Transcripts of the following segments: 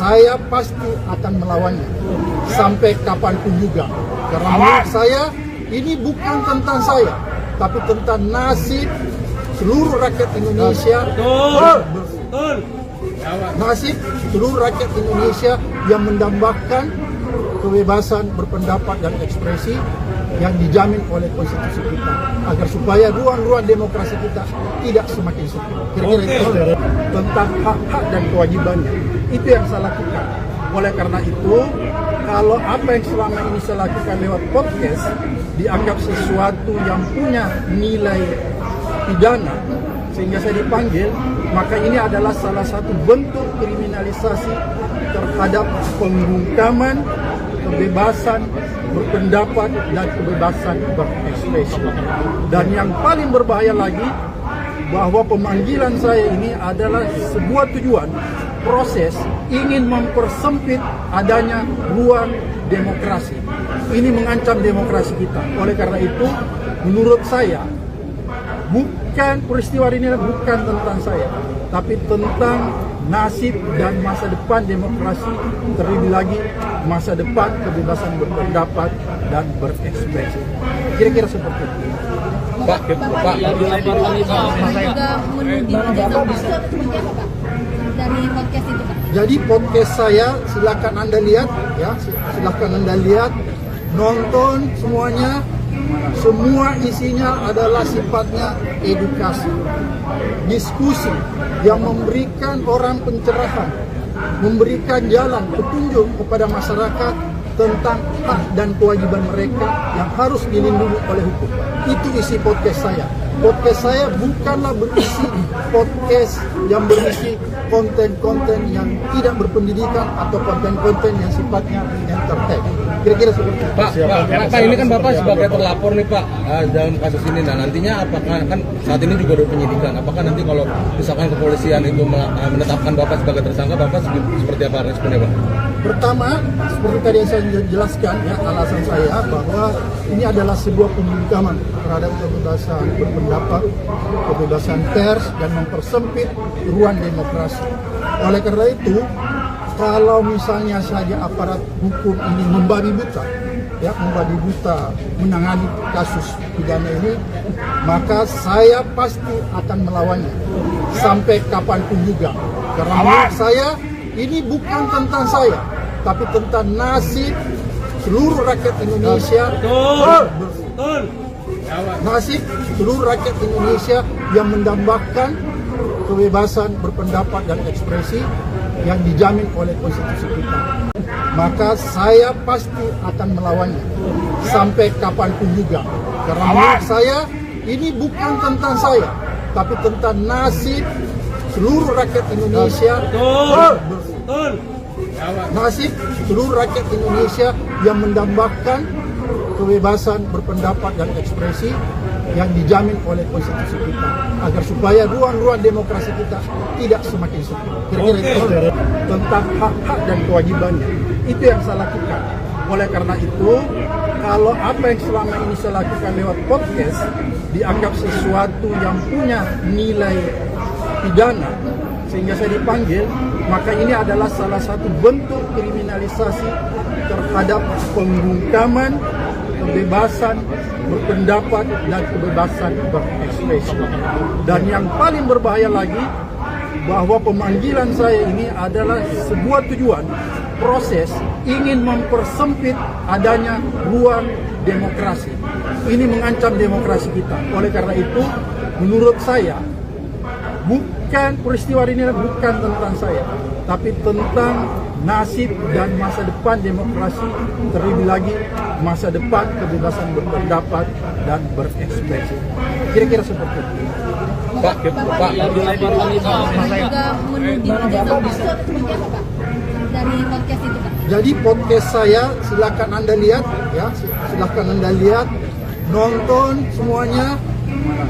saya pasti akan melawannya sampai kapanpun juga. Karena menurut saya ini bukan tentang saya, tapi tentang nasib seluruh rakyat Indonesia. Nasib seluruh rakyat Indonesia yang mendambakan kebebasan berpendapat dan ekspresi yang dijamin oleh konstitusi kita, agar supaya ruang-ruang demokrasi kita tidak semakin sempit. Kira-kira itu tentang hak-hak dan kewajibannya. Itu yang saya lakukan. Oleh karena itu, kalau apa yang selama ini saya lakukan lewat podcast dianggap sesuatu yang punya nilai pidana sehingga saya dipanggil, maka ini adalah salah satu bentuk kriminalisasi terhadap pembungkaman kebebasan berpendapat dan kebebasan berekspresi. Dan yang paling berbahaya lagi, bahwa pemanggilan saya ini adalah sebuah tujuan proses ingin mempersempit adanya ruang demokrasi. Ini mengancam demokrasi kita. Oleh karena itu, menurut saya, bukan peristiwa ini bukan tentang saya, tapi tentang nasib dan masa depan demokrasi, terlebih lagi masa depan kebebasan berpendapat dan berekspresi. Kira-kira seperti itu. Pak, juga menuding ijazah palsu atau seperti apa, Pak? Dari podcast itu, Pak? Jadi podcast saya silakan Anda lihat, ya, silakan Anda lihat, nonton semuanya. Semua isinya adalah sifatnya edukasi, diskusi yang memberikan orang pencerahan, memberikan jalan petunjuk kepada masyarakat tentang hak dan kewajiban mereka yang harus dilindungi oleh hukum. Itu isi podcast saya. Podcast saya bukanlah berisi podcast yang berisi konten-konten yang tidak berpendidikan atau konten-konten yang sifatnya entertain. Kira-kira seperti itu. Pak, ini kan Bapak sebagai terlapor nih Pak dalam kasus ini. Nah nantinya apakah kan saat ini juga ada penyidikan? Apakah nanti kalau misalkan kepolisian itu menetapkan Bapak sebagai tersangka, Bapak seperti apa responnya Pak? Pertama, seperti tadi yang saya jelaskan, ya, alasan saya bahwa ini adalah sebuah pembungkaman terhadap kebebasan berpendapat, kebebasan pers, dan mempersempit ruang demokrasi. Oleh karena itu, kalau misalnya saja aparat hukum ini membabi buta, ya, membabi buta menangani kasus pidana ini, maka saya pasti akan melawannya sampai kapanpun juga. Karena menurut saya ini bukan tentang saya, tapi tentang nasib seluruh rakyat Indonesia. Nasib seluruh rakyat Indonesia yang mendambakan kebebasan berpendapat dan ekspresi yang dijamin oleh konstitusi kita. Maka saya pasti akan melawannya sampai kapanpun juga. Karena menurut saya ini bukan tentang saya, tapi tentang nasib seluruh rakyat Indonesia. Nasib seluruh rakyat Indonesia yang mendambakan kebebasan berpendapat dan ekspresi yang dijamin oleh konstitusi kita, agar supaya ruang-ruang demokrasi kita tidak semakin sempit. Kira-kira itu tentang hak-hak dan kewajibannya. Itu yang saya lakukan. Oleh karena itu, kalau apa yang selama ini saya lakukan lewat podcast dianggap sesuatu yang punya nilai pidana sehingga saya dipanggil, maka ini adalah salah satu bentuk kriminalisasi terhadap pembungkaman kebebasan berpendapat dan kebebasan berekspresi. Dan yang paling berbahaya lagi, bahwa pemanggilan saya ini adalah sebuah tujuan proses ingin mempersempit adanya ruang demokrasi. Ini mengancam demokrasi kita. Oleh karena itu, menurut saya, bukan peristiwa ini bukan tentang saya, tapi tentang nasib dan masa depan demokrasi, terlebih lagi masa depan kebebasan berpendapat dan berekspresi. Kira-kira seperti itu. Pak, juga menuding ijazah palsu atau seperti apa, Pak? Dari podcast itu, Pak? Jadi podcast saya silakan Anda lihat, ya, silakan Anda lihat, nonton semuanya.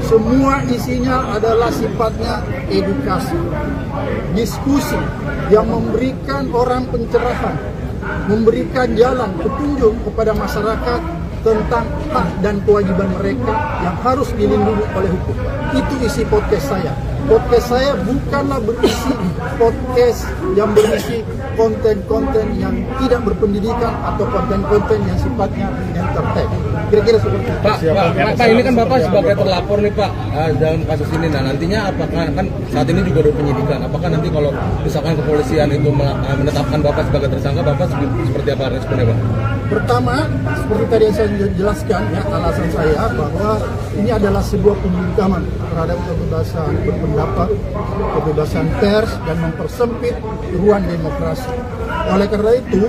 Semua isinya adalah sifatnya edukasi, diskusi yang memberikan orang pencerahan, memberikan jalan petunjuk kepada masyarakat tentang hak dan kewajiban mereka yang harus dilindungi oleh hukum. Itu isi podcast saya. podcast saya bukanlah berisi podcast yang berisi konten-konten yang tidak berpendidikan atau konten-konten yang sifatnya entertain. Kira-kira seperti itu. Pak, ini kan Bapak sebagai terlapor nih Pak dalam kasus ini. Nah nantinya apakah kan saat ini juga ada penyidikan? Apakah nanti kalau misalkan kepolisian itu menetapkan Bapak sebagai tersangka, Bapak seperti apa responnya Pak? Pertama, seperti tadi yang saya jelaskan, ya, alasan saya bahwa ini adalah sebuah pembungkaman terhadap kebebasan berpendapat, kebebasan pers, dan mempersempit ruang demokrasi. Oleh karena itu,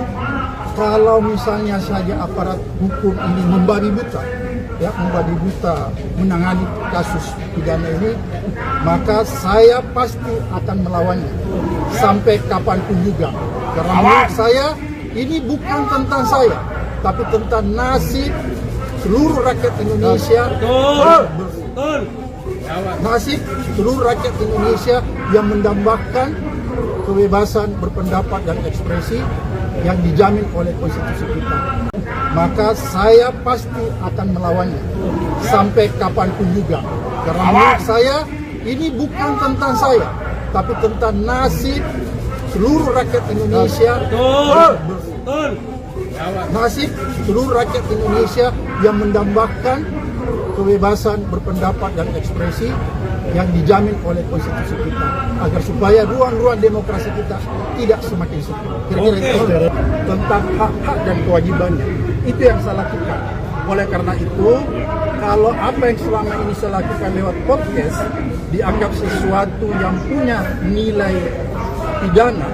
kalau misalnya saja aparat hukum ini membabi buta, ya, membabi buta menangani kasus pidana ini, maka saya pasti akan melawannya sampai kapanpun juga. Karena menurut saya ini bukan tentang saya, tapi tentang nasib seluruh rakyat Indonesia. Nasib seluruh rakyat Indonesia yang mendambakan kebebasan berpendapat dan ekspresi yang dijamin oleh konstitusi kita. Maka saya pasti akan melawannya sampai kapanpun juga. Karena menurut saya ini bukan tentang saya, tapi tentang nasib seluruh rakyat Indonesia. Nasib seluruh rakyat Indonesia yang mendambakan kebebasan berpendapat dan ekspresi yang dijamin oleh konstitusi kita, agar supaya ruang-ruang demokrasi kita tidak semakin sempit. Kira-kira itu tentang hak-hak dan kewajibannya. Itu yang saya lakukan. Oleh karena itu, kalau apa yang selama ini saya lakukan lewat podcast dianggap sesuatu yang punya nilai pidana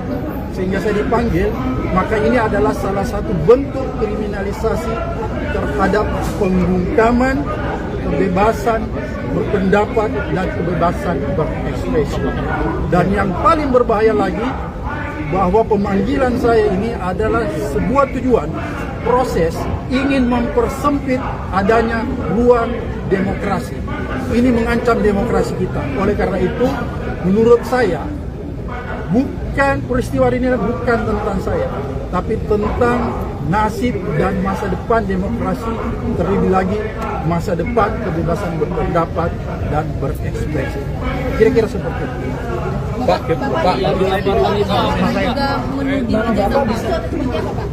sehingga saya dipanggil, maka ini adalah salah satu bentuk kriminalisasi terhadap pembungkaman kebebasan berpendapat dan kebebasan berekspresi. Dan yang paling berbahaya lagi, bahwa pemanggilan saya ini adalah sebuah tujuan proses ingin mempersempit adanya ruang demokrasi. Ini mengancam demokrasi kita. Oleh karena itu, menurut saya, peristiwa ini bukan tentang saya, tapi tentang nasib dan masa depan demokrasi, terlebih lagi masa depan kebebasan berpendapat dan berekspresi. Kira-kira seperti itu. Pak, juga menuding ijazah bisu atau seperti apa Pak?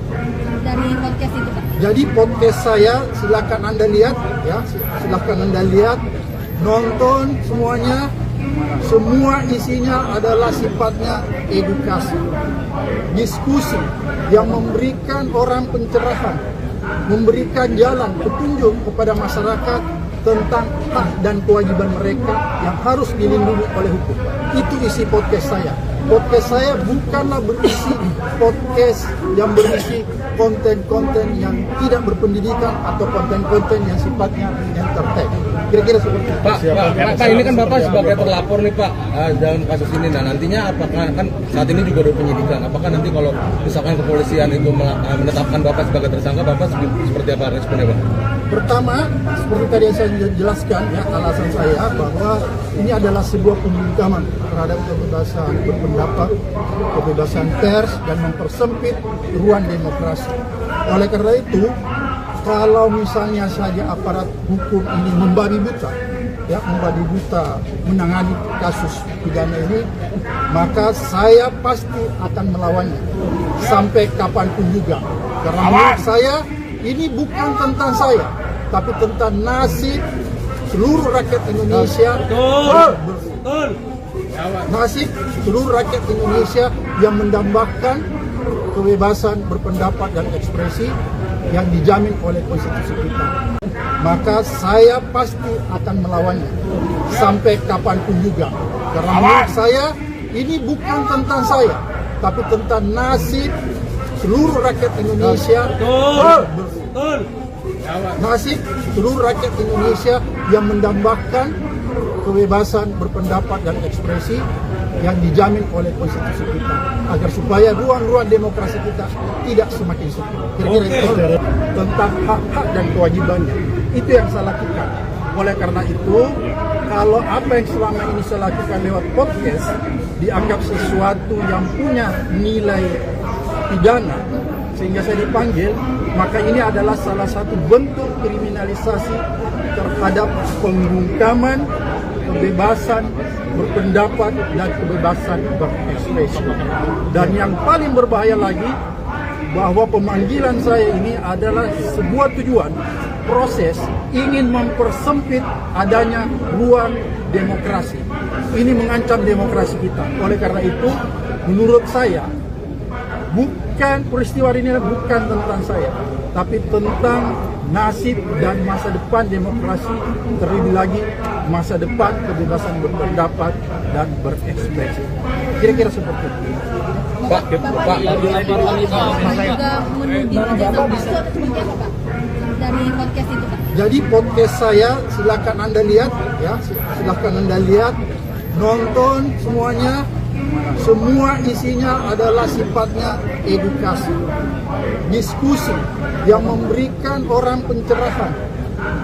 Dari podcast itu Pak? Jadi podcast saya silakan Anda lihat, ya, silakan Anda lihat, nonton semuanya. Semua isinya adalah sifatnya edukasi, diskusi yang memberikan orang pencerahan, memberikan jalan petunjuk kepada masyarakat tentang hak dan kewajiban mereka yang harus dilindungi oleh hukum. Itu isi podcast saya. Podcast saya bukanlah berisi podcast yang berisi konten-konten yang tidak berpendidikan atau konten-konten yang sifatnya entertain. Kira-kira seperti itu. Pak, ini kan Bapak sebagai terlapor nih Pak dalam kasus ini. Nah nantinya apakah kan saat ini juga ada penyidikan? Apakah nanti kalau misalkan kepolisian itu menetapkan Bapak sebagai tersangka, Bapak seperti apa responnya Pak? Pertama, seperti tadi yang saya jelaskan, ya, alasan saya bahwa ini adalah sebuah pembungkaman terhadap kebebasan berpendapat, kebebasan pers, dan mempersempit ruang demokrasi. Oleh karena itu, kalau misalnya saja aparat hukum ini membabi buta, ya, membabi buta menangani kasus pidana ini, maka saya pasti akan melawannya sampai kapanpun juga. Karena menurut saya ini bukan tentang saya, tapi tentang nasib seluruh rakyat Indonesia. Nasib seluruh rakyat Indonesia yang mendambakan kebebasan berpendapat dan ekspresi yang dijamin oleh konstitusi kita. Maka saya pasti akan melawannya sampai kapanpun juga. Karena menurut saya ini bukan tentang saya, tapi tentang nasib seluruh rakyat Indonesia. Nasib seluruh rakyat Indonesia yang mendambakan kebebasan berpendapat dan ekspresi yang dijamin oleh konstitusi kita, agar supaya ruang-ruang demokrasi kita tidak semakin sempit. Kira-kira itu tentang hak-hak dan kewajibannya. Itu yang saya lakukan. Oleh karena itu, kalau apa yang selama ini saya lakukan lewat podcast dianggap sesuatu yang punya nilai pidana sehingga saya dipanggil, maka ini adalah salah satu bentuk kriminalisasi terhadap pembungkaman kebebasan berpendapat dan kebebasan berekspresi. Dan yang paling berbahaya lagi, bahwa pemanggilan saya ini adalah sebuah tujuan proses ingin mempersempit adanya ruang demokrasi. Ini mengancam demokrasi kita. Oleh karena itu, menurut saya, peristiwa ini bukan tentang saya, tapi tentang nasib dan masa depan demokrasi, terlebih lagi masa depan kebebasan berpendapat dan berekspresi. Kira-kira seperti itu. Pak, juga menuding ijazah palsu atau seperti apa Pak? Dari podcast itu Pak? Jadi podcast saya silakan Anda lihat ya, silakan Anda lihat, nonton semuanya. Semua isinya adalah sifatnya edukasi, diskusi yang memberikan orang pencerahan,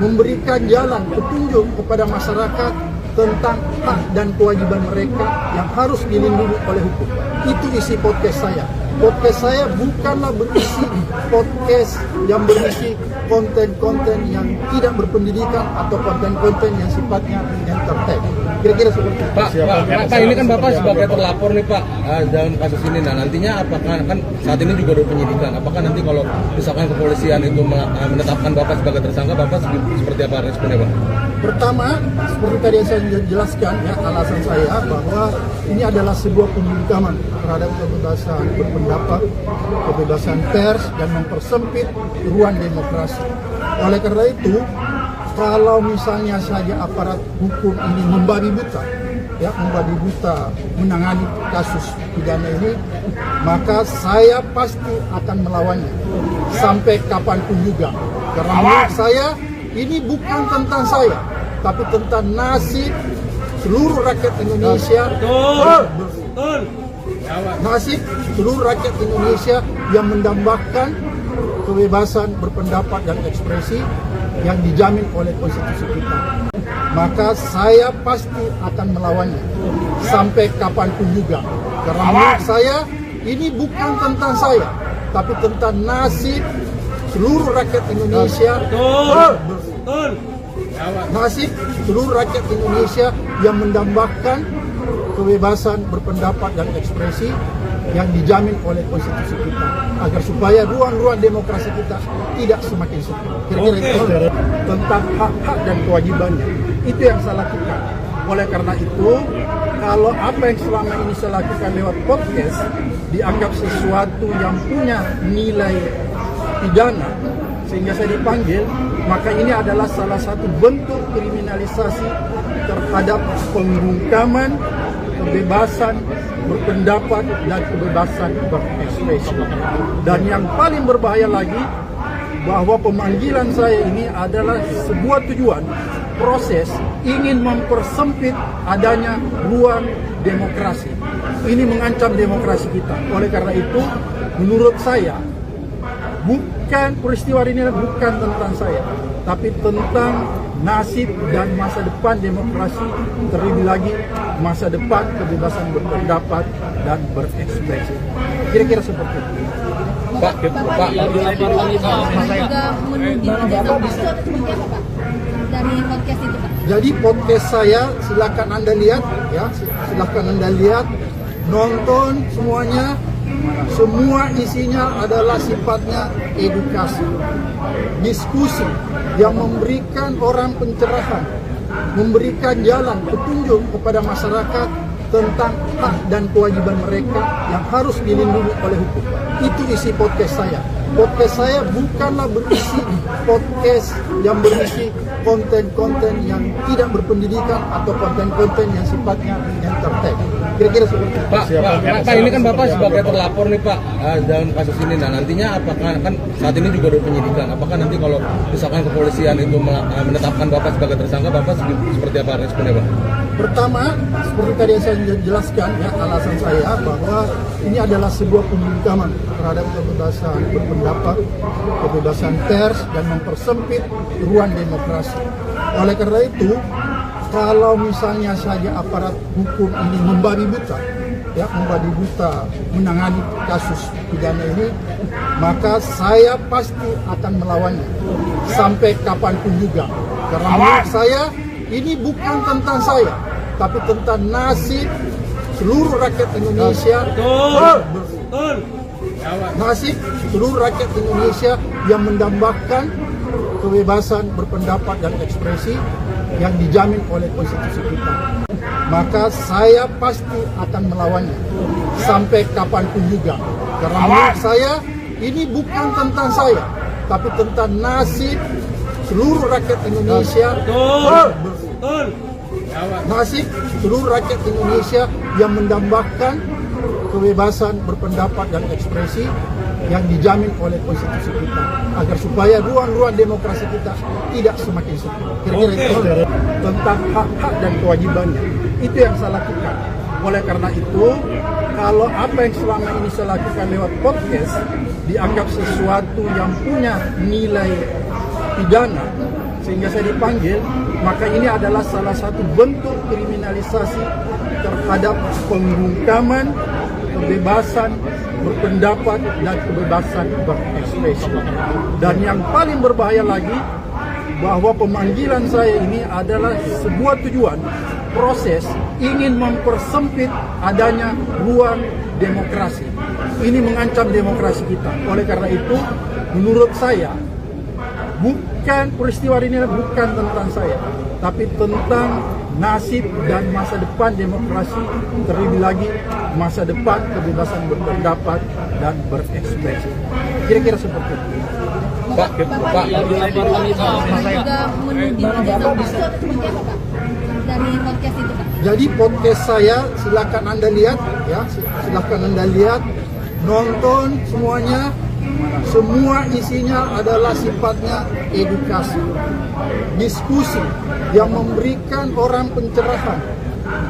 memberikan jalan petunjuk kepada masyarakat tentang hak dan kewajiban mereka yang harus dilindungi oleh hukum. Itu isi podcast saya. Podcast saya bukanlah berisi podcast yang berisi konten-konten yang tidak berpendidikan atau konten-konten yang sifatnya entertain. Kira-kira seperti itu. Pak, ini kan Bapak sebagai terlapor nih Pak dalam kasus ini. Nah nantinya apakah kan saat ini juga ada penyidikan? Apakah nanti kalau misalkan kepolisian itu menetapkan Bapak sebagai tersangka, Bapak seperti apa responnya Pak? Pertama, seperti tadi yang saya jelaskan ya, alasan saya bahwa ini adalah sebuah pembungkaman terhadap kebebasan berpendapat, kebebasan pers, dan mempersempit ruang demokrasi. Oleh karena itu, kalau misalnya saja aparat hukum ini membabi buta, ya membabi buta menangani kasus pidana ini, maka saya pasti akan melawannya sampai kapanpun juga. Karena menurut saya ini bukan tentang saya, tapi tentang nasib seluruh rakyat Indonesia. Nasib seluruh rakyat Indonesia yang mendambakan kebebasan berpendapat dan ekspresi yang dijamin oleh konstitusi kita. Maka saya pasti akan melawannya sampai kapanpun juga. Karena menurut saya ini bukan tentang saya, tapi tentang nasib seluruh rakyat Indonesia. Nasib seluruh rakyat Indonesia yang mendambakan kebebasan berpendapat dan ekspresi yang dijamin oleh konstitusi kita, agar supaya ruang-ruang demokrasi kita tidak semakin sempit. Kira-kira itu tentang hak-hak dan kewajibannya. Itu yang saya lakukan. Oleh karena itu, kalau apa yang selama ini saya lakukan lewat podcast dianggap sesuatu yang punya nilai pidana sehingga saya dipanggil, maka ini adalah salah satu bentuk kriminalisasi terhadap pembungkaman kebebasan berpendapat dan kebebasan berekspresi. Dan yang paling berbahaya lagi, bahwa pemanggilan saya ini adalah sebuah tujuan proses ingin mempersempit adanya ruang demokrasi. Ini mengancam demokrasi kita. Oleh karena itu, menurut saya, peristiwa ini bukan tentang saya, tapi tentang nasib dan masa depan demokrasi, terlebih lagi masa depan kebebasan berpendapat dan berekspresi. Kira-kira seperti itu. Pak, juga menuding ijazah palsu atau seperti apa Pak? Dari podcast itu Pak? Jadi podcast saya silakan Anda lihat ya, silakan Anda lihat, nonton semuanya. Semua isinya adalah sifatnya edukasi, diskusi yang memberikan orang pencerahan, memberikan jalan petunjuk kepada masyarakat tentang hak dan kewajiban mereka yang harus dilindungi oleh hukum. Itu isi podcast saya. Podcast saya bukanlah berisi podcast yang berisi konten-konten yang tidak berpendidikan atau konten-konten yang sifatnya entertain. Kira-kira seperti itu. Pak, ini kan Bapak sebagai terlapor nih Pak dalam kasus ini. Nah nantinya apakah kan saat ini juga ada penyidikan? Apakah nanti kalau misalkan kepolisian itu menetapkan Bapak sebagai tersangka, Bapak seperti apa responnya Pak? Pertama, seperti tadi yang saya jelaskan ya, alasan saya bahwa ini adalah sebuah pembungkaman terhadap kebebasan berpendapat, kebebasan pers, dan mempersempit ruang demokrasi. Oleh karena itu, kalau misalnya saja aparat hukum ini membabi buta, ya membabi buta menangani kasus pidana ini, maka saya pasti akan melawannya sampai kapanpun juga. Karena menurut saya ini bukan tentang saya, tapi tentang nasib seluruh rakyat Indonesia. Nasib seluruh rakyat Indonesia yang mendambakan kebebasan berpendapat dan ekspresi yang dijamin oleh konstitusi kita. Maka saya pasti akan melawannya sampai kapanpun juga. Karena menurut saya ini bukan tentang saya, tapi tentang nasib seluruh rakyat Indonesia. Nasib seluruh rakyat Indonesia yang mendambakan kebebasan berpendapat dan ekspresi yang dijamin oleh konstitusi kita, agar supaya ruang-ruang demokrasi kita tidak semakin sempit. Kira-kira itu tentang hak-hak dan kewajibannya. Itu yang saya lakukan. Oleh karena itu, kalau apa yang selama ini saya lakukan lewat podcast dianggap sesuatu yang punya nilai pidana sehingga saya dipanggil, maka ini adalah salah satu bentuk kriminalisasi terhadap pembungkaman kebebasan berpendapat dan kebebasan berekspresi. Dan yang paling berbahaya lagi, bahwa pemanggilan saya ini adalah sebuah tujuan proses ingin mempersempit adanya ruang demokrasi. Ini mengancam demokrasi kita. Oleh karena itu, menurut saya, bukan peristiwa ini bukan tentang saya, tapi tentang nasib dan masa depan demokrasi, terlebih lagi masa depan kebebasan berpendapat dan berekspresi. Kira-kira seperti itu. Pak, juga menuding ijazah palsu atau seperti apa, Pak? Dari podcast itu, Pak? Jadi podcast saya silakan Anda lihat, ya, silakan Anda lihat, nonton semuanya. Semua isinya adalah sifatnya edukasi, diskusi yang memberikan orang pencerahan,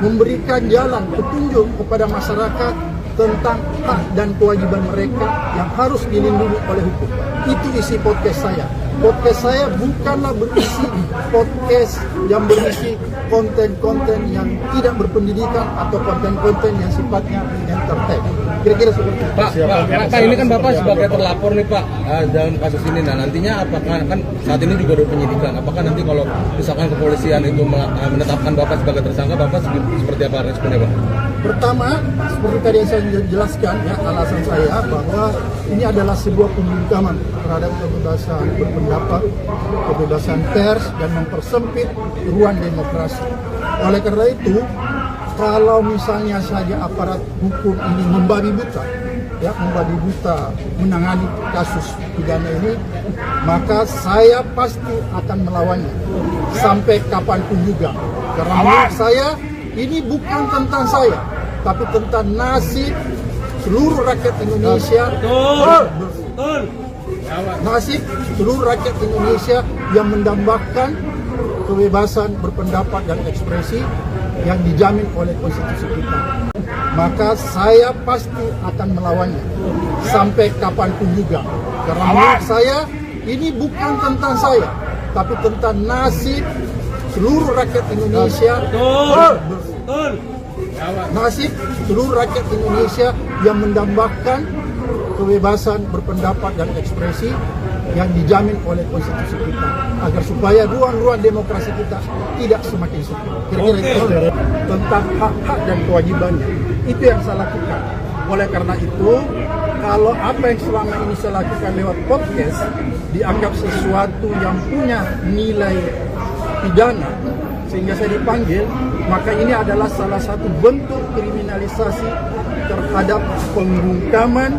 memberikan jalan petunjuk kepada masyarakat tentang hak dan kewajiban mereka yang harus dilindungi oleh hukum. Itu isi podcast saya. Podcast saya bukanlah berisi podcast yang berisi konten-konten yang tidak berpendidikan atau konten-konten yang sifatnya entertain. Kira-kira seperti itu. Pak, ini kan Bapak sebagai terlapor nih Pak dalam kasus ini. Nah nantinya apakah kan saat ini juga ada penyidikan? Apakah nanti kalau misalkan kepolisian itu menetapkan Bapak sebagai tersangka, Bapak seperti apa responnya Pak? Pertama, seperti tadi yang saya jelaskan, ya, alasan saya bahwa ini adalah sebuah pembungkaman terhadap kebebasan berpendapat, kebebasan pers, dan mempersempit ruang demokrasi. Oleh karena itu, kalau misalnya saja aparat hukum ini membabi buta, ya, membabi buta menangani kasus pidana ini, maka saya pasti akan melawannya sampai kapanpun juga. Karena menurut saya ini bukan tentang saya, tapi tentang nasib seluruh rakyat Indonesia. Nasib seluruh rakyat Indonesia yang mendambakan kebebasan berpendapat dan ekspresi yang dijamin oleh konstitusi kita. Maka saya pasti akan melawannya sampai kapanpun juga. Karena menurut saya ini bukan tentang saya, tapi tentang nasib seluruh rakyat Indonesia. Nasib seluruh rakyat Indonesia yang mendambakan kebebasan berpendapat dan ekspresi yang dijamin oleh konstitusi kita, agar supaya ruang-ruang demokrasi kita tidak semakin sempit. Kira-kira itu tentang hak-hak dan kewajibannya. Itu yang saya lakukan. Oleh karena itu, kalau apa yang selama ini saya lakukan lewat podcast dianggap sesuatu yang punya nilai pidana sehingga saya dipanggil, maka ini adalah salah satu bentuk kriminalisasi terhadap pembungkaman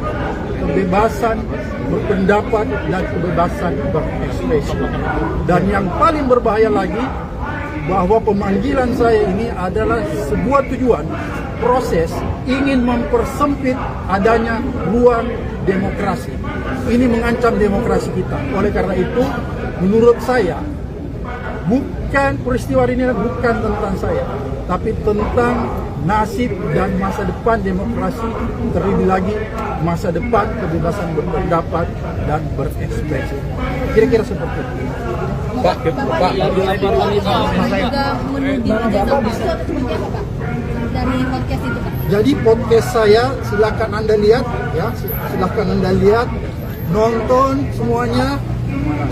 kebebasan berpendapat dan kebebasan berekspresi. Dan yang paling berbahaya lagi, bahwa pemanggilan saya ini adalah sebuah tujuan proses ingin mempersempit adanya ruang demokrasi. Ini mengancam demokrasi kita. Oleh karena itu, menurut saya, bukan peristiwa ini bukan tentang saya, tapi tentang nasib dan masa depan demokrasi, terlebih lagi masa depan kebebasan berpendapat dan berekspresi. Kira-kira seperti itu. Pak, juga menuding ijazah palsu atau seperti apa, Pak? Dari podcast itu, Pak? Jadi podcast saya silakan Anda lihat, ya, silakan Anda lihat, nonton semuanya.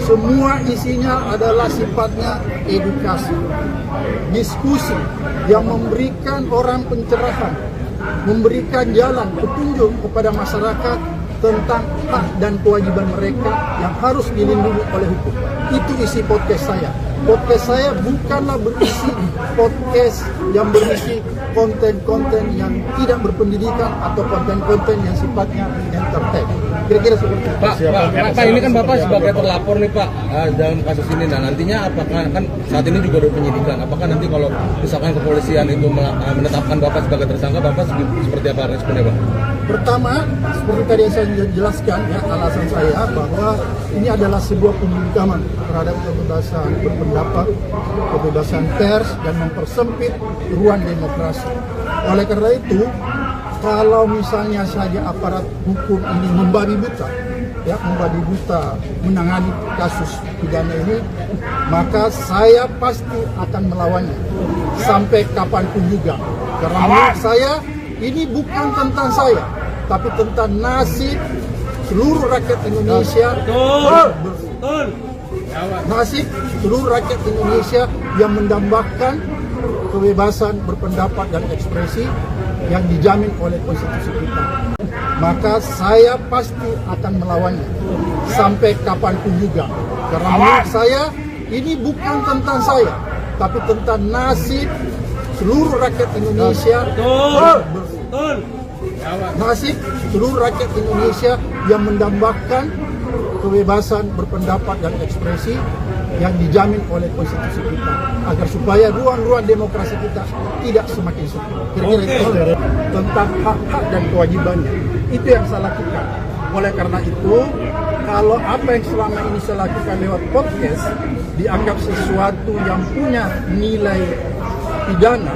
semua isinya adalah sifatnya edukasi, diskusi yang memberikan orang pencerahan, memberikan jalan petunjuk kepada masyarakat tentang hak dan kewajiban mereka yang harus dilindungi oleh hukum. Itu isi podcast saya. Podcast saya bukanlah berisi podcast yang berisi konten-konten yang tidak berpendidikan atau konten-konten yang sifatnya entertain. Kira-kira seperti itu. Pak, ini kan Bapak sebagai terlapor nih Pak dalam kasus ini. Nah nantinya apakah kan saat ini juga ada penyidikan? Apakah nanti kalau misalkan kepolisian itu menetapkan Bapak sebagai tersangka, Bapak seperti apa responnya Pak? Pertama, seperti tadi yang saya jelaskan ya, alasan saya bahwa ini adalah sebuah pembungkaman terhadap kebebasan berpendapat, kebebasan pers, dan mempersempit ruang demokrasi. Oleh karena itu, kalau misalnya saja aparat hukum ini membabi buta, menangani kasus pidana ini, maka saya pasti akan melawannya sampai kapanpun juga. Karena menurut saya ini bukan tentang saya, tapi tentang nasib seluruh rakyat Indonesia. Nasib seluruh rakyat Indonesia yang mendambakan kebebasan berpendapat dan ekspresi yang dijamin oleh konstitusi kita. Maka saya pasti akan melawannya sampai kapanpun juga. Karena menurut saya ini bukan tentang saya, tapi tentang nasib seluruh rakyat Indonesia. Nasib seluruh rakyat Indonesia yang mendambakan kebebasan berpendapat dan ekspresi yang dijamin oleh konstitusi kita, agar supaya ruang-ruang demokrasi kita tidak semakin sempit. Kira-kira itu tentang hak-hak dan kewajibannya. Itu yang saya lakukan. Oleh karena itu, kalau apa yang selama ini saya lakukan lewat podcast dianggap sesuatu yang punya nilai pidana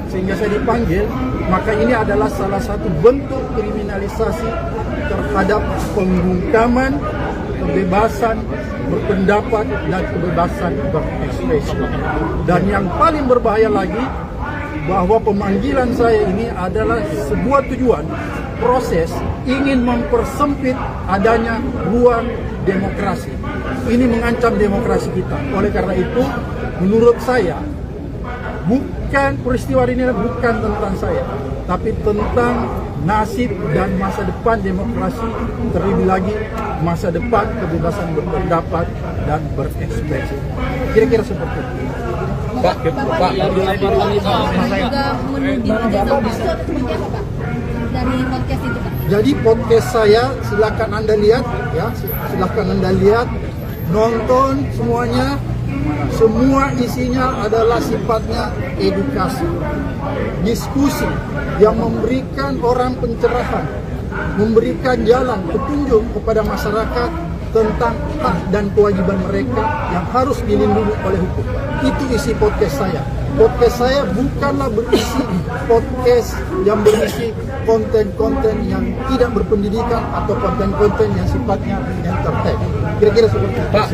sehingga saya dipanggil, maka ini adalah salah satu bentuk kriminalisasi terhadap pembungkaman kebebasan berpendapat dan kebebasan berekspresi. Dan yang paling berbahaya lagi, bahwa pemanggilan saya ini adalah sebuah tujuan proses ingin mempersempit adanya ruang demokrasi. Ini mengancam demokrasi kita. Oleh karena itu, menurut saya, peristiwa ini bukan tentang saya, tapi tentang nasib dan masa depan demokrasi, terlebih lagi masa depan kebebasan berpendapat dan berekspresi. Kira-kira seperti itu. Pak, juga menuding ijazah itu seperti apa Pak? Dari podcast itu Pak? Jadi podcast saya silakan Anda lihat ya, silakan Anda lihat, nonton semuanya. Semua isinya adalah sifatnya edukasi, diskusi yang memberikan orang pencerahan, memberikan jalan petunjuk kepada masyarakat tentang hak dan kewajiban mereka yang harus dilindungi oleh hukum. Itu isi podcast saya. Podcast saya bukanlah berisi podcast yang berisi konten-konten yang tidak berpendidikan atau konten-konten yang sifatnya entertain. Kira-kira seperti itu. Pak,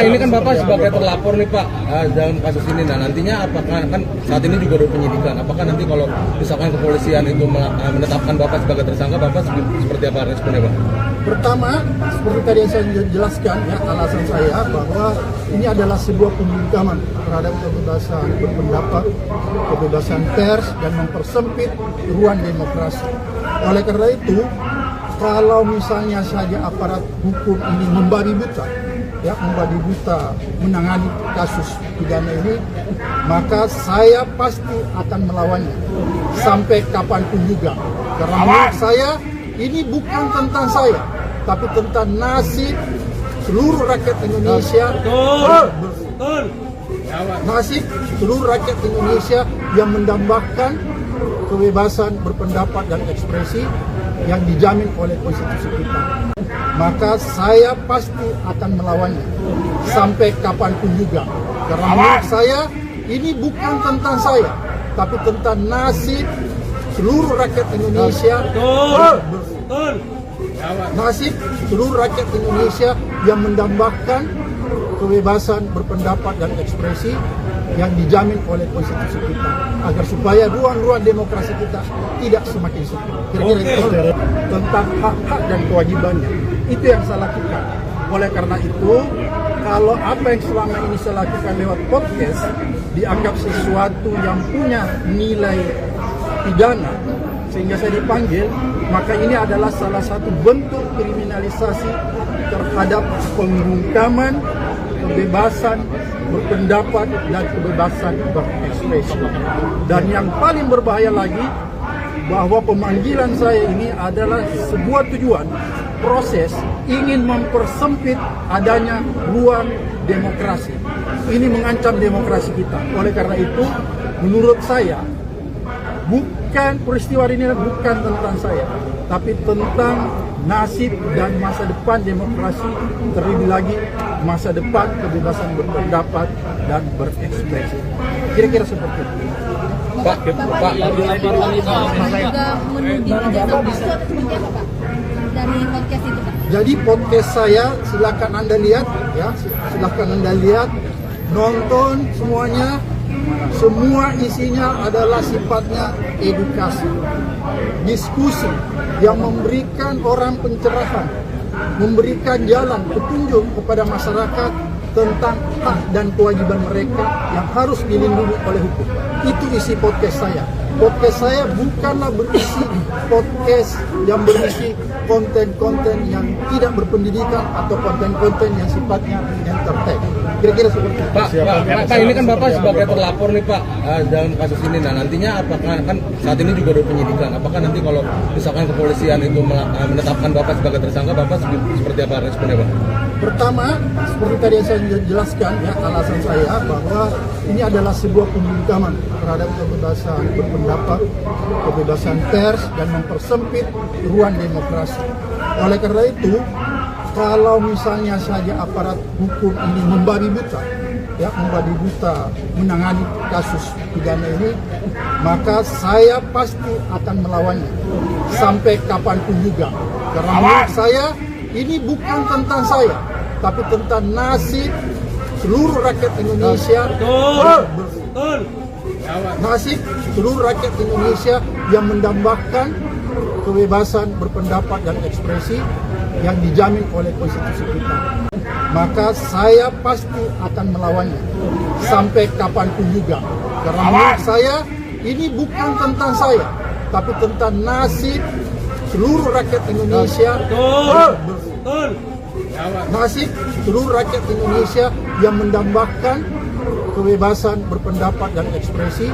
ini kan Bapak sebagai terlapor nih Pak dalam kasus ini. Nah nantinya apakah kan saat ini juga ada penyidikan? Apakah nanti kalau misalkan kepolisian itu menetapkan Bapak sebagai tersangka, Bapak seperti apa responnya Pak? Pertama, seperti tadi yang saya jelaskan ya, alasan saya bahwa ini adalah sebuah pembungkaman terhadap kebebasan berpendapat, kebebasan pers, dan mempersempit ruang demokrasi. Oleh karena itu, kalau misalnya saja aparat hukum ini membabi buta, menangani kasus pidana ini, maka saya pasti akan melawannya sampai kapanpun juga. Karena menurut saya ini bukan tentang saya, tapi tentang nasib seluruh rakyat Indonesia. Nasib seluruh rakyat Indonesia yang mendambakan kebebasan berpendapat dan ekspresi yang dijamin oleh konstitusi kita. Maka saya pasti akan melawannya sampai kapanpun juga. Karena menurut saya ini bukan tentang saya, tapi tentang nasib seluruh rakyat Indonesia. Nasib seluruh rakyat Indonesia yang mendambakan kebebasan berpendapat dan ekspresi yang dijamin oleh konstitusi kita, agar supaya ruang-ruang demokrasi kita tidak semakin sempit. Kira-kira itu tentang hak-hak dan kewajibannya. Itu yang saya lakukan. Oleh karena itu, kalau apa yang selama ini saya lakukan lewat podcast dianggap sesuatu yang punya nilai pidana sehingga saya dipanggil, maka ini adalah salah satu bentuk kriminalisasi terhadap pembungkaman kebebasan berpendapat dan kebebasan berekspresi. Dan yang paling berbahaya lagi, bahwa pemanggilan saya ini adalah sebuah tujuan proses ingin mempersempit adanya ruang demokrasi. Ini mengancam demokrasi kita. Oleh karena itu, menurut saya, peristiwa ini bukan tentang saya, tapi tentang nasib dan masa depan demokrasi, terlebih lagi masa depan kebebasan berpendapat dan berekspresi. Kira-kira seperti itu. Pak, juga menuding ijazah itu seperti apa Pak? Dari podcast itu Pak? Jadi podcast saya silakan Anda lihat ya, silakan Anda lihat, nonton semuanya. Semua isinya adalah sifatnya edukasi, diskusi yang memberikan orang pencerahan, memberikan jalan petunjuk kepada masyarakat tentang hak dan kewajiban mereka yang harus dilindungi oleh hukum. Itu isi podcast saya. Podcast saya bukanlah berisi podcast yang berisi konten-konten yang tidak berpendidikan atau konten-konten yang sifatnya entertain. Kira-kira seperti itu. Pak, ini kan Bapak sebagai terlapor nih Pak dalam kasus ini. Nah, nantinya apakah kan saat ini juga ada penyidikan? Apakah nanti kalau misalkan kepolisian itu menetapkan Bapak sebagai tersangka, Bapak seperti apa responnya Pak? Pertama, seperti tadi yang saya jelaskan ya, alasan saya bahwa ini adalah sebuah pembungkaman terhadap kebebasan berpendapat, kebebasan pers, dan mempersempit ruang demokrasi. Oleh karena itu, kalau misalnya saja aparat hukum ini membabi buta, ya membabi buta menangani kasus pidana ini, maka saya pasti akan melawannya sampai kapanpun juga. Karena menurut saya ini bukan tentang saya, tapi tentang nasib seluruh rakyat Indonesia. Nasib seluruh rakyat Indonesia yang mendambakan kebebasan berpendapat dan ekspresi yang dijamin oleh konstitusi kita. Maka saya pasti akan melawannya sampai kapanpun juga. Karena menurut saya ini bukan tentang saya, tapi tentang nasib seluruh rakyat Indonesia. Nasib seluruh rakyat Indonesia yang mendambakan kebebasan berpendapat dan ekspresi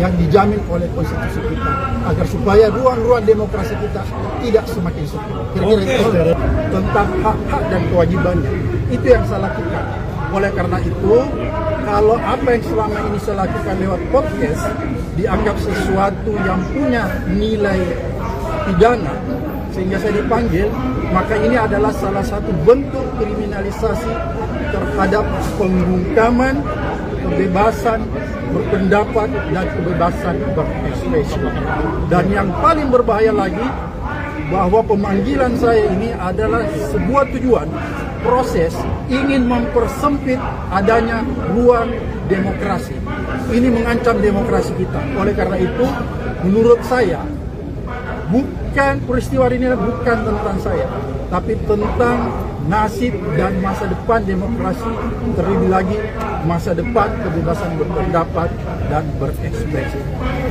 yang dijamin oleh konstitusi kita, agar supaya ruang-ruang demokrasi kita tidak semakin sempit. Kira-kira itu tentang hak-hak dan kewajibannya. Itu yang saya lakukan. Oleh karena itu, kalau apa yang selama ini saya lakukan lewat podcast dianggap sesuatu yang punya nilai pidana sehingga saya dipanggil, maka ini adalah salah satu bentuk kriminalisasi terhadap pembungkaman kebebasan berpendapat dan kebebasan berekspresi. Dan yang paling berbahaya lagi, bahwa pemanggilan saya ini adalah sebuah tujuan proses ingin mempersempit adanya ruang demokrasi. Ini mengancam demokrasi kita. Oleh karena itu, menurut saya, peristiwa ini bukan tentang saya, tapi tentang nasib dan masa depan demokrasi, terlebih lagi masa depan kebebasan berpendapat dan berekspresi.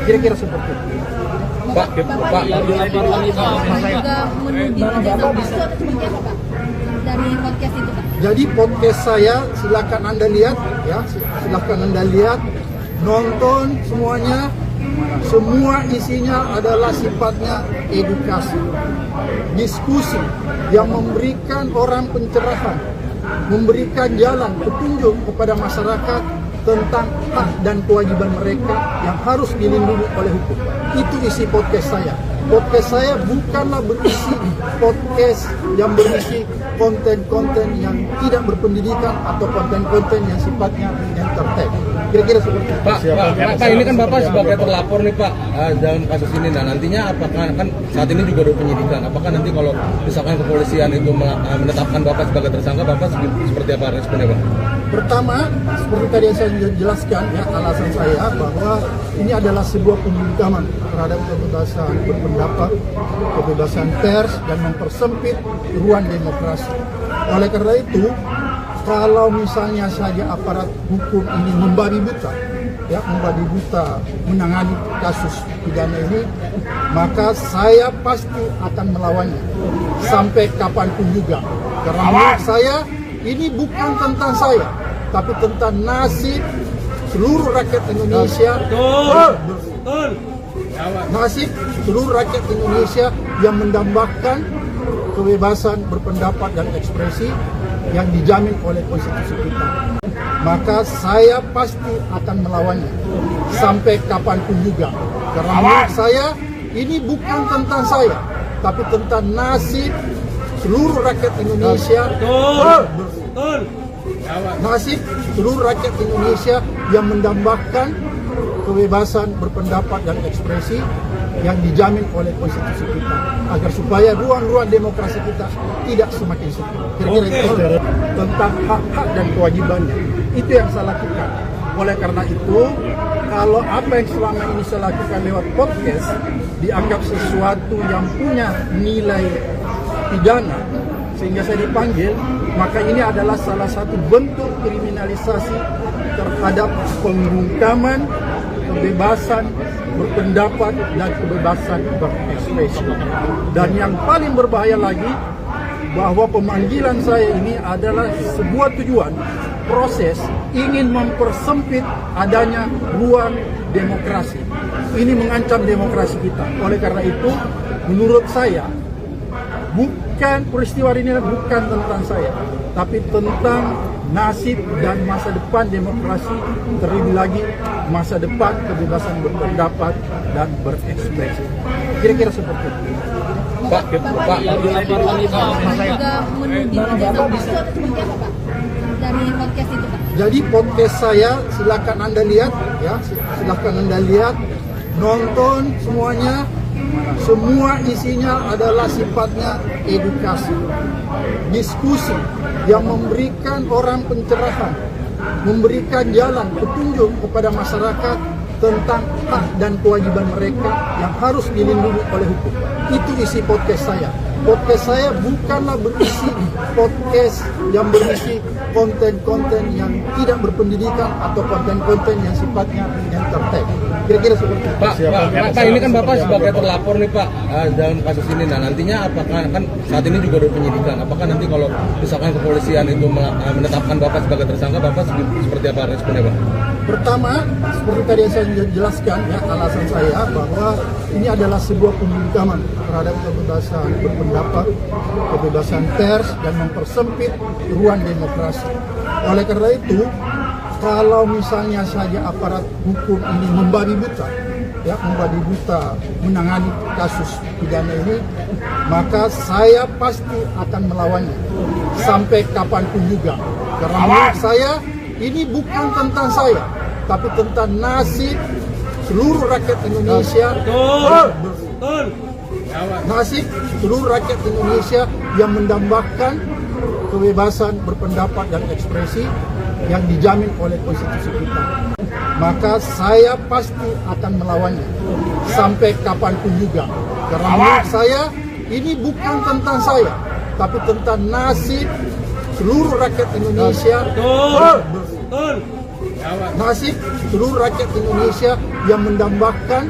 Kira-kira seperti itu. Pak, juga menuding ijazah itu seperti apa Pak? Dari podcast itu Pak? Jadi podcast saya silakan Anda lihat ya, silakan Anda lihat, nonton semuanya. Semua isinya adalah sifatnya edukasi, diskusi yang memberikan orang pencerahan, memberikan jalan petunjuk kepada masyarakat tentang hak dan kewajiban mereka yang harus dilindungi oleh hukum. Itu isi podcast saya. Podcast saya bukanlah berisi podcast yang berisi konten-konten yang tidak berpendidikan atau konten-konten yang sifatnya entertain. Kira-kira seperti itu. Pak, ini kan Bapak sebagai terlapor nih Pak dalam kasus ini. Nah nantinya apakah kan saat ini juga ada penyidikan? Apakah nanti kalau misalkan kepolisian itu menetapkan Bapak sebagai tersangka, Bapak seperti apa responnya Pak? Pertama, seperti tadi yang saya jelaskan ya, alasan saya bahwa ini adalah sebuah pembungkaman terhadap kebebasan berpendapat, kebebasan pers, dan mempersempit ruang demokrasi. Oleh karena itu, kalau misalnya saja aparat hukum ini membabi buta, menangani kasus pidana ini, maka saya pasti akan melawannya sampai kapanpun juga. Karena menurut saya ini bukan tentang saya, tapi tentang nasib seluruh rakyat Indonesia. Nasib seluruh rakyat Indonesia yang mendambakan kebebasan berpendapat dan ekspresi yang dijamin oleh konstitusi kita. Maka saya pasti akan melawannya sampai kapanpun juga. Karena menurut saya ini bukan tentang saya, tapi tentang nasib seluruh rakyat Indonesia. Nasib seluruh rakyat Indonesia yang mendambakan kebebasan berpendapat dan ekspresi yang dijamin oleh konstitusi kita, agar supaya ruang-ruang demokrasi kita tidak semakin sempit. Kira-kira itu tentang hak-hak dan kewajibannya. Itu yang saya lakukan. Oleh karena itu, kalau apa yang selama ini saya lakukan lewat podcast dianggap sesuatu yang punya nilai pidana sehingga saya dipanggil, maka ini adalah salah satu bentuk kriminalisasi terhadap pembungkaman kebebasan berpendapat dan kebebasan berekspresi. Dan yang paling berbahaya lagi, bahwa pemanggilan saya ini adalah sebuah tujuan proses ingin mempersempit adanya ruang demokrasi. Ini mengancam demokrasi kita. Oleh karena itu, menurut saya, peristiwa ini bukan tentang saya, tapi tentang nasib dan masa depan demokrasi, terlebih lagi masa depan kebebasan berpendapat dan berekspresi. Kira-kira seperti itu. Pak, juga menuding ijazah palsu atau seperti apa Pak? Dari podcast itu Pak? Jadi podcast saya silakan Anda lihat ya, silakan Anda lihat, nonton semuanya. Semua isinya adalah sifatnya edukasi, diskusi yang memberikan orang pencerahan, memberikan jalan petunjuk kepada masyarakat tentang hak dan kewajiban mereka yang harus dilindungi oleh hukum. Itu isi podcast saya. Podcast saya bukanlah berisi podcast yang berisi konten-konten yang tidak berpendidikan atau konten-konten yang sifatnya entertain. Kira-kira seperti itu. Pak, ini kan Bapak sebagai terlapor nih Pak dalam kasus ini. Nah nantinya apakah kan saat ini juga ada penyidikan? Apakah nanti kalau misalkan kepolisian itu menetapkan Bapak sebagai tersangka, Bapak seperti apa responnya Pak? Pertama, seperti tadi yang saya jelaskan ya, alasan saya bahwa ini adalah sebuah pembungkaman terhadap kebebasan berpendapat, kebebasan pers, dan mempersempit ruang demokrasi. Oleh karena itu, kalau misalnya saja aparat hukum ini membabi buta, menangani kasus pidana ini, maka saya pasti akan melawannya sampai kapanpun juga. Karena menurut saya ini bukan tentang saya, tapi tentang nasib seluruh rakyat Indonesia. Nasib seluruh rakyat Indonesia yang mendambakan kebebasan berpendapat dan ekspresi yang dijamin oleh konstitusi kita. Maka saya pasti akan melawannya sampai kapanpun juga. Karena menurut saya ini bukan tentang saya, tapi tentang nasib seluruh rakyat Indonesia. Nasib seluruh rakyat Indonesia yang mendambakan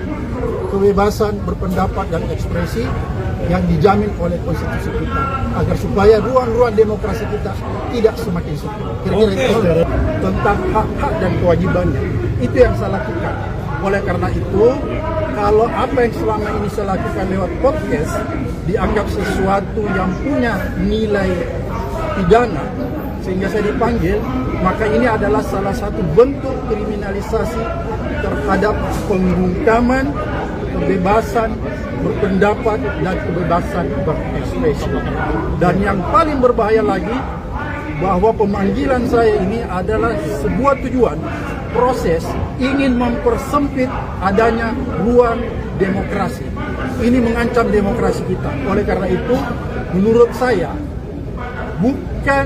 kebebasan berpendapat dan ekspresi yang dijamin oleh konstitusi kita, agar supaya ruang-ruang demokrasi kita tidak semakin sempit. Kira-kira itu tentang hak-hak dan kewajibannya. Itu yang saya lakukan. Oleh karena itu, kalau apa yang selama ini saya lakukan lewat podcast dianggap sesuatu yang punya nilai pidana sehingga saya dipanggil, maka ini adalah salah satu bentuk kriminalisasi terhadap pembungkaman kebebasan berpendapat dan kebebasan berekspresi. Dan yang paling berbahaya lagi, bahwa pemanggilan saya ini adalah sebuah tujuan proses ingin mempersempit adanya ruang demokrasi. Ini mengancam demokrasi kita. Oleh karena itu, menurut saya,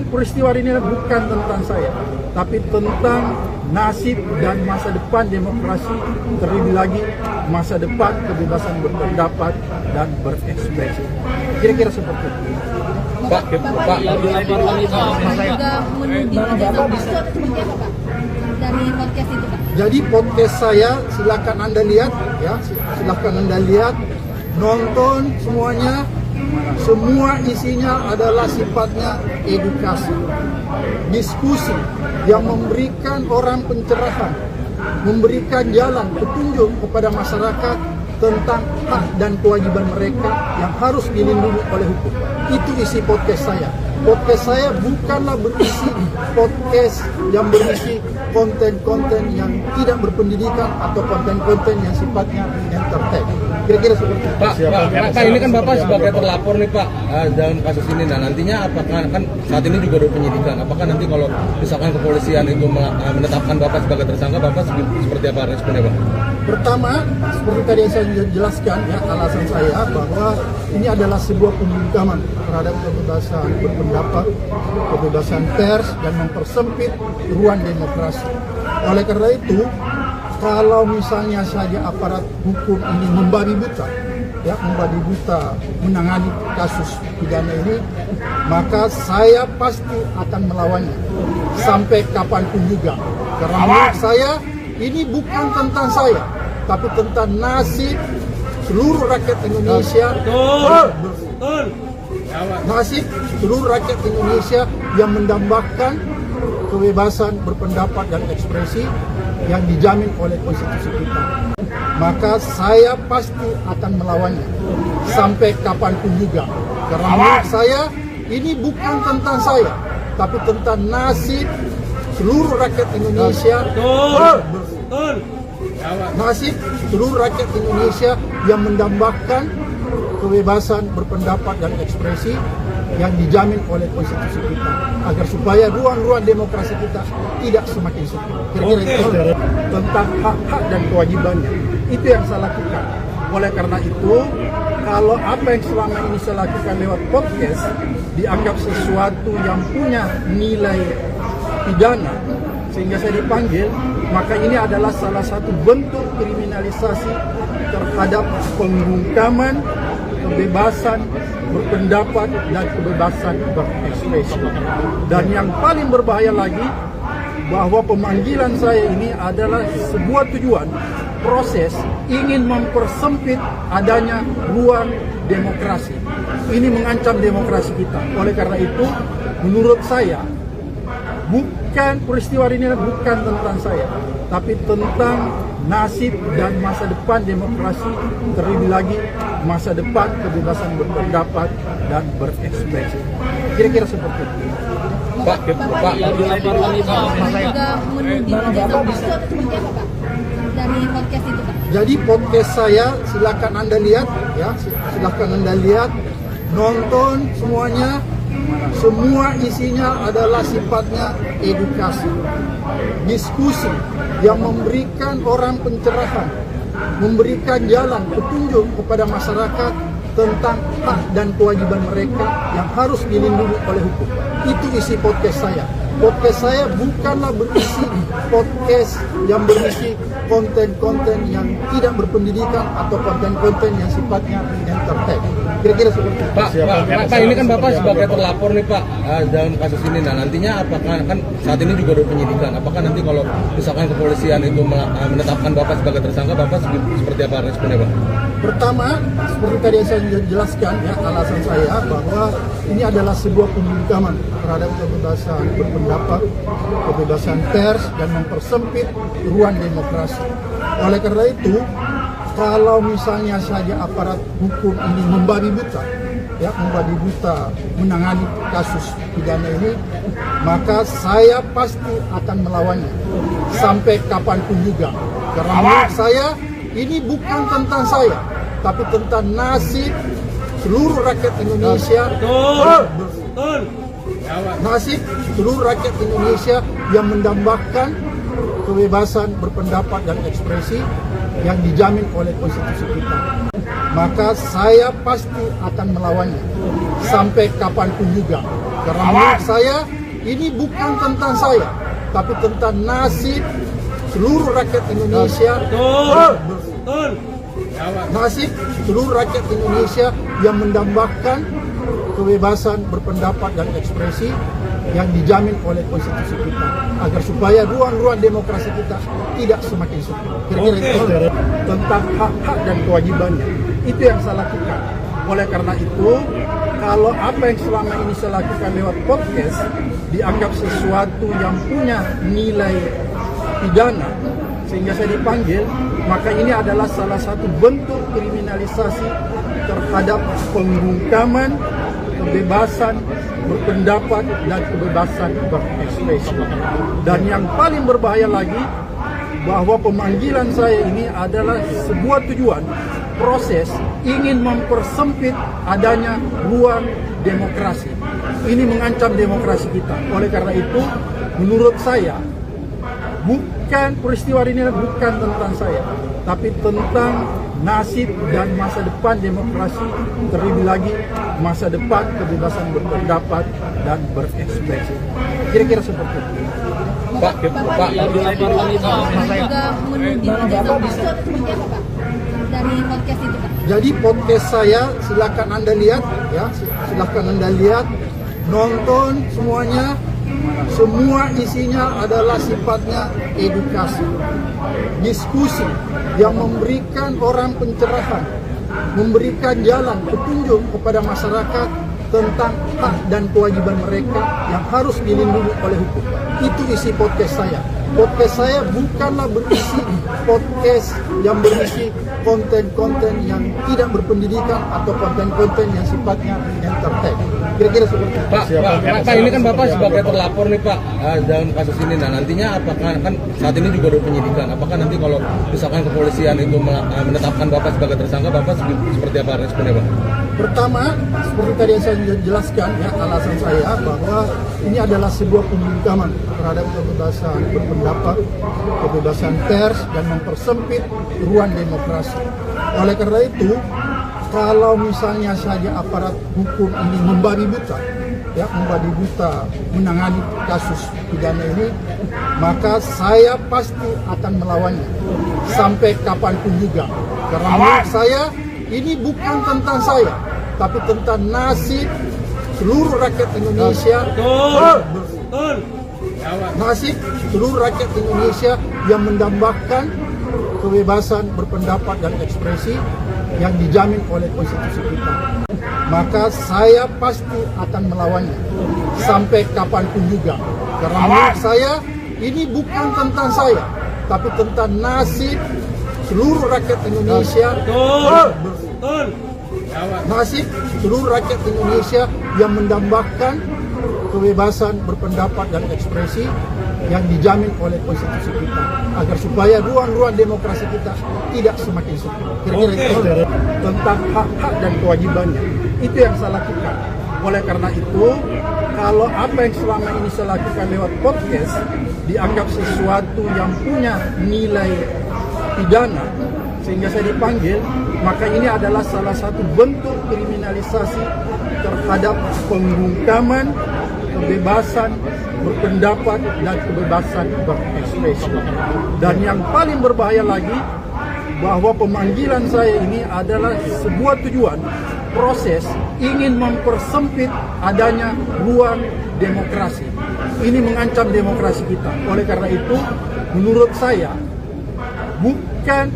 peristiwa ini bukan tentang saya, tapi tentang nasib dan masa depan demokrasi, terlebih lagi masa depan kebebasan berpendapat dan berekspresi. Kira-kira seperti itu. Pak, juga menuding ijazah palsu atau seperti apa Pak? Dari podcast itu Pak? Jadi podcast saya silakan Anda lihat ya, silakan Anda lihat, nonton semuanya. Semua isinya adalah sifatnya edukasi, diskusi yang memberikan orang pencerahan, memberikan jalan petunjuk kepada masyarakat tentang hak dan kewajiban mereka yang harus dilindungi oleh hukum. Itu isi podcast saya. Podcast saya bukanlah berisi podcast yang berisi konten-konten yang tidak berpendidikan atau konten-konten yang sifatnya entertain. Kira-kira seperti itu. Pak, ini kan Bapak sebagai terlapor nih Pak dalam kasus ini. Nah nantinya apakah kan saat ini juga ada penyidikan? Apakah nanti kalau misalkan kepolisian itu menetapkan Bapak sebagai tersangka, Bapak seperti apa responnya Pak? Pertama, seperti tadi yang saya jelaskan ya, alasan saya bahwa ini adalah sebuah pembungkaman terhadap kebebasan berpendapat, kebebasan pers, dan mempersempit ruang demokrasi. Oleh karena itu, kalau misalnya saja aparat hukum ini membabi buta, menangani kasus pidana ini, maka saya pasti akan melawannya sampai kapanpun juga. Karena menurut saya ini bukan tentang saya, tapi tentang nasib seluruh rakyat Indonesia. Nasib seluruh rakyat Indonesia yang mendambakan kebebasan berpendapat dan ekspresi yang dijamin oleh konstitusi kita. Maka saya pasti akan melawannya sampai kapanpun juga. Karena menurut saya ini bukan tentang saya, tapi tentang nasib seluruh rakyat Indonesia. Nasib seluruh rakyat Indonesia yang mendambakan kebebasan berpendapat dan ekspresi yang dijamin oleh konstitusi kita, agar supaya ruang-ruang demokrasi kita tidak semakin sempit. Kira-kira itu tentang hak-hak dan kewajibannya. Itu yang saya lakukan. Oleh karena itu, kalau apa yang selama ini saya lakukan lewat podcast dianggap sesuatu yang punya nilai pidana sehingga saya dipanggil, maka ini adalah salah satu bentuk kriminalisasi terhadap pembungkaman kebebasan berpendapat dan kebebasan berekspresi. Dan yang paling berbahaya lagi, bahwa pemanggilan saya ini adalah sebuah tujuan proses ingin mempersempit adanya ruang demokrasi. Ini mengancam demokrasi kita. Oleh karena itu, menurut saya, peristiwa ini bukan tentang saya, tapi tentang nasib dan masa depan demokrasi, terlebih lagi masa depan kebebasan berpendapat dan berekspresi. Kira-kira seperti itu. Pak, juga menuding ijazah palsu atau seperti apa Pak? Dari podcast itu Pak? Jadi podcast saya silakan Anda lihat ya, silakan Anda lihat, nonton semuanya. Semua isinya adalah sifatnya edukasi, diskusi yang memberikan orang pencerahan, memberikan jalan petunjuk kepada masyarakat tentang hak dan kewajiban mereka yang harus dilindungi oleh hukum. Itu isi podcast saya. Podcast saya bukanlah berisi podcast yang berisi konten-konten yang tidak berpendidikan atau konten-konten yang sifatnya entertain. Kira-kira seperti itu. Pak, ini kan Bapak sebagai terlapor nih Pak dalam kasus ini. Nah nantinya apakah kan saat ini juga ada penyidikan? Apakah nanti kalau misalkan kepolisian itu menetapkan Bapak sebagai tersangka, Bapak seperti apa responnya Pak? Pertama, seperti tadi yang saya jelaskan ya, alasan saya bahwa ini adalah sebuah pembungkaman terhadap kebebasan berpendapat, kebebasan pers, dan mempersempit ruang demokrasi. Oleh karena itu, kalau misalnya saja aparat hukum ini membabi buta, menangani kasus pidana ini, maka saya pasti akan melawannya sampai kapanpun juga. Karena menurut saya ini bukan tentang saya, tapi tentang nasib seluruh rakyat Indonesia. Nasib seluruh rakyat Indonesia yang mendambakan kebebasan berpendapat dan ekspresi yang dijamin oleh konstitusi kita. Maka saya pasti akan melawannya sampai kapanpun juga. Karena menurut saya ini bukan tentang saya, tapi tentang nasib seluruh rakyat Indonesia. Nasib seluruh rakyat Indonesia yang mendambakan kebebasan berpendapat dan ekspresi yang dijamin oleh konstitusi kita, agar supaya ruang-ruang demokrasi kita tidak semakin sempit. Kira-kira itu tentang hak-hak dan kewajibannya. Itu yang saya lakukan. Oleh karena itu, kalau apa yang selama ini saya lakukan lewat podcast dianggap sesuatu yang punya nilai pidana sehingga saya dipanggil, maka ini adalah salah satu bentuk kriminalisasi terhadap pembungkaman kebebasan berpendapat dan kebebasan berekspresi. Dan yang paling berbahaya lagi, bahwa pemanggilan saya ini adalah sebuah tujuan proses ingin mempersempit adanya ruang demokrasi. Ini mengancam demokrasi kita. Oleh karena itu, menurut saya, peristiwa ini bukan tentang saya, tapi tentang nasib dan masa depan demokrasi, terlebih lagi masa depan kebebasan berpendapat dan berekspresi. Kira-kira seperti itu. Pak, juga menuding ijazah palsu atau seperti apa Pak? Dari podcast itu Pak? Jadi podcast saya silakan Anda lihat, ya, silakan Anda lihat, nonton semuanya. Semua isinya adalah sifatnya edukasi, diskusi yang memberikan orang pencerahan, memberikan jalan petunjuk kepada masyarakat tentang hak dan kewajiban mereka yang harus dilindungi oleh hukum. Itu isi podcast saya. Podcast saya bukanlah berisi podcast yang berisi konten-konten yang tidak berpendidikan atau konten-konten yang sifatnya entertain. Kira-kira seperti itu. Pak, ini kan Bapak sebagai terlapor nih Pak dalam kasus ini. Nah, nantinya apakah kan saat ini juga ada penyidikan? Apakah nanti kalau misalkan kepolisian itu menetapkan Bapak sebagai tersangka, Bapak seperti apa responnya Pak? Pertama, seperti tadi yang saya jelaskan, ya, alasan saya bahwa ini adalah sebuah pembungkaman terhadap kebebasan berpendapat, kebebasan pers, dan mempersempit ruang demokrasi. Oleh karena itu, kalau misalnya saja aparat hukum ini membabi buta, ya, membabi buta menangani kasus pidana ini, maka saya pasti akan melawannya sampai kapanpun juga. Karena menurut saya ini bukan tentang saya, tapi tentang nasib seluruh rakyat Indonesia. Nasib seluruh rakyat Indonesia yang mendambakan kebebasan berpendapat dan ekspresi yang dijamin oleh konstitusi kita. Maka saya pasti akan melawannya sampai kapanpun juga. Karena menurut saya ini bukan tentang saya, tapi tentang nasib seluruh rakyat Indonesia. Nasib seluruh rakyat Indonesia yang mendambakan kebebasan berpendapat dan ekspresi yang dijamin oleh konstitusi kita, agar supaya ruang-ruang demokrasi kita tidak semakin sempit. Kira-kira itu tentang hak-hak dan kewajibannya. Itu yang saya lakukan. Oleh karena itu, kalau apa yang selama ini saya lakukan lewat podcast dianggap sesuatu yang punya nilai pidana sehingga saya dipanggil, maka ini adalah salah satu bentuk kriminalisasi terhadap pembungkaman kebebasan berpendapat dan kebebasan berekspresi. Dan yang paling berbahaya lagi, bahwa pemanggilan saya ini adalah sebuah tujuan proses ingin mempersempit adanya ruang demokrasi. Ini mengancam demokrasi kita. Oleh karena itu, menurut saya,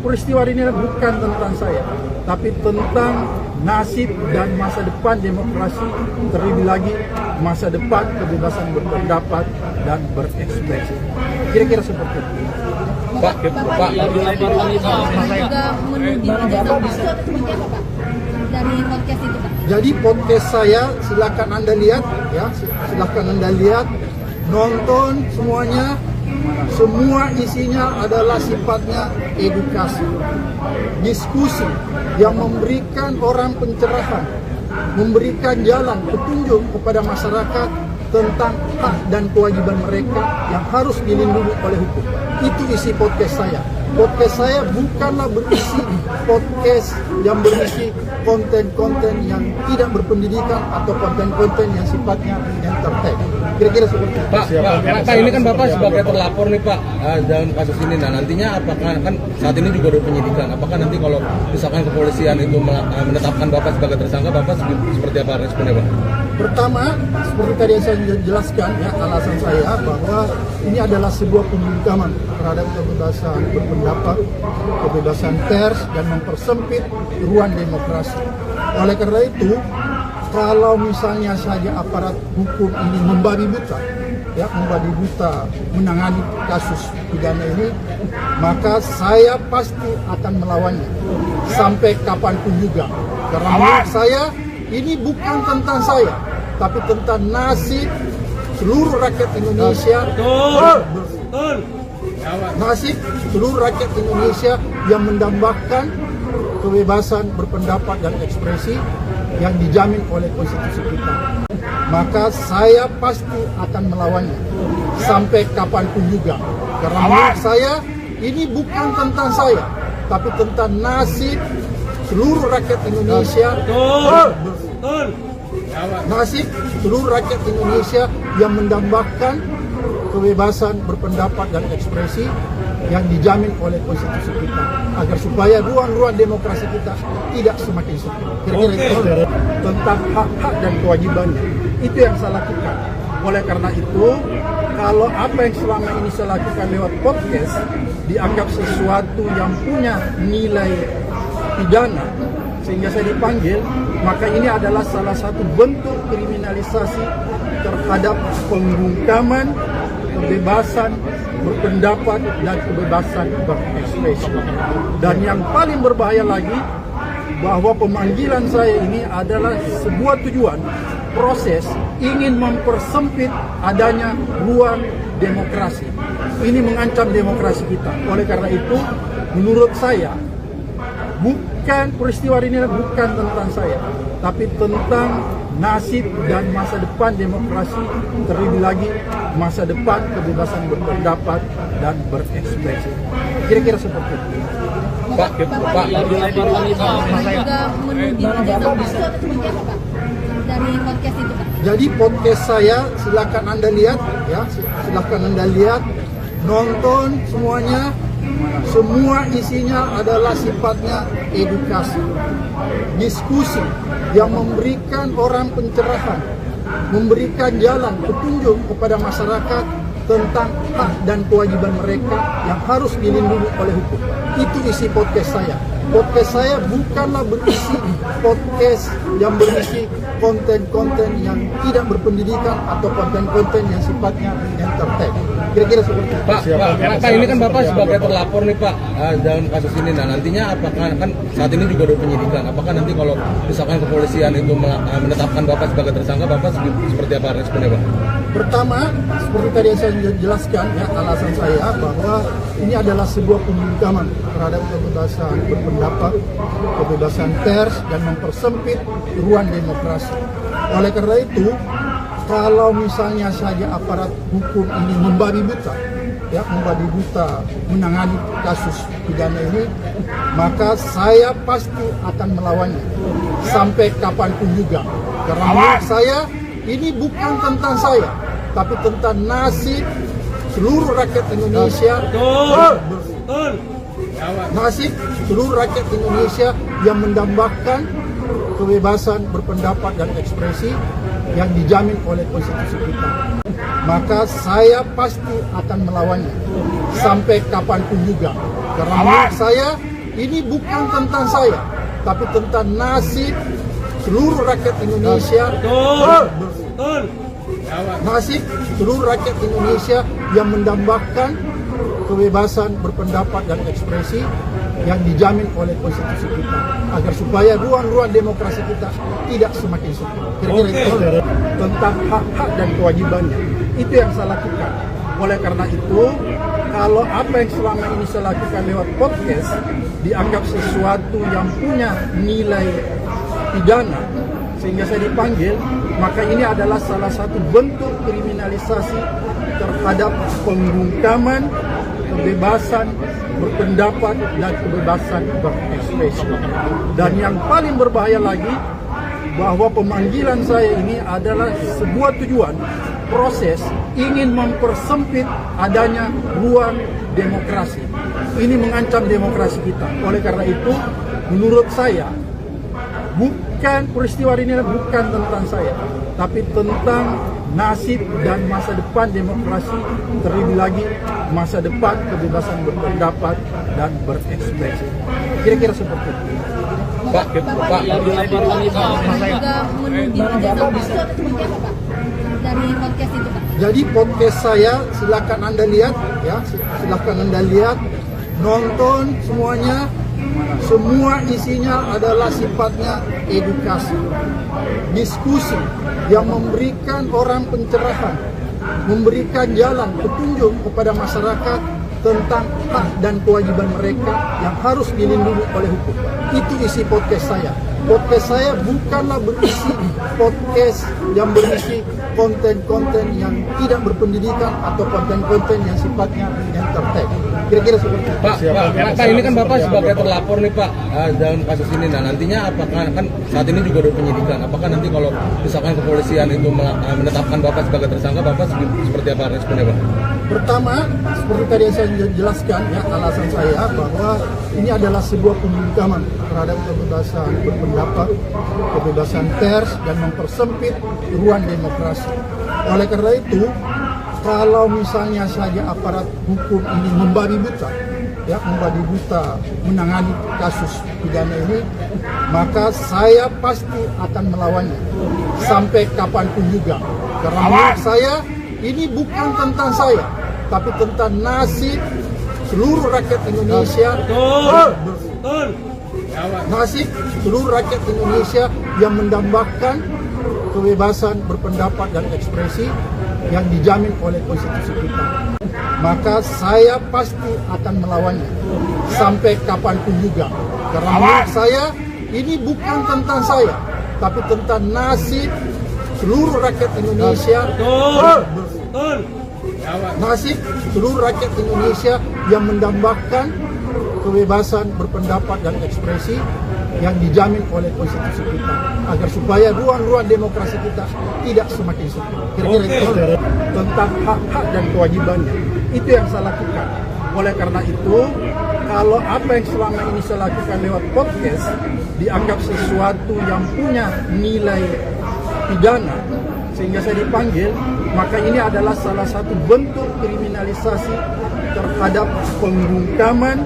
peristiwa ini bukan tentang saya, tapi tentang nasib dan masa depan demokrasi, terlebih lagi masa depan kebebasan berpendapat dan berekspresi. Kira-kira seperti itu. Pak, juga menuding ijazah palsu atau seperti apa Pak? Dari podcast itu Pak? Jadi podcast saya silakan Anda lihat, ya, silakan Anda lihat, nonton semuanya. Semua isinya adalah sifatnya edukasi, diskusi yang memberikan orang pencerahan, memberikan jalan petunjuk kepada masyarakat tentang hak dan kewajiban mereka yang harus dilindungi oleh hukum. Itu isi podcast saya. Podcast saya bukanlah berisi podcast yang berisi konten-konten yang tidak berpendidikan atau konten-konten yang sifatnya entertain. Kira-kira seperti itu. Pak, ini kan Bapak sebagai terlapor nih Pak dalam kasus ini. Nah nantinya apakah kan saat ini juga ada penyidikan? Apakah nanti kalau misalkan kepolisian itu menetapkan Bapak sebagai tersangka, Bapak seperti apa responnya Pak? Pertama, seperti tadi yang saya jelaskan ya, alasan saya bahwa ini adalah sebuah pembungkaman terhadap kebebasan berpendapat, kebebasan pers, dan mempersempit ruang demokrasi. Oleh karena itu, kalau misalnya saja aparat hukum ini membabi buta menangani kasus pidana ini, maka saya pasti akan melawannya sampai kapanpun juga. Karena menurut saya ini bukan tentang saya, tapi tentang nasib seluruh rakyat Indonesia. Nasib seluruh rakyat Indonesia yang mendambakan kebebasan berpendapat dan ekspresi yang dijamin oleh konstitusi kita. Maka saya pasti akan melawannya sampai kapanpun juga. Karena menurut saya ini bukan tentang saya, tapi tentang nasib seluruh rakyat Indonesia. Nasib seluruh rakyat Indonesia yang mendambakan kebebasan berpendapat dan ekspresi yang dijamin oleh konstitusi kita, agar supaya ruang-ruang demokrasi kita tidak semakin sempit. Kira-kira itu tentang hak-hak dan kewajibannya. Itu yang saya lakukan. Oleh karena itu, kalau apa yang selama ini saya lakukan lewat podcast dianggap sesuatu yang punya nilai pidana sehingga saya dipanggil, maka ini adalah salah satu bentuk kriminalisasi terhadap pembungkaman kebebasan berpendapat dan kebebasan berekspresi. Dan yang paling berbahaya lagi, bahwa pemanggilan saya ini adalah sebuah tujuan proses ingin mempersempit adanya ruang demokrasi. Ini mengancam demokrasi kita. Oleh karena itu, menurut saya, peristiwa ini bukan tentang saya, tapi tentang nasib dan masa depan demokrasi, terlebih lagi masa depan kebebasan berpendapat dan berekspresi. Kira-kira seperti itu. Pak, juga menuding ijazah palsu atau seperti apa Pak? Dari podcast itu Pak? Jadi podcast saya silakan Anda lihat ya, silakan Anda lihat, nonton semuanya. Semua isinya adalah sifatnya edukasi, diskusi yang memberikan orang pencerahan, memberikan jalan petunjuk kepada masyarakat tentang hak dan kewajiban mereka yang harus dilindungi oleh hukum. Itu isi podcast saya. Podcast saya bukanlah berisi podcast yang berisi konten-konten yang tidak berpendidikan atau konten-konten yang sifatnya entertain. Kira-kira seperti itu. Pak, ini kan Bapak sebagai terlapor nih Pak dalam kasus ini. Nah nantinya apakah kan saat ini juga ada penyidikan? Apakah nanti kalau misalkan kepolisian itu menetapkan Bapak sebagai tersangka, Bapak seperti apa responnya Pak? Pertama, seperti tadi yang saya jelaskan ya, alasan saya bahwa ini adalah sebuah pembungkaman terhadap kebebasan berpendapat, kebebasan pers, dan mempersempit ruang demokrasi. Oleh karena itu, kalau misalnya saja aparat hukum ini membabi buta menangani kasus pidana ini, maka saya pasti akan melawannya sampai kapanpun juga. Karena menurut saya ini bukan tentang saya, tapi tentang nasib seluruh rakyat Indonesia. Nasib seluruh rakyat Indonesia yang mendambakan kebebasan berpendapat dan ekspresi yang dijamin oleh konstitusi kita. Maka saya pasti akan melawannya sampai kapanpun juga. Karena menurut saya ini bukan tentang saya, tapi tentang nasib seluruh rakyat Indonesia. Nasib seluruh rakyat Indonesia yang mendambakan kebebasan berpendapat dan ekspresi yang dijamin oleh konstitusi kita, agar supaya ruang-ruang demokrasi kita tidak semakin sempit. Kira-kira itu tentang hak-hak dan kewajibannya. Itu yang saya lakukan. Oleh karena itu, kalau apa yang selama ini saya lakukan lewat podcast dianggap sesuatu yang punya nilai pidana sehingga saya dipanggil, maka ini adalah salah satu bentuk kriminalisasi terhadap pembungkaman kebebasan berpendapat dan kebebasan berekspresi. Dan yang paling berbahaya lagi, bahwa pemanggilan saya ini adalah sebuah tujuan proses ingin mempersempit adanya ruang demokrasi. Ini mengancam demokrasi kita. Oleh karena itu, menurut saya, peristiwa ini bukan tentang saya, tapi tentang nasib dan masa depan demokrasi, terlebih lagi masa depan kebebasan berpendapat dan berekspresi. Kira-kira seperti itu. Pak, dilaporkan juga menuding ijazah palsu atau seperti apa, Pak? Dari podcast itu, Pak. Jadi podcast saya silakan Anda lihat ya, silakan Anda lihat, nonton semuanya. Semua isinya adalah sifatnya edukasi, diskusi yang memberikan orang pencerahan, memberikan jalan petunjuk kepada masyarakat tentang hak dan kewajiban mereka yang harus dilindungi oleh hukum. Itu isi podcast saya. Podcast saya bukanlah berisi podcast yang berisi konten-konten yang tidak berpendidikan atau konten-konten yang sifatnya entertain. Kira-kira seperti itu. Pak, ini kan Bapak sebagai terlapor nih Pak dalam kasus ini. Nah nantinya apakah kan saat ini juga ada penyidikan? Apakah nanti kalau misalkan kepolisian itu menetapkan Bapak sebagai tersangka, Bapak seperti apa responnya Pak? Pertama, seperti tadi yang saya jelaskan ya, alasan saya bahwa ini adalah sebuah pembungkaman terhadap kebebasan berpendapat, kebebasan pers, dan mempersempit ruang demokrasi. Oleh karena itu, kalau misalnya saja aparat hukum ini membabi buta, ya membabi buta menangani kasus pidana ini, maka saya pasti akan melawannya sampai kapanpun juga. Karena menurut saya ini bukan tentang saya, tapi tentang nasib seluruh rakyat Indonesia. Nasib seluruh rakyat Indonesia yang mendambakan kebebasan berpendapat dan ekspresi yang dijamin oleh konstitusi kita. Maka saya pasti akan melawannya sampai kapanpun juga. Karena menurut saya ini bukan tentang saya, tapi tentang nasib seluruh rakyat Indonesia. Nasib seluruh rakyat Indonesia yang mendambakan kebebasan berpendapat dan ekspresi yang dijamin oleh konstitusi kita, agar supaya ruang-ruang demokrasi kita tidak semakin sempit. Kira-kira itu tentang hak-hak dan kewajibannya. Itu yang saya lakukan. Oleh karena itu, kalau apa yang selama ini saya lakukan lewat podcast dianggap sesuatu yang punya nilai pidana sehingga saya dipanggil, maka ini adalah salah satu bentuk kriminalisasi terhadap pembungkaman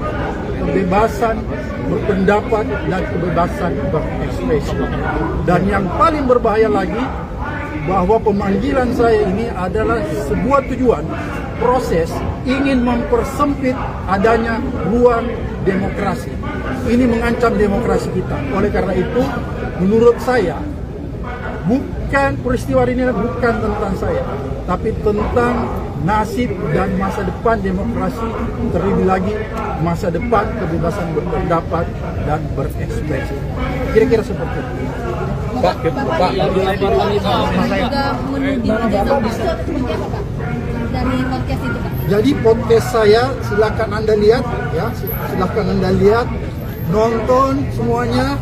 kebebasan berpendapat dan kebebasan berekspresi. Dan yang paling berbahaya lagi, bahwa pemanggilan saya ini adalah sebuah tujuan proses ingin mempersempit adanya ruang demokrasi. Ini mengancam demokrasi kita. Oleh karena itu, menurut saya, peristiwa ini bukan tentang saya, tapi tentang nasib dan masa depan demokrasi, terlebih lagi masa depan kebebasan berpendapat dan berekspresi. Kira-kira seperti itu. Pak, dilaporkan juga menuding ijazah palsu atau seperti apa, Pak? Dari podcast itu, Pak. Jadi podcast saya silakan Anda lihat ya, silakan Anda lihat, nonton semuanya.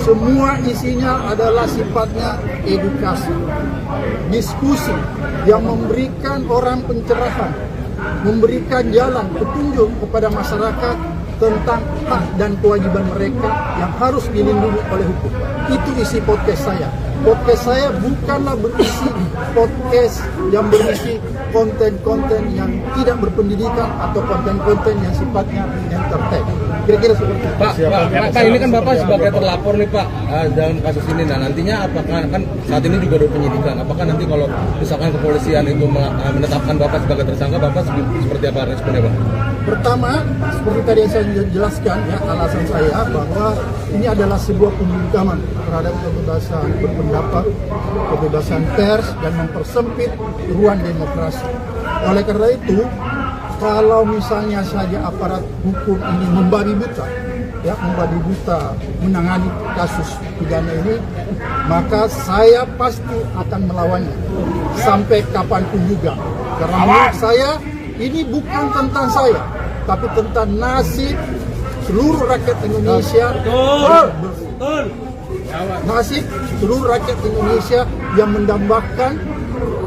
Semua isinya adalah sifatnya edukasi, diskusi yang memberikan orang pencerahan, memberikan jalan petunjuk kepada masyarakat tentang hak dan kewajiban mereka yang harus dilindungi oleh hukum. Itu isi podcast saya. Podcast saya bukanlah berisi podcast yang berisi konten-konten yang tidak berpendidikan atau konten-konten yang sifatnya entertain. Kira-kira seperti itu. Pak, ini kan Bapak sebagai terlapor nih Pak dalam kasus ini. Nah nantinya apakah kan saat ini juga ada penyidikan? Apakah nanti kalau misalkan kepolisian itu menetapkan Bapak sebagai tersangka, Bapak seperti apa responnya Pak? Pertama, seperti tadi yang saya jelaskan ya, alasan saya bahwa ini adalah sebuah pembungkaman terhadap kebebasan berpendapat, kebebasan pers, dan mempersempit ruang demokrasi. Oleh karena itu, kalau misalnya saja aparat hukum ini membabi buta, ya membabi buta menangani kasus pidana ini, maka saya pasti akan melawannya sampai kapanpun juga. Karena menurut saya ini bukan tentang saya, tapi tentang nasib seluruh rakyat Indonesia. Nasib seluruh rakyat Indonesia yang mendambakan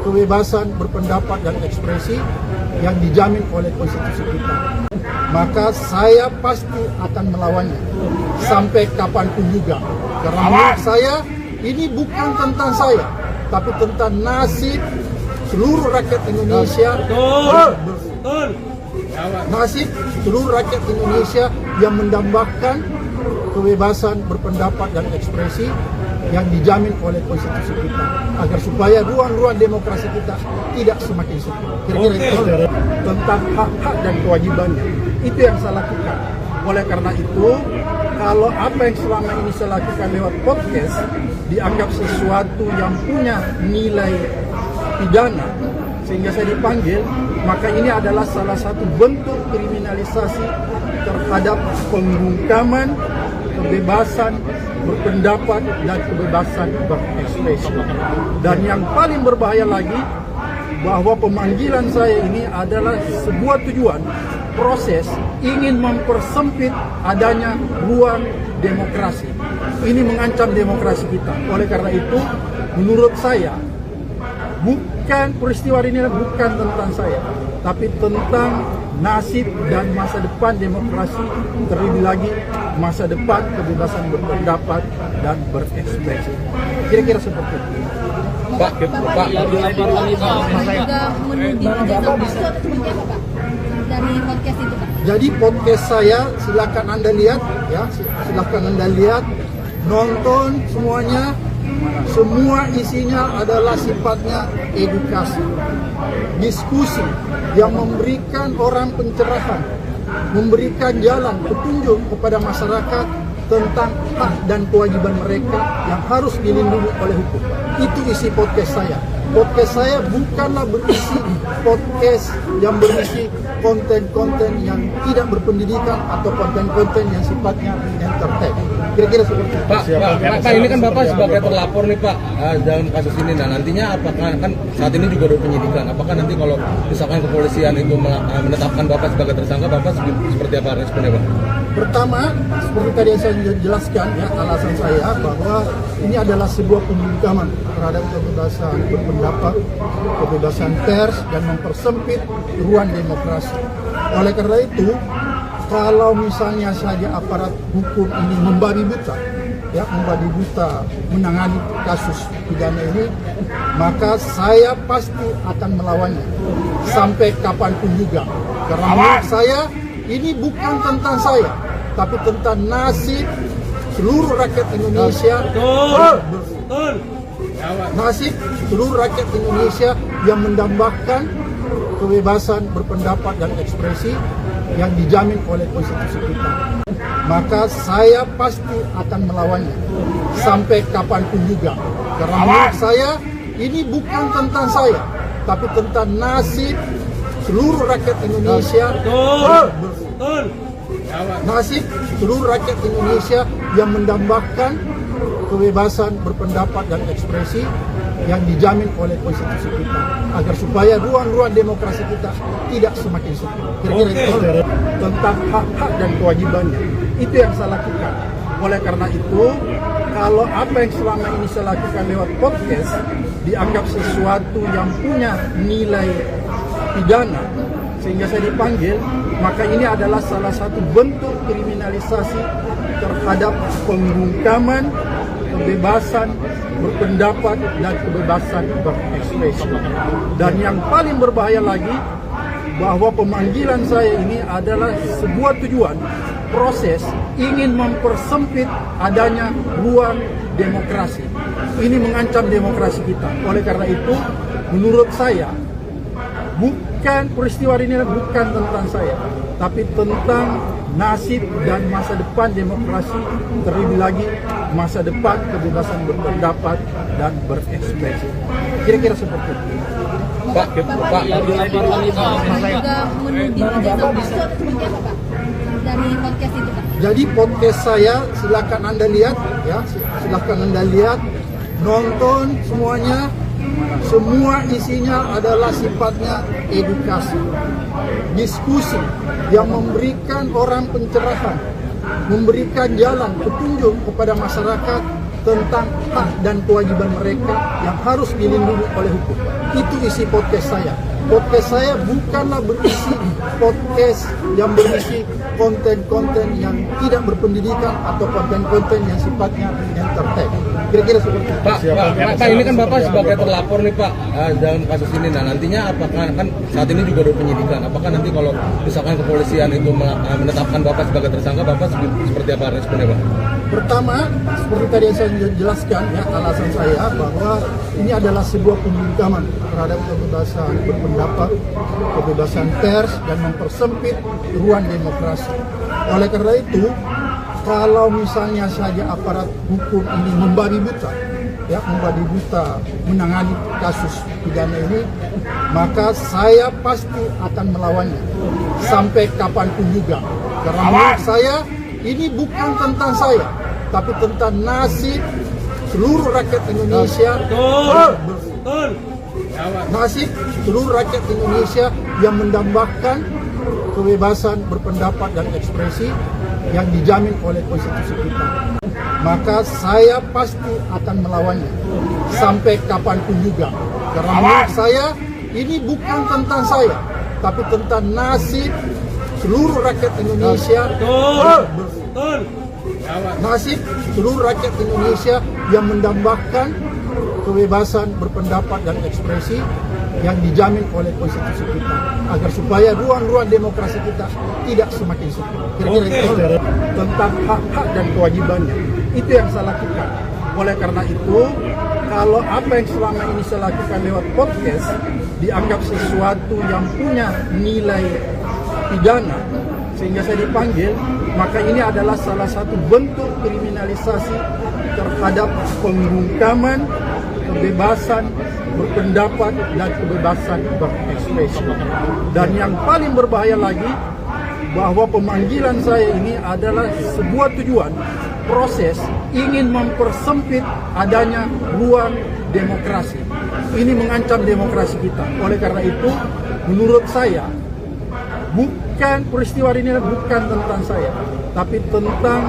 kebebasan berpendapat dan ekspresi yang dijamin oleh konstitusi kita. Maka saya pasti akan melawannya sampai kapanpun juga. Karena menurut saya ini bukan tentang saya, tapi tentang nasib seluruh rakyat Indonesia. Nasib seluruh rakyat Indonesia yang mendambakan kebebasan berpendapat dan ekspresi yang dijamin oleh konstitusi kita, agar supaya ruang-ruang demokrasi kita tidak semakin sempit. Kira-kira itu tentang hak-hak dan kewajibannya. Itu yang saya lakukan. Oleh karena itu, kalau apa yang selama ini saya lakukan lewat podcast dianggap sesuatu yang punya nilai pidana sehingga saya dipanggil, maka ini adalah salah satu bentuk kriminalisasi terhadap pembungkaman kebebasan berpendapat dan kebebasan berekspresi. Dan yang paling berbahaya lagi, bahwa pemanggilan saya ini adalah sebuah tujuan proses ingin mempersempit adanya ruang demokrasi. Ini mengancam demokrasi kita. Oleh karena itu, menurut saya, bukan peristiwa ini bukan tentang saya, tapi tentang nasib dan masa depan demokrasi, terlebih lagi masa depan kebebasan berpendapat dan berekspresi. Kira-kira seperti itu. Pak, juga menuding ijazah palsu atau seperti apa, Pak? Dari podcast itu, Pak? Jadi podcast saya silakan Anda lihat, ya, silakan Anda lihat, nonton semuanya. Semua isinya adalah sifatnya edukasi, diskusi yang memberikan orang pencerahan, memberikan jalan petunjuk kepada masyarakat tentang hak dan kewajiban mereka yang harus dilindungi oleh hukum. Itu isi podcast saya. Podcast saya bukanlah berisi podcast yang berisi konten-konten yang tidak berpendidikan atau konten-konten yang sifatnya entertain. Kira-kira seperti itu. Pak, ini kan Bapak sebagai terlapor nih Pak dalam kasus ini. Nah nantinya apakah kan saat ini juga ada penyidikan? Apakah nanti kalau misalkan kepolisian itu menetapkan Bapak sebagai tersangka, Bapak seperti apa responnya Pak? Pertama, seperti tadi yang saya jelaskan, ya, alasan saya bahwa ini adalah sebuah pembungkaman terhadap kebebasan berpendapat, kebebasan pers, dan mempersempit ruang demokrasi. Oleh karena itu, kalau misalnya saja aparat hukum ini membabi buta, ya, membabi buta menangani kasus pidana ini, maka saya pasti akan melawannya sampai kapanpun juga. Karena menurut saya ini bukan tentang saya, tapi tentang nasib seluruh rakyat Indonesia. Nasib seluruh rakyat Indonesia yang mendambakan kebebasan berpendapat dan ekspresi yang dijamin oleh konstitusi kita. Maka saya pasti akan melawannya sampai kapanpun juga. Karena menurut saya ini bukan tentang saya, tapi tentang nasib seluruh rakyat Indonesia. Nasib seluruh rakyat Indonesia yang mendambakan kebebasan berpendapat dan ekspresi yang dijamin oleh konstitusi kita, agar supaya ruang-ruang demokrasi kita tidak semakin sempit. Kira-kira itu tentang hak-hak dan kewajibannya. Itu yang saya lakukan. Oleh karena itu, kalau apa yang selama ini saya lakukan lewat podcast dianggap sesuatu yang punya nilai pidana sehingga saya dipanggil, maka ini adalah salah satu bentuk kriminalisasi terhadap pembungkaman kebebasan berpendapat dan kebebasan berekspresi. Dan yang paling berbahaya lagi, bahwa pemanggilan saya ini adalah sebuah tujuan proses ingin mempersempit adanya ruang demokrasi. Ini mengancam demokrasi kita. Oleh karena itu, menurut saya, bukan peristiwa ini bukan tentang saya, tapi tentang nasib dan masa depan demokrasi, terlebih lagi masa depan kebebasan berpendapat dan berekspresi. Kira-kira seperti itu. Pak, juga menuding ijazah palsu atau seperti apa, Pak? dari podcast itu Pak? Jadi podcast saya silakan Anda lihat ya, silakan Anda lihat, nonton semuanya. Semua isinya adalah sifatnya edukasi, diskusi yang memberikan orang pencerahan, memberikan jalan petunjuk kepada masyarakat tentang hak dan kewajiban mereka yang harus dilindungi oleh hukum. Itu isi podcast saya. Podcast saya bukanlah berisi podcast yang berisi konten-konten yang tidak berpendidikan atau konten-konten yang sifatnya entertain. Kira-kira seperti itu. Pak, ini kan Bapak sebagai terlapor nih Pak dalam kasus ini. Nah nantinya apakah kan saat ini juga ada penyidikan? Apakah nanti kalau misalkan kepolisian itu menetapkan Bapak sebagai tersangka, Bapak seperti apa responnya Pak? Pertama, seperti tadi yang saya jelaskan ya, alasan saya bahwa ini adalah sebuah pembungkaman terhadap kebebasan berpendapat, kebebasan pers, dan mempersempit ruang demokrasi. Oleh karena itu, kalau misalnya saja aparat hukum ini membabi buta, ya membabi buta menangani kasus pidana ini, maka saya pasti akan melawannya sampai kapanpun juga. Karena menurut saya ini bukan tentang saya, tapi tentang nasib seluruh rakyat Indonesia. Nasib seluruh rakyat Indonesia yang mendambakan kebebasan berpendapat dan ekspresi yang dijamin oleh konstitusi kita. Maka saya pasti akan melawannya sampai kapanpun juga. Karena menurut saya ini bukan tentang saya, tapi tentang nasib seluruh rakyat Indonesia. Nasib seluruh rakyat Indonesia yang mendambakan kebebasan berpendapat dan ekspresi yang dijamin oleh konstitusi kita, agar supaya ruang-ruang demokrasi kita tidak semakin sempit. Kira-kira itu tentang hak-hak dan kewajibannya. Itu yang saya lakukan. Oleh karena itu, kalau apa yang selama ini saya lakukan lewat podcast dianggap sesuatu yang punya nilai pidana sehingga saya dipanggil, maka ini adalah salah satu bentuk kriminalisasi terhadap pembungkaman kebebasan berpendapat dan kebebasan berekspresi. Dan yang paling berbahaya lagi, bahwa pemanggilan saya ini adalah sebuah tujuan proses ingin mempersempit adanya ruang demokrasi. Ini mengancam demokrasi kita. Oleh karena itu, menurut saya, peristiwa ini bukan tentang saya, tapi tentang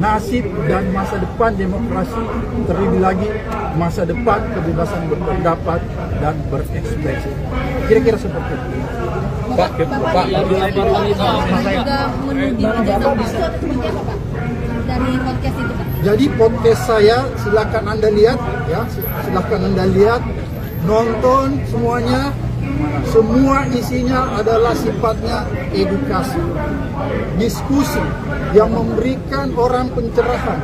nasib dan masa depan demokrasi, terlebih lagi masa depan kebebasan berpendapat dan berekspresi. Kira-kira seperti itu. Pak, juga menuding ijazah palsu atau seperti apa Pak? Dari podcast itu Pak? Jadi podcast saya silakan Anda lihat ya, silakan Anda lihat, nonton semuanya. Semua isinya adalah sifatnya edukasi, diskusi yang memberikan orang pencerahan,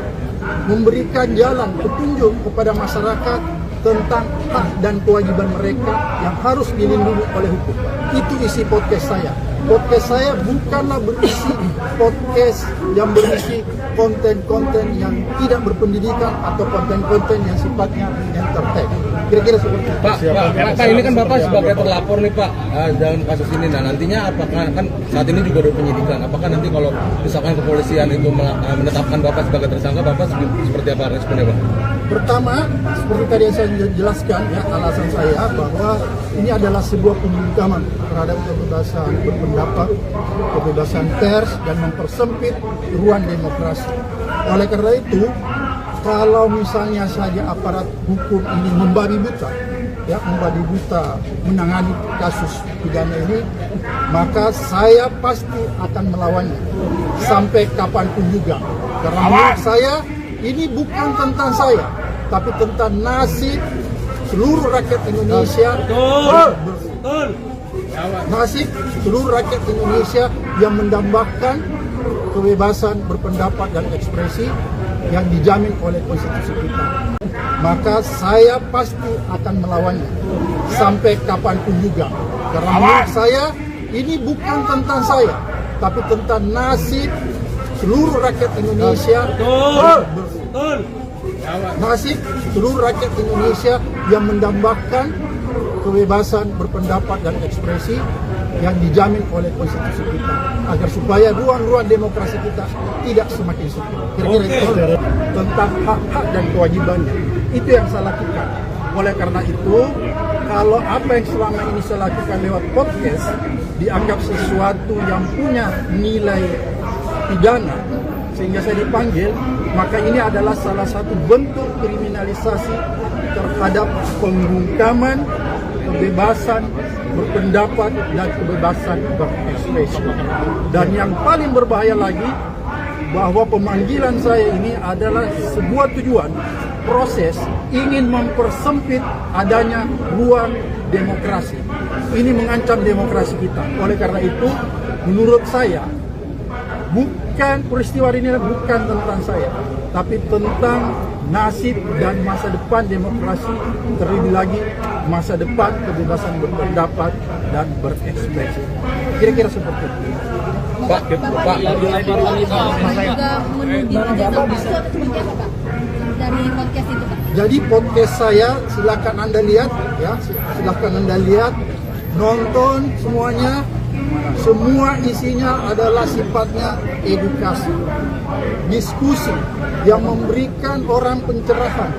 memberikan jalan petunjuk kepada masyarakat tentang hak dan kewajiban mereka yang harus dilindungi oleh hukum. Itu isi podcast saya. Podcast saya bukanlah berisi podcast yang berisi konten-konten yang tidak berpendidikan atau konten-konten yang sifatnya entertain. Kira-kira seperti itu. Pak, ini kan Bapak sebagai terlapor nih Pak dalam kasus ini. Nah nantinya apakah kan saat ini juga ada penyidikan? Apakah nanti kalau misalkan kepolisian itu menetapkan Bapak sebagai tersangka, Bapak seperti apa responnya Pak? Pertama, seperti tadi yang saya jelaskan ya, alasan saya bahwa ini adalah sebuah pembungkaman terhadap kebebasan berpendapat, kebebasan pers, dan mempersempit ruang demokrasi. Oleh karena itu, kalau misalnya saja aparat hukum ini membabi buta, ya membabi buta menangani kasus pidana ini, maka saya pasti akan melawannya sampai kapanpun juga. Karena menurut saya ini bukan tentang saya, tapi tentang nasib seluruh rakyat Indonesia. Nasib seluruh rakyat Indonesia yang mendambakan kebebasan berpendapat dan ekspresi yang dijamin oleh konstitusi kita. Maka saya pasti akan melawannya sampai kapanpun juga. Karena menurut saya ini bukan tentang saya, tapi tentang nasib seluruh rakyat Indonesia. Nasib seluruh rakyat Indonesia yang mendambakan kebebasan berpendapat dan ekspresi yang dijamin oleh konstitusi kita, agar supaya ruang-ruang demokrasi kita tidak semakin sempit. Kira-kira itu tentang hak-hak dan kewajibannya. Itu yang saya lakukan. Oleh karena itu, kalau apa yang selama ini saya lakukan lewat podcast dianggap sesuatu yang punya nilai pidana sehingga saya dipanggil, maka ini adalah salah satu bentuk kriminalisasi terhadap pembungkaman kebebasan berpendapat dan kebebasan berekspresi. Dan yang paling berbahaya lagi, bahwa pemanggilan saya ini adalah sebuah tujuan proses ingin mempersempit adanya ruang demokrasi. Ini mengancam demokrasi kita. Oleh karena itu, menurut saya, peristiwa ini bukan tentang saya, tapi tentang nasib dan masa depan demokrasi, terlebih lagi masa depan kebebasan berpendapat dan berekspresi. Kira-kira seperti itu. Pak, juga menuding ijazah palsu atau seperti apa, Pak? Dari podcast itu, Pak? Jadi podcast saya silakan Anda lihat, ya, silakan Anda lihat, nonton semuanya. Semua isinya adalah sifatnya edukasi, diskusi yang memberikan orang pencerahan,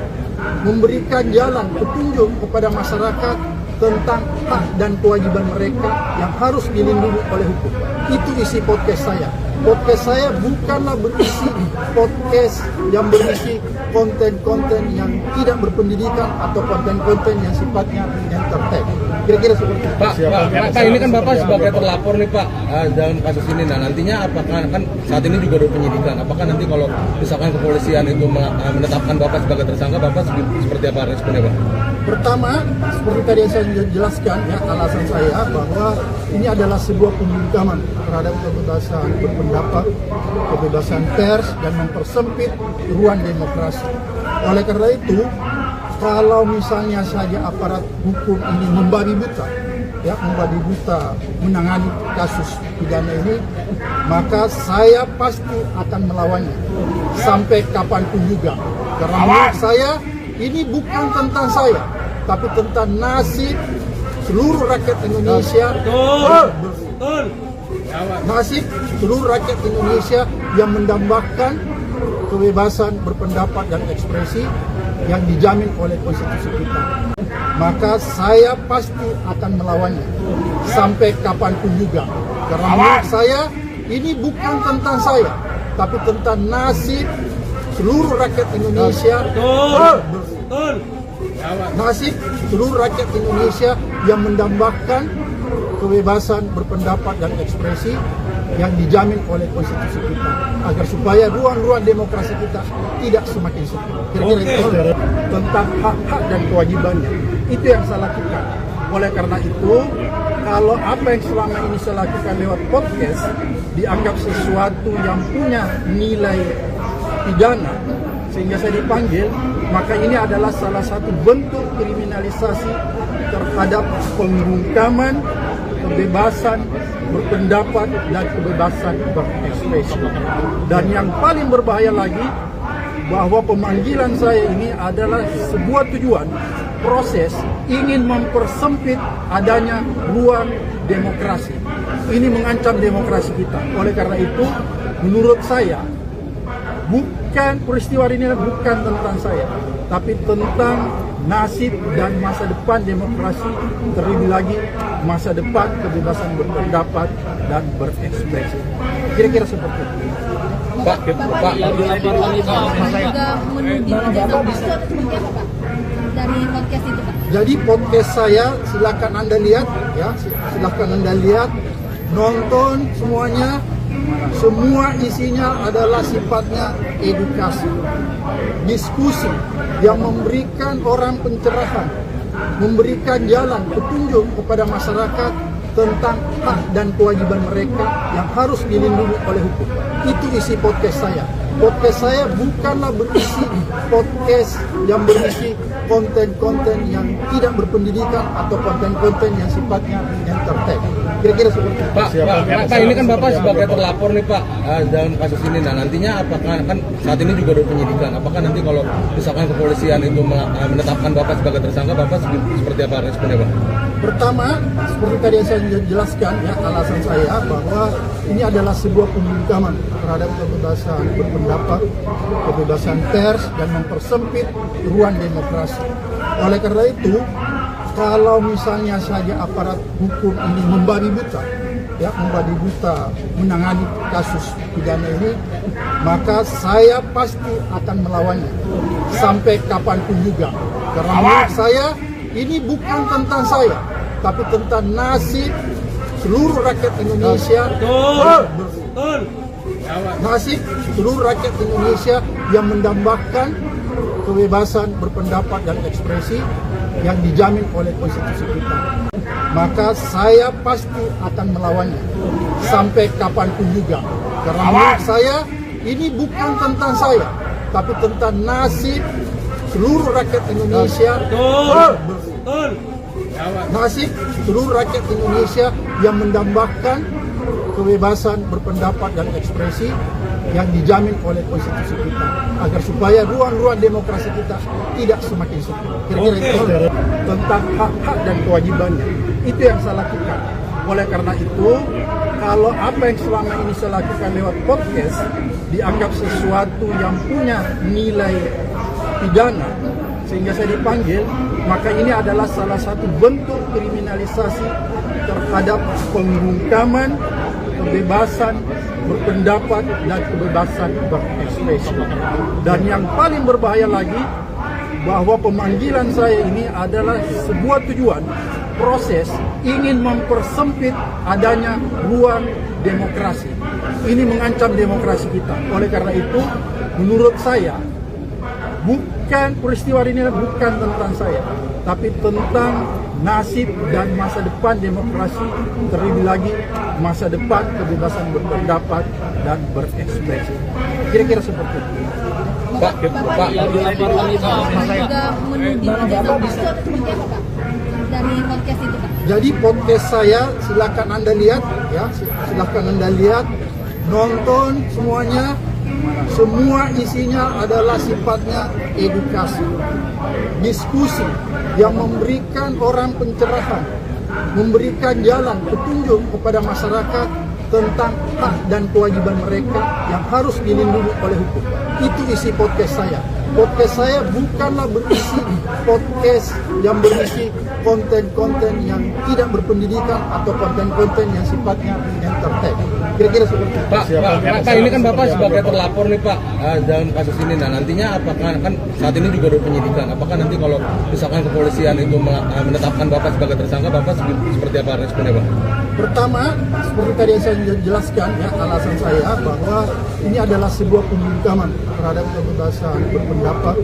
memberikan jalan petunjuk kepada masyarakat tentang hak dan kewajiban mereka yang harus dilindungi oleh hukum. Itu isi podcast saya. Podcast saya bukanlah berisi podcast yang berisi konten-konten yang tidak berpendidikan atau konten-konten yang sifatnya entertain. Kira-kira seperti itu. Pak, ini kan Bapak sebagai terlapor nih Pak dalam kasus ini. Nah, nantinya apakah kan saat ini juga ada penyidikan? Apakah nanti kalau misalkan kepolisian itu menetapkan Bapak sebagai tersangka, Bapak seperti apa responnya, Pak? Pertama, seperti tadi yang saya jelaskan, ya, alasan saya bahwa ini adalah sebuah pembungkaman terhadap kebebasan berpendapat, kebebasan pers, dan mempersempit ruang demokrasi. Oleh karena itu, kalau misalnya saja aparat hukum ini membabi buta, ya, membabi buta menangani kasus pidana ini, maka saya pasti akan melawannya sampai kapanpun juga. Karena menurut saya ini bukan tentang saya, tapi tentang nasib seluruh rakyat Indonesia. Nasib seluruh rakyat Indonesia yang mendambakan kebebasan berpendapat dan ekspresi yang dijamin oleh konstitusi kita. Maka saya pasti akan melawannya sampai kapanpun juga. Karena menurut saya ini bukan tentang saya, tapi tentang nasib seluruh rakyat Indonesia. Nasib seluruh rakyat Indonesia yang mendambakan kebebasan berpendapat dan ekspresi yang dijamin oleh konstitusi kita, agar supaya ruang-ruang demokrasi kita tidak semakin sempit. Kira-kira itu tentang hak-hak dan kewajibannya. Itu yang saya lakukan. Oleh karena itu, kalau apa yang selama ini saya lakukan lewat podcast dianggap sesuatu yang punya nilai pidana sehingga saya dipanggil, maka ini adalah salah satu bentuk kriminalisasi terhadap pembungkaman kebebasan berpendapat dan kebebasan berekspresi. Dan yang paling berbahaya lagi, bahwa pemanggilan saya ini adalah sebuah tujuan proses ingin mempersempit adanya ruang demokrasi. Ini mengancam demokrasi kita. Oleh karena itu, menurut saya, peristiwa ini bukan tentang saya, tapi tentang nasib dan masa depan demokrasi, terlebih lagi masa depan kebebasan berpendapat dan berekspresi. Kira-kira seperti itu. Pak, juga menuding ijazah palsu atau seperti apa, Pak? Dari podcast itu, Pak? Jadi podcast saya silakan Anda lihat, ya, silakan Anda lihat, nonton semuanya. Semua isinya adalah sifatnya edukasi, diskusi yang memberikan orang pencerahan, memberikan jalan petunjuk kepada masyarakat tentang hak dan kewajiban mereka yang harus dilindungi oleh hukum. Itu isi podcast saya. Podcast saya bukanlah berisi podcast yang berisi konten-konten yang tidak berpendidikan atau konten-konten yang sifatnya entertain. Kira-kira seperti itu. Pak, ini kan Bapak sebagai terlapor nih Pak dalam kasus ini. Nah, nantinya apakah kan saat ini juga ada penyidikan? Apakah nanti kalau misalkan kepolisian itu menetapkan Bapak sebagai tersangka, Bapak seperti apa responnya, Pak? Pertama, seperti tadi yang saya jelaskan, ya, alasan saya bahwa ini adalah sebuah pembungkaman terhadap kebebasan berpendapat, kebebasan pers, dan mempersempit ruang demokrasi. Oleh karena itu, kalau misalnya saja aparat hukum ini membabi buta, ya, membabi buta menangani kasus pidana ini, maka saya pasti akan melawannya sampai kapanpun juga. Karena menurut saya ini bukan tentang saya, tapi tentang nasib seluruh rakyat Indonesia. Nasib seluruh rakyat Indonesia yang mendambakan kebebasan berpendapat dan ekspresi yang dijamin oleh konstitusi kita. Maka saya pasti akan melawannya sampai kapanpun juga. Karena menurut saya ini bukan tentang saya, tapi tentang nasib seluruh rakyat Indonesia. Nasib seluruh rakyat Indonesia yang mendambakan kebebasan berpendapat dan ekspresi yang dijamin oleh konstitusi kita, agar supaya ruang-ruang demokrasi kita tidak semakin sempit. Kira-kira itu tentang hak-hak dan kewajibannya. Itu yang saya lakukan. Oleh karena itu, kalau apa yang selama ini saya lakukan lewat podcast dianggap sesuatu yang punya nilai pidana sehingga saya dipanggil, maka ini adalah salah satu bentuk kriminalisasi terhadap pembungkaman kebebasan berpendapat dan kebebasan berekspresi. Dan yang paling berbahaya lagi, bahwa pemanggilan saya ini adalah sebuah tujuan proses ingin mempersempit adanya ruang demokrasi. Ini mengancam demokrasi kita. Oleh karena itu, menurut saya, bukan peristiwa ini bukan tentang saya, tapi tentang nasib dan masa depan demokrasi, terlebih lagi masa depan kebebasan berpendapat dan berekspresi. Kira-kira seperti itu. Pak, juga menuding ijazah palsu atau seperti apa, Pak? Dari podcast itu, Pak? Jadi podcast saya silakan Anda lihat, ya, silakan Anda lihat, nonton semuanya. Semua isinya adalah sifatnya edukasi, diskusi yang memberikan orang pencerahan, memberikan jalan petunjuk kepada masyarakat tentang hak dan kewajiban mereka yang harus dilindungi oleh hukum. Itu isi podcast saya. Podcast saya bukanlah berisi podcast yang berisi konten-konten yang tidak berpendidikan atau konten-konten yang sifatnya entertain. Kira-kira seperti itu. Pak, ini kan Bapak sebagai terlapor nih Pak dalam kasus ini. Nah, nantinya apakah kan saat ini juga ada penyidikan? Apakah nanti kalau misalkan kepolisian itu menetapkan Bapak sebagai tersangka, Bapak seperti apa responnya, Pak? Pertama, seperti tadi yang saya jelaskan, ya, alasan saya bahwa ini adalah sebuah pembungkaman terhadap kebebasan berpendapat,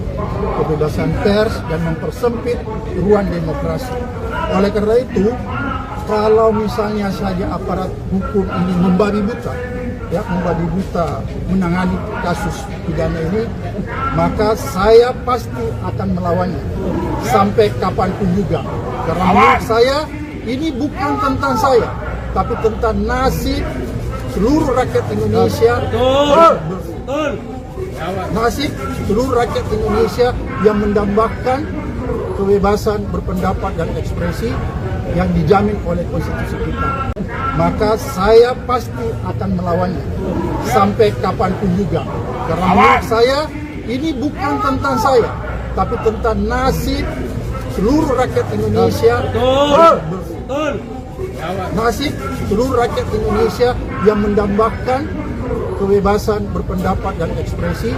kebebasan pers, dan mempersempit ruang demokrasi. Oleh karena itu, kalau misalnya saja aparat hukum ini membabi buta, ya, membabi buta menangani kasus pidana ini, maka saya pasti akan melawannya sampai kapanpun juga. Karena menurut saya ini bukan tentang saya, tapi tentang nasib seluruh rakyat Indonesia. Nasib seluruh rakyat Indonesia yang mendambakan kebebasan berpendapat dan ekspresi yang dijamin oleh konstitusi kita. Maka saya pasti akan melawannya sampai kapanpun juga. Karena menurut saya ini bukan tentang saya, tapi tentang nasib seluruh rakyat Indonesia. Nasib seluruh rakyat Indonesia yang mendambakan kebebasan berpendapat dan ekspresi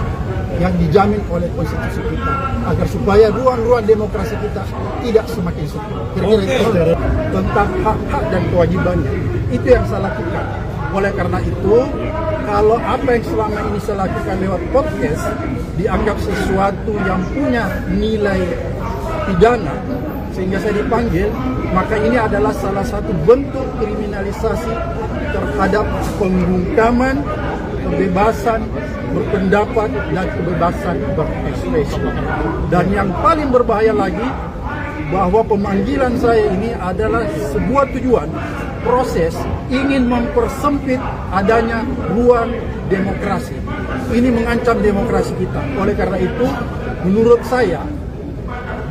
yang dijamin oleh konstitusi kita, agar supaya ruang-ruang demokrasi kita tidak semakin sempit. Kira-kira itu tentang hak-hak dan kewajibannya. Itu yang saya lakukan. Oleh karena itu, kalau apa yang selama ini saya lakukan lewat podcast dianggap sesuatu yang punya nilai pidana sehingga saya dipanggil, maka ini adalah salah satu bentuk kriminalisasi terhadap pembungkaman kebebasan berpendapat dan kebebasan berekspresi. Dan yang paling berbahaya lagi, bahwa pemanggilan saya ini adalah sebuah tujuan proses ingin mempersempit adanya ruang demokrasi. Ini mengancam demokrasi kita. Oleh karena itu, menurut saya,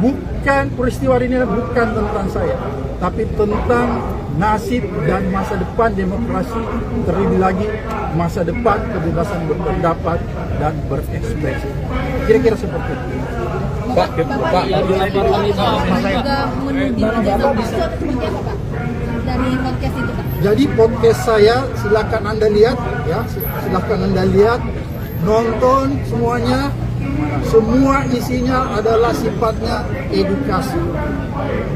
bukan peristiwa ini bukan tentang saya, tapi tentang nasib dan masa depan demokrasi, terlebih lagi masa depan kebebasan berpendapat dan berekspresi. Kira-kira seperti itu. Pak, juga menuding ijazah palsu atau seperti apa Pak? Dari podcast itu Pak? Jadi podcast saya silakan Anda lihat ya, silakan Anda lihat, nonton semuanya. Semua isinya adalah sifatnya edukasi,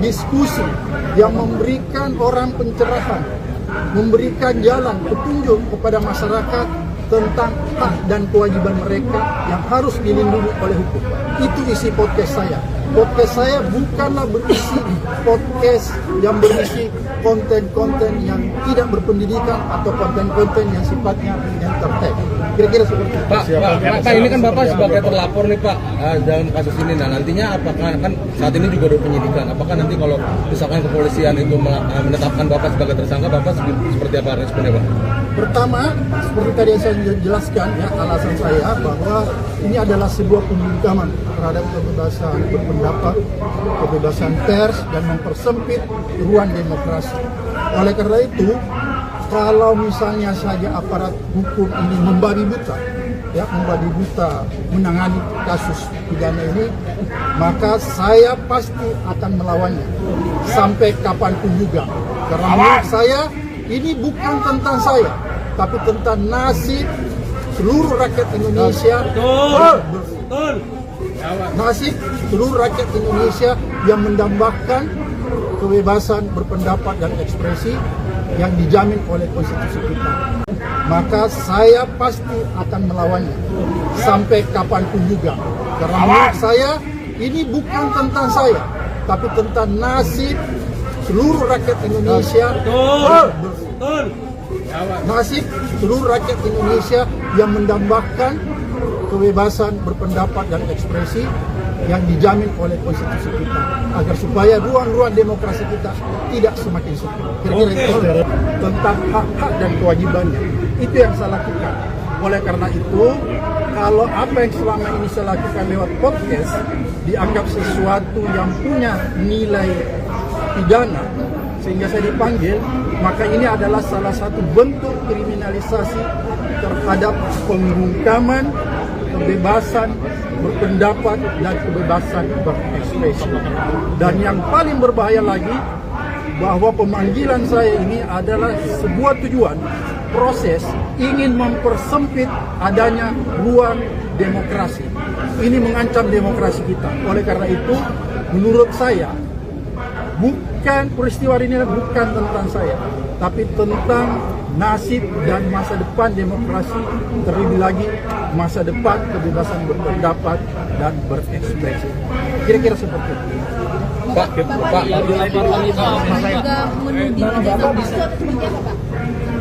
diskusi yang memberikan orang pencerahan, memberikan jalan petunjuk kepada masyarakat tentang hak dan kewajiban mereka yang harus dilindungi oleh hukum. Itu isi podcast saya. Podcast saya bukanlah berisi podcast yang berisi konten-konten yang tidak berpendidikan atau konten-konten yang sifatnya entertain. Kira-kira seperti itu. Pak, ini kan Bapak sebagai terlapor nih Pak dalam kasus ini. Nah nantinya apakah kan saat ini juga ada penyidikan? Apakah nanti kalau misalkan kepolisian itu menetapkan Bapak sebagai tersangka, Bapak seperti apa responnya Pak? Pertama, seperti tadi yang saya jelaskan ya, alasan saya bahwa ini adalah sebuah pembungkaman terhadap kebebasan berpendapat, kebebasan pers, dan mempersempit ruang demokrasi. Oleh karena itu, kalau misalnya saja aparat hukum ini membabi buta, ya membabi buta menangani kasus pidana ini, maka saya pasti akan melawannya sampai kapanpun juga. Karena menurut saya ini bukan tentang saya, tapi tentang nasib seluruh rakyat Indonesia. Betul. Nasib seluruh rakyat Indonesia yang mendambakan kebebasan berpendapat dan ekspresi yang dijamin oleh konstitusi kita. Maka saya pasti akan melawannya sampai kapanpun juga. Karena menurut saya ini bukan tentang saya, tapi tentang nasib seluruh rakyat Indonesia. Betul. Nasib seluruh rakyat Indonesia yang mendambakan kebebasan berpendapat dan ekspresi yang dijamin oleh konstitusi kita, agar supaya ruang-ruang demokrasi kita tidak semakin sempit. Kira-kira itu tentang hak-hak dan kewajibannya. Itu yang saya lakukan. Oleh karena itu, kalau apa yang selama ini saya lakukan lewat podcast dianggap sesuatu yang punya nilai pidana sehingga saya dipanggil, maka ini adalah salah satu bentuk kriminalisasi terhadap pembungkaman kebebasan berpendapat dan kebebasan berekspresi. Dan yang paling berbahaya lagi, bahwa pemanggilan saya ini adalah sebuah tujuan, proses ingin mempersempit adanya ruang demokrasi. Ini mengancam demokrasi kita. Oleh karena itu, menurut saya, bukan peristiwa ini bukan tentang saya, tapi tentang nasib dan masa depan demokrasi, terlebih lagi masa depan kebebasan berpendapat dan berekspresi. Kira-kira seperti itu. Pak, juga menuding ijazah palsu atau seperti apa Pak?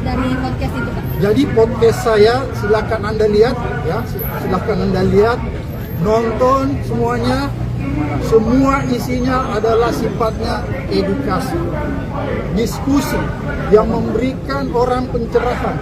Dari podcast itu Pak? Jadi podcast saya silakan Anda lihat ya, silakan Anda lihat, nonton semuanya. Semua isinya adalah sifatnya edukasi, diskusi yang memberikan orang pencerahan,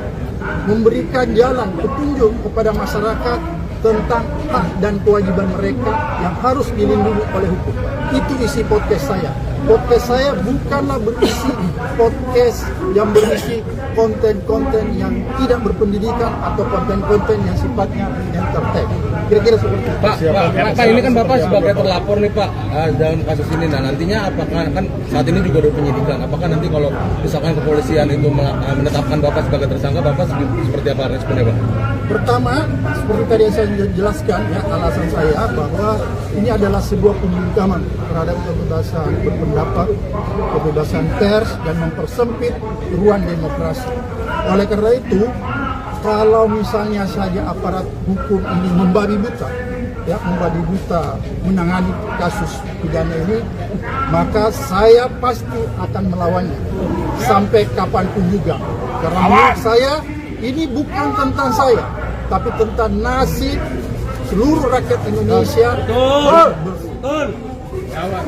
memberikan jalan petunjuk kepada masyarakat tentang hak dan kewajiban mereka yang harus dilindungi oleh hukum. Itu isi podcast saya. Podcast saya bukanlah berisi podcast yang berisi konten-konten yang tidak berpendidikan atau konten-konten yang sifatnya entertain. Kira-kira seperti itu. Pak, ini kan Bapak sebagai terlapor nih Pak dalam kasus ini. Nah nantinya apakah kan saat ini juga ada penyidikan? Apakah nanti kalau misalkan kepolisian itu menetapkan Bapak sebagai tersangka, Bapak seperti apa responnya Pak? Pertama, seperti tadi yang saya jelaskan ya, alasan saya bahwa ini adalah sebuah pembungkaman terhadap kebebasan berpendapat, kebebasan pers, dan mempersempit ruang demokrasi. Oleh karena itu, kalau misalnya saja aparat hukum ini membabi buta, ya membabi buta menangani kasus pidana ini, maka saya pasti akan melawannya sampai kapanpun juga. Karena menurut saya ini bukan tentang saya, tapi tentang nasib seluruh rakyat Indonesia. Betul.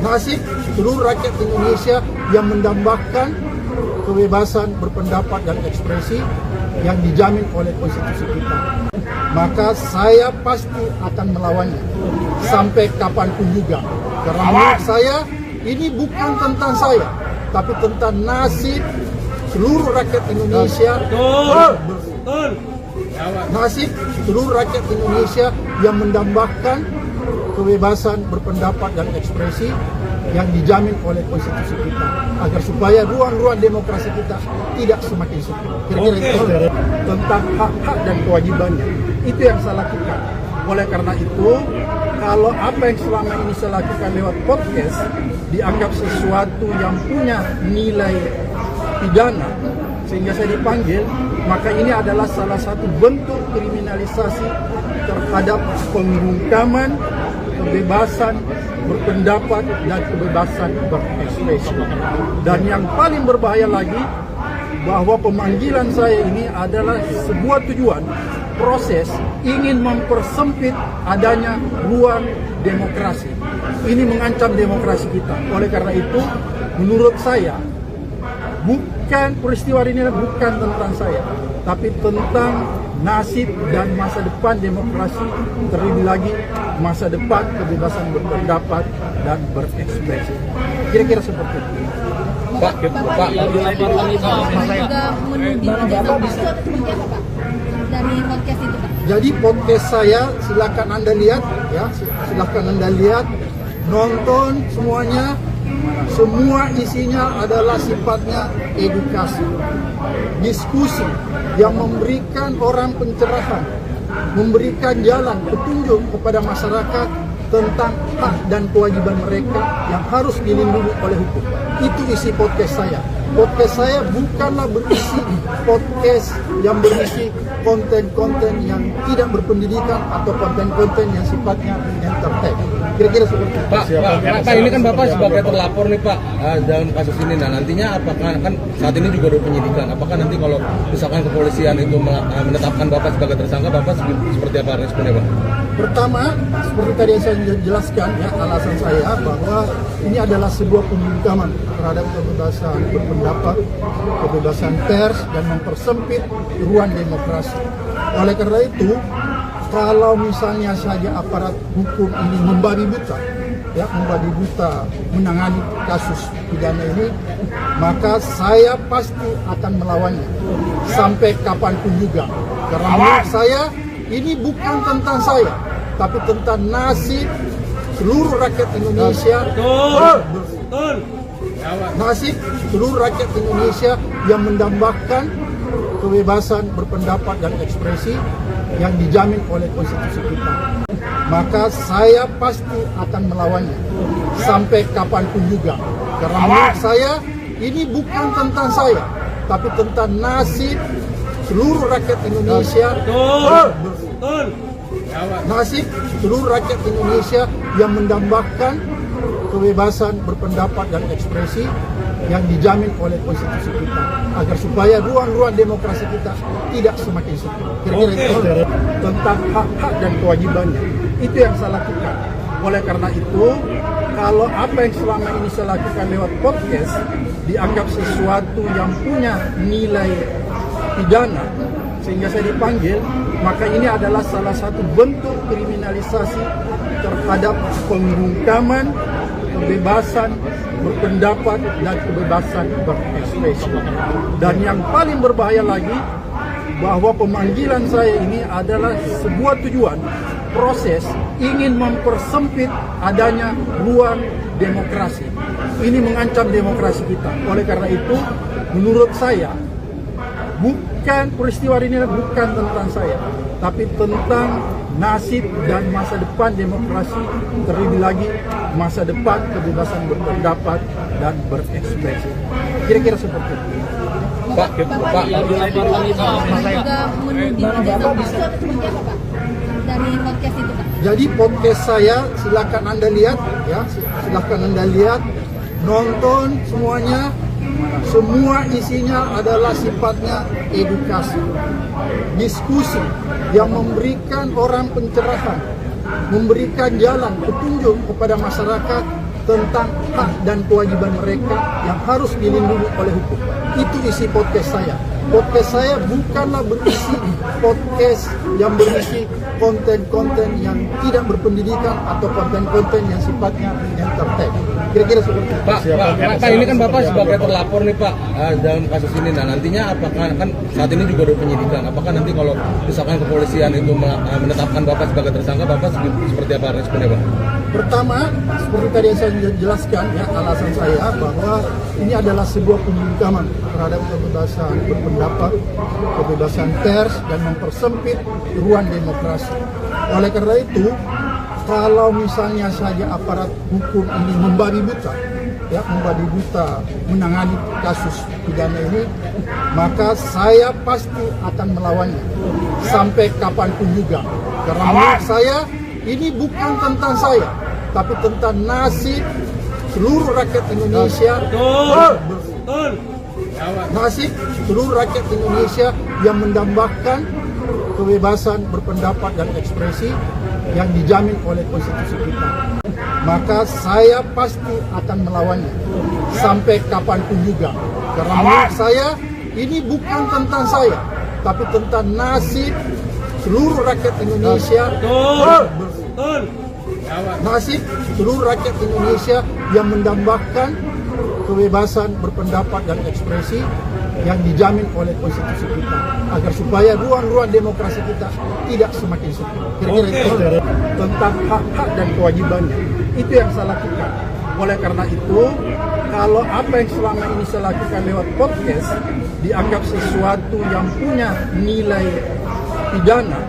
Nasib seluruh rakyat Indonesia yang mendambakan kebebasan berpendapat dan ekspresi yang dijamin oleh konstitusi kita. Maka saya pasti akan melawannya sampai kapanpun juga. Karena menurut saya ini bukan tentang saya, tapi tentang nasib seluruh rakyat Indonesia. Nasib seluruh rakyat Indonesia yang mendambakan kebebasan berpendapat dan ekspresi yang dijamin oleh konstitusi kita, agar supaya ruang-ruang demokrasi kita tidak semakin sempit. Kira-kira itu tentang hak-hak dan kewajibannya. Itu yang saya lakukan. Oleh karena itu, kalau apa yang selama ini saya lakukan lewat podcast dianggap sesuatu yang punya nilai pidana sehingga saya dipanggil, maka ini adalah salah satu bentuk kriminalisasi terhadap pembungkaman kebebasan berpendapat dan kebebasan berekspresi. Dan yang paling berbahaya lagi, bahwa pemanggilan saya ini adalah sebuah tujuan proses ingin mempersempit adanya ruang demokrasi. Ini mengancam demokrasi kita. Oleh karena itu, menurut saya, peristiwa ini bukan tentang saya, tapi tentang nasib dan masa depan demokrasi, terlebih lagi masa depan kebebasan berpendapat dan berekspresi. Kira-kira seperti itu. Pak, juga menuding ijazah palsu atau seperti apa, Pak? Dari podcast itu, Pak? Jadi podcast saya silakan Anda lihat, ya, silakan Anda lihat, nonton semuanya. Semua isinya adalah sifatnya edukasi, diskusi yang memberikan orang pencerahan, memberikan jalan petunjuk kepada masyarakat tentang hak dan kewajiban mereka yang harus dilindungi oleh hukum. Itu isi podcast saya. Podcast saya bukanlah berisi podcast yang berisi konten-konten yang tidak berpendidikan atau konten-konten yang sifatnya entertain. Kira-kira seperti itu. Pak, ini kan Bapak sebagai terlapor nih Pak dalam kasus ini. Nah, nantinya apakah kan saat ini juga ada penyidikan? Apakah nanti kalau misalkan kepolisian itu menetapkan Bapak sebagai tersangka, Bapak seperti apa responnya, Pak? Pertama, seperti tadi yang saya jelaskan, ya, alasan saya bahwa ini adalah sebuah pembungkaman terhadap kebebasan berpendapat, kebebasan pers, dan mempersempit ruang demokrasi. Oleh karena itu, kalau misalnya saja aparat hukum ini membabi buta, ya, membabi buta menangani kasus pidana ini, maka saya pasti akan melawannya sampai kapanpun juga. Karena menurut saya ini bukan tentang saya, tapi tentang nasib seluruh rakyat Indonesia. Nasib seluruh rakyat Indonesia yang mendambakan kebebasan berpendapat dan ekspresi yang dijamin oleh konstitusi kita. Maka saya pasti akan melawannya sampai kapanpun juga. Karena menurut saya ini bukan tentang saya, tapi tentang nasib seluruh rakyat Indonesia. Nasib seluruh rakyat Indonesia yang mendambakan kebebasan berpendapat dan ekspresi yang dijamin oleh konstitusi kita, agar supaya ruang-ruang demokrasi kita tidak semakin sempit. Kira-kira itu tentang hak-hak dan kewajibannya. Itu yang saya lakukan. Oleh karena itu, kalau apa yang selama ini saya lakukan lewat podcast dianggap sesuatu yang punya nilai pidana sehingga saya dipanggil, maka ini adalah salah satu bentuk kriminalisasi terhadap pembungkaman kebebasan berpendapat dan kebebasan berekspresi. Dan yang paling berbahaya lagi, bahwa pemanggilan saya ini adalah sebuah tujuan proses ingin mempersempit adanya ruang demokrasi. Ini mengancam demokrasi kita. Oleh karena itu, menurut saya, peristiwa ini bukan tentang saya, tapi tentang nasib dan masa depan demokrasi, terlebih lagi masa depan kebebasan berpendapat dan berekspresi. Kira-kira seperti itu. Pak, juga menuding ijazah palsu atau seperti apa, Pak? Dari podcast itu, Pak? Jadi podcast saya silakan Anda lihat, ya, silakan Anda lihat, nonton semuanya. Semua isinya adalah sifatnya edukasi, diskusi yang memberikan orang pencerahan, memberikan jalan petunjuk kepada masyarakat tentang hak dan kewajiban mereka yang harus dilindungi oleh hukum. Itu isi podcast saya. Podcast saya bukanlah berisi podcast yang berisi konten-konten yang tidak berpendidikan atau konten-konten yang sifatnya entertain. Kira-kira seperti itu. Pak, ini kan Bapak sebagai terlapor nih Pak dalam kasus ini. Nah nantinya apakah kan saat ini juga ada penyidikan? Apakah nanti kalau misalkan kepolisian itu menetapkan Bapak sebagai tersangka, Bapak seperti apa responnya Pak? Pertama, seperti tadi yang saya jelaskan ya, alasan saya bahwa ini adalah sebuah pembungkaman terhadap kebebasan berpendapat, kebebasan pers, dan mempersempit ruang demokrasi. Oleh karena itu, kalau misalnya saja aparat hukum ini membabi buta, menangani kasus pidana ini, maka saya pasti akan melawannya sampai kapanpun juga. Karena menurut saya ini bukan tentang saya, tapi tentang nasib seluruh rakyat Indonesia. Nasib seluruh rakyat Indonesia yang mendambakan kebebasan berpendapat dan ekspresi yang dijamin oleh konstitusi kita. Maka saya pasti akan melawannya sampai kapanpun juga. Karena menurut saya ini bukan tentang saya, tapi tentang nasib seluruh rakyat Indonesia. Nasib seluruh rakyat Indonesia yang mendambakan kebebasan berpendapat dan ekspresi yang dijamin oleh konstitusi kita, agar supaya ruang-ruang demokrasi kita tidak semakin sempit. Kira-kira itu tentang hak-hak dan kewajibannya. Itu yang saya lakukan. Oleh karena itu, kalau apa yang selama ini saya lakukan lewat podcast dianggap sesuatu yang punya nilai pidana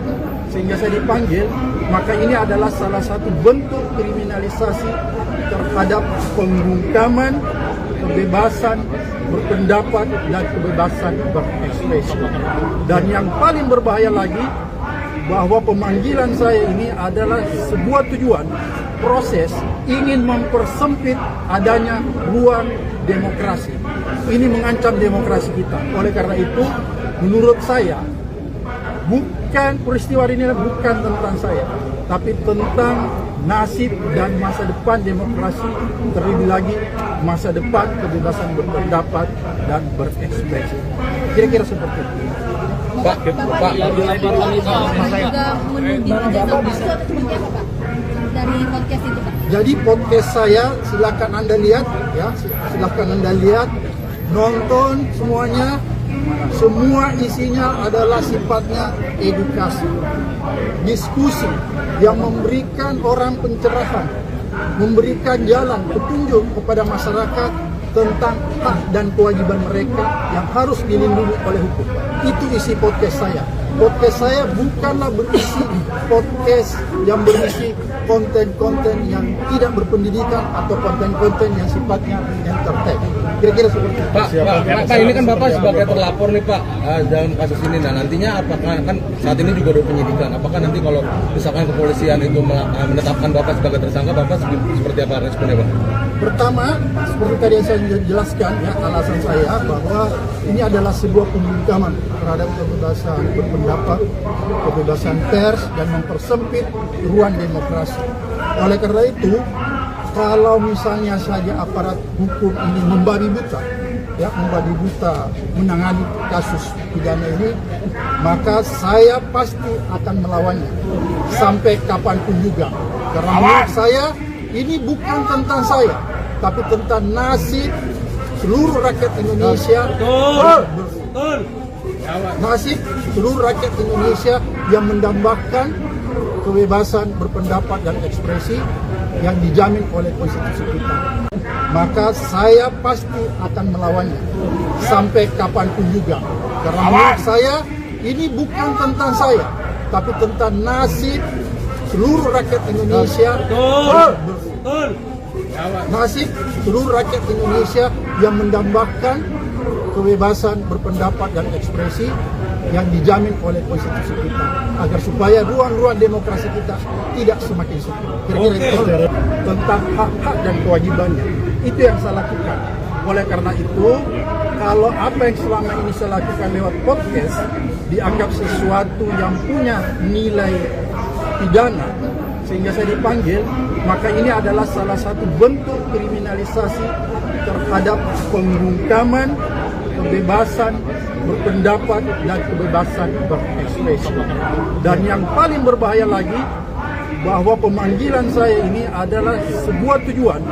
sehingga saya dipanggil, maka ini adalah salah satu bentuk kriminalisasi terhadap pembungkaman kebebasan berpendapat dan kebebasan berekspresi. Dan yang paling berbahaya lagi, bahwa pemanggilan saya ini adalah sebuah tujuan proses ingin mempersempit adanya ruang demokrasi. Ini mengancam demokrasi kita. Oleh karena itu, menurut saya, peristiwa ini bukan tentang saya, tapi tentang nasib dan masa depan demokrasi, terlebih lagi masa depan kebebasan berpendapat dan berekspresi. Kira-kira seperti itu. Pak, juga menuding ijazah palsu atau seperti apa Pak? Dari podcast itu Pak? Jadi podcast saya silakan Anda lihat ya, silakan Anda lihat, nonton semuanya. Semua isinya adalah sifatnya edukasi, diskusi yang memberikan orang pencerahan, memberikan jalan petunjuk kepada masyarakat tentang hak dan kewajiban mereka yang harus dilindungi oleh hukum. Itu isi podcast saya. Podcast saya bukanlah berisi podcast yang berisi konten-konten yang tidak berpendidikan atau konten-konten yang sifatnya entertain. Kira-kira seperti itu. Pak, ini kan Bapak sebagai terlapor nih Pak dalam kasus ini. Nah nantinya apakah kan saat ini juga ada penyidikan? Apakah nanti kalau misalkan kepolisian itu menetapkan Bapak sebagai tersangka, Bapak seperti apa responnya Pak? Pertama, seperti tadi yang saya jelaskan ya, alasan saya bahwa ini adalah sebuah pembungkaman terhadap kebebasan berpendapat, kebebasan pers, dan mempersempit ruang demokrasi. Oleh karena itu, kalau misalnya saja aparat hukum ini membabi buta, menangani kasus pidana ini, maka saya pasti akan melawannya sampai kapanpun juga. Karena menurut saya ini bukan tentang saya, tapi tentang nasib seluruh rakyat Indonesia. Nasib seluruh rakyat Indonesia yang mendambakan kebebasan berpendapat dan ekspresi yang dijamin oleh konstitusi kita. Maka saya pasti akan melawannya sampai kapanpun juga. Karena menurut saya ini bukan tentang saya, tapi tentang nasib seluruh rakyat Indonesia. Nasib seluruh rakyat Indonesia yang mendambakan kebebasan berpendapat dan ekspresi yang dijamin oleh konstitusi kita, agar supaya ruang-ruang demokrasi kita tidak semakin sempit. Kira-kira itu tentang hak-hak dan kewajibannya. Itu yang saya lakukan. Oleh karena itu, kalau apa yang selama ini saya lakukan lewat podcast dianggap sesuatu yang punya nilai pidana sehingga saya dipanggil, maka ini adalah salah satu bentuk kriminalisasi terhadap pembungkaman kebebasan berpendapat dan kebebasan berekspresi. Dan yang paling berbahaya lagi, bahwa pemanggilan saya ini adalah sebuah tujuan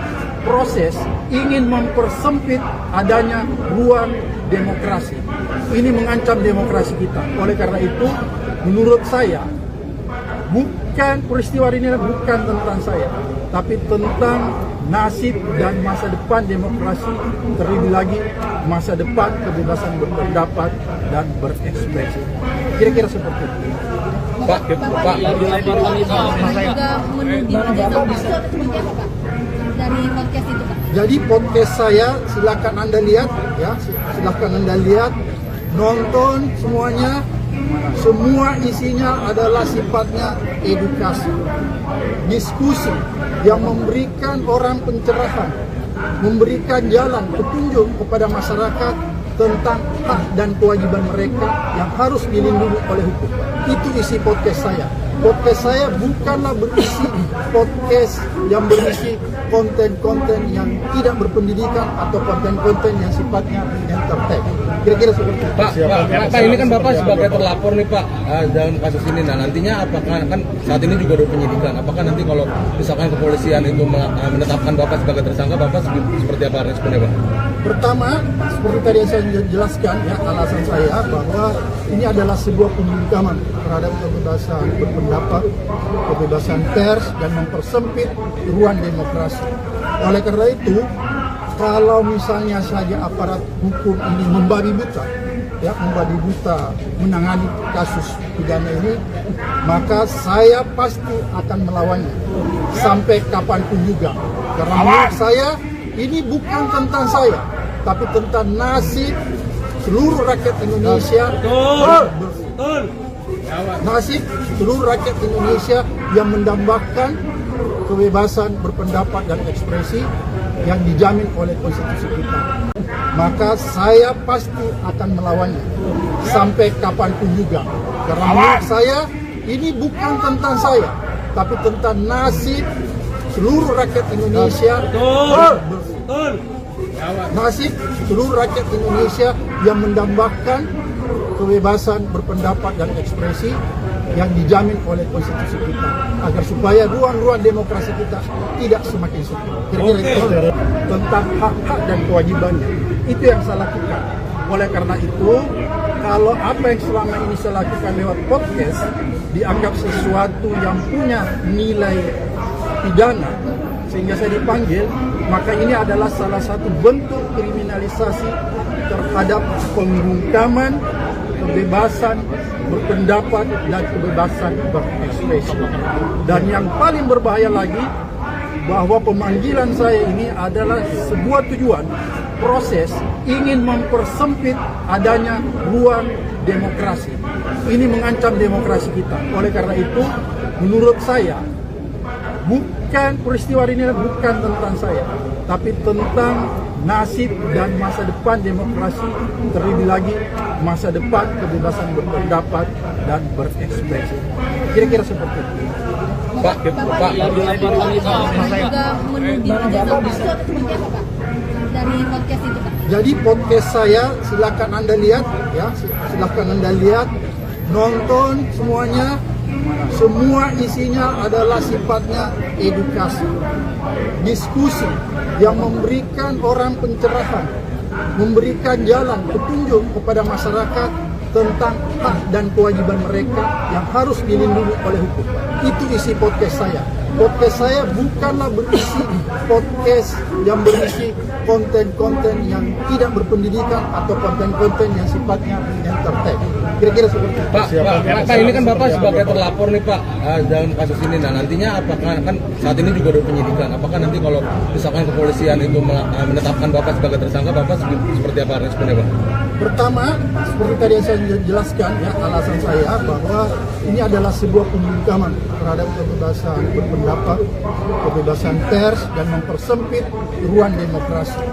proses ingin mempersempit adanya ruang demokrasi. Ini mengancam demokrasi kita. Oleh karena itu, menurut saya, bukan peristiwa ini bukan tentang saya, tapi tentang nasib dan masa depan demokrasi, terlebih lagi masa depan kebebasan berpendapat dan berekspresi. Kira-kira seperti itu. Pak, dilaporkan itu juga menuding ijazah palsu atau seperti apa Pak? Dari podcast itu Pak? Jadi podcast saya silakan Anda lihat ya, silakan Anda lihat, nonton semuanya. Semua isinya adalah sifatnya edukasi, diskusi yang memberikan orang pencerahan, memberikan jalan petunjuk kepada masyarakat tentang hak dan kewajiban mereka yang harus dilindungi oleh hukum. Itu isi podcast saya. Podcast saya bukanlah berisi podcast yang berisi konten-konten yang tidak berpendidikan atau konten-konten yang sifatnya entertain. Kira-kira seperti itu. Pak, ini kan Bapak sebagai terlapor nih Pak dalam kasus ini. Nah, nantinya apakah kan saat ini juga ada penyidikan? Apakah nanti kalau misalkan kepolisian itu menetapkan Bapak sebagai tersangka, Bapak seperti apa responnya Pak? Pertama, seperti tadi yang saya jelaskan ya, alasan saya bahwa ini adalah sebuah pembungkaman terhadap kebebasan berpendapat, kebebasan pers, dan mempersempit ruang demokrasi. Oleh karena itu, kalau misalnya saja aparat hukum ini membabi buta, ya membabi buta menangani kasus pidana ini, maka saya pasti akan melawannya sampai kapanpun juga. Karena menurut saya ini bukan tentang saya, tapi tentang nasib seluruh rakyat Indonesia. Nasib seluruh rakyat Indonesia yang mendambakan kebebasan berpendapat dan ekspresi yang dijamin oleh konstitusi kita. Maka saya pasti akan melawannya sampai kapanpun juga. Karena menurut saya ini bukan tentang saya, tapi tentang nasib seluruh rakyat Indonesia. Nasib seluruh rakyat Indonesia yang mendambakan kebebasan berpendapat dan ekspresi yang dijamin oleh konstitusi kita, agar supaya ruang-ruang demokrasi kita tidak semakin sempit. Kira-kira itu tentang hak-hak dan kewajibannya. Itu yang saya lakukan. Oleh karena itu, kalau apa yang selama ini saya lakukan lewat podcast dianggap sesuatu yang punya nilai pidana sehingga saya dipanggil, maka ini adalah salah satu bentuk kriminalisasi terhadap pembungkaman kebebasan berpendapat dan kebebasan berekspresi. Dan yang paling berbahaya lagi, bahwa pemanggilan saya ini adalah sebuah tujuan proses ingin mempersempit adanya ruang demokrasi. Ini mengancam demokrasi kita. Oleh karena itu, menurut saya, bukan peristiwa ini bukan tentang saya, tapi tentang nasib dan masa depan demokrasi, terlebih lagi masa depan kebebasan berpendapat dan berekspresi. Kira-kira seperti itu. Pak, dilaporkan itu juga menuding ijazah palsu atau seperti apa Pak? Dari podcast itu Pak? Jadi podcast saya silakan Anda lihat ya, silakan Anda lihat, nonton semuanya. Semua isinya adalah sifatnya edukasi, diskusi yang memberikan orang pencerahan, memberikan jalan petunjuk kepada masyarakat tentang hak dan kewajiban mereka yang harus dilindungi oleh hukum. Itu isi podcast saya. Podcast saya bukanlah berisi podcast yang berisi konten-konten yang tidak berpendidikan atau konten-konten yang sifatnya entertain. Kira-kira seperti itu. Pak, ini kan Bapak sebagai terlapor nih Pak dalam kasus ini. Nah, nantinya apakah kan saat ini juga ada penyidikan? Apakah nanti kalau misalkan kepolisian itu menetapkan Bapak sebagai tersangka, Bapak seperti apa responnya Pak? Pertama, seperti tadi yang saya jelaskan ya, alasan saya bahwa ini adalah sebuah pembungkaman terhadap kebebasan berpendapat, kebebasan pers, dan mempersempit ruang demokrasi.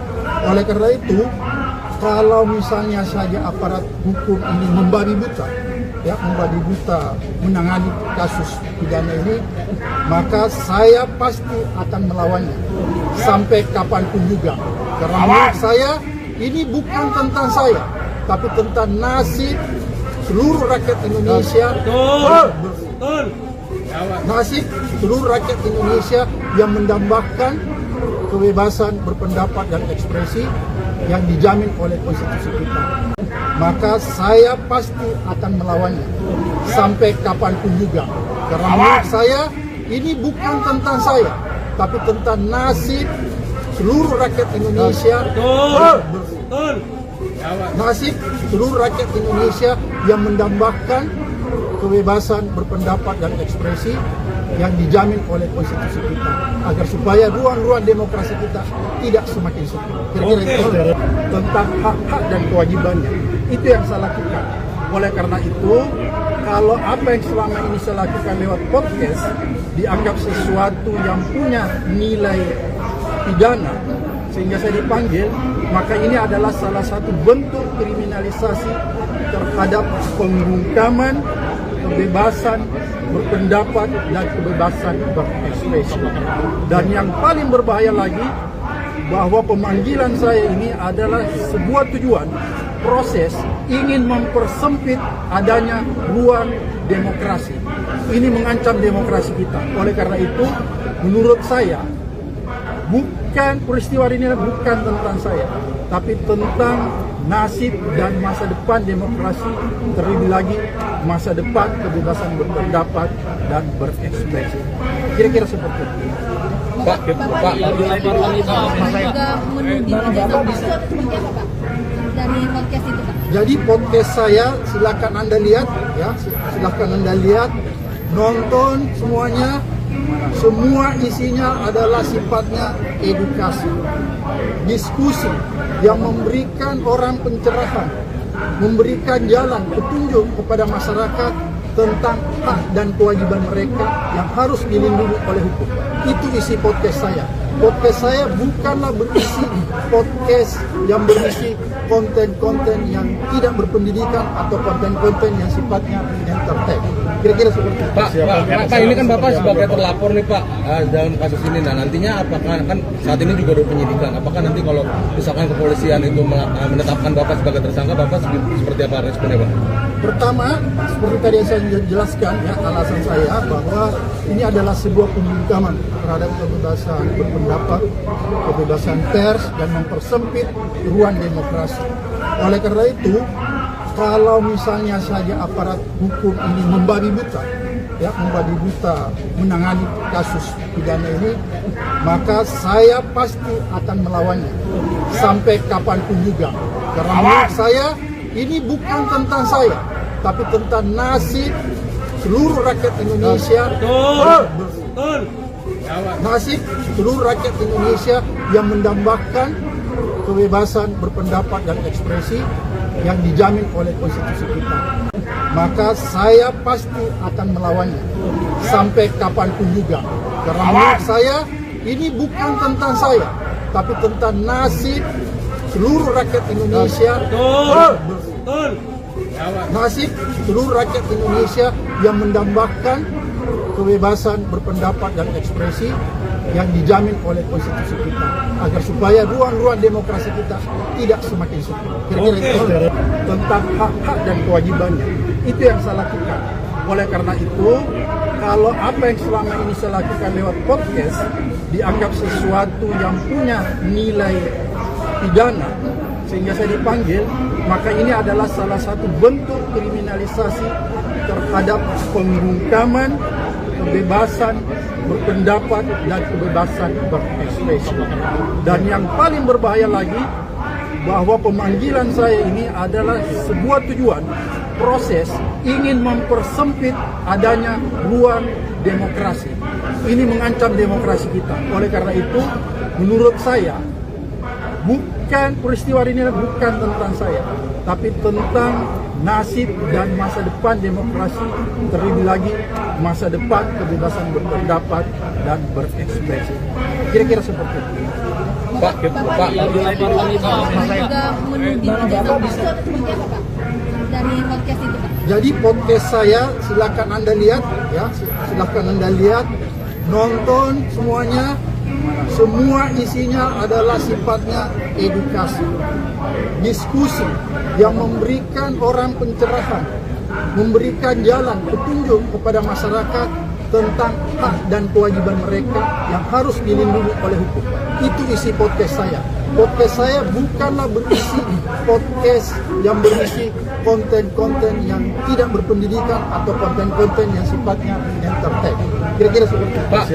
Oleh karena itu, kalau misalnya saja aparat hukum ini membabi buta, menangani kasus pidana ini, maka saya pasti akan melawannya sampai kapanpun juga. Karena menurut saya ini bukan tentang saya, tapi tentang nasib seluruh rakyat Indonesia. Nasib seluruh rakyat Indonesia yang mendambakan kebebasan berpendapat dan ekspresi yang dijamin oleh konstitusi kita. Maka saya pasti akan melawannya sampai kapanpun juga. Karena menurut saya ini bukan tentang saya, tapi tentang nasib seluruh rakyat Indonesia. Nasib seluruh rakyat Indonesia yang mendambakan kebebasan berpendapat dan ekspresi yang dijamin oleh konstitusi kita, agar supaya ruang-ruang demokrasi kita tidak semakin sempit. Kira-kira itu tentang hak-hak dan kewajibannya. Itu yang saya lakukan. Oleh karena itu, kalau apa yang selama ini saya lakukan lewat podcast dianggap sesuatu yang punya nilai pidana sehingga saya dipanggil, maka ini adalah salah satu bentuk kriminalisasi terhadap pembungkaman kebebasan berpendapat dan kebebasan berekspresi. Dan yang paling berbahaya lagi, bahwa pemanggilan saya ini adalah sebuah tujuan proses ingin mempersempit adanya ruang demokrasi. Ini mengancam demokrasi kita. Oleh karena itu, menurut saya, peristiwa ini bukan tentang saya, tapi tentang nasib dan masa depan demokrasi, terlebih lagi masa depan kebebasan berpendapat dan berekspresi. Kira-kira seperti itu. Pak, juga menuding ijazah palsu atau seperti apa, Pak? Dari podcast itu, Pak? Jadi podcast saya silakan Anda lihat, ya, silakan Anda lihat, nonton semuanya. Semua isinya adalah sifatnya edukasi, diskusi yang memberikan orang pencerahan, memberikan jalan petunjuk kepada masyarakat tentang hak dan kewajiban mereka yang harus dilindungi oleh hukum. Itu isi podcast saya. Podcast saya bukanlah berisi podcast yang berisi konten-konten yang tidak berpendidikan atau konten-konten yang sifatnya entertain. Kira-kira seperti itu. Pak, ini kan Bapak sebagai terlapor nih Pak dalam kasus ini. Nah, nantinya apakah kan saat ini juga ada penyidikan? Apakah nanti kalau misalkan kepolisian itu menetapkan Bapak sebagai tersangka, Bapak seperti apa responnya, Pak? Pertama, seperti tadi yang saya jelaskan, ya, alasan saya bahwa ini adalah sebuah pembungkaman terhadap kebebasan berpendapat, kebebasan pers, dan mempersempit ruang demokrasi. Oleh karena itu, kalau misalnya saja aparat hukum ini membabi buta, menangani kasus pidana ini, maka saya pasti akan melawannya sampai kapanpun juga. Karena menurut saya ini bukan tentang saya, tapi tentang nasib seluruh rakyat Indonesia. Nasib seluruh rakyat Indonesia yang mendambakan kebebasan berpendapat dan ekspresi yang dijamin oleh konstitusi kita. Maka saya pasti akan melawannya sampai kapanpun juga. Karena menurut saya ini bukan tentang saya, tapi tentang nasib seluruh rakyat Indonesia. Nasib seluruh rakyat Indonesia yang mendambakan kebebasan berpendapat dan ekspresi yang dijamin oleh konstitusi kita, agar supaya ruang-ruang demokrasi kita tidak semakin sempit. Kira-kira itu tentang hak-hak dan kewajibannya. Itu yang saya lakukan. Oleh karena itu, kalau apa yang selama ini saya lakukan lewat podcast dianggap sesuatu yang punya nilai pidana sehingga saya dipanggil, maka ini adalah salah satu bentuk kriminalisasi terhadap pembungkaman kebebasan berpendapat dan kebebasan berekspresi. Dan yang paling berbahaya lagi, bahwa pemanggilan saya ini adalah sebuah tujuan proses ingin mempersempit adanya ruang demokrasi. Ini mengancam demokrasi kita. Oleh karena itu, menurut saya, peristiwa ini bukan tentang saya, tapi tentang nasib dan masa depan demokrasi, terlebih lagi masa depan kebebasan berpendapat dan berekspresi. Kira-kira seperti itu. Pak, juga menuding ijazah palsu atau seperti apa Pak? Dari podcast itu Pak? Jadi podcast saya silakan Anda lihat ya, silakan Anda lihat, nonton semuanya. Semua isinya adalah sifatnya edukasi, diskusi yang memberikan orang pencerahan, memberikan jalan petunjuk kepada masyarakat tentang hak dan kewajiban mereka yang harus dilindungi oleh hukum. Itu isi podcast saya. Podcast saya bukanlah berisi podcast yang berisi konten-konten yang tidak berpendidikan atau konten-konten yang sifatnya entertain. Kira-kira seperti itu. Pak,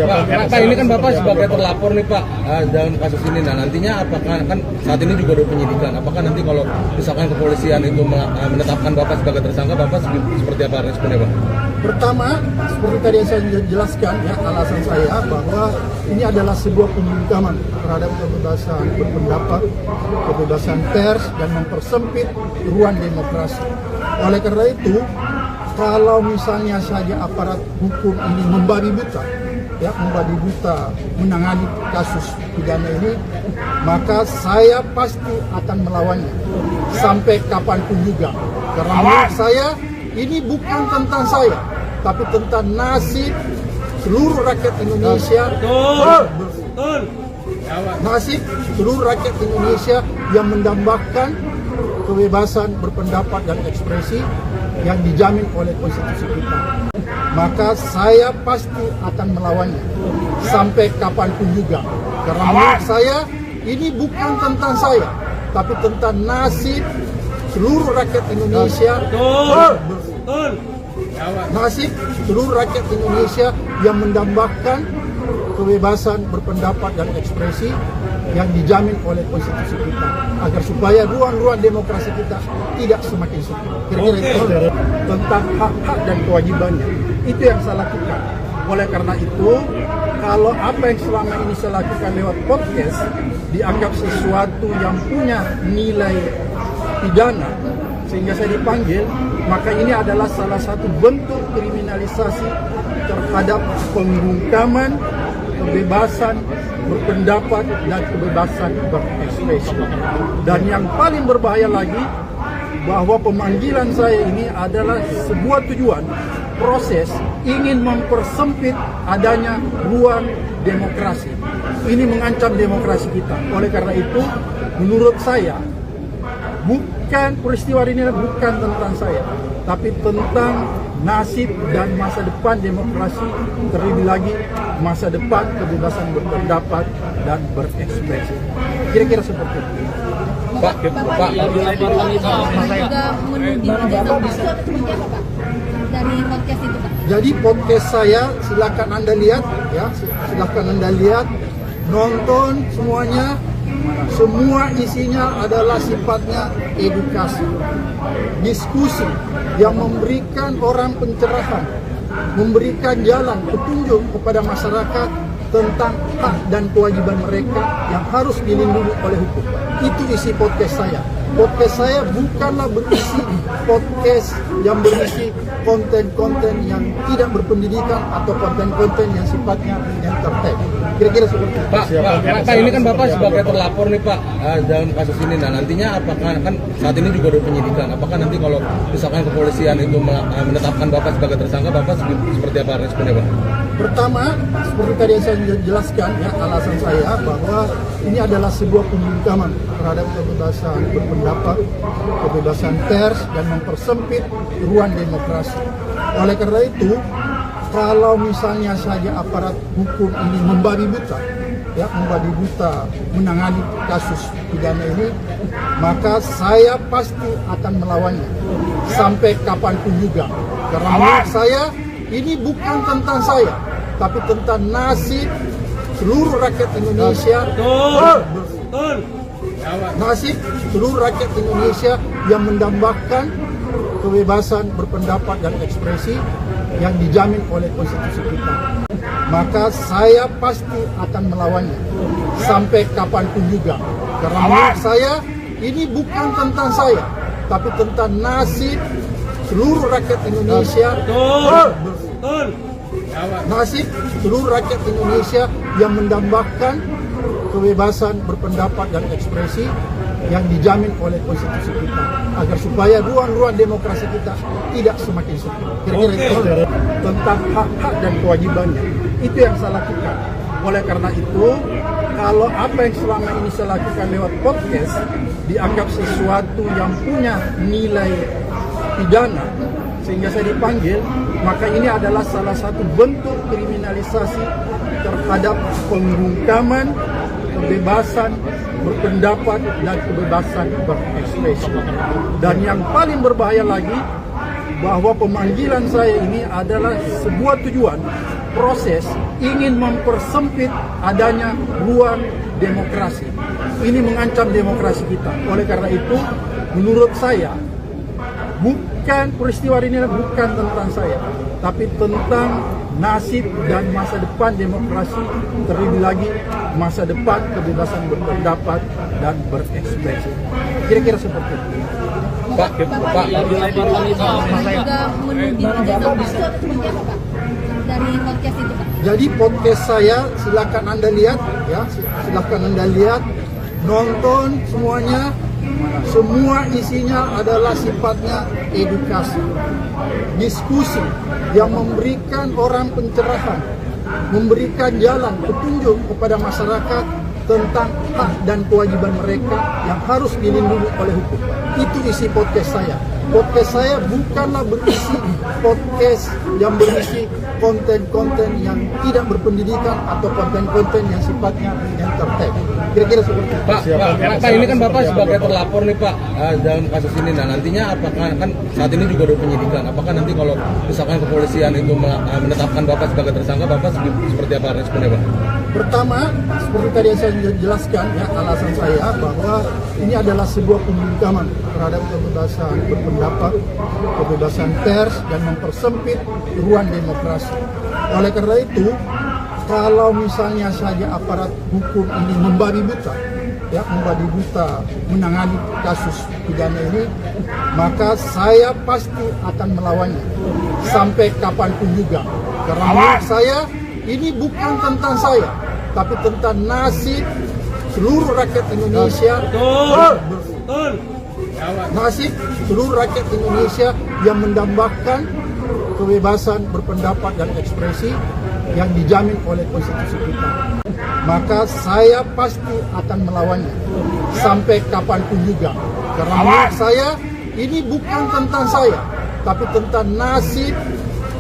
ini kan Bapak sebagai terlapor nih Pak dalam kasus ini. Nah nantinya apakah kan saat ini juga ada penyidikan? Apakah nanti kalau misalkan kepolisian itu menetapkan Bapak sebagai tersangka, Bapak seperti apa responnya Pak? Pertama, seperti tadi yang saya jelaskan ya, alasan saya bahwa ini adalah sebuah pembungkaman terhadap kebebasan berpendapat, kebebasan pers, dan mempersempit ruang demokrasi. Oleh karena itu, kalau misalnya saja aparat hukum ini membabi buta, ya membabi buta menangani kasus pidana ini, maka saya pasti akan melawannya sampai kapanpun juga. Karena menurut saya ini bukan tentang saya, tapi tentang nasib seluruh rakyat Indonesia. Nasib seluruh rakyat Indonesia yang mendambakan kebebasan berpendapat dan ekspresi yang dijamin oleh konstitusi kita. Maka saya pasti akan melawannya sampai kapanpun juga. Karena menurut saya ini bukan tentang saya, tapi tentang nasib seluruh rakyat Indonesia. Nasib seluruh rakyat Indonesia yang mendambakan kebebasan berpendapat dan ekspresi yang dijamin oleh konstitusi kita, agar supaya ruang-ruang demokrasi kita tidak semakin sempit. Kira-kira itu tentang hak-hak dan kewajibannya. Itu yang saya lakukan. Oleh karena itu, kalau apa yang selama ini saya lakukan lewat podcast dianggap sesuatu yang punya nilai pidana sehingga saya dipanggil, maka ini adalah salah satu bentuk kriminalisasi terhadap pembungkaman kebebasan berpendapat dan kebebasan berekspresi. Dan yang paling berbahaya lagi, bahwa pemanggilan saya ini adalah sebuah tujuan proses ingin mempersempit adanya ruang demokrasi. Ini mengancam demokrasi kita. Oleh karena itu, menurut saya, peristiwa ini bukan tentang saya, tapi tentang nasib dan masa depan demokrasi, terlebih lagi masa depan kebebasan berpendapat dan berekspresi. Kira-kira seperti itu. Pak, juga menuding ijazah palsu atau seperti apa Pak? Dari podcast itu Pak? Jadi podcast saya silakan Anda lihat ya, silakan Anda lihat, nonton semuanya. Semua isinya adalah sifatnya edukasi, diskusi yang memberikan orang pencerahan, memberikan jalan petunjuk kepada masyarakat tentang hak dan kewajiban mereka yang harus dilindungi oleh hukum. Itu isi podcast saya. Podcast saya bukanlah berisi podcast yang berisi konten-konten yang tidak berpendidikan atau konten-konten yang sifatnya entertain. Kira-kira seperti itu. Pak, ini kan Bapak sebagai terlapor nih Pak dalam kasus ini. Nah nantinya apakah kan saat ini juga ada penyidikan? Apakah nanti kalau misalkan kepolisian itu menetapkan Bapak sebagai tersangka, Bapak seperti apa responnya Pak? Pertama, seperti tadi yang saya jelaskan ya, alasan saya bahwa ini adalah sebuah pembungkaman terhadap kebebasan berpendapat, kebebasan pers, dan mempersempit ruang demokrasi. Oleh karena itu, kalau misalnya saja aparat hukum ini membabi buta, ya membabi buta menangani kasus pidana ini, maka saya pasti akan melawannya sampai kapanpun juga. Karena menurut saya ini bukan tentang saya, tapi tentang nasib seluruh rakyat Indonesia. Nasib seluruh rakyat Indonesia yang mendambakan kebebasan berpendapat dan ekspresi yang dijamin oleh konstitusi kita. Maka saya pasti akan melawannya sampai kapanpun juga. Karena menurut saya ini bukan tentang saya, tapi tentang nasib seluruh rakyat Indonesia. nasib seluruh rakyat Indonesia yang mendambakan kebebasan berpendapat dan ekspresi yang dijamin oleh konstitusi kita, agar supaya ruang-ruang demokrasi kita tidak semakin sempit. Kira-kira itu tentang hak-hak dan kewajibannya. Itu yang saya lakukan. Oleh karena itu, kalau apa yang selama ini saya lakukan lewat podcast dianggap sesuatu yang punya nilai pidana sehingga saya dipanggil, maka ini adalah salah satu bentuk kriminalisasi terhadap pembungkaman kebebasan berpendapat dan kebebasan berekspresi. Dan yang paling berbahaya lagi, bahwa pemanggilan saya ini adalah sebuah tujuan, proses ingin mempersempit adanya ruang demokrasi. Ini mengancam demokrasi kita. Oleh karena itu, menurut saya, bukan peristiwa ini bukan tentang saya, tapi tentang nasib dan masa depan demokrasi, terlebih lagi masa depan kebebasan berpendapat dan berekspresi. Kira-kira seperti itu. Pak, juga menuding ijazah palsu atau seperti apa Pak? Dari podcast itu Pak? Jadi podcast saya silakan Anda lihat ya, silakan Anda lihat, nonton semuanya. Semua isinya adalah sifatnya edukasi, diskusi yang memberikan orang pencerahan, memberikan jalan petunjuk kepada masyarakat tentang hak dan kewajiban mereka yang harus dilindungi oleh hukum. Itu isi podcast saya. Podcast saya bukanlah berisi podcast yang berisi konten-konten yang tidak berpendidikan atau konten-konten yang sifatnya entertain. Kira-kira seperti itu. Pak, ini kan Bapak sebagai terlapor nih Pak dalam kasus ini. Nah nantinya apakah kan saat ini juga ada penyidikan? Apakah nanti kalau misalkan kepolisian itu menetapkan Bapak sebagai tersangka, Bapak seperti apa responnya Pak? Pertama, seperti tadi yang saya jelaskan ya, alasan saya bahwa ini adalah sebuah pembungkaman terhadap kebebasan berpendapat, kebebasan pers, dan mempersempit ruang demokrasi. Oleh karena itu, kalau misalnya saja aparat hukum ini membabi buta, menangani kasus pidana ini, maka saya pasti akan melawannya sampai kapanpun juga. Karena menurut saya ini bukan tentang saya, tapi tentang nasib seluruh rakyat Indonesia. Nasib seluruh rakyat Indonesia yang mendambakan kebebasan berpendapat dan ekspresi yang dijamin oleh konstitusi kita. Maka saya pasti akan melawannya sampai kapanpun juga. Karena menurut saya ini bukan tentang saya, tapi tentang nasib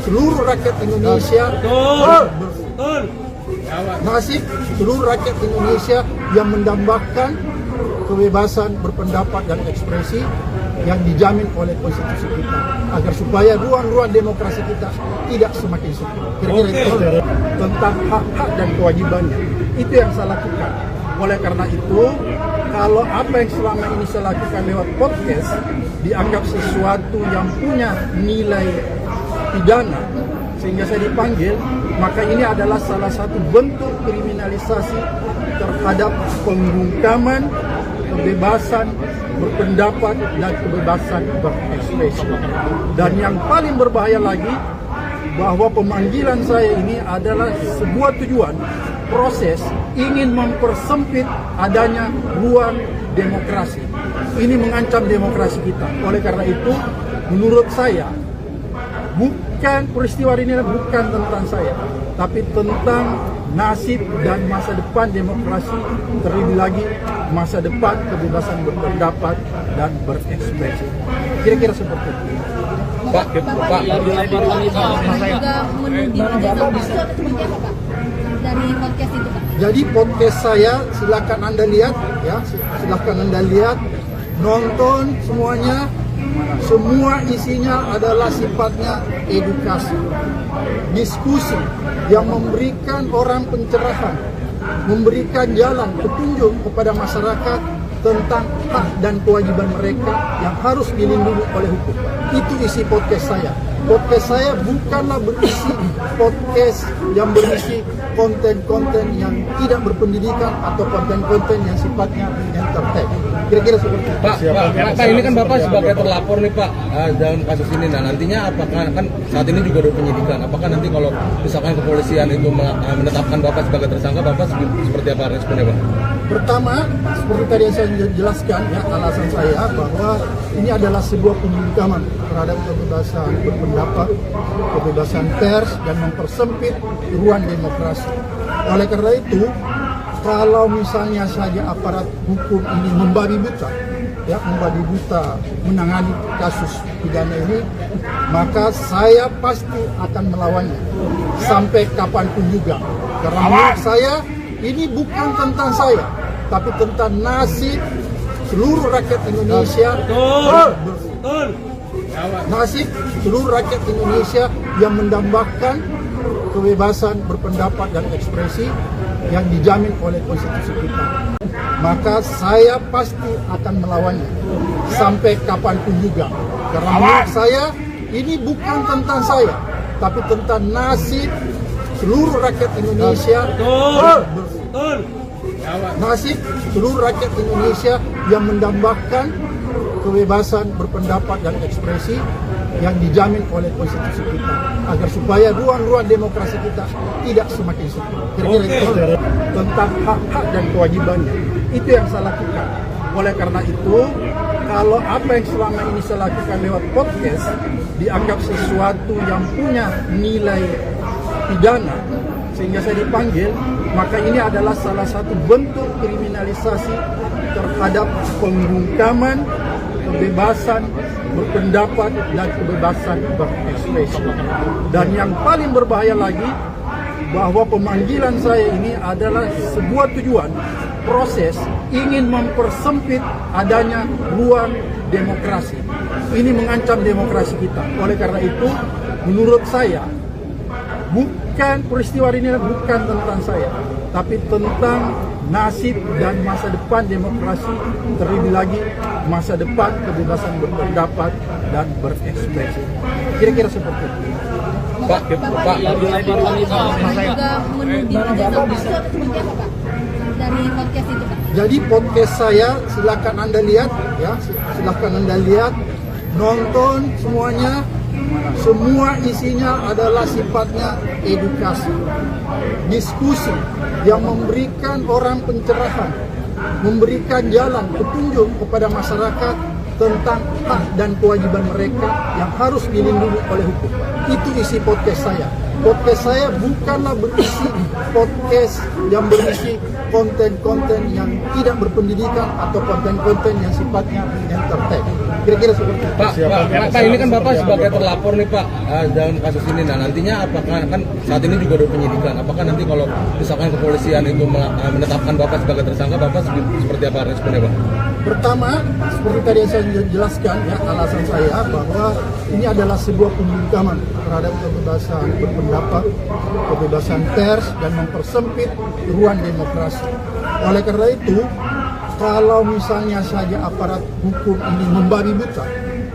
seluruh rakyat Indonesia. Nasib seluruh rakyat Indonesia yang mendambakan kebebasan berpendapat dan ekspresi yang dijamin oleh konstitusi kita, agar supaya ruang-ruang demokrasi kita tidak semakin sempit. Kira-kira itu tentang hak-hak dan kewajibannya. Itu yang saya lakukan. Oleh karena itu, kalau apa yang selama ini saya lakukan lewat podcast dianggap sesuatu yang punya nilai pidana sehingga saya dipanggil, maka ini adalah salah satu bentuk kriminalisasi terhadap pembungkaman kebebasan berpendapat dan kebebasan berekspresi. Dan yang paling berbahaya lagi, bahwa pemanggilan saya ini adalah sebuah tujuan, proses ingin mempersempit adanya ruang demokrasi. Ini mengancam demokrasi kita. Oleh karena itu, menurut saya, bukan peristiwa ini bukan tentang saya, tapi tentang nasib dan masa depan demokrasi, terlebih lagi masa depan kebebasan berpendapat dan berekspresi. Kira-kira seperti itu. Pak, juga menuding ijazah palsu atau seperti apa Pak? Dari podcast itu Pak? Jadi podcast saya silakan Anda lihat ya, silakan Anda lihat, nonton semuanya. Semua isinya adalah sifatnya edukasi, diskusi yang memberikan orang pencerahan, memberikan jalan petunjuk kepada masyarakat tentang hak dan kewajiban mereka yang harus dilindungi oleh hukum. Itu isi podcast saya. Podcast saya bukanlah berisi podcast yang berisi konten-konten yang tidak berpendidikan atau konten-konten yang sifatnya entertain. Kira-kira seperti itu. Pak, ini kan Bapak sebagai terlapor nih Pak dalam kasus ini. Nah nantinya apakah kan saat ini juga ada penyidikan? Apakah nanti kalau misalkan kepolisian itu menetapkan Bapak sebagai tersangka, Bapak seperti apa responnya Pak? Pertama, seperti tadi yang saya jelaskan, ya, alasan saya bahwa ini adalah sebuah pembungkaman terhadap kebebasan berpendapat, kebebasan pers, dan mempersempit ruang demokrasi. Oleh karena itu, kalau misalnya saja aparat hukum ini membabi buta, ya, membabi buta menangani kasus pidana ini, maka saya pasti akan melawannya sampai kapanpun juga. Karena menurut saya ini bukan tentang saya, tapi tentang nasib seluruh rakyat Indonesia. Nasib seluruh rakyat Indonesia yang mendambakan kebebasan berpendapat dan ekspresi yang dijamin oleh konstitusi kita. Maka saya pasti akan melawannya sampai kapanpun juga. Karena menurut saya ini bukan tentang saya, tapi tentang nasib seluruh rakyat Indonesia. Nasib seluruh rakyat Indonesia yang mendambakan kebebasan berpendapat dan ekspresi yang dijamin oleh konstitusi kita, agar supaya ruang-ruang demokrasi kita tidak semakin sempit. Kira-kira itu tentang hak-hak dan kewajibannya. Itu yang saya lakukan. Oleh karena itu, kalau apa yang selama ini saya lakukan lewat podcast dianggap sesuatu yang punya nilai pidana sehingga saya dipanggil, maka ini adalah salah satu bentuk kriminalisasi terhadap pembungkaman kebebasan berpendapat dan kebebasan berekspresi. Dan yang paling berbahaya lagi, bahwa pemanggilan saya ini adalah sebuah tujuan proses ingin mempersempit adanya ruang demokrasi. Ini mengancam demokrasi kita. Oleh karena itu, menurut saya, bukan peristiwa ini bukan tentang saya, tapi tentang nasib dan masa depan demokrasi, terlebih lagi masa depan kebebasan berpendapat dan berekspresi. Kira-kira seperti itu. Pak juga menuding ijazah palsu atau seperti apa Pak dari podcast itu Pak? Jadi podcast saya silakan Anda lihat, ya, silakan Anda lihat, nonton semuanya. Semua isinya adalah sifatnya edukasi, diskusi yang memberikan orang pencerahan, memberikan jalan petunjuk kepada masyarakat tentang hak dan kewajiban mereka yang harus dilindungi oleh hukum. Itu isi podcast saya. Podcast saya bukanlah berisi podcast yang berisi konten-konten yang tidak berpendidikan atau konten-konten yang sifatnya entertain. Kira-kira seperti itu. Pak, ini kan Bapak sebagai terlapor nih Pak dalam kasus ini. Nah nantinya apakah kan saat ini juga ada penyidikan? Apakah nanti kalau misalkan kepolisian itu menetapkan Bapak sebagai tersangka, Bapak seperti apa responnya Pak? Pertama, seperti tadi yang saya jelaskan, ya, alasan saya bahwa ini adalah sebuah pembungkaman terhadap kebebasan berpendapat, kebebasan pers, dan mempersempit ruang demokrasi. Oleh karena itu, kalau misalnya saja aparat hukum ini membabi buta,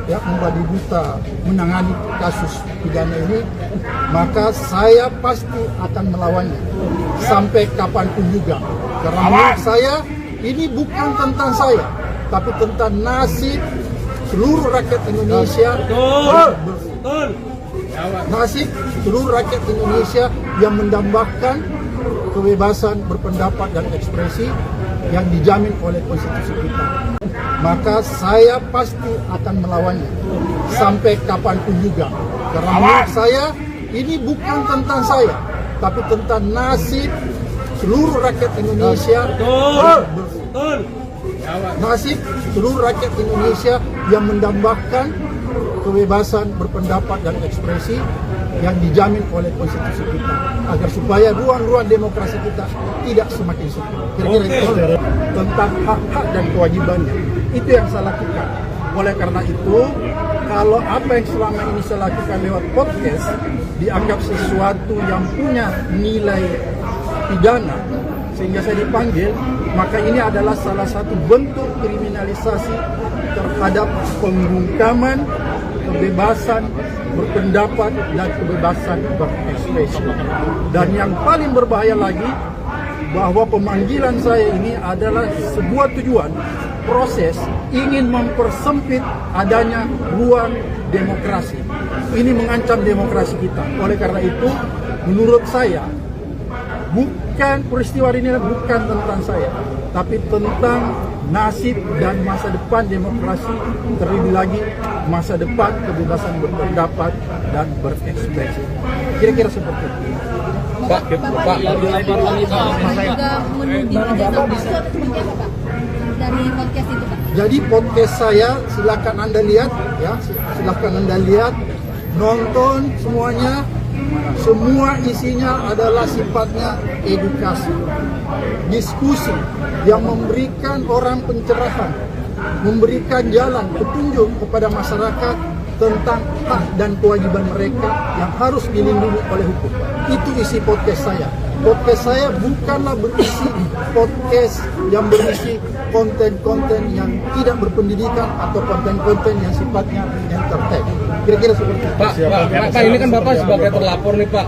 ya, membabi buta menangani kasus pidana ini, maka saya pasti akan melawannya sampai kapanpun juga. Karena menurut saya ini bukan tentang saya, tapi tentang nasib seluruh rakyat Indonesia. Nasib seluruh rakyat Indonesia yang mendambakan kebebasan berpendapat dan ekspresi yang dijamin oleh konstitusi kita. Maka saya pasti akan melawannya sampai kapanpun juga. Karena menurut saya ini bukan tentang saya, tapi tentang nasib seluruh rakyat Indonesia. Nasib seluruh rakyat Indonesia yang mendambakan kebebasan berpendapat dan ekspresi yang dijamin oleh konstitusi kita, agar supaya ruang-ruang demokrasi kita tidak semakin sempit. Kira-kira itu tentang hak-hak dan kewajibannya. Itu yang saya lakukan. Oleh karena itu, kalau apa yang selama ini saya lakukan lewat podcast dianggap sesuatu yang punya nilai pidana sehingga saya dipanggil, maka ini adalah salah satu bentuk kriminalisasi terhadap pembungkaman kebebasan berpendapat dan kebebasan berekspresi. Dan yang paling berbahaya lagi, bahwa pemanggilan saya ini adalah sebuah tujuan proses ingin mempersempit adanya ruang demokrasi. Ini mengancam demokrasi kita. Oleh karena itu, menurut saya, peristiwa ini bukan tentang saya, tapi tentang nasib dan masa depan demokrasi, terlebih lagi masa depan kebebasan berpendapat dan berekspresi. Kira-kira seperti itu. Pak, juga menuding ijazah palsu atau seperti apa, Pak? Dari podcast itu, Pak? Jadi podcast saya silakan Anda lihat ya, silakan Anda lihat, nonton semuanya. Semua isinya adalah sifatnya edukasi, diskusi yang memberikan orang pencerahan, memberikan jalan petunjuk kepada masyarakat tentang hak dan kewajiban mereka yang harus dilindungi oleh hukum. Itu isi podcast saya. Podcast saya bukanlah berisi podcast yang berisi konten-konten yang tidak berpendidikan atau konten-konten yang sifatnya entertain. Kira-kira seperti itu. Pak, ini kan Bapak sebagai terlapor nih Pak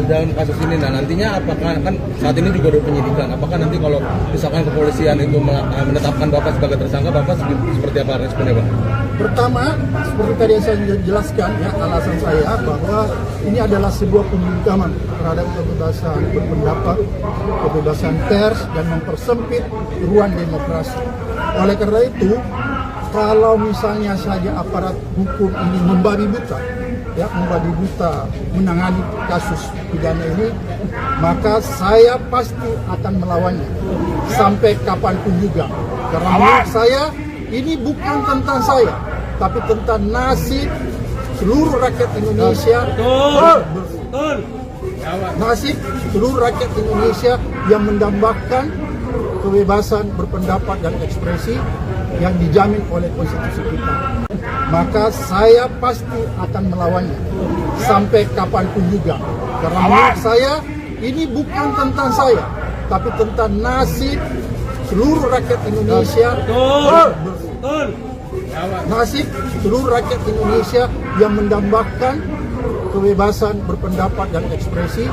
dalam kasus ini. Nah nantinya apakah kan saat ini juga ada penyidikan? Apakah nanti kalau misalkan kepolisian itu menetapkan Bapak sebagai tersangka, Bapak seperti apa responnya Pak? Pertama, seperti tadi yang saya jelaskan ya, alasan saya bahwa ini adalah sebuah pembungkaman terhadap kebebasan berpendapat, kebebasan pers, dan mempersempit ruang demokrasi. Oleh karena itu, kalau misalnya saja aparat hukum ini membabi buta, ya, membabi buta menangani kasus pidana ini, maka saya pasti akan melawannya sampai kapanpun juga. Karena menurut saya ini bukan tentang saya, tapi tentang nasib seluruh rakyat Indonesia. Nasib seluruh rakyat Indonesia yang mendambakan kebebasan berpendapat dan ekspresi yang dijamin oleh konstitusi kita. Maka saya pasti akan melawannya sampai kapanpun juga. Karena menurut saya ini bukan tentang saya, tapi tentang nasib seluruh rakyat Indonesia. Nasib seluruh rakyat Indonesia yang mendambakan kebebasan berpendapat dan ekspresi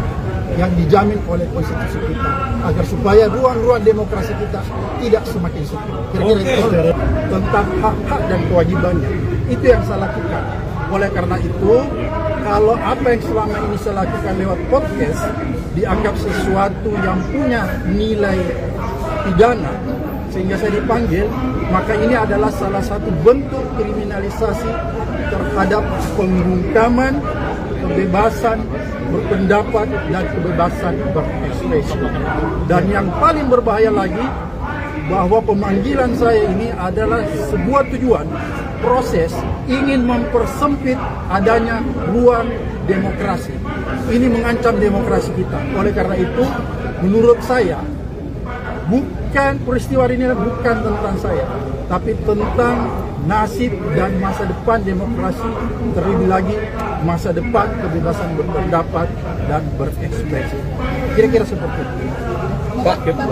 yang dijamin oleh konstitusi kita, agar supaya ruang-ruang demokrasi kita tidak semakin sempit. Kira-kira itu tentang hak-hak dan kewajibannya. Itu yang saya lakukan. Oleh karena itu, kalau apa yang selama ini saya lakukan lewat podcast dianggap sesuatu yang punya nilai pidana sehingga saya dipanggil, maka ini adalah salah satu bentuk kriminalisasi terhadap pembungkaman kebebasan berpendapat dan kebebasan berekspresi. Dan yang paling berbahaya lagi, bahwa pemanggilan saya ini adalah sebuah tujuan proses ingin mempersempit adanya ruang demokrasi. Ini mengancam demokrasi kita. Oleh karena itu, menurut saya, peristiwa ini bukan tentang saya, tapi tentang nasib dan masa depan demokrasi, terlebih lagi masa depan kebebasan berpendapat dan berekspresi. Kira-kira seperti itu. Pak, juga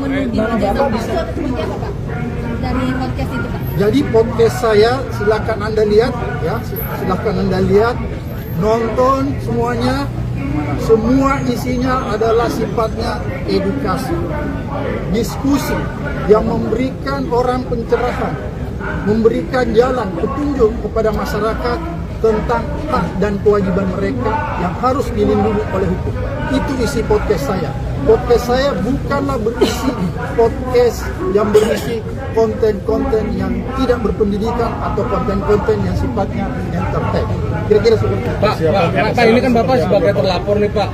menuding ijazah palsu atau seperti apa, Pak? Dari podcast itu, Pak? Jadi podcast saya silakan Anda lihat ya, silakan Anda lihat, nonton semuanya. Semua isinya adalah sifatnya edukasi, diskusi yang memberikan orang pencerahan, memberikan jalan petunjuk kepada masyarakat tentang hak dan kewajiban mereka yang harus dilindungi oleh hukum. Itu isi podcast saya. Podcast saya bukanlah berisi podcast yang berisi konten-konten yang tidak berpendidikan atau konten-konten yang sifatnya entertain. Kira-kira seperti itu. Pak, ini kan Bapak sebagai terlapor nih Pak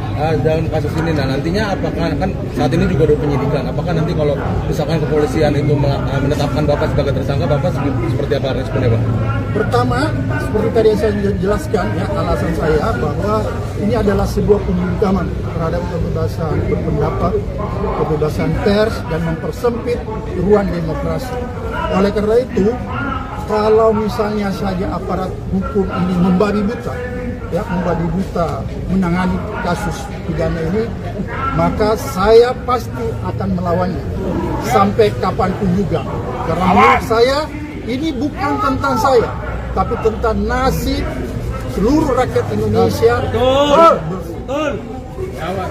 dalam kasus ini. Nah nantinya apakah kan saat ini juga ada penyidikan? Apakah nanti kalau misalkan kepolisian itu menetapkan Bapak sebagai tersangka, Bapak seperti apa responnya Pak? Pertama, seperti tadi yang saya jelaskan ya, alasan saya bahwa ini adalah sebuah pembungkaman terhadap kebebasan berpendapat, kebebasan pers, dan mempersempit ruang demokrasi. Oleh karena itu, kalau misalnya saja aparat hukum ini membabi buta, ya, membabi buta menangani kasus pidana ini, maka saya pasti akan melawannya sampai kapanpun juga. Karena menurut saya ini bukan tentang saya, tapi tentang nasib seluruh rakyat Indonesia.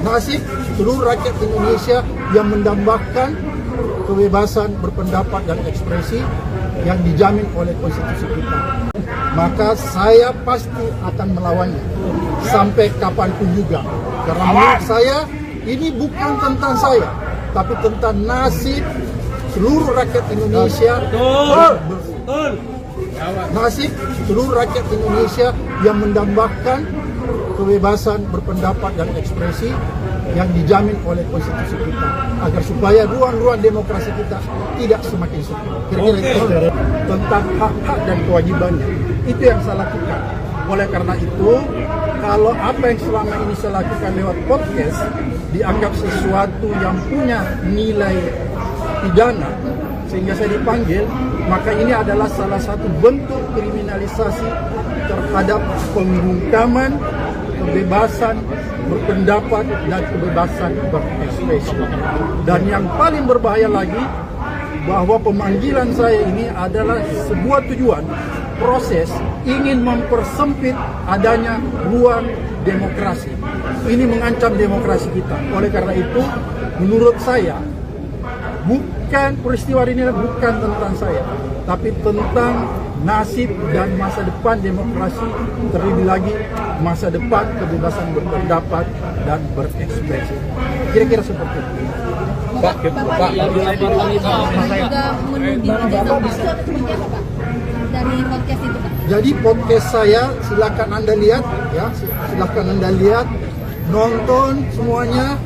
Nasib seluruh rakyat Indonesia yang mendambakan kebebasan berpendapat dan ekspresi yang dijamin oleh konstitusi kita. Maka saya pasti akan melawannya sampai kapanpun juga. Karena menurut saya ini bukan tentang saya, tapi tentang nasib seluruh rakyat Indonesia. Nasib seluruh rakyat Indonesia yang mendambakan kebebasan berpendapat dan ekspresi yang dijamin oleh konstitusi kita, agar supaya ruang-ruang demokrasi kita tidak semakin sempit. Kira-kira itu tentang hak-hak dan kewajibannya. Itu yang saya lakukan. Oleh karena itu, kalau apa yang selama ini saya lakukan lewat podcast dianggap sesuatu yang punya nilai pidana sehingga saya dipanggil, maka ini adalah salah satu bentuk kriminalisasi terhadap pembungkaman kebebasan berpendapat dan kebebasan berekspresi. Dan yang paling berbahaya lagi, bahwa pemanggilan saya ini adalah sebuah tujuan proses ingin mempersempit adanya ruang demokrasi. Ini mengancam demokrasi kita. Oleh karena itu, menurut saya, peristiwa ini bukan tentang saya, tapi tentang nasib dan masa depan demokrasi, terlebih lagi masa depan kebebasan berpendapat dan berekspresi. Kira-kira seperti itu. Pak, juga menuding ijazah palsu atau seperti apa, Pak? Dari podcast itu, Pak? Jadi podcast saya silakan Anda lihat, ya, silakan Anda lihat, nonton semuanya.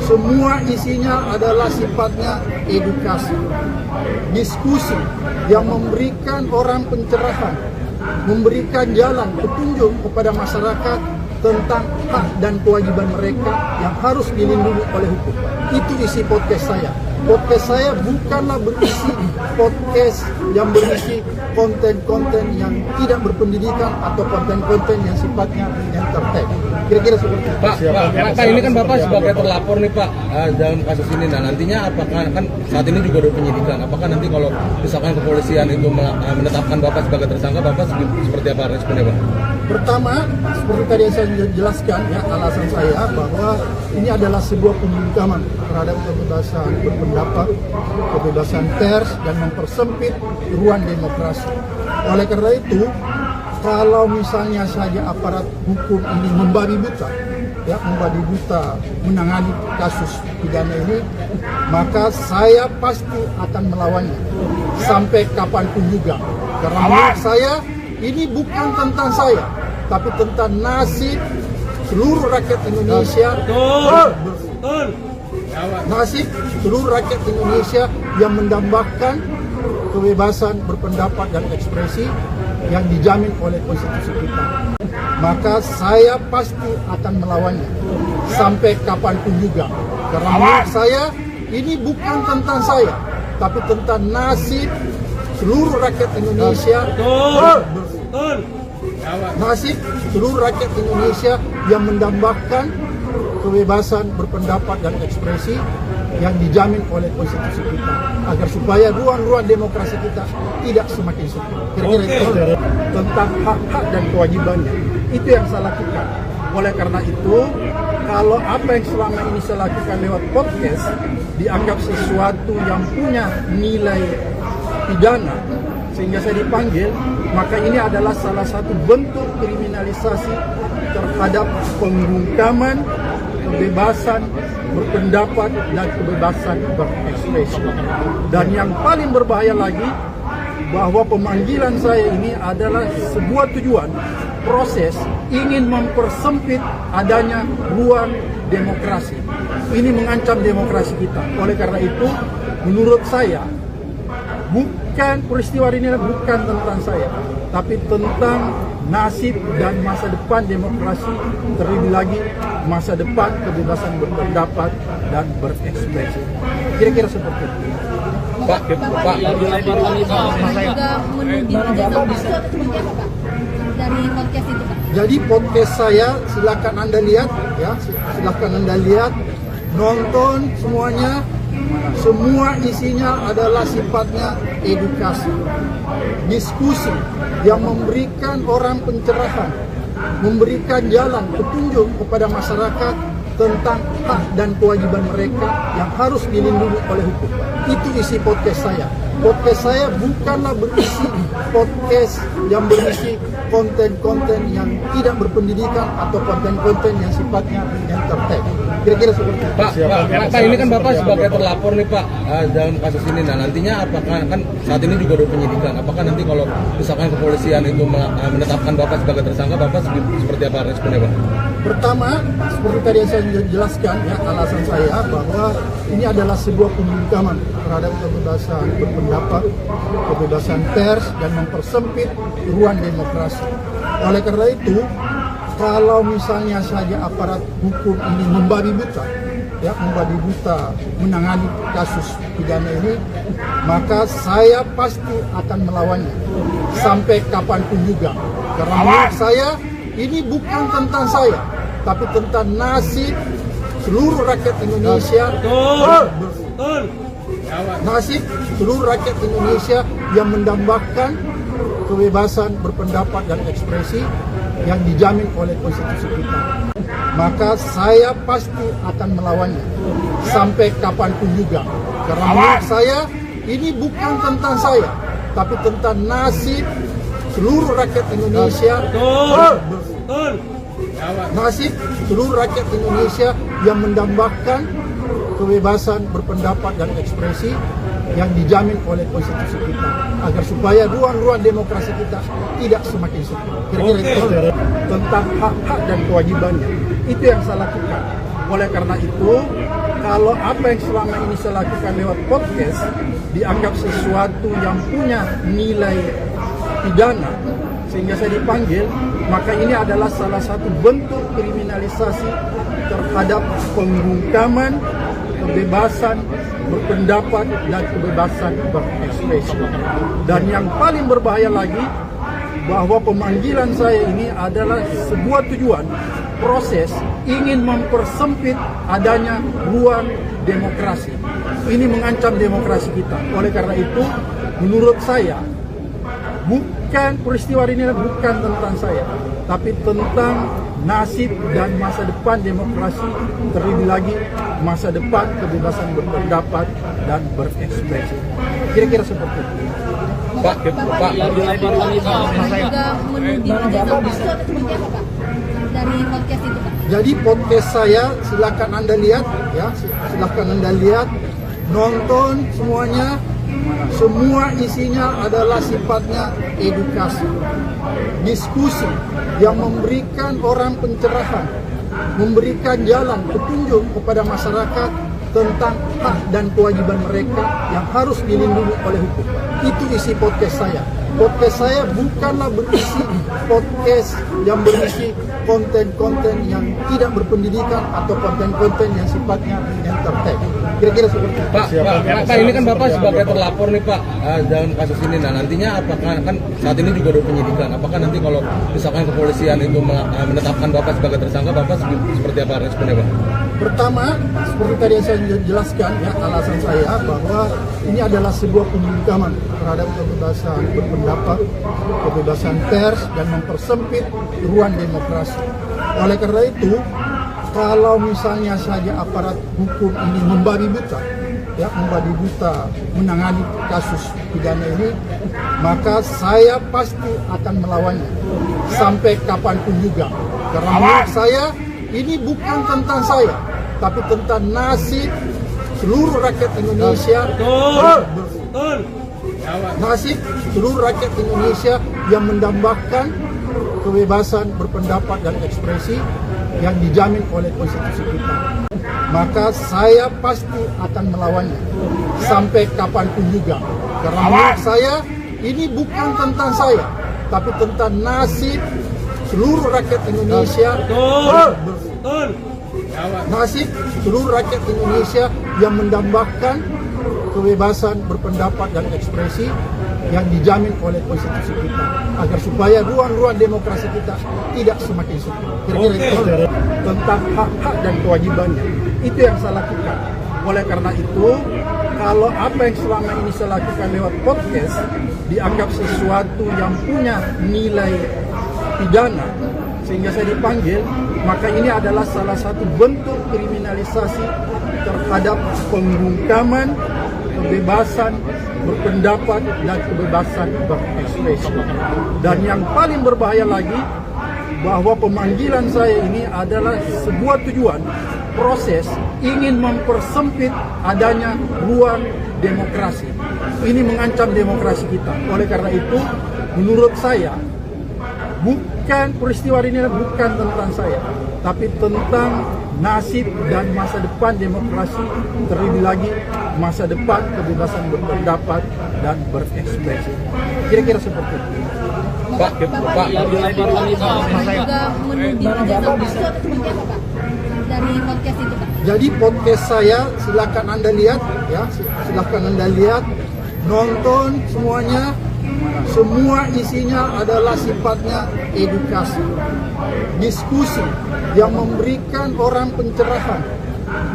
Semua isinya adalah sifatnya edukasi, diskusi yang memberikan orang pencerahan, memberikan jalan petunjuk kepada masyarakat tentang hak dan kewajiban mereka yang harus dilindungi oleh hukum. Itu isi podcast saya. Podcast saya bukanlah berisi podcast yang berisi konten-konten yang tidak berpendidikan atau konten-konten yang sifatnya entertain. Kira-kira seperti itu. Pak, ini kan Bapak sebagai terlapor nih Pak dalam kasus ini. Nah nantinya apakah kan saat ini juga ada penyidikan? Apakah nanti kalau misalkan kepolisian itu menetapkan Bapak sebagai tersangka, Bapak seperti apa responnya Pak? Pertama, seperti tadi yang saya jelaskan, ya, alasan saya bahwa ini adalah sebuah pembungkaman terhadap kebebasan berpendapat, kebebasan pers, dan mempersempit ruang demokrasi. Oleh karena itu, kalau misalnya saja aparat hukum ini membabi buta menangani kasus pidana ini, maka saya pasti akan melawannya sampai kapanpun juga. Karena menurut saya ini bukan tentang saya, tapi tentang nasib seluruh rakyat Indonesia. Nasib seluruh rakyat Indonesia yang mendambakan kebebasan berpendapat dan ekspresi yang dijamin oleh konstitusi kita. Maka saya pasti akan melawannya sampai kapanpun juga. Karena menurut saya ini bukan tentang saya, tapi tentang nasib seluruh rakyat Indonesia. Nasib seluruh rakyat Indonesia yang mendambakan kebebasan berpendapat dan ekspresi yang dijamin oleh konstitusi kita, agar supaya ruang-ruang demokrasi kita tidak semakin sempit. Kira-kira itu tentang hak-hak dan kewajibannya. Itu yang saya lakukan. Oleh karena itu, kalau apa yang selama ini saya lakukan lewat podcast dianggap sesuatu yang punya nilai pidana sehingga saya dipanggil, maka ini adalah salah satu bentuk kriminalisasi terhadap pembungkaman kebebasan berpendapat dan kebebasan berekspresi. Dan yang paling berbahaya lagi, bahwa pemanggilan saya ini adalah sebuah tujuan proses ingin mempersempit adanya ruang demokrasi. Ini mengancam demokrasi kita. Oleh karena itu, menurut saya, peristiwa ini bukan tentang saya, tapi tentang nasib dan masa depan demokrasi, terlebih lagi masa depan kebebasan berpendapat dan berekspresi. Kira-kira seperti itu. Pak, juga menuding ijazah palsu atau seperti apa, Pak? Dari podcast itu, Pak? Jadi podcast saya silakan Anda lihat, ya, silakan Anda lihat, nonton semuanya. Semua isinya adalah sifatnya edukasi, diskusi yang memberikan orang pencerahan, memberikan jalan petunjuk kepada masyarakat tentang hak dan kewajiban mereka yang harus dilindungi oleh hukum. Itu isi podcast saya. Podcast saya bukanlah berisi podcast yang berisi konten-konten yang tidak berpendidikan atau konten-konten yang sifatnya entertain. Kira-kira seperti itu. Pak, ini kan Bapak sebagai terlapor nih Pak dalam kasus ini. Nah nantinya apakah kan saat ini juga ada penyidikan? Apakah nanti kalau misalkan kepolisian itu menetapkan Bapak sebagai tersangka, Bapak seperti apa responnya Pak? Pertama, seperti tadi yang saya jelaskan ya, alasan saya bahwa ini adalah sebuah pembungkaman terhadap kebebasan berpendapat, kebebasan pers, dan mempersempit ruang demokrasi. Oleh karena itu, kalau misalnya saja aparat hukum ini membabi buta menangani kasus pidana ini, maka saya pasti akan melawannya sampai kapanpun juga. Karena menurut saya ini bukan tentang saya, tapi tentang nasib seluruh rakyat Indonesia. Nasib seluruh rakyat Indonesia yang mendambakan kebebasan berpendapat dan ekspresi yang dijamin oleh konstitusi kita. Maka saya pasti akan melawannya sampai kapanpun juga. Karena menurut saya ini bukan tentang saya, tapi tentang nasib seluruh rakyat Indonesia. Nasib seluruh rakyat Indonesia yang mendambakan kebebasan berpendapat dan ekspresi yang dijamin oleh konstitusi kita, agar supaya ruang-ruang demokrasi kita tidak semakin sempit. Kira-kira itu tentang hak-hak dan kewajibannya. Itu yang saya lakukan. Oleh karena itu, kalau apa yang selama ini saya lakukan lewat podcast dianggap sesuatu yang punya nilai pidana sehingga saya dipanggil, maka ini adalah salah satu bentuk kriminalisasi terhadap pembungkaman kebebasan berpendapat dan kebebasan berekspresi. Dan yang paling berbahaya lagi, bahwa pemanggilan saya ini adalah sebuah tujuan proses ingin mempersempit adanya ruang demokrasi. Ini mengancam demokrasi kita. Oleh karena itu, menurut saya, bukan peristiwa ini bukan tentang saya, tapi tentang nasib dan masa depan demokrasi, terlebih lagi masa depan kebebasan berpendapat dan berekspresi. Kira-kira seperti itu. Pak juga menuding ijazah palsu atau seperti apa Pak dari podcast itu Pak? Jadi podcast saya silakan Anda lihat ya, silakan Anda lihat, nonton semuanya. Semua isinya adalah sifatnya edukasi, diskusi yang memberikan orang pencerahan, memberikan jalan petunjuk kepada masyarakat tentang hak dan kewajiban mereka yang harus dilindungi oleh hukum. Itu isi podcast saya. Podcast saya bukanlah berisi podcast yang berisi konten-konten yang tidak berpendidikan atau konten-konten yang sifatnya entertain. Kira-kira seperti itu. Pak, ini kan Bapak sebagai terlapor nih Pak dalam kasus ini. Nah nantinya apakah kan saat ini juga ada penyidikan? Apakah nanti kalau misalkan kepolisian itu menetapkan Bapak sebagai tersangka, Bapak seperti apa responnya Pak? Pertama, seperti tadi yang saya jelaskan ya, alasan saya bahwa ini adalah sebuah pembungkaman terhadap kebebasan berpendapat, kebebasan pers, dan mempersempit ruang demokrasi. Oleh karena itu, kalau misalnya saja aparat hukum ini membabi buta menangani kasus pidana ini, maka saya pasti akan melawannya sampai kapanpun juga. Karena menurut saya ini bukan tentang saya, tapi tentang nasib seluruh rakyat Indonesia. Nasib seluruh rakyat Indonesia yang mendambakan kebebasan berpendapat dan ekspresi yang dijamin oleh konstitusi kita. Maka saya pasti akan melawannya sampai kapanpun juga. Karena menurut saya ini bukan tentang saya, tapi tentang nasib seluruh rakyat Indonesia. Nasib seluruh rakyat Indonesia yang mendambakan kebebasan berpendapat dan ekspresi yang dijamin oleh konstitusi kita, agar supaya ruang-ruang demokrasi kita tidak semakin sempit. Kira-kira itu tentang hak-hak dan kewajibannya. Itu yang saya lakukan. Oleh karena itu, kalau apa yang selama ini saya lakukan lewat podcast dianggap sesuatu yang punya nilai pidana sehingga saya dipanggil, maka ini adalah salah satu bentuk kriminalisasi terhadap pembungkaman kebebasan berpendapat dan kebebasan berekspresi. Dan yang paling berbahaya lagi, bahwa pemanggilan saya ini adalah sebuah tujuan proses ingin mempersempit adanya ruang demokrasi. Ini mengancam demokrasi kita. Oleh karena itu, menurut saya, peristiwa ini bukan tentang saya, tapi tentang nasib dan masa depan demokrasi, terlebih lagi masa depan kebebasan berpendapat dan berekspresi. Kira-kira seperti itu. Pak, juga menuding ijazah palsu atau seperti apa, Pak? Dari podcast itu, Pak? Jadi podcast saya silakan Anda lihat, ya, silakan Anda lihat, nonton semuanya. Semua isinya adalah sifatnya edukasi, diskusi yang memberikan orang pencerahan,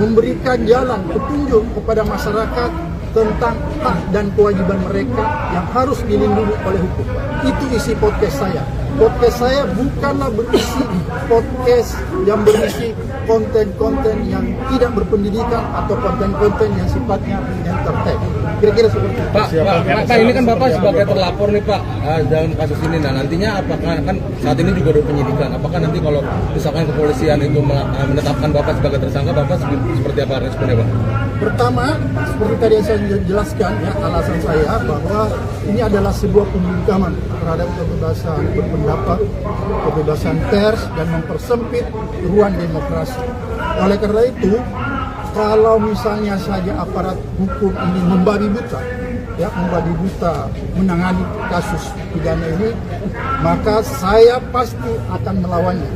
memberikan jalan petunjuk kepada masyarakat tentang hak dan kewajiban mereka yang harus dilindungi oleh hukum. Itu isi podcast saya. Podcast saya bukanlah berisi podcast yang berisi konten-konten yang tidak berpendidikan atau konten-konten yang sifatnya entertain. Kira-kira seperti itu. Pak, ini kan Bapak sebagai terlapor nih Pak dalam kasus ini. Nah, nantinya apakah kan saat ini juga ada penyidikan? Apakah nanti kalau misalkan kepolisian itu menetapkan Bapak sebagai tersangka, Bapak seperti apa responnya, Pak? Pertama, seperti tadi yang saya jelaskan, ya, alasan saya bahwa ini adalah sebuah pembungkaman terhadap kebebasan berpendapat, kebebasan pers, dan mempersempit ruang demokrasi. Oleh karena itu, kalau misalnya saja aparat hukum ini membabi buta, ya, membabi buta menangani kasus pidana ini, maka saya pasti akan melawannya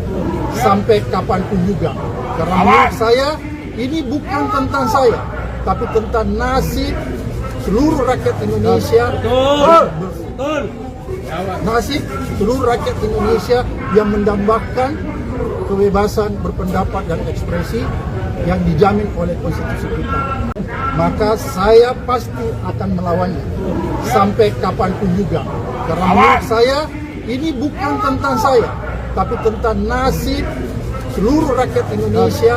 sampai kapanpun juga. Karena menurut saya ini bukan tentang saya, tapi tentang nasib seluruh rakyat Indonesia. Nasib seluruh rakyat Indonesia yang mendambakan kebebasan berpendapat dan ekspresi yang dijamin oleh konstitusi kita. Maka saya pasti akan melawannya sampai kapanpun juga. Karena menurut saya ini bukan tentang saya, tapi tentang nasib seluruh rakyat Indonesia.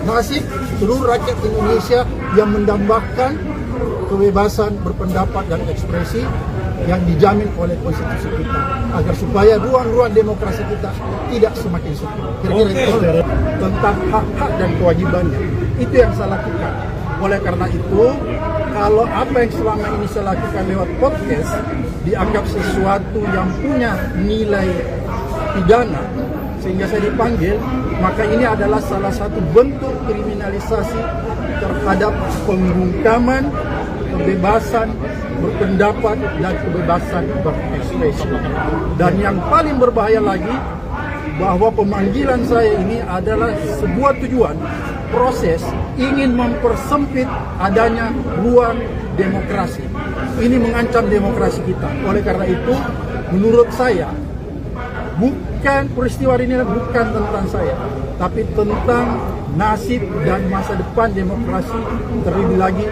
Nasib seluruh rakyat Indonesia yang mendambakan kebebasan berpendapat dan ekspresi yang dijamin oleh konstitusi kita, agar supaya ruang-ruang demokrasi kita tidak semakin sempit. Kira-kira itu tentang hak-hak dan kewajibannya. Itu yang saya lakukan. Oleh karena itu, kalau apa yang selama ini saya lakukan lewat podcast dianggap sesuatu yang punya nilai pidana sehingga saya dipanggil, maka ini adalah salah satu bentuk kriminalisasi terhadap pembungkaman kebebasan berpendapat dan kebebasan berekspresi. Dan yang paling berbahaya lagi, bahwa pemanggilan saya ini adalah sebuah tujuan proses ingin mempersempit adanya ruang demokrasi. Ini mengancam demokrasi kita. Oleh karena itu, menurut saya, peristiwa ini bukan tentang saya, tapi tentang nasib dan masa depan demokrasi, terlebih lagi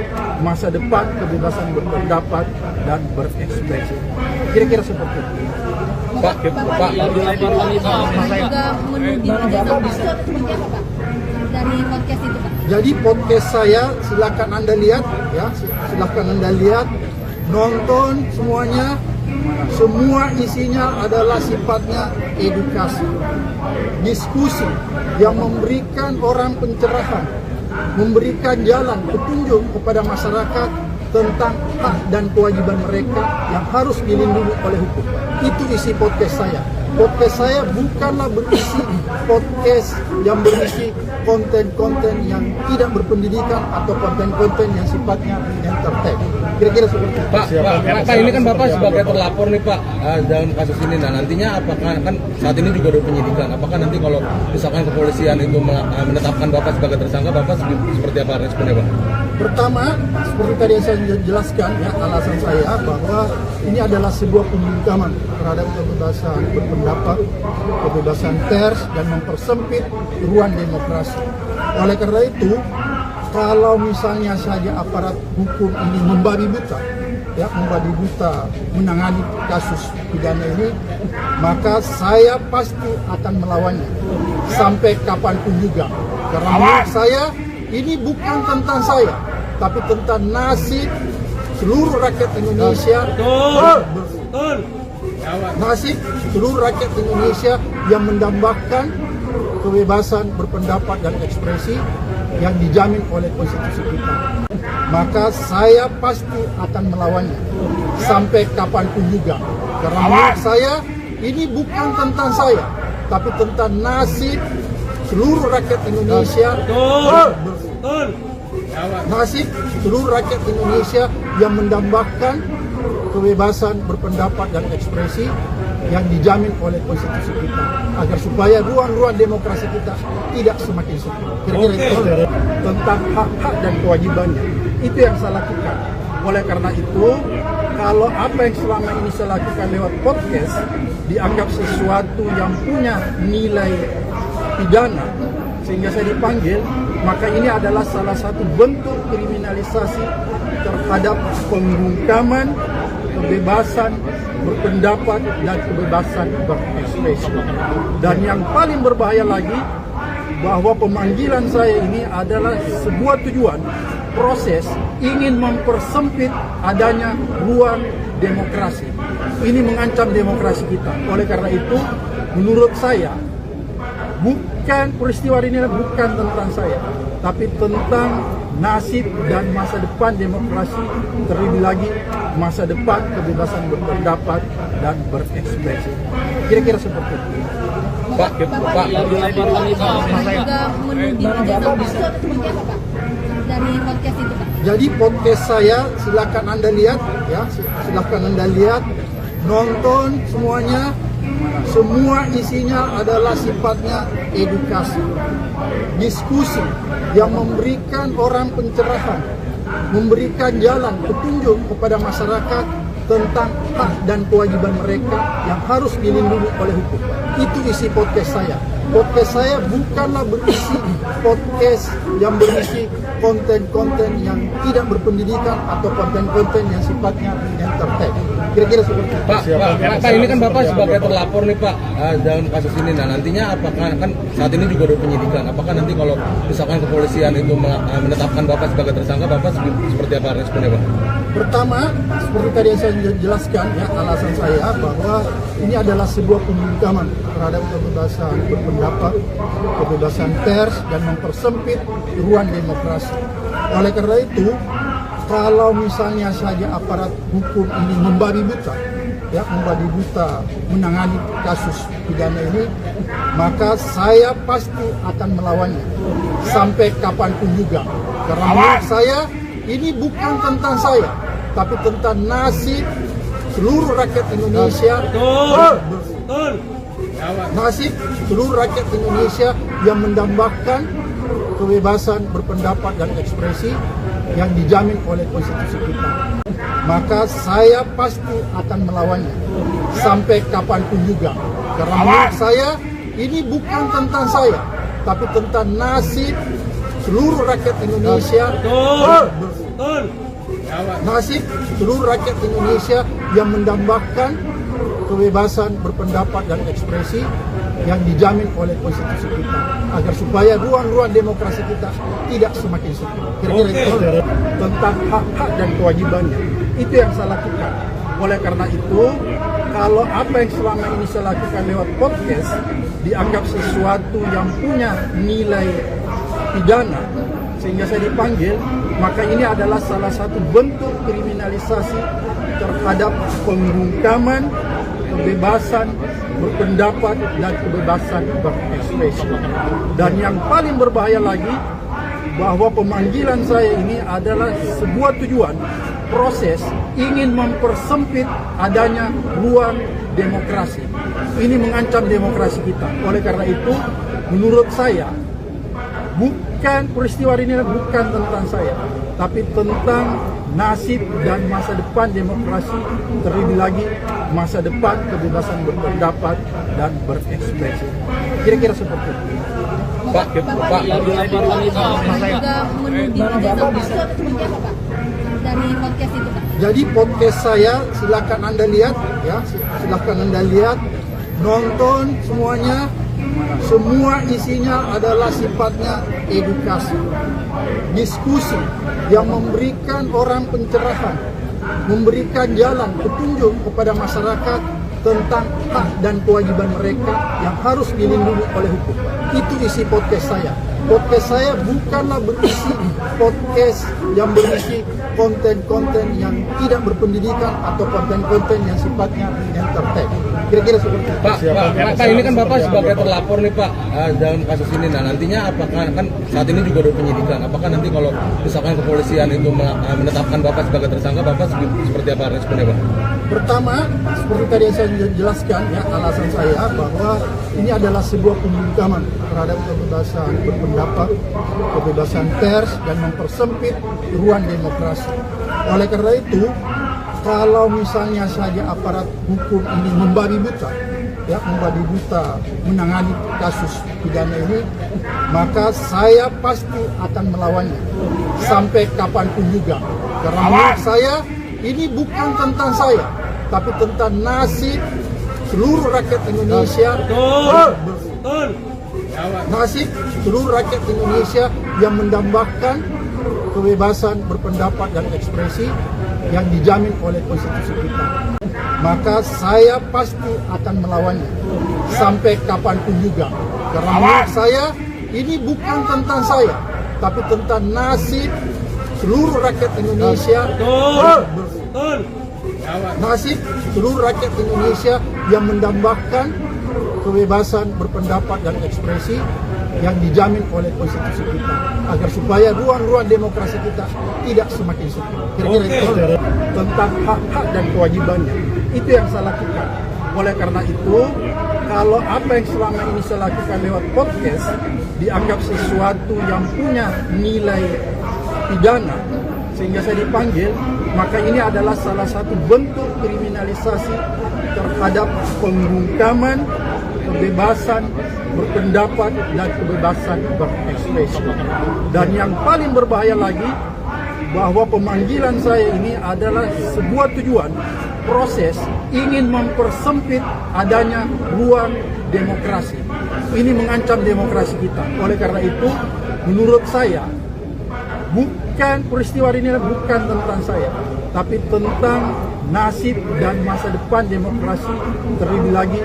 masa depan kebebasan berpendapat dan berekspresi. Kira-kira seperti itu. Pak, juga menuding ijazah palsu atau seperti apa, Pak? Dari podcast itu, Pak? Jadi podcast saya silakan Anda lihat, ya, silakan Anda lihat, nonton semuanya. Semua isinya adalah sifatnya edukasi, diskusi yang memberikan orang pencerahan, memberikan jalan petunjuk kepada masyarakat tentang hak dan kewajiban mereka yang harus dilindungi oleh hukum. Itu isi podcast saya. Podcast saya bukanlah berisi podcast yang berisi konten-konten yang tidak berpendidikan atau konten-konten yang sifatnya entertain. Kira-kira seperti itu. Pak, ini kan Bapak sebagai terlapor nih Pak dalam kasus ini. Nah, nantinya apakah kan saat ini juga ada penyidikan? Apakah nanti kalau misalkan kepolisian itu menetapkan Bapak sebagai tersangka, Bapak seperti apa responnya, Pak? Pertama, seperti tadi yang saya jelaskan, ya, alasan saya bahwa ini adalah sebuah pembungkaman terhadap kebebasan berpendapat, kebebasan pers, dan mempersempit ruang demokrasi. Oleh karena itu, kalau misalnya saja aparat hukum ini membabi buta, ya membabi buta menangani kasus pidana ini, maka saya pasti akan melawannya sampai kapanpun juga. Karena menurut saya ini bukan tentang saya, tapi tentang nasib seluruh rakyat Indonesia. Nasib seluruh rakyat Indonesia yang mendambakan kebebasan berpendapat dan ekspresi yang dijamin oleh konstitusi kita. Maka saya pasti akan melawannya sampai kapanpun juga. Karena menurut saya ini bukan tentang saya, tapi tentang nasib seluruh rakyat Indonesia. Nasib seluruh rakyat Indonesia yang mendambakan kebebasan berpendapat dan ekspresi yang dijamin oleh konstitusi kita, agar supaya ruang-ruang demokrasi kita tidak semakin sempit. Kira-kira itu tentang hak-hak dan kewajibannya. Itu yang saya lakukan. Oleh karena itu, kalau apa yang selama ini saya lakukan lewat podcast dianggap sesuatu yang punya nilai pidana sehingga saya dipanggil, maka ini adalah salah satu bentuk kriminalisasi terhadap pembungkaman kebebasan berpendapat dan kebebasan berekspresi. Dan yang paling berbahaya lagi, bahwa pemanggilan saya ini adalah sebuah tujuan proses ingin mempersempit adanya ruang demokrasi. Ini mengancam demokrasi kita. Oleh karena itu, menurut saya, peristiwa ini bukan tentang saya, tapi tentang nasib dan masa depan demokrasi, terlebih lagi masa depan kebebasan berpendapat dan berekspresi. Kira-kira seperti itu. Pak, juga menuding ijazah palsu atau seperti apa, Pak? Dari podcast itu, Pak? Jadi podcast saya silakan Anda lihat, ya, silakan Anda lihat, nonton semuanya. Semua isinya adalah sifatnya edukasi, diskusi yang memberikan orang pencerahan, memberikan jalan petunjuk kepada masyarakat tentang hak dan kewajiban mereka yang harus dilindungi oleh hukum. Itu isi podcast saya. Podcast saya bukanlah berisi podcast yang berisi konten-konten yang tidak berpendidikan atau konten-konten yang sifatnya entertain. Kira-kira seperti itu. Pak, ini kan Bapak sebagai terlapor nih Pak dalam kasus ini. Nah nantinya apakah kan saat ini juga ada penyidikan? Apakah nanti kalau misalkan kepolisian itu menetapkan Bapak sebagai tersangka, Bapak seperti apa responnya Pak? Pertama, seperti tadi yang saya jelaskan, ya, alasan saya bahwa ini adalah sebuah pembungkaman terhadap kebebasan berpendapat, kebebasan pers, dan mempersempit ruang demokrasi. Oleh karena itu, kalau misalnya saja aparat hukum ini membabi buta, ya, membabi buta menangani kasus pidana ini, maka saya pasti akan melawannya sampai kapanpun juga. Karena menurut saya ini bukan tentang saya, tapi tentang nasib seluruh rakyat Indonesia. Nasib seluruh rakyat Indonesia yang mendambakan kebebasan berpendapat dan ekspresi yang dijamin oleh konstitusi kita. Maka saya pasti akan melawannya sampai kapanpun juga. Karena menurut saya ini bukan tentang saya, tapi tentang nasib seluruh rakyat Indonesia. Nasib seluruh rakyat Indonesia yang mendambakan kebebasan berpendapat dan ekspresi yang dijamin oleh konstitusi kita, agar supaya ruang-ruang demokrasi kita tidak semakin sempit. Kira-kira itu tentang hak-hak dan kewajibannya. Itu yang saya lakukan. Oleh karena itu, kalau apa yang selama ini saya lakukan lewat podcast dianggap sesuatu yang punya nilai pidana sehingga saya dipanggil, maka ini adalah salah satu bentuk kriminalisasi terhadap pembungkaman kebebasan berpendapat dan kebebasan berekspresi. Dan yang paling berbahaya lagi, bahwa pemanggilan saya ini adalah sebuah tujuan proses ingin mempersempit adanya ruang demokrasi. Ini mengancam demokrasi kita. Oleh karena itu, menurut saya, peristiwa ini bukan tentang saya, tapi tentang nasib dan masa depan demokrasi, terlebih lagi masa depan kebebasan berpendapat dan berekspresi. Kira-kira seperti itu. Pak, juga menuding ijazah palsu atau seperti apa, Pak? Dari dari podcast itu Pak? Jadi podcast saya silakan Anda lihat ya, silakan Anda lihat, nonton semuanya. Semua isinya adalah sifatnya edukasi, diskusi yang memberikan orang pencerahan, memberikan jalan petunjuk kepada masyarakat tentang hak dan kewajiban mereka yang harus dilindungi oleh hukum. Itu isi podcast saya. Podcast saya bukanlah berisi podcast yang berisi konten-konten yang tidak berpendidikan atau konten-konten yang sifatnya entertain. Kira-kira seperti itu. Pak, ini kan Bapak sebagai terlapor nih Pak dalam kasus ini. Nah nantinya apakah kan saat ini juga ada penyidikan? Apakah nanti kalau misalkan kepolisian itu menetapkan Bapak sebagai tersangka, Bapak seperti apa responnya Pak? Pertama, seperti tadi yang saya jelaskan ya, alasan saya bahwa ini adalah sebuah pembungkaman terhadap kebebasan berpendapat, kebebasan pers, dan mempersempit ruang demokrasi. Oleh karena itu, kalau misalnya saja aparat hukum ini membabi buta, menangani kasus pidana ini, maka saya pasti akan melawannya sampai kapanpun juga. Karena menurut saya ini bukan tentang saya, tapi tentang nasib seluruh rakyat Indonesia. Nasib seluruh rakyat Indonesia yang mendambakan kebebasan berpendapat dan ekspresi yang dijamin oleh konstitusi kita. Maka saya pasti akan melawannya sampai kapanpun juga. Karena menurut saya ini bukan tentang saya, tapi tentang nasib seluruh rakyat Indonesia. Nasib seluruh rakyat Indonesia yang mendambakan kebebasan berpendapat dan ekspresi yang dijamin oleh konstitusi kita, agar supaya ruang-ruang demokrasi kita tidak semakin sempit. Kira-kira itu tentang hak-hak dan kewajibannya. Itu yang saya lakukan. Oleh karena itu, kalau apa yang selama ini saya lakukan lewat podcast dianggap sesuatu yang punya nilai pidana sehingga saya dipanggil, maka ini adalah salah satu bentuk kriminalisasi terhadap pembungkaman kebebasan berpendapat dan kebebasan berekspresi. Dan yang paling berbahaya lagi, bahwa pemanggilan saya ini adalah sebuah tujuan proses ingin mempersempit adanya ruang demokrasi. Ini mengancam demokrasi kita. Oleh karena itu, menurut saya, peristiwa ini bukan tentang saya, tapi tentang nasib dan masa depan demokrasi, terlebih lagi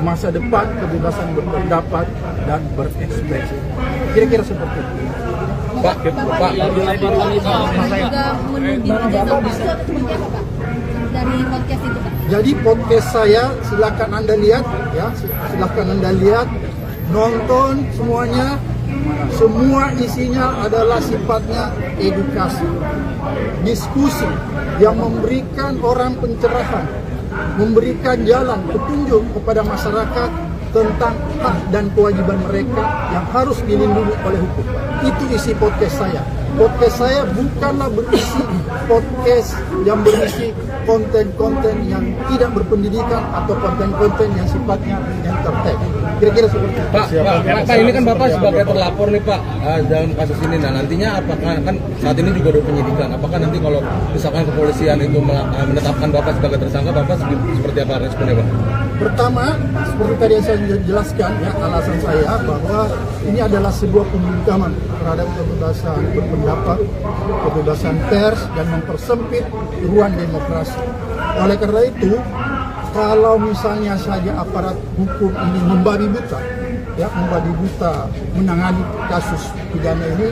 masa depan kebebasan berpendapat dan berekspresi. Kira-kira seperti itu. Pak, juga menuding ijazah palsu atau seperti apa Pak? Dari podcast itu Pak? Jadi podcast saya silakan Anda lihat ya, silakan Anda lihat, nonton semuanya. Semua isinya adalah sifatnya edukasi, diskusi yang memberikan orang pencerahan, memberikan jalan petunjuk kepada masyarakat tentang hak dan kewajiban mereka yang harus dilindungi oleh hukum. Itu isi podcast saya. Podcast saya bukanlah berisi podcast yang berisi konten-konten yang tidak berpendidikan atau konten-konten yang sifatnya entertain. Kira-kira seperti itu. Pak, ini kan Bapak sebagai terlapor nih Pak dalam kasus ini. Nah nantinya apakah kan saat ini juga ada penyidikan? Apakah nanti kalau misalkan kepolisian itu menetapkan Bapak sebagai tersangka, Bapak seperti apa responnya Pak? Pertama, seperti tadi yang saya jelaskan ya, alasan saya bahwa ini adalah sebuah pembungkaman terhadap kebebasan berpendapat, kebebasan pers, dan mempersempit ruang demokrasi. Oleh karena itu, kalau misalnya saja aparat hukum ini membabi buta, menangani kasus pidana ini,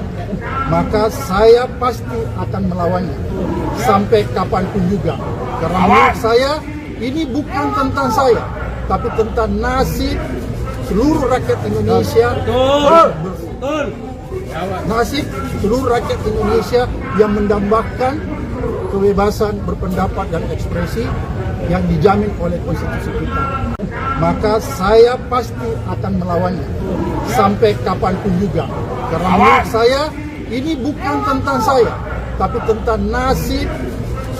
maka saya pasti akan melawannya sampai kapanpun juga. Karena menurut saya ini bukan tentang saya, tapi tentang nasib seluruh rakyat Indonesia. Nasib seluruh rakyat Indonesia yang mendambakan kebebasan berpendapat dan ekspresi yang dijamin oleh konstitusi kita. Maka saya pasti akan melawannya sampai kapanpun juga. Karena menurut saya ini bukan tentang saya, tapi tentang nasib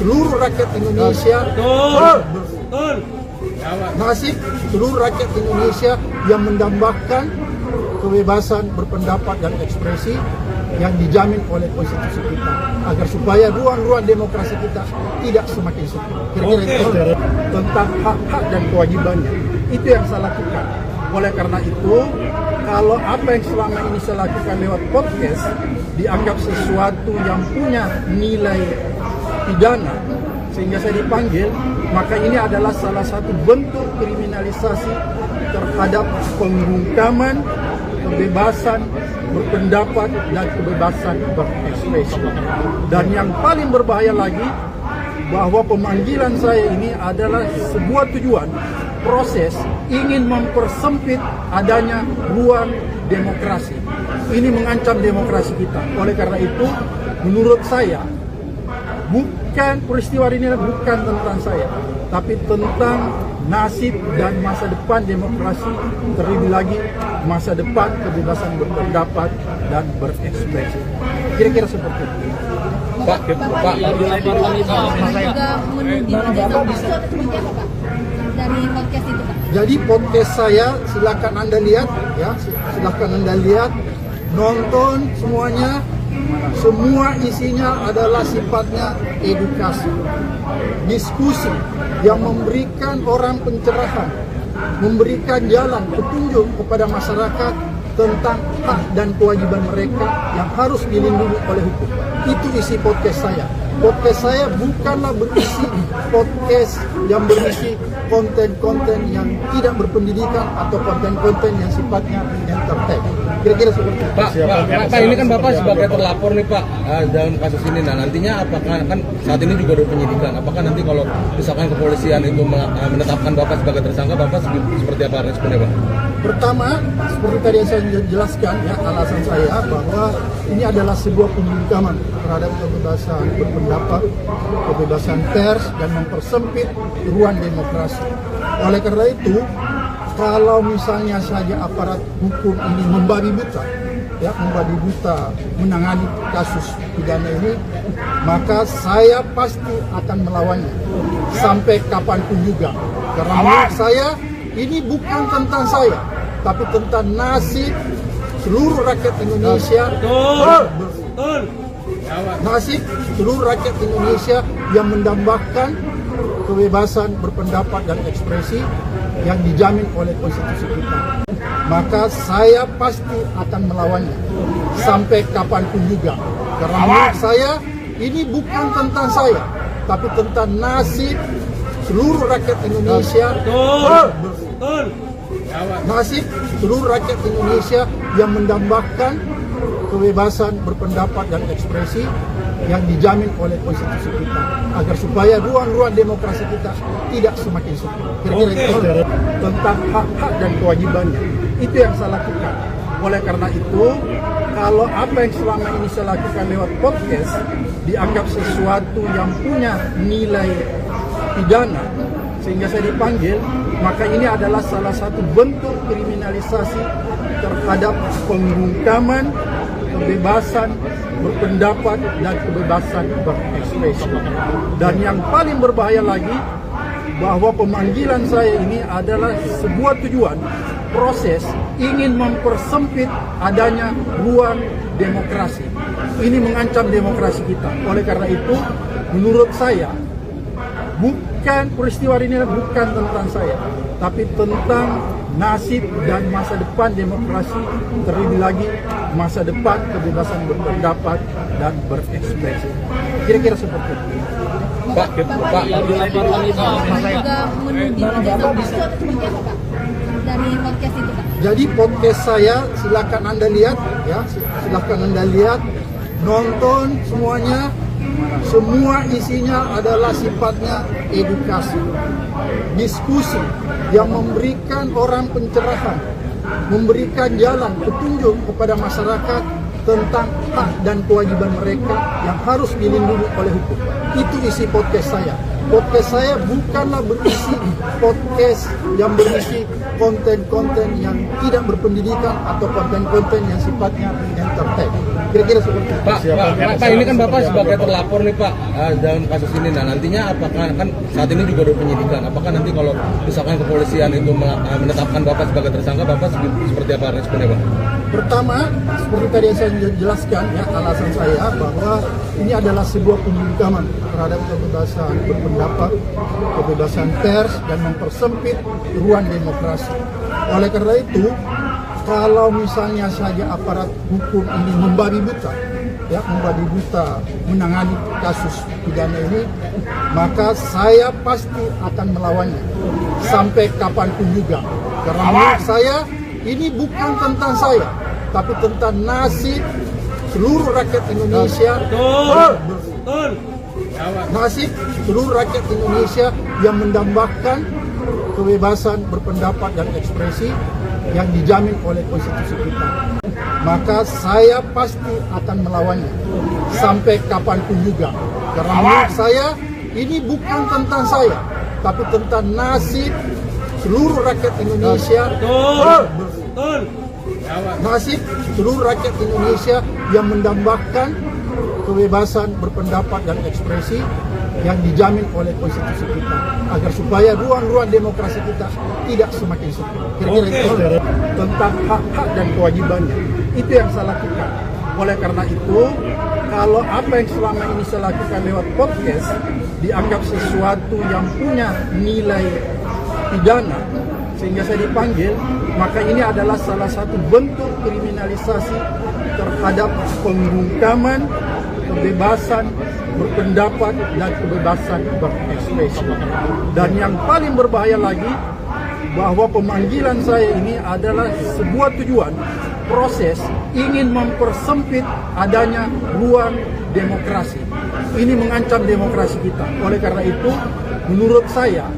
seluruh rakyat Indonesia. Nasib seluruh rakyat Indonesia yang mendambakan kebebasan berpendapat dan ekspresi yang dijamin oleh konstitusi kita, agar supaya ruang-ruang demokrasi kita tidak semakin sempit. Kira-kira itu tentang hak-hak dan kewajibannya. Itu yang saya lakukan. Oleh karena itu, kalau apa yang selama ini saya lakukan lewat podcast dianggap sesuatu yang punya nilai pidana sehingga saya dipanggil, maka ini adalah salah satu bentuk kriminalisasi terhadap pembungkaman kebebasan berpendapat dan kebebasan berekspresi. Dan yang paling berbahaya lagi, bahwa pemanggilan saya ini adalah sebuah tujuan proses ingin mempersempit adanya ruang demokrasi. Ini mengancam demokrasi kita. Oleh karena itu, menurut saya, peristiwa ini bukan tentang saya, tapi tentang nasib dan masa depan demokrasi, terlebih lagi masa depan kebebasan berpendapat dan berekspresi. Kira-kira seperti itu. Pak, juga menuding jasa palsu atau seperti apa Pak? Dari podcast itu Pak? Jadi podcast saya silakan Anda lihat, ya, silakan Anda lihat, nonton semuanya. Semua isinya adalah sifatnya edukasi, diskusi yang memberikan orang pencerahan, memberikan jalan petunjuk kepada masyarakat tentang hak dan kewajiban mereka yang harus dilindungi oleh hukum. Itu isi podcast saya. Podcast saya bukanlah berisi podcast yang berisi konten-konten yang tidak berpendidikan atau konten-konten yang sifatnya entertain. Kira-kira seperti itu. Pak, ini kan Bapak sebagai terlapor nih Pak dalam kasus ini. Nah, nantinya apakah kan saat ini juga ada penyidikan? Apakah nanti kalau misalkan kepolisian itu menetapkan Bapak sebagai tersangka, Bapak seperti apa responnya Pak? Pertama, seperti tadi yang saya jelaskan, ya, alasan saya bahwa ini adalah sebuah pembungkaman terhadap kebebasan berpendapat, kebebasan pers, dan mempersempit ruang demokrasi. Oleh karena itu, kalau misalnya saja aparat hukum ini membabi buta, ya, membabi buta menangani kasus pidana ini, maka saya pasti akan melawannya sampai kapanpun juga. Karena menurut saya ini bukan tentang saya, tapi tentang nasib seluruh rakyat Indonesia. Nasib seluruh rakyat Indonesia yang mendambakan kebebasan berpendapat dan ekspresi yang dijamin oleh konstitusi kita. Maka saya pasti akan melawannya sampai kapanpun juga. Karena menurut saya ini bukan tentang saya, tapi tentang nasib seluruh rakyat Indonesia. Nasib seluruh rakyat Indonesia yang mendambakan kebebasan berpendapat dan ekspresi yang dijamin oleh konstitusi kita, agar supaya ruang-ruang demokrasi kita tidak semakin sempit. Kira-kira itu tentang hak-hak dan kewajibannya. Itu yang saya lakukan. Oleh karena itu, kalau apa yang selama ini saya lakukan lewat podcast dianggap sesuatu yang punya nilai pidana sehingga saya dipanggil, maka ini adalah salah satu bentuk kriminalisasi terhadap pembungkaman kebebasan berpendapat dan kebebasan berekspresi. Dan yang paling berbahaya lagi, bahwa pemanggilan saya ini adalah sebuah tujuan proses ingin mempersempit adanya ruang demokrasi. Ini mengancam demokrasi kita. Oleh karena itu, menurut saya, peristiwa ini bukan tentang saya, tapi tentang nasib dan masa depan demokrasi, terlebih lagi masa depan kebebasan berpendapat dan berekspresi. Kira-kira seperti itu. Pak, juga menuding jasa palsu atau seperti apa Pak? Dari podcast itu Pak? Jadi podcast saya silakan Anda lihat, ya, silakan Anda lihat, nonton semuanya. Semua isinya adalah sifatnya edukasi, diskusi yang memberikan orang pencerahan, memberikan jalan petunjuk kepada masyarakat tentang hak dan kewajiban mereka yang harus dilindungi oleh hukum. Itu isi podcast saya. Podcast saya bukanlah berisi podcast yang berisi konten-konten yang tidak berpendidikan atau konten-konten yang sifatnya entertain. Kira-kira seperti itu. Pak, ini kan Bapak sebagai terlapor nih Pak dalam kasus ini. Nah, nantinya apakah kan saat ini juga ada penyidikan? Apakah nanti kalau misalkan kepolisian itu menetapkan Bapak sebagai tersangka, Bapak seperti apa responnya Pak? Pertama, seperti tadi yang saya jelaskan, ya, alasan saya bahwa ini adalah sebuah pembungkaman terhadap kebebasan berpendapat, kebebasan pers, dan mempersempit ruang demokrasi. Oleh karena itu, kalau misalnya saja aparat hukum ini membabi buta, menangani kasus pidana ini, maka saya pasti akan melawannya sampai kapanpun juga. Karena menurut saya ini bukan tentang saya, tapi tentang nasib seluruh rakyat Indonesia. Nasib seluruh rakyat Indonesia yang mendambakan kebebasan berpendapat dan ekspresi yang dijamin oleh konstitusi kita. Maka saya pasti akan melawannya sampai kapanpun juga. Karena menurut saya ini bukan tentang saya, tapi tentang nasib seluruh rakyat Indonesia. Nasib seluruh rakyat Indonesia yang mendambakan kebebasan berpendapat dan ekspresi yang dijamin oleh konstitusi kita, agar supaya ruang-ruang demokrasi kita tidak semakin sempit. Kira-kira itu tentang hak-hak dan kewajibannya. Itu yang saya lakukan. Oleh karena itu, kalau apa yang selama ini saya lakukan lewat podcast dianggap sesuatu yang punya nilai pidana sehingga saya dipanggil, maka ini adalah salah satu bentuk kriminalisasi terhadap pembungkaman kebebasan berpendapat dan kebebasan berekspresi. Dan yang paling berbahaya lagi, bahwa pemanggilan saya ini adalah sebuah tujuan proses ingin mempersempit adanya ruang demokrasi. Ini mengancam demokrasi kita. Oleh karena itu, menurut saya,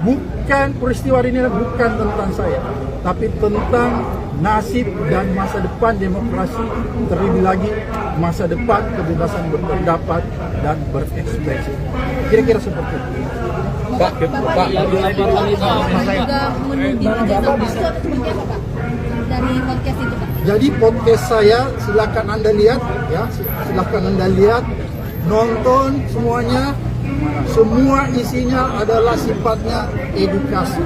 bukan peristiwa ini bukan tentang saya, tapi tentang nasib dan masa depan demokrasi, terlebih lagi masa depan kebebasan berpendapat dan berekspresi. Kira-kira seperti itu. Pak, juga menuding ijazah palsu atau seperti apa, Pak? Dari podcast itu, Pak? Jadi podcast saya silakan Anda lihat, ya, silakan Anda lihat, nonton semuanya. Semua isinya adalah sifatnya edukasi,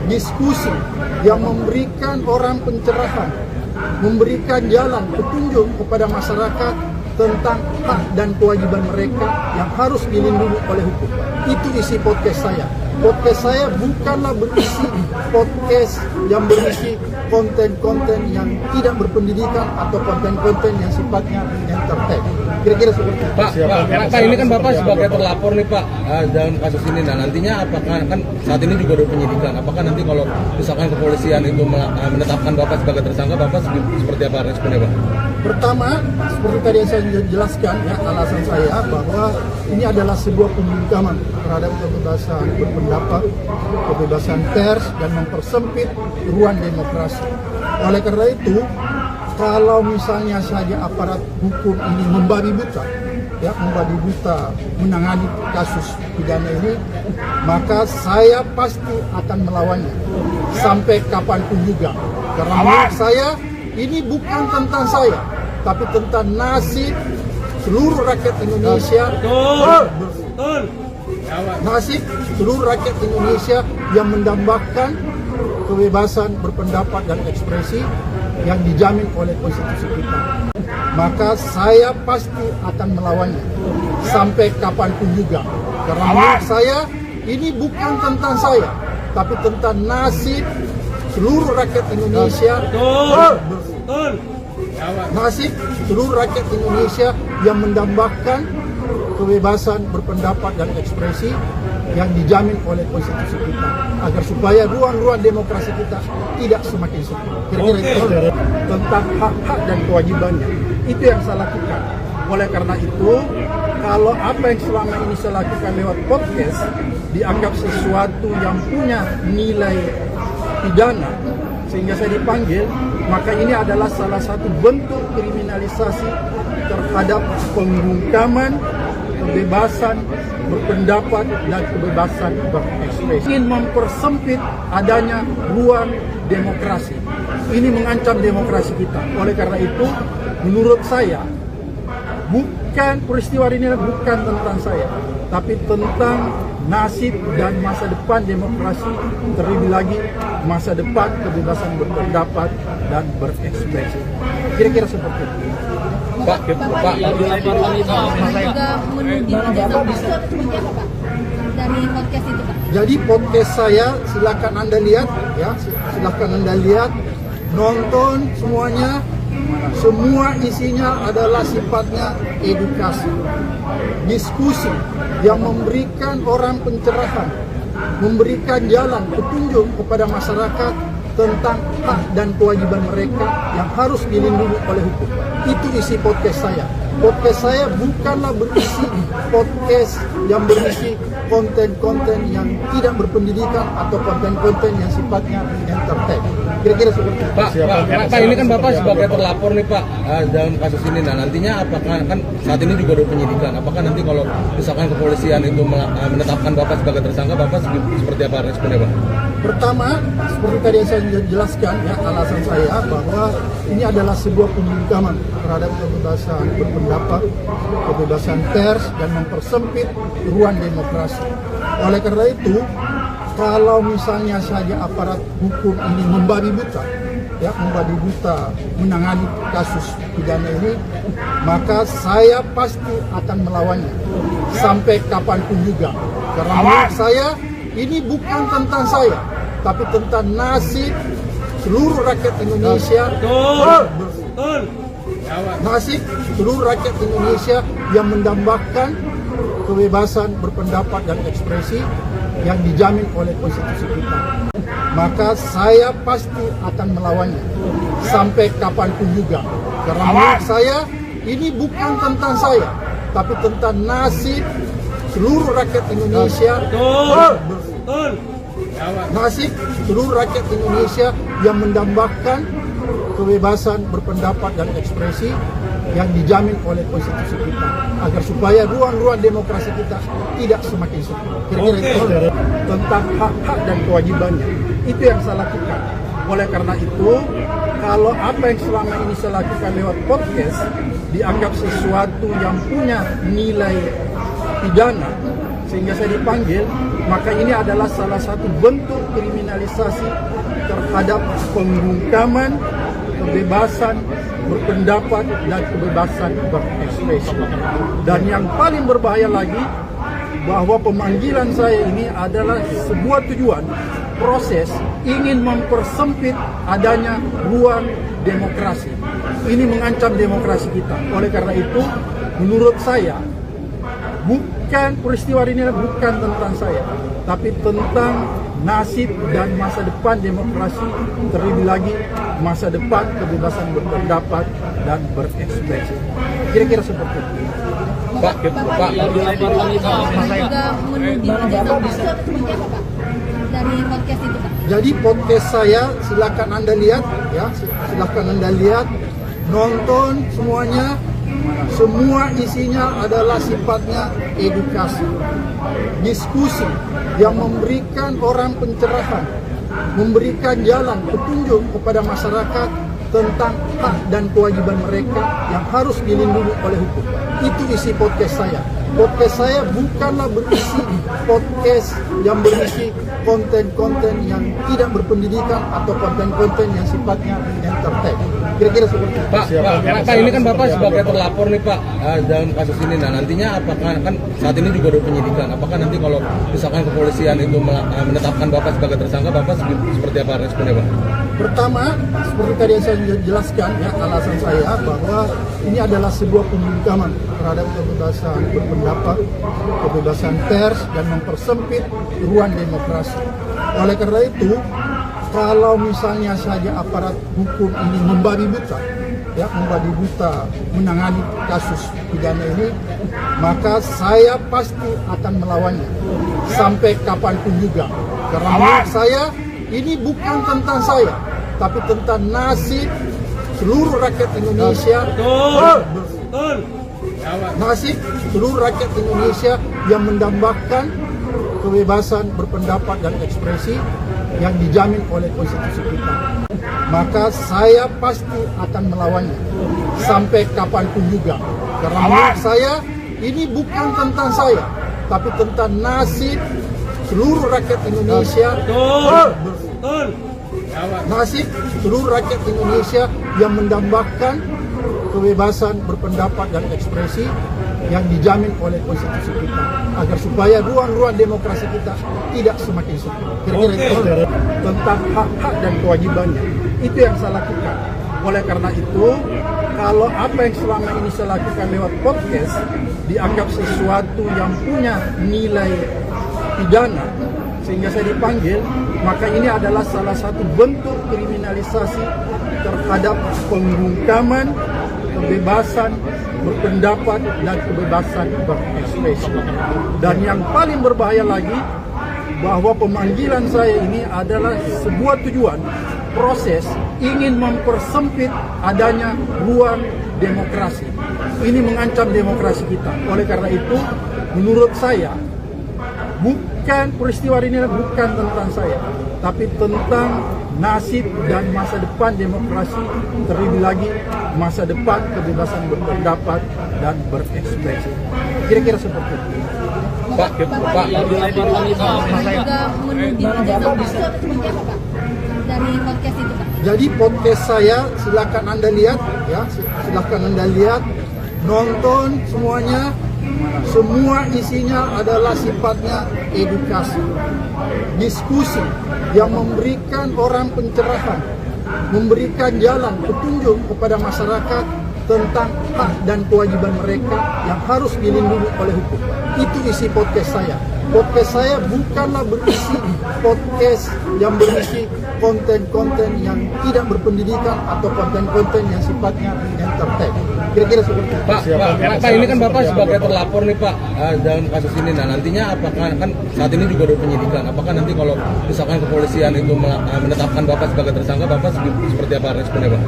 diskusi yang memberikan orang pencerahan, memberikan jalan petunjuk kepada masyarakat tentang hak dan kewajiban mereka yang harus dilindungi oleh hukum. Itu isi podcast saya. Podcast saya bukanlah berisi podcast yang berisi konten-konten yang tidak berpendidikan atau konten-konten yang sifatnya entertain. Kira-kira seperti itu. Pak, ini kan Bapak sebagai terlapor nih Pak dalam kasus ini. Nah, nantinya apakah kan saat ini juga ada penyidikan? Apakah nanti kalau misalkan kepolisian itu menetapkan Bapak sebagai tersangka, Bapak seperti apa responnya, Pak? Pertama, seperti tadi yang saya jelaskan, ya, alasan saya bahwa ini adalah sebuah pembungkaman terhadap kebebasan berpendapat, kebebasan pers, dan mempersempit ruang demokrasi. Oleh karena itu, kalau misalnya saja aparat hukum ini membabi buta, menangani kasus pidana ini, maka saya pasti akan melawannya sampai kapanpun juga. Karena menurut saya ini bukan tentang saya, tapi tentang nasib seluruh rakyat Indonesia. Nasib seluruh rakyat Indonesia yang mendambakan kebebasan berpendapat dan ekspresi yang dijamin oleh konstitusi kita. Maka saya pasti akan melawannya sampai kapanpun juga. Karena menurut saya ini bukan tentang saya, tapi tentang nasib seluruh rakyat Indonesia. Nasib seluruh rakyat Indonesia yang mendambakan kebebasan berpendapat dan ekspresi yang dijamin oleh konstitusi kita, agar supaya ruang-ruang demokrasi kita tidak semakin sempit. Kira-kira itu tentang hak-hak dan kewajibannya. Itu yang saya lakukan. Oleh karena itu, kalau apa yang selama ini saya lakukan lewat podcast dianggap sesuatu yang punya nilai pidana sehingga saya dipanggil, maka ini adalah salah satu bentuk kriminalisasi terhadap pembungkaman kebebasan berpendapat dan kebebasan berekspresi. Ingin mempersempit adanya ruang demokrasi. Ini mengancam demokrasi kita. Oleh karena itu, menurut saya, bukan peristiwa ini bukan tentang saya, tapi tentang nasib dan masa depan demokrasi, terlebih lagi masa depan, kebebasan berpendapat dan berekspresi. Kira-kira seperti itu. Pak, juga menuding ijazah palsu atau seperti apa Pak? Dari podcast itu Pak? Jadi podcast saya silakan Anda lihat ya, silakan Anda lihat, nonton semuanya. Semua isinya adalah sifatnya edukasi, diskusi yang memberikan orang pencerahan, memberikan jalan petunjuk kepada masyarakat tentang hak dan kewajiban mereka yang harus dilindungi oleh hukum. Itu isi podcast saya. Podcast saya bukanlah berisi podcast yang berisi konten-konten yang tidak berpendidikan atau konten-konten yang sifatnya entertain. Kira-kira seperti itu. Pak, ini kan Bapak sebagai terlapor nih Pak dalam kasus ini. Nah nantinya apakah kan saat ini juga ada penyidikan? Apakah nanti kalau misalkan kepolisian itu menetapkan Bapak sebagai tersangka, Bapak seperti apa responnya Pak? Pertama, seperti tadi yang saya jelaskan ya, alasan saya bahwa ini adalah sebuah pembungkaman terhadap kebebasan berpendapat, kebebasan pers, dan mempersempit ruang demokrasi. Oleh karena itu, kalau misalnya saja aparat hukum ini membabi buta, ya membabi buta menangani kasus pidana ini, maka saya pasti akan melawannya sampai kapanpun juga. Karena menurut saya ini bukan tentang saya, tapi tentang nasib seluruh rakyat Indonesia. Nasib seluruh rakyat Indonesia yang mendambakan kebebasan berpendapat dan ekspresi yang dijamin oleh konstitusi kita. Maka saya pasti akan melawannya sampai kapanpun juga. Karena menurut saya ini bukan tentang saya, tapi tentang nasib seluruh rakyat Indonesia. Nasib seluruh rakyat Indonesia yang mendambakan kebebasan berpendapat dan ekspresi yang dijamin oleh konstitusi kita, agar supaya ruang-ruang demokrasi kita tidak semakin sempit. Kira-kira itu tentang hak-hak dan kewajibannya. Itu yang saya lakukan. Oleh karena itu, kalau apa yang selama ini saya lakukan lewat podcast dianggap sesuatu yang punya nilai pidana sehingga saya dipanggil, maka ini adalah salah satu bentuk kriminalisasi terhadap pembungkaman kebebasan berpendapat dan kebebasan berekspresi. Dan yang paling berbahaya lagi, bahwa pemanggilan saya ini adalah sebuah tujuan proses ingin mempersempit adanya ruang demokrasi. Ini mengancam demokrasi kita. Oleh karena itu, menurut saya, peristiwa ini bukan tentang saya, tapi tentang nasib dan masa depan demokrasi, terlebih lagi masa depan kebebasan berpendapat dan berekspresi. Kira-kira seperti itu. Pak, juga menuding ijazah palsu atau seperti apa Pak? Dari podcast itu Pak? Jadi podcast saya silakan Anda lihat ya, silakan Anda lihat, nonton semuanya. Semua isinya adalah sifatnya edukasi, diskusi yang memberikan orang pencerahan, memberikan jalan petunjuk kepada masyarakat tentang hak dan kewajiban mereka yang harus dilindungi oleh hukum. Itu isi podcast saya. Podcast saya bukanlah berisi podcast yang berisi konten-konten yang tidak berpendidikan atau konten-konten yang sifatnya entertain. Kira-kira seperti itu. Pak, ini kan Bapak sebagai terlapor nih Pak dalam kasus ini. Nah nantinya apakah kan saat ini juga ada penyidikan? Apakah nanti kalau misalkan kepolisian itu menetapkan Bapak sebagai tersangka, Bapak seperti apa responnya Pak? Pertama, seperti tadi yang saya jelaskan ya, alasan saya bahwa ini adalah sebuah pembungkaman terhadap kebebasan berpendapat, kebebasan pers, dan mempersempit ruang demokrasi. Oleh karena itu, kalau misalnya saja aparat hukum ini membabi buta, ya membabi buta menangani kasus pidana ini, maka saya pasti akan melawannya sampai kapanpun juga. Karena menurut saya ini bukan tentang saya, tapi tentang nasib seluruh rakyat Indonesia. Nasib seluruh rakyat Indonesia yang mendambakan kebebasan berpendapat dan ekspresi yang dijamin oleh konstitusi kita. Maka saya pasti akan melawannya sampai kapanpun juga. Karena menurut saya ini bukan tentang saya, tapi tentang nasib seluruh rakyat Indonesia. nasib seluruh rakyat Indonesia yang mendambakan kebebasan berpendapat dan ekspresi yang dijamin oleh konstitusi kita, agar supaya ruang-ruang demokrasi kita tidak semakin sempit. Kira-kira itu tentang hak-hak dan kewajibannya. Itu yang saya lakukan. Oleh karena itu, kalau apa yang selama ini saya lakukan lewat podcast dianggap sesuatu yang punya nilai pidana sehingga saya dipanggil, maka ini adalah salah satu bentuk kriminalisasi terhadap pembungkaman kebebasan berpendapat dan kebebasan berekspresi. Dan yang paling berbahaya lagi, bahwa pemanggilan saya ini adalah sebuah tujuan proses ingin mempersempit adanya ruang demokrasi. Ini mengancam demokrasi kita. Oleh karena itu, menurut saya, bukan peristiwa ini bukan tentang saya, tapi tentang nasib dan masa depan demokrasi, terlebih lagi masa depan kebebasan berpendapat dan berekspresi. Kira-kira seperti itu. Pak, juga menuding ijazah palsu atau seperti apa, Pak? Dari podcast itu, Pak? Jadi podcast saya silakan Anda lihat, ya, silakan Anda lihat, nonton semuanya. Semua isinya adalah sifatnya edukasi, diskusi yang memberikan orang pencerahan, memberikan jalan petunjuk kepada masyarakat tentang hak dan kewajiban mereka yang harus dilindungi oleh hukum. Itu isi podcast saya. Podcast saya bukanlah berisi podcast yang berisi konten-konten yang tidak berpendidikan atau konten-konten yang sifatnya entertain. Kira-kira seperti itu. Pak, ini kan Bapak sebagai terlapor nih Pak dalam kasus ini. Nah nantinya apakah kan saat ini juga ada penyidikan? Apakah nanti kalau misalkan kepolisian itu menetapkan Bapak sebagai tersangka, Bapak seperti apa responnya Pak?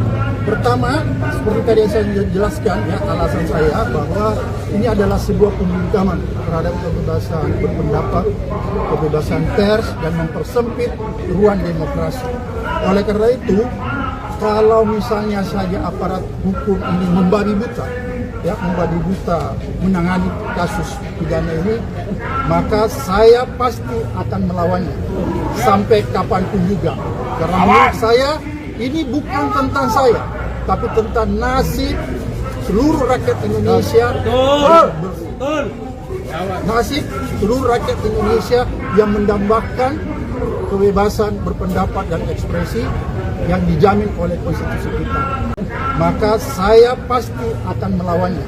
Pertama, seperti tadi yang saya jelaskan, ya, alasan saya bahwa ini adalah sebuah pembungkaman terhadap kebebasan berpendapat, kebebasan pers, dan mempersempit ruang demokrasi. Oleh karena itu, kalau misalnya saja aparat hukum ini membabi buta, ya, membabi buta menangani kasus pidana ini, maka saya pasti akan melawannya sampai kapanpun juga. Karena menurut saya ini bukan tentang saya, tapi tentang nasib seluruh rakyat Indonesia. Nasib seluruh rakyat Indonesia yang mendambakan kebebasan berpendapat dan ekspresi yang dijamin oleh konstitusi kita. Maka saya pasti akan melawannya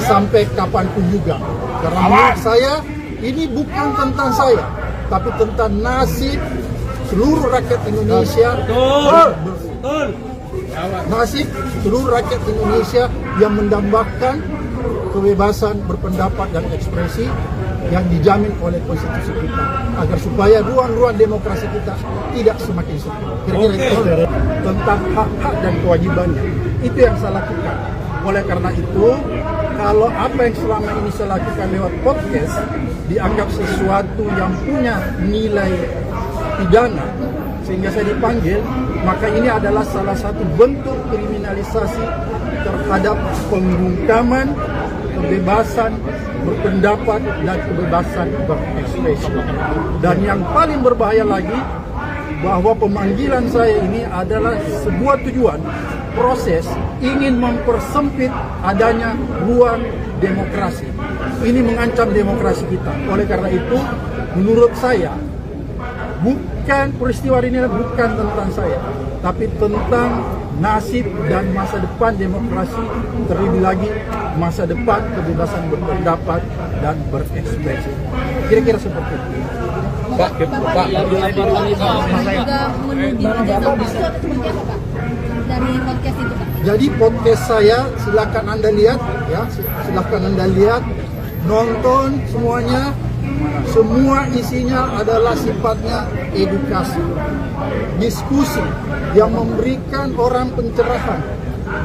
sampai kapanpun juga. Karena menurut saya ini bukan tentang saya, tapi tentang nasib seluruh rakyat Indonesia. Nasib seluruh rakyat Indonesia yang mendambakan kebebasan berpendapat dan ekspresi yang dijamin oleh konstitusi kita, agar supaya ruang-ruang demokrasi kita tidak semakin sempit. Kira-kira itu tentang hak-hak dan kewajibannya. Itu yang saya lakukan. Oleh karena itu, kalau apa yang selama ini saya lakukan lewat podcast dianggap sesuatu yang punya nilai pidana sehingga saya dipanggil, maka ini adalah salah satu bentuk kriminalisasi terhadap pembungkaman kebebasan berpendapat dan kebebasan berekspresi. Dan yang paling berbahaya lagi, bahwa pemanggilan saya ini adalah sebuah tujuan proses ingin mempersempit adanya ruang demokrasi. Ini mengancam demokrasi kita. Oleh karena itu, menurut saya, bukan peristiwa ini bukan tentang saya, tapi tentang nasib dan masa depan demokrasi, terlebih lagi masa depan kebebasan berpendapat dan berekspresi. Kira-kira seperti itu. Pak, juga menuding ijazah palsu atau seperti apa, Pak? Dari podcast itu, Pak? Jadi podcast saya silakan Anda lihat, ya, silakan Anda lihat, nonton semuanya. Semua isinya adalah sifatnya edukasi, diskusi yang memberikan orang pencerahan,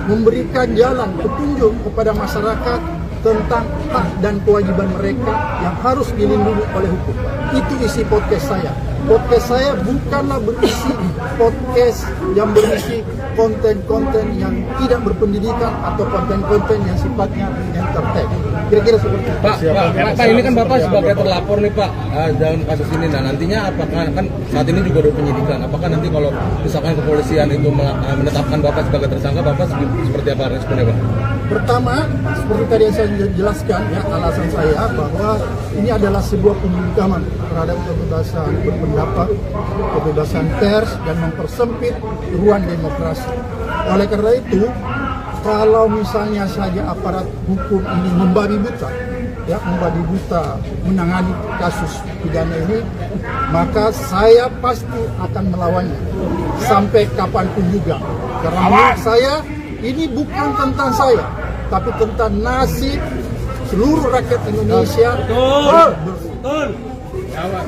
memberikan jalan petunjuk kepada masyarakat tentang hak dan kewajiban mereka yang harus dilindungi oleh hukum. Itu isi podcast saya. podcast saya bukanlah berisi podcast yang berisi konten-konten yang tidak berpendidikan atau konten-konten yang sifatnya entertain. Kira-kira seperti itu. Pak, ini kan Bapak sebagai terlapor nih Pak dalam kasus ini. Nah nantinya apakah kan saat ini juga ada penyidikan? Apakah nanti kalau misalkan kepolisian itu menetapkan Bapak sebagai tersangka, Bapak seperti apa responnya Pak? Pertama, seperti tadi yang saya jelaskan ya, alasan saya bahwa ini adalah sebuah pembungkaman terhadap kebebasan berpendapat, kebebasan pers, dan mempersempit ruang demokrasi. Oleh karena itu, kalau misalnya saja aparat hukum ini membabi buta menangani kasus pidana ini, maka saya pasti akan melawannya sampai kapanpun juga. Karena menurut saya ini bukan tentang saya, tapi tentang nasib seluruh rakyat Indonesia.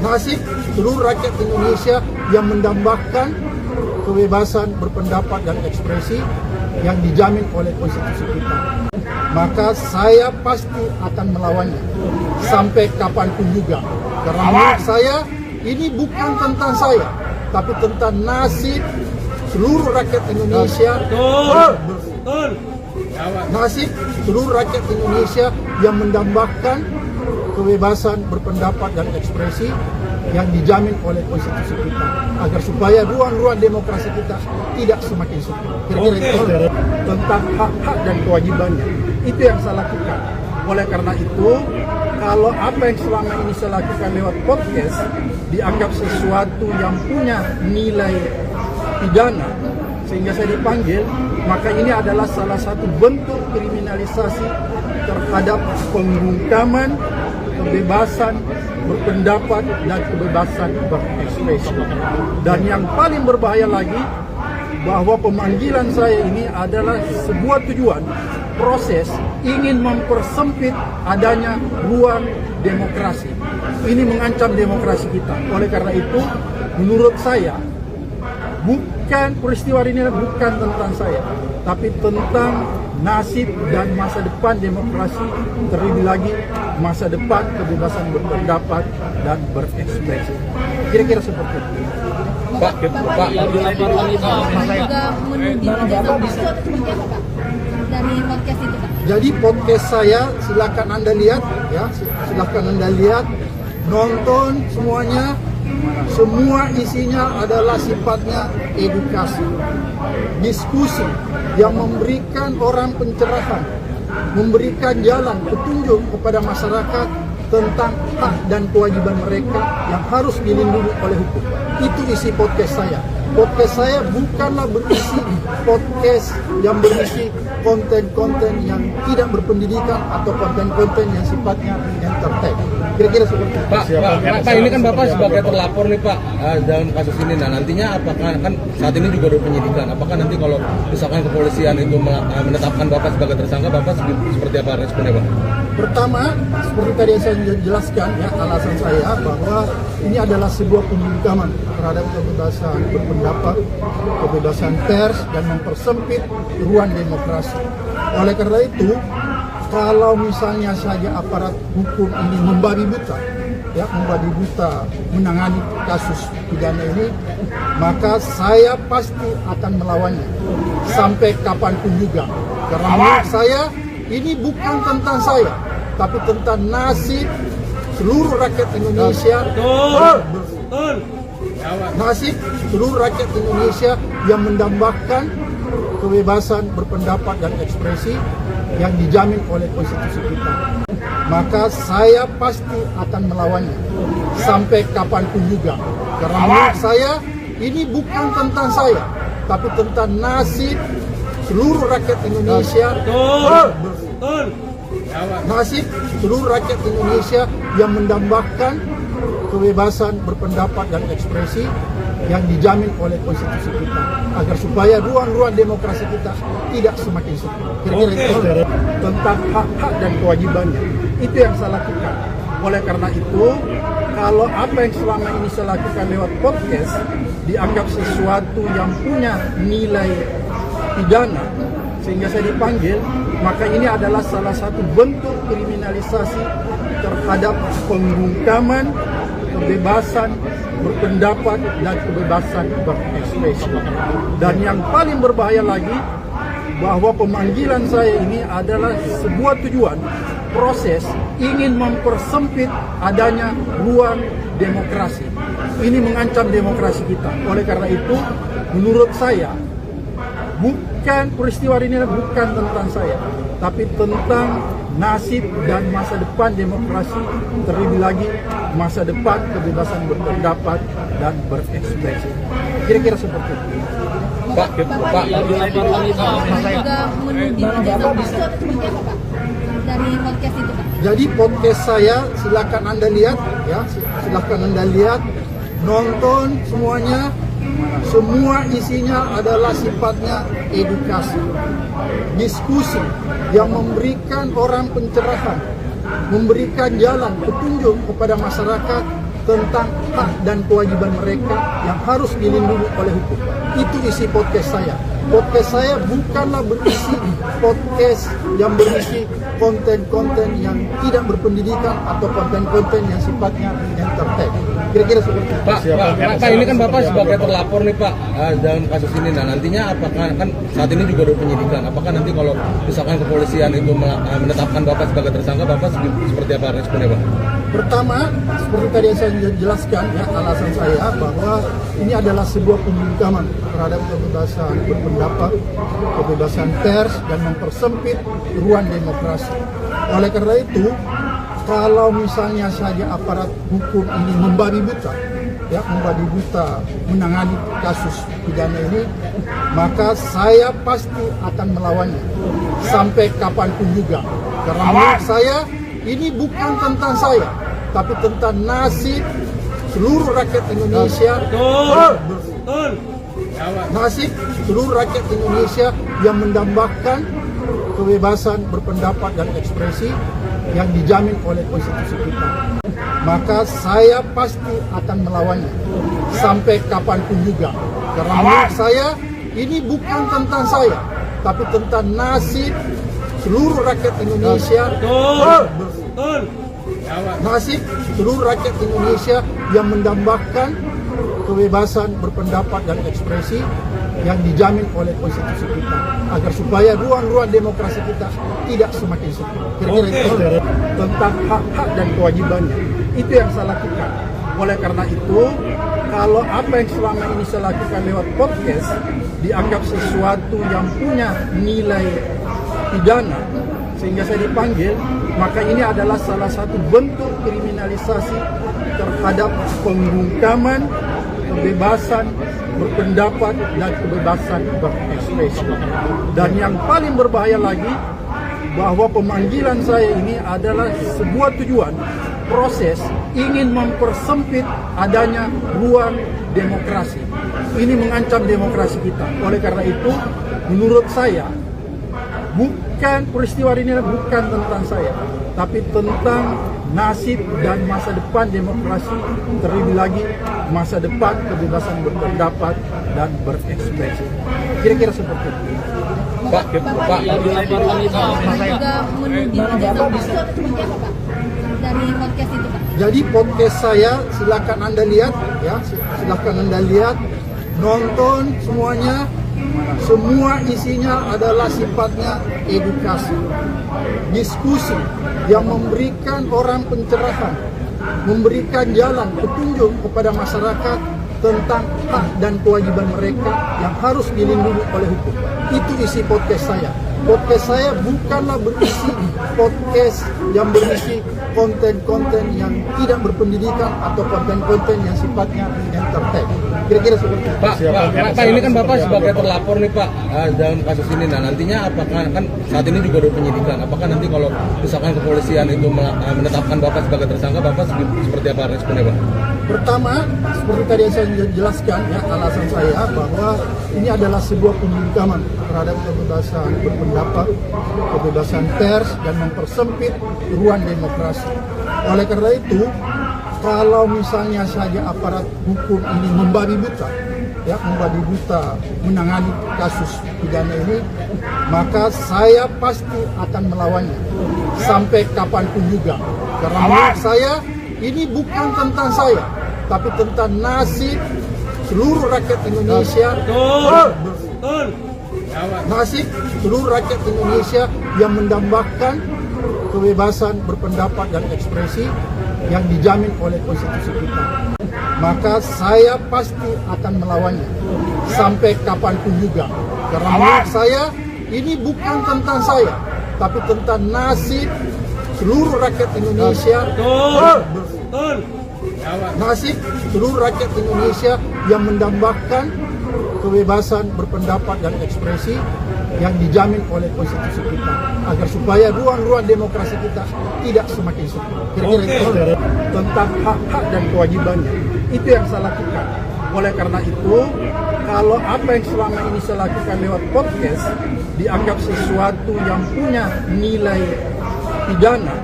Nasib seluruh rakyat Indonesia yang mendambakan kebebasan berpendapat dan ekspresi yang dijamin oleh konstitusi kita. Maka saya pasti akan melawannya sampai kapanpun juga. Karena menurut saya ini bukan tentang saya, tapi tentang nasib seluruh rakyat Indonesia. Nasib seluruh rakyat Indonesia yang mendambakan kebebasan berpendapat dan ekspresi yang dijamin oleh konstitusi kita, agar supaya ruang-ruang demokrasi kita tidak semakin sempit. Kira-kira itu tentang hak-hak dan kewajibannya. Itu yang saya lakukan. Oleh karena itu, kalau apa yang selama ini saya lakukan lewat podcast dianggap sesuatu yang punya nilai pidana sehingga saya dipanggil, maka ini adalah salah satu bentuk kriminalisasi terhadap pembungkaman kebebasan berpendapat dan kebebasan berekspresi. Dan yang paling berbahaya lagi, bahwa pemanggilan saya ini adalah sebuah tujuan proses ingin mempersempit adanya ruang demokrasi. Ini mengancam demokrasi kita. Oleh karena itu, menurut saya, peristiwa ini bukan tentang saya, tapi tentang nasib dan masa depan demokrasi, terlebih lagi masa depan kebebasan berpendapat dan berekspresi. Kira-kira seperti itu. Pak juga menuding ijazah palsu atau seperti apa Pak dari podcast itu Pak? Jadi podcast saya silakan Anda lihat ya, silakan Anda lihat, nonton semuanya. Semua isinya adalah sifatnya edukasi, diskusi yang memberikan orang pencerahan, memberikan jalan petunjuk kepada masyarakat tentang hak dan kewajiban mereka yang harus dilindungi oleh hukum. Itu isi podcast saya. Podcast saya bukanlah berisi podcast yang berisi konten-konten yang tidak berpendidikan atau konten-konten yang sifatnya entertain. Kira-kira seperti itu. Pak, ini kan Bapak sebagai terlapor nih Pak dalam kasus ini. Nah nantinya apakah kan saat ini juga ada penyidikan? Apakah nanti kalau misalkan kepolisian itu menetapkan Bapak sebagai tersangka, Bapak seperti apa responnya Pak? Pertama, seperti tadi yang saya jelaskan ya, alasan saya bahwa ini adalah sebuah pembungkaman terhadap kebebasan berpendapat, kebebasan pers, dan mempersempit ruang demokrasi. Oleh karena itu, kalau misalnya saja aparat hukum ini membabi buta menangani kasus pidana ini, maka saya pasti akan melawannya sampai kapanpun juga. Karena menurut saya ini bukan tentang saya, tapi tentang nasib seluruh rakyat Indonesia. Nasib seluruh rakyat Indonesia yang mendambakan kebebasan berpendapat dan ekspresi yang dijamin oleh konstitusi kita. Maka saya pasti akan melawannya sampai kapanpun juga. Karena menurut saya ini bukan tentang saya, tapi tentang nasib seluruh rakyat Indonesia. Nasib seluruh rakyat Indonesia yang mendambakan kebebasan berpendapat dan ekspresi yang dijamin oleh konstitusi kita, agar supaya ruang-ruang demokrasi kita tidak semakin sempit. Kira-kira itu tentang hak-hak dan kewajibannya. Itu yang saya lakukan. Oleh karena itu, kalau apa yang selama ini saya lakukan lewat podcast dianggap sesuatu yang punya nilai pidana sehingga saya dipanggil, maka ini adalah salah satu bentuk kriminalisasi terhadap pembungkaman kebebasan berpendapat dan kebebasan berekspresi. Dan yang paling berbahaya lagi, bahwa pemanggilan saya ini adalah sebuah tujuan, proses ingin mempersempit adanya ruang demokrasi. Ini mengancam demokrasi kita. Oleh karena itu, menurut saya, peristiwa ini bukan tentang saya, tapi tentang nasib dan masa depan demokrasi, terlebih lagi masa depan kebebasan berpendapat dan berekspresi. Kira-kira seperti itu. Pak, juga menuding ijazah palsu atau seperti apa Pak? Dari podcast itu Pak? Jadi podcast saya silakan Anda lihat ya, silakan Anda lihat, nonton semuanya. Semua isinya adalah sifatnya edukasi, diskusi yang memberikan orang pencerahan, memberikan jalan petunjuk kepada masyarakat tentang hak dan kewajiban mereka yang harus dilindungi oleh hukum. Itu isi podcast saya. Podcast saya bukanlah berisi podcast yang berisi konten-konten yang tidak berpendidikan atau konten-konten yang sifatnya entertain. Kira-kira seperti itu. Pak, ini kan Bapak sebagai terlapor nih Pak dalam kasus ini. Nah nantinya apakah kan saat ini juga ada penyidikan? Apakah nanti kalau misalkan kepolisian itu menetapkan Bapak sebagai tersangka, Bapak seperti apa responnya Pak? Pertama, seperti tadi yang saya jelaskan ya, alasan saya bahwa ini adalah sebuah pembungkaman terhadap kebebasan berpendapat, kebebasan pers, dan mempersempit ruang demokrasi. Oleh karena itu, kalau misalnya saja aparat hukum ini membabi buta, ya membabi buta menangani kasus pidana ini, maka saya pasti akan melawannya sampai kapanpun juga. Karena menurut saya ini bukan tentang saya, tapi tentang nasib seluruh rakyat Indonesia. Nasib seluruh rakyat Indonesia yang mendambakan kebebasan berpendapat dan ekspresi yang dijamin oleh konstitusi kita. Maka saya pasti akan melawannya sampai kapanpun juga. Karena menurut saya ini bukan tentang saya, tapi tentang nasib seluruh rakyat Indonesia. Nasib seluruh rakyat Indonesia yang mendambakan kebebasan berpendapat dan ekspresi yang dijamin oleh konstitusi kita, agar supaya ruang-ruang demokrasi kita tidak semakin sempit. Kira-kira itu tentang hak-hak dan kewajibannya. Itu yang saya lakukan. Oleh karena itu, kalau apa yang selama ini saya lakukan lewat podcast dianggap sesuatu yang punya nilai pidana sehingga saya dipanggil, maka ini adalah salah satu bentuk kriminalisasi terhadap pembungkaman kebebasan berpendapat dan kebebasan berekspresi. Dan yang paling berbahaya lagi, bahwa pemanggilan saya ini adalah sebuah tujuan, proses ingin mempersempit adanya ruang demokrasi. Ini mengancam demokrasi kita. Oleh karena itu, menurut saya, peristiwa ini bukan tentang saya, tapi tentang nasib dan masa depan demokrasi, terlebih lagi masa depan kebebasan berpendapat dan berekspresi. Kira-kira seperti itu. Pak, juga menuding ijazah palsu atau seperti apa Pak? Dari podcast itu Pak? Jadi podcast saya silakan Anda lihat ya, silakan Anda lihat, nonton semuanya. Semua isinya adalah sifatnya edukasi, diskusi yang memberikan orang pencerahan, memberikan jalan petunjuk kepada masyarakat tentang hak dan kewajiban mereka yang harus dilindungi oleh hukum. Itu isi podcast saya. Podcast saya bukanlah berisi podcast yang berisi konten-konten yang tidak berpendidikan atau konten-konten yang sifatnya entertain. Kira-kira seperti itu. Pak, ini kan Bapak sebagai terlapor nih Pak dalam kasus ini. Nah nantinya apakah kan saat ini juga ada penyidikan? Apakah nanti kalau misalkan kepolisian itu menetapkan Bapak sebagai tersangka, Bapak seperti apa responnya Pak? Pertama, seperti tadi yang saya jelaskan ya, alasan saya bahwa ini adalah sebuah pembungkaman terhadap kebebasan berpendapat, kebebasan pers, dan mempersempit ruang demokrasi. Oleh karena itu, kalau misalnya saja aparat hukum ini membabi buta, ya membabi buta menangani kasus pidana ini, maka saya pasti akan melawannya sampai kapanpun juga. Karena menurut saya ini bukan tentang saya, tapi tentang nasib seluruh rakyat Indonesia. Nasib seluruh rakyat Indonesia yang mendambakan kebebasan berpendapat dan ekspresi yang dijamin oleh konstitusi kita. Maka saya pasti akan melawannya sampai kapanpun juga. Karena menurut saya ini bukan tentang saya, tapi tentang nasib seluruh rakyat Indonesia. Nasib seluruh rakyat Indonesia yang mendambakan kebebasan berpendapat dan ekspresi yang dijamin oleh konstitusi kita, agar supaya ruang-ruang demokrasi kita tidak semakin sempit. Kira-kira itu tentang hak-hak dan kewajibannya. Itu yang saya lakukan. Oleh karena itu, kalau apa yang selama ini saya lakukan lewat podcast dianggap sesuatu yang punya nilai pidana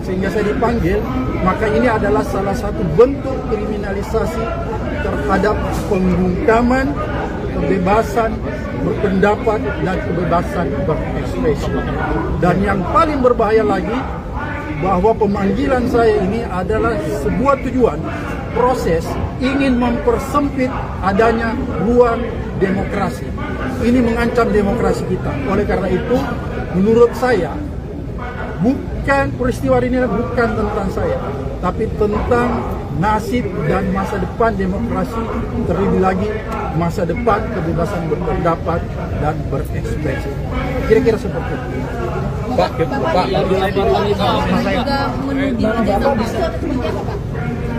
sehingga saya dipanggil, maka ini adalah salah satu bentuk kriminalisasi terhadap pembungkaman kebebasan berpendapat dan kebebasan berekspresi. Dan yang paling berbahaya lagi, bahwa pemanggilan saya ini adalah sebuah tujuan proses ingin mempersempit adanya ruang demokrasi. Ini mengancam demokrasi kita. Oleh karena itu, menurut saya, peristiwa ini bukan tentang saya, tapi tentang nasib dan masa depan demokrasi, terlebih lagi masa depan kebebasan berpendapat dan berekspresi. Kira-kira seperti itu. Pak, juga menuding ijazah itu seperti apa, Pak?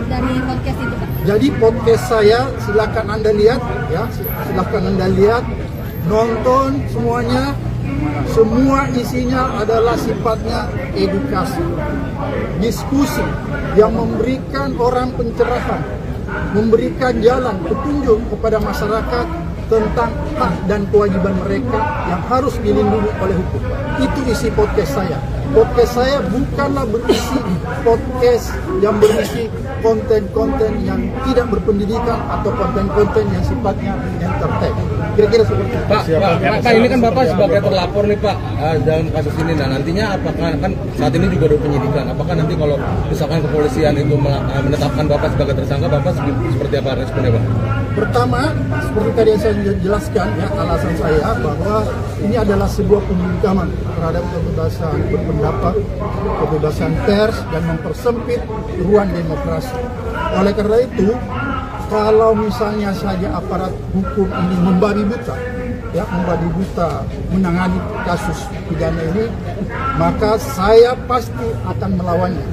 Dari podcast itu, Pak? Jadi podcast saya silakan Anda lihat, ya, silakan Anda lihat, nonton semuanya. Semua isinya adalah sifatnya edukasi, diskusi yang memberikan orang pencerahan, memberikan jalan petunjuk kepada masyarakat tentang hak dan kewajiban mereka yang harus dilindungi oleh hukum. Itu isi podcast saya. Podcast saya bukanlah berisi podcast yang berisi konten-konten yang tidak berpendidikan atau konten-konten yang sifatnya entertain. Kira-kira seperti itu. Pak, ini kan Bapak sebagai terlapor nih Pak dalam kasus ini. Nah, nantinya apakah kan saat ini juga ada penyidikan? Apakah nanti kalau misalkan kepolisian itu menetapkan Bapak sebagai tersangka, Bapak seperti apa responnya, Pak? Pertama, seperti tadi yang saya jelaskan, ya, alasan saya bahwa ini adalah sebuah pembungkaman terhadap kebebasan berpendapat, kebebasan pers, dan mempersempit ruang demokrasi. Oleh karena itu, kalau misalnya saja aparat hukum ini membabi buta, ya, membabi buta menangani kasus pidana ini, maka saya pasti akan melawannya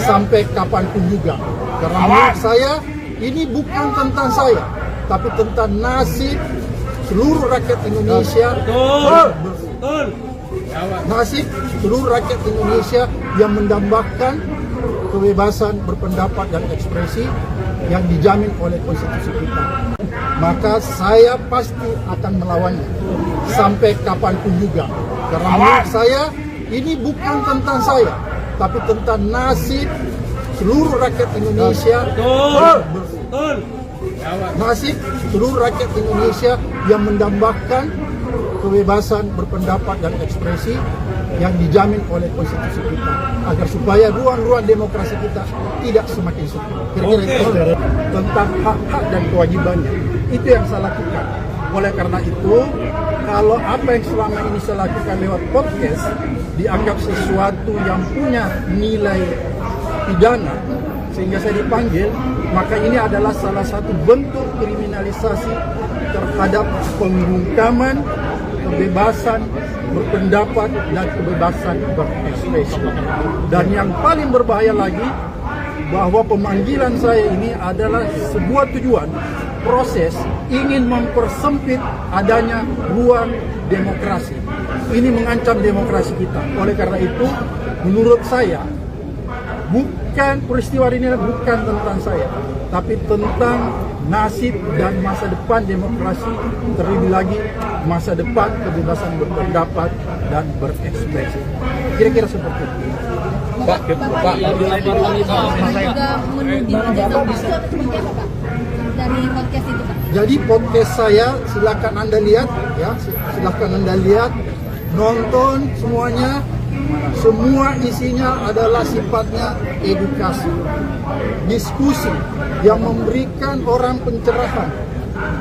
sampai kapanpun juga. Karena menurut saya ini bukan tentang saya, tapi tentang nasib seluruh rakyat Indonesia. Nasib seluruh rakyat Indonesia yang mendambakan kebebasan berpendapat dan ekspresi yang dijamin oleh konstitusi kita. Maka saya pasti akan melawannya sampai kapanpun juga. Karena menurut saya ini bukan tentang saya, tapi tentang nasib seluruh rakyat Indonesia. Nasib seluruh rakyat Indonesia yang mendambakan kebebasan berpendapat dan ekspresi yang dijamin oleh konstitusi kita, agar supaya ruang-ruang demokrasi kita tidak semakin sempit. Kira-kira itu tentang hak-hak dan kewajibannya. Itu yang saya lakukan. Oleh karena itu, kalau apa yang selama ini saya lakukan lewat podcast dianggap sesuatu yang punya nilai pidana sehingga saya dipanggil, maka ini adalah salah satu bentuk kriminalisasi terhadap pembungkaman kebebasan berpendapat dan kebebasan berekspresi. Dan yang paling berbahaya lagi, bahwa pemanggilan saya ini adalah sebuah tujuan proses ingin mempersempit adanya ruang demokrasi. Ini mengancam demokrasi kita. Oleh karena itu, menurut saya, peristiwa ini bukan tentang saya, tapi tentang nasib dan masa depan demokrasi, terlebih lagi masa depan kebebasan berpendapat dan berekspresi. Kira-kira seperti itu. Pak, juga menuding ijazah itu seperti apa, Pak? Dari podcast itu, Pak? Jadi podcast saya silakan Anda lihat, ya, silakan Anda lihat, nonton semuanya. semua isinya adalah sifatnya edukasi, diskusi yang memberikan orang pencerahan,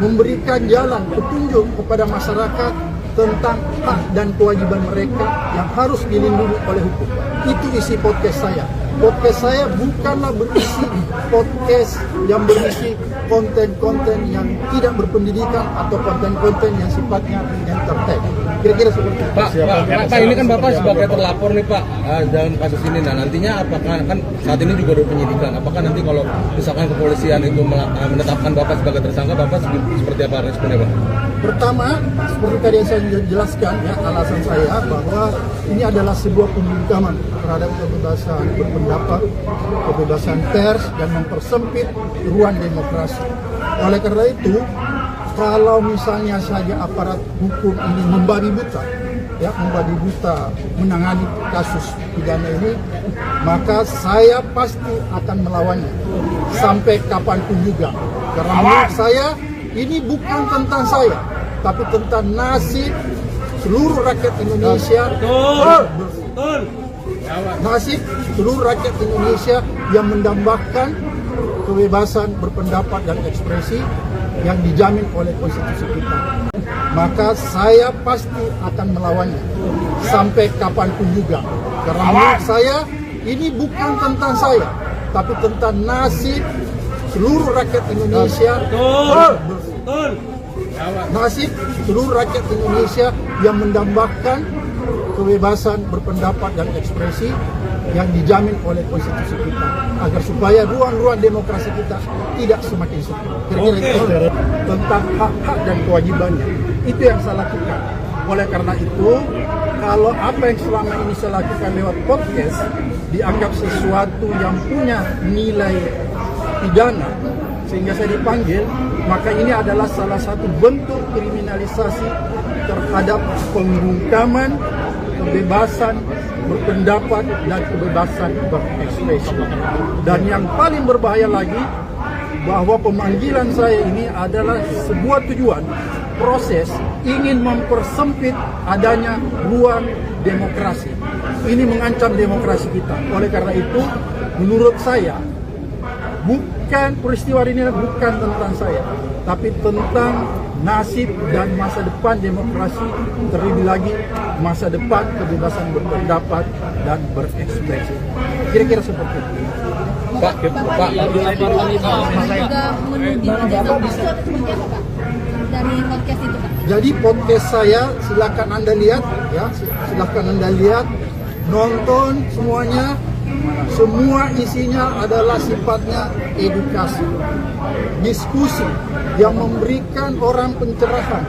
memberikan jalan petunjuk kepada masyarakat tentang hak dan kewajiban mereka yang harus dilindungi oleh hukum. Itu isi podcast saya. Podcast saya bukanlah berisi podcast yang berisi konten-konten yang tidak berpendidikan atau konten-konten yang sifatnya entertain. Kira-kira seperti itu. Pak, ini kan Bapak sebagai terlapor nih Pak dalam kasus ini. Nah nantinya apakah kan saat ini juga ada penyidikan? Apakah nanti kalau misalkan kepolisian itu menetapkan Bapak sebagai tersangka, Bapak seperti apa responnya Pak? Pertama, seperti tadi yang saya jelaskan ya, alasan saya bahwa ini adalah sebuah pembungkaman terhadap kebebasan berpendapat, kebebasan pers, dan mempersempit ruang demokrasi. Oleh karena itu, kalau misalnya saja aparat hukum ini membabi buta menangani kasus pidana ini, maka saya pasti akan melawannya sampai kapanpun juga. Karena menurut saya ini bukan tentang saya, tapi tentang nasib seluruh rakyat Indonesia. Nasib seluruh rakyat Indonesia yang mendambakan kebebasan berpendapat dan ekspresi yang dijamin oleh konstitusi kita. Maka saya pasti akan melawannya sampai kapanpun juga. Karena menurut saya ini bukan tentang saya, tapi tentang nasib seluruh rakyat Indonesia. Nasib seluruh rakyat Indonesia yang mendambakan kebebasan berpendapat dan ekspresi yang dijamin oleh konstitusi kita, agar supaya ruang-ruang demokrasi kita tidak semakin sempit. Kira-kira itu tentang hak-hak dan kewajibannya. Itu yang saya lakukan. Oleh karena itu, kalau apa yang selama ini saya lakukan lewat podcast dianggap sesuatu yang punya nilai pidana sehingga saya dipanggil, maka ini adalah salah satu bentuk kriminalisasi terhadap pembungkaman kebebasan berpendapat dan kebebasan berekspresi. Dan yang paling berbahaya lagi, bahwa pemanggilan saya ini adalah sebuah tujuan proses ingin mempersempit adanya ruang demokrasi. Ini mengancam demokrasi kita. Oleh karena itu, menurut saya, peristiwa ini bukan tentang saya, tapi tentang nasib dan masa depan demokrasi, terlebih lagi masa depan kebebasan berpendapat dan berekspresi. Kira-kira seperti itu. Pak, juga menuding ijazah itu seperti apa Pak? Dari podcast itu Pak? Jadi podcast saya silakan Anda lihat ya, silakan Anda lihat, nonton semuanya. Semua isinya adalah sifatnya edukasi, diskusi yang memberikan orang pencerahan,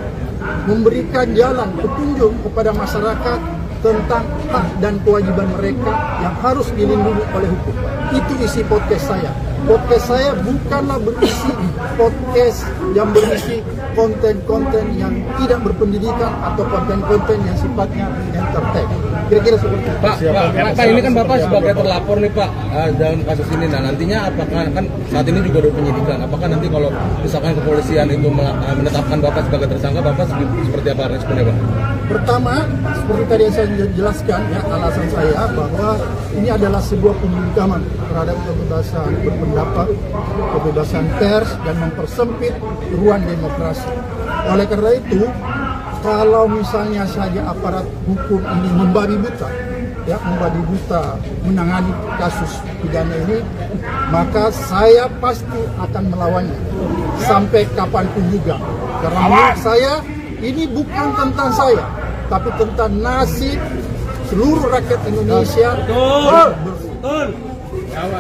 memberikan jalan petunjuk kepada masyarakat tentang hak dan kewajiban mereka yang harus dilindungi oleh hukum. Itu isi podcast saya. Podcast saya bukanlah berisi podcast yang berisi konten-konten yang tidak berpendidikan atau konten-konten yang sifatnya entertain. Kira-kira seperti itu. Pak, ini kan Bapak sebagai terlapor nih Pak dalam kasus ini. Nah nantinya apakah kan saat ini juga ada penyidikan? Apakah nanti kalau misalkan kepolisian itu menetapkan Bapak sebagai tersangka, Bapak seperti apa responnya Pak? Pertama, seperti tadi yang saya jelaskan ya, alasan saya bahwa ini adalah sebuah pembungkaman terhadap kebebasan berpendapat, kebebasan pers, dan mempersempit ruang demokrasi. Oleh karena itu, kalau misalnya saja aparat hukum ini membabi buta menangani kasus pidana ini, maka saya pasti akan melawannya sampai kapanpun juga. Karena menurut saya ini bukan tentang saya, tapi tentang nasib seluruh rakyat Indonesia.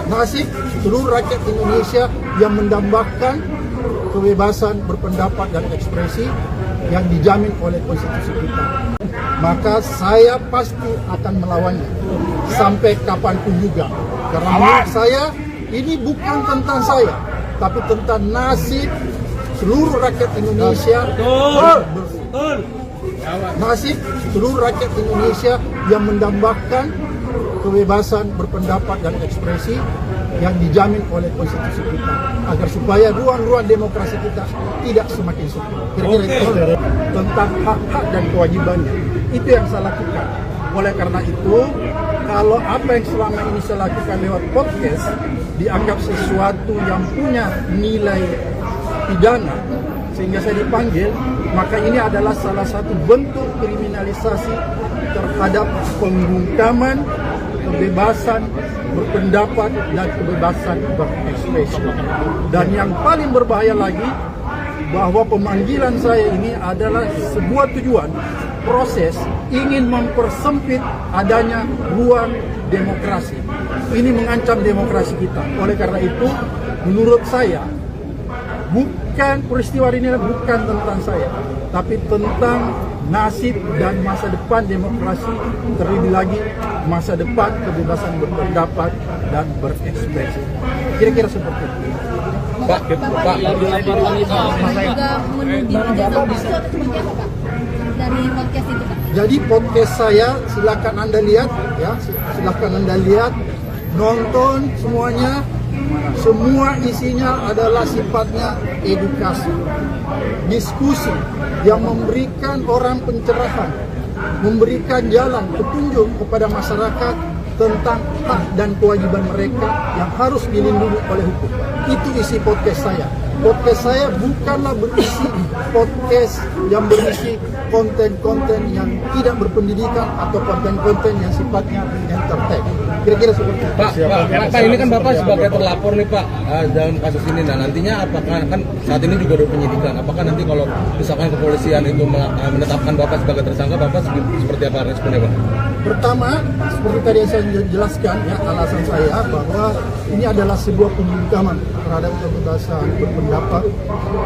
Nasib seluruh rakyat Indonesia yang mendambakan kebebasan berpendapat dan ekspresi yang dijamin oleh konstitusi kita. Maka saya pasti akan melawannya sampai kapanpun juga. Karena menurut saya ini bukan tentang saya, tapi tentang nasib seluruh rakyat Indonesia. Nasib seluruh rakyat Indonesia yang mendambakan kebebasan berpendapat dan ekspresi yang dijamin oleh konstitusi kita, agar supaya ruang-ruang demokrasi kita tidak semakin sempit. Kira-kira itu tentang hak-hak dan kewajibannya. Itu yang saya lakukan. Oleh karena itu, kalau apa yang selama ini saya lakukan lewat podcast dianggap sesuatu yang punya nilai pidana sehingga saya dipanggil, maka ini adalah salah satu bentuk kriminalisasi terhadap pembungkaman kebebasan berpendapat dan kebebasan berekspresi. Dan yang paling berbahaya lagi, bahwa pemanggilan saya ini adalah sebuah tujuan proses ingin mempersempit adanya ruang demokrasi. Ini mengancam demokrasi kita. Oleh karena itu, menurut saya, peristiwa ini bukan tentang saya, tapi tentang nasib dan masa depan demokrasi, terlebih lagi masa depan kebebasan berpendapat dan berekspresi. Kira-kira seperti itu. Pak, juga menuju jasa palsu atau seperti apa Pak? Dari podcast itu Pak? Jadi podcast saya silakan Anda lihat ya, silakan Anda lihat, nonton semuanya. Semua isinya adalah sifatnya edukasi, diskusi yang memberikan orang pencerahan, memberikan jalan petunjuk kepada masyarakat tentang hak dan kewajiban mereka yang harus dilindungi oleh hukum. Itu isi podcast saya. Podcast saya bukanlah berisi podcast yang berisi konten-konten yang tidak berpendidikan atau konten-konten yang sifatnya entertain. Kira-kira seperti itu. Pak, ini kan Bapak sebagai terlapor nih Pak dalam kasus ini. Nah, nantinya apakah kan saat ini juga ada penyidikan? Apakah nanti kalau misalkan kepolisian itu menetapkan Bapak sebagai tersangka, Bapak seperti apa responnya Pak? Pertama, seperti tadi yang saya jelaskan ya, alasan saya bahwa ini adalah sebuah pembungkaman terhadap kebebasan berpendapat,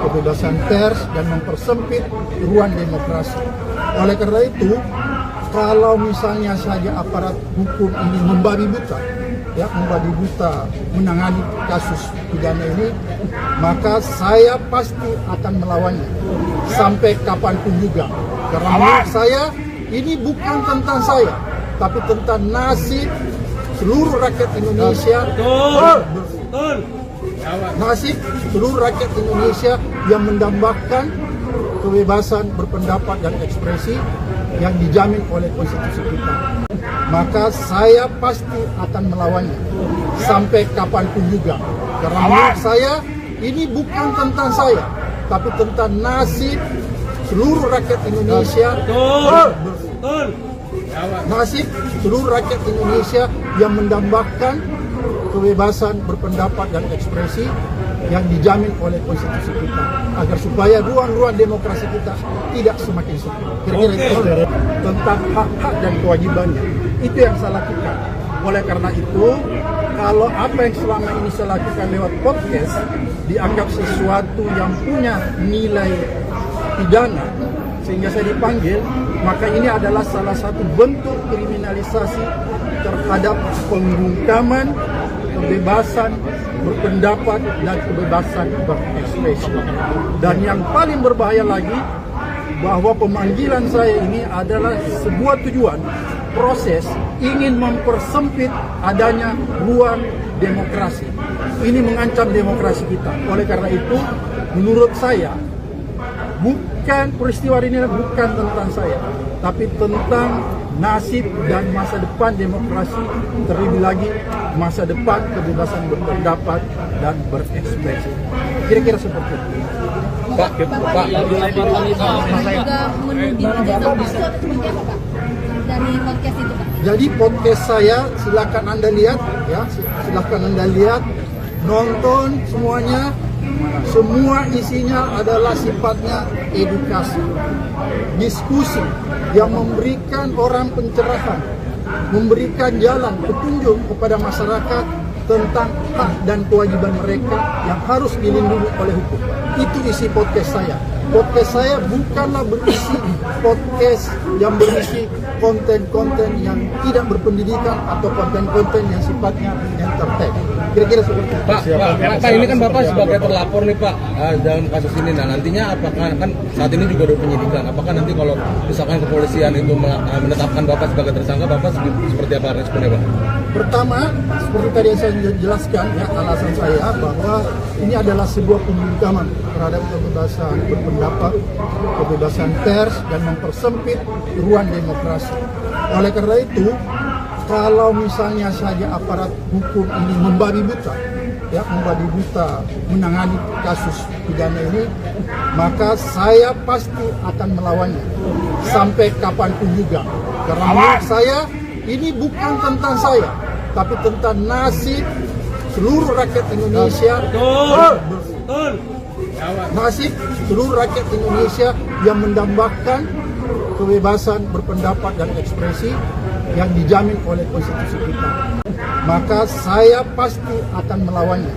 kebebasan pers, dan mempersempit ruang demokrasi. Oleh karena itu, kalau misalnya saja aparat hukum ini membabi buta, menangani kasus pidana ini, maka saya pasti akan melawannya sampai kapanpun juga. Karena menurut saya ini bukan tentang saya, tapi tentang nasib seluruh rakyat Indonesia. Nasib seluruh rakyat Indonesia yang mendambakan kebebasan berpendapat dan ekspresi yang dijamin oleh konstitusi kita. Maka saya pasti akan melawannya sampai kapanpun juga. Karena menurut saya ini bukan tentang saya, tapi tentang nasib seluruh rakyat Indonesia. Nasib seluruh rakyat Indonesia yang mendambakan kebebasan berpendapat dan ekspresi yang dijamin oleh konstitusi kita, agar supaya ruang-ruang demokrasi kita tidak semakin sempit. Kira-kira itu tentang hak-hak dan kewajibannya. Itu yang saya lakukan. Oleh karena itu, kalau apa yang selama ini saya lakukan lewat podcast dianggap sesuatu yang punya nilai pidana sehingga saya dipanggil, maka ini adalah salah satu bentuk kriminalisasi terhadap pembungkaman kebebasan berpendapat dan kebebasan berekspresi. Dan yang paling berbahaya lagi, bahwa pemanggilan saya ini adalah sebuah tujuan proses ingin mempersempit adanya ruang demokrasi. Ini mengancam demokrasi kita. Oleh karena itu, menurut saya, peristiwa ini bukan tentang saya, tapi tentang nasib dan masa depan demokrasi, terlebih lagi masa depan kebebasan berpendapat dan berekspresi. Kira-kira seperti itu. Pak, juga menuju jasa palsu atau seperti apa Pak? Dari podcast itu Pak? Jadi podcast saya silakan Anda lihat ya, silakan Anda lihat, nonton semuanya. Semua isinya adalah sifatnya edukasi, diskusi yang memberikan orang pencerahan, memberikan jalan petunjuk kepada masyarakat tentang hak dan kewajiban mereka yang harus dilindungi oleh hukum. Itu isi podcast saya. Podcast saya bukanlah berisi podcast yang berisi konten-konten yang tidak berpendidikan atau konten-konten yang sifatnya entertain. Kira-kira seperti itu. Pak, ini kan Bapak sebagai terlapor nih Pak dalam kasus ini. Nah nantinya apakah kan saat ini juga ada penyidikan? Apakah nanti kalau misalkan kepolisian itu menetapkan Bapak sebagai tersangka, Bapak seperti apa responnya Pak? Pertama, seperti tadi yang saya jelaskan, ya, alasan saya bahwa ini adalah sebuah pembungkaman terhadap kebebasan berpendapat, kebebasan pers, dan mempersempit ruang demokrasi. Oleh karena itu, kalau misalnya saja aparat hukum ini membabi buta menangani kasus pidana ini, maka saya pasti akan melawannya sampai kapanpun juga. Karena menurut saya ini bukan tentang saya, tapi tentang nasib seluruh rakyat Indonesia. Nasib seluruh rakyat Indonesia yang mendambakan kebebasan berpendapat dan ekspresi yang dijamin oleh konstitusi kita. Maka saya pasti akan melawannya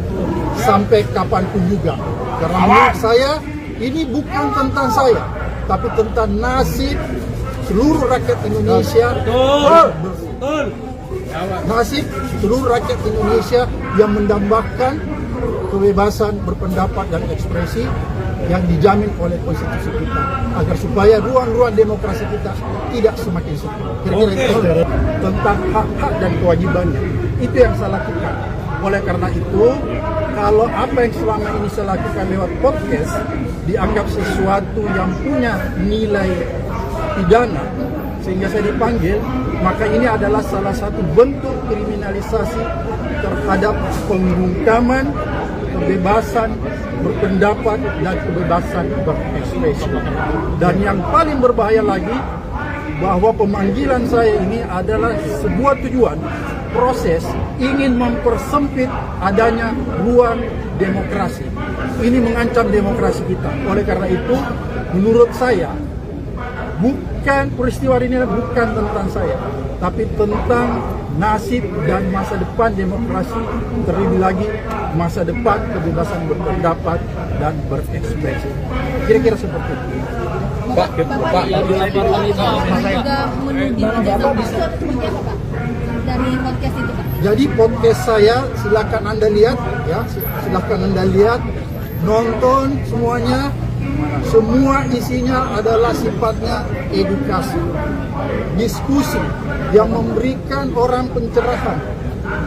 sampai kapanpun juga. Karena menurut saya ini bukan tentang saya, tapi tentang nasib seluruh rakyat Indonesia. Nasib seluruh rakyat Indonesia yang mendambakan kebebasan berpendapat dan ekspresi yang dijamin oleh konstitusi kita, agar supaya ruang-ruang demokrasi kita tidak semakin sempit. Kira-kira itu tentang hak-hak dan kewajibannya. Itu yang saya lakukan. Oleh karena itu, kalau apa yang selama ini saya lakukan lewat podcast dianggap sesuatu yang punya nilai pidana sehingga saya dipanggil, maka ini adalah salah satu bentuk kriminalisasi terhadap pembungkaman kebebasan berpendapat dan kebebasan berekspresi. Dan yang paling berbahaya lagi, bahwa pemanggilan saya ini adalah sebuah tujuan proses ingin mempersempit adanya ruang demokrasi. Ini mengancam demokrasi kita. Oleh karena itu, menurut saya, peristiwa ini bukan tentang saya, tapi tentang nasib dan masa depan demokrasi, terlebih lagi masa depan kebebasan berpendapat dan berekspresi. Kira-kira seperti itu. Pak, juga menuding ijazah palsu atau seperti apa Pak? Dari podcast itu Pak? Jadi podcast saya silakan Anda lihat, ya, silakan Anda lihat, nonton semuanya. Semua isinya adalah sifatnya edukasi, diskusi yang memberikan orang pencerahan,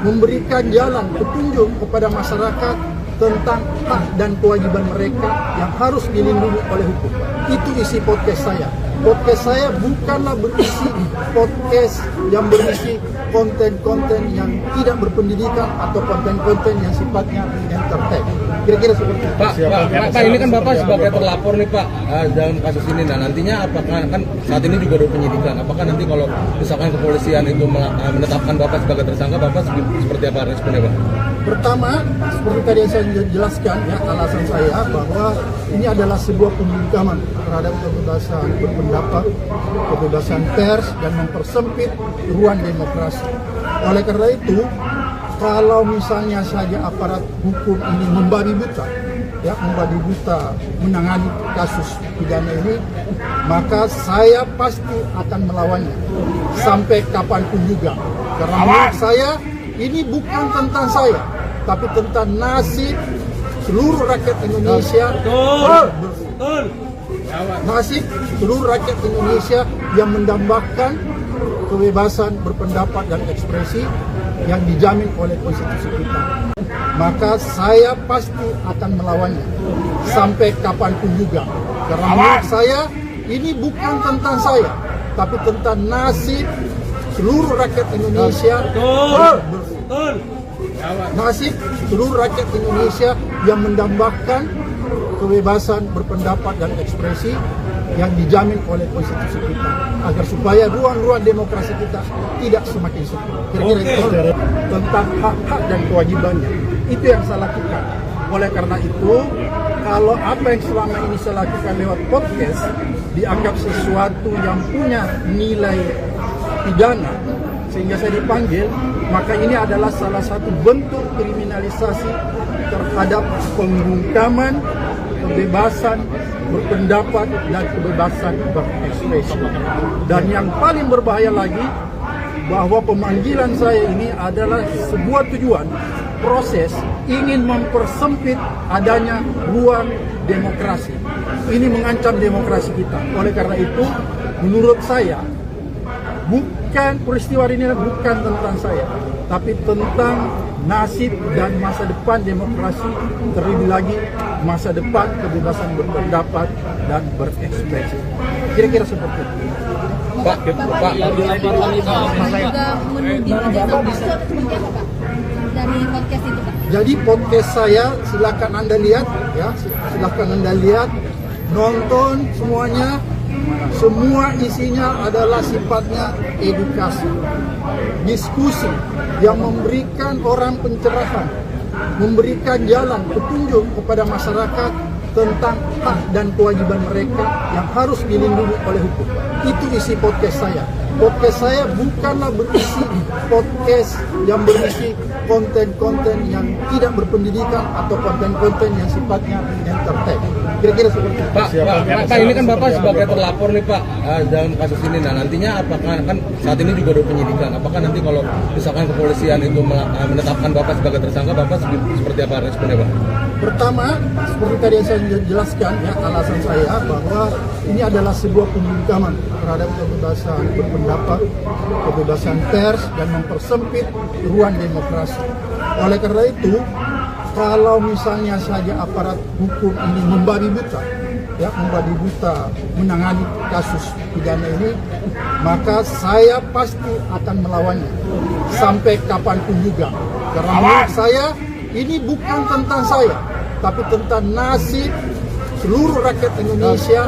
memberikan jalan petunjuk kepada masyarakat tentang hak dan kewajiban mereka yang harus dilindungi oleh hukum. Itu isi podcast saya. Podcast saya bukanlah berisi podcast yang berisi konten-konten yang tidak berpendidikan atau konten-konten yang sifatnya entertain. Kira-kira seperti itu. Pak, ini kan Bapak sebagai terlapor nih Pak dalam kasus ini. Nah nantinya apakah kan saat ini juga ada penyidikan? Apakah nanti kalau misalkan kepolisian itu menetapkan Bapak sebagai tersangka, Bapak seperti apa responnya Pak? Pertama, seperti tadi yang saya jelaskan, ya, alasan saya bahwa ini adalah sebuah pembungkaman terhadap kebebasan berpendapat, kebebasan pers, dan mempersempit ruang demokrasi. Oleh karena itu, kalau misalnya saja aparat hukum ini membabi buta menangani kasus pidana ini, maka saya pasti akan melawannya sampai kapanpun juga. Karena menurut saya ini bukan tentang saya, tapi tentang nasib seluruh rakyat Indonesia. Nasib seluruh rakyat Indonesia yang mendambakan kebebasan berpendapat dan ekspresi yang dijamin oleh konstitusi kita. Maka saya pasti akan melawannya sampai kapanpun juga. Karena menurut saya ini bukan tentang saya, tapi tentang nasib seluruh rakyat Indonesia. Nasib seluruh rakyat Indonesia yang mendambakan kebebasan berpendapat dan ekspresi yang dijamin oleh konstitusi kita, agar supaya ruang-ruang demokrasi kita tidak semakin sempit. Kira-kira itu tentang hak-hak dan kewajibannya. Itu yang saya lakukan. Oleh karena itu, kalau apa yang selama ini saya lakukan lewat podcast dianggap sesuatu yang punya nilai pidana sehingga saya dipanggil, maka ini adalah salah satu bentuk kriminalisasi terhadap pembungkaman kebebasan berpendapat dan kebebasan berekspresi. Dan yang paling berbahaya lagi, bahwa pemanggilan saya ini adalah sebuah tujuan proses ingin mempersempit adanya ruang demokrasi. Ini mengancam demokrasi kita. Oleh karena itu, menurut saya, peristiwa ini bukan tentang saya, tapi tentang nasib dan masa depan demokrasi, terlebih lagi masa depan kebebasan berpendapat dan berekspresi. Kira-kira seperti itu. Pak, juga menuding ijazah palsu atau seperti apa Pak? Dari podcast itu Pak? Jadi podcast saya silakan Anda lihat ya, silakan Anda lihat, nonton semuanya. Semua isinya adalah sifatnya edukasi, diskusi yang memberikan orang pencerahan, memberikan jalan petunjuk kepada masyarakat tentang hak dan kewajiban mereka yang harus dilindungi oleh hukum. Itu isi podcast saya. Podcast saya bukanlah berisi podcast yang berisi konten-konten yang tidak berpendidikan atau konten-konten yang sifatnya entertain. Kira-kira seperti itu. Pak, ini kan Bapak sebagai terlapor nih Pak dalam kasus ini. Nah nantinya apakah kan saat ini juga ada penyidikan? Apakah nanti kalau misalkan kepolisian itu menetapkan Bapak sebagai tersangka, Bapak seperti apa responnya Pak? Pertama, seperti tadi yang saya jelaskan ya, alasan saya bahwa ini adalah sebuah pembungkaman terhadap kebebasan berpendapat, kebebasan pers, dan mempersempit ruang demokrasi. Oleh karena itu, kalau misalnya saja aparat hukum ini membabi buta menangani kasus pidana ini, maka saya pasti akan melawannya sampai kapanpun juga. Karena menurut saya ini bukan tentang saya, tapi tentang nasib seluruh rakyat Indonesia.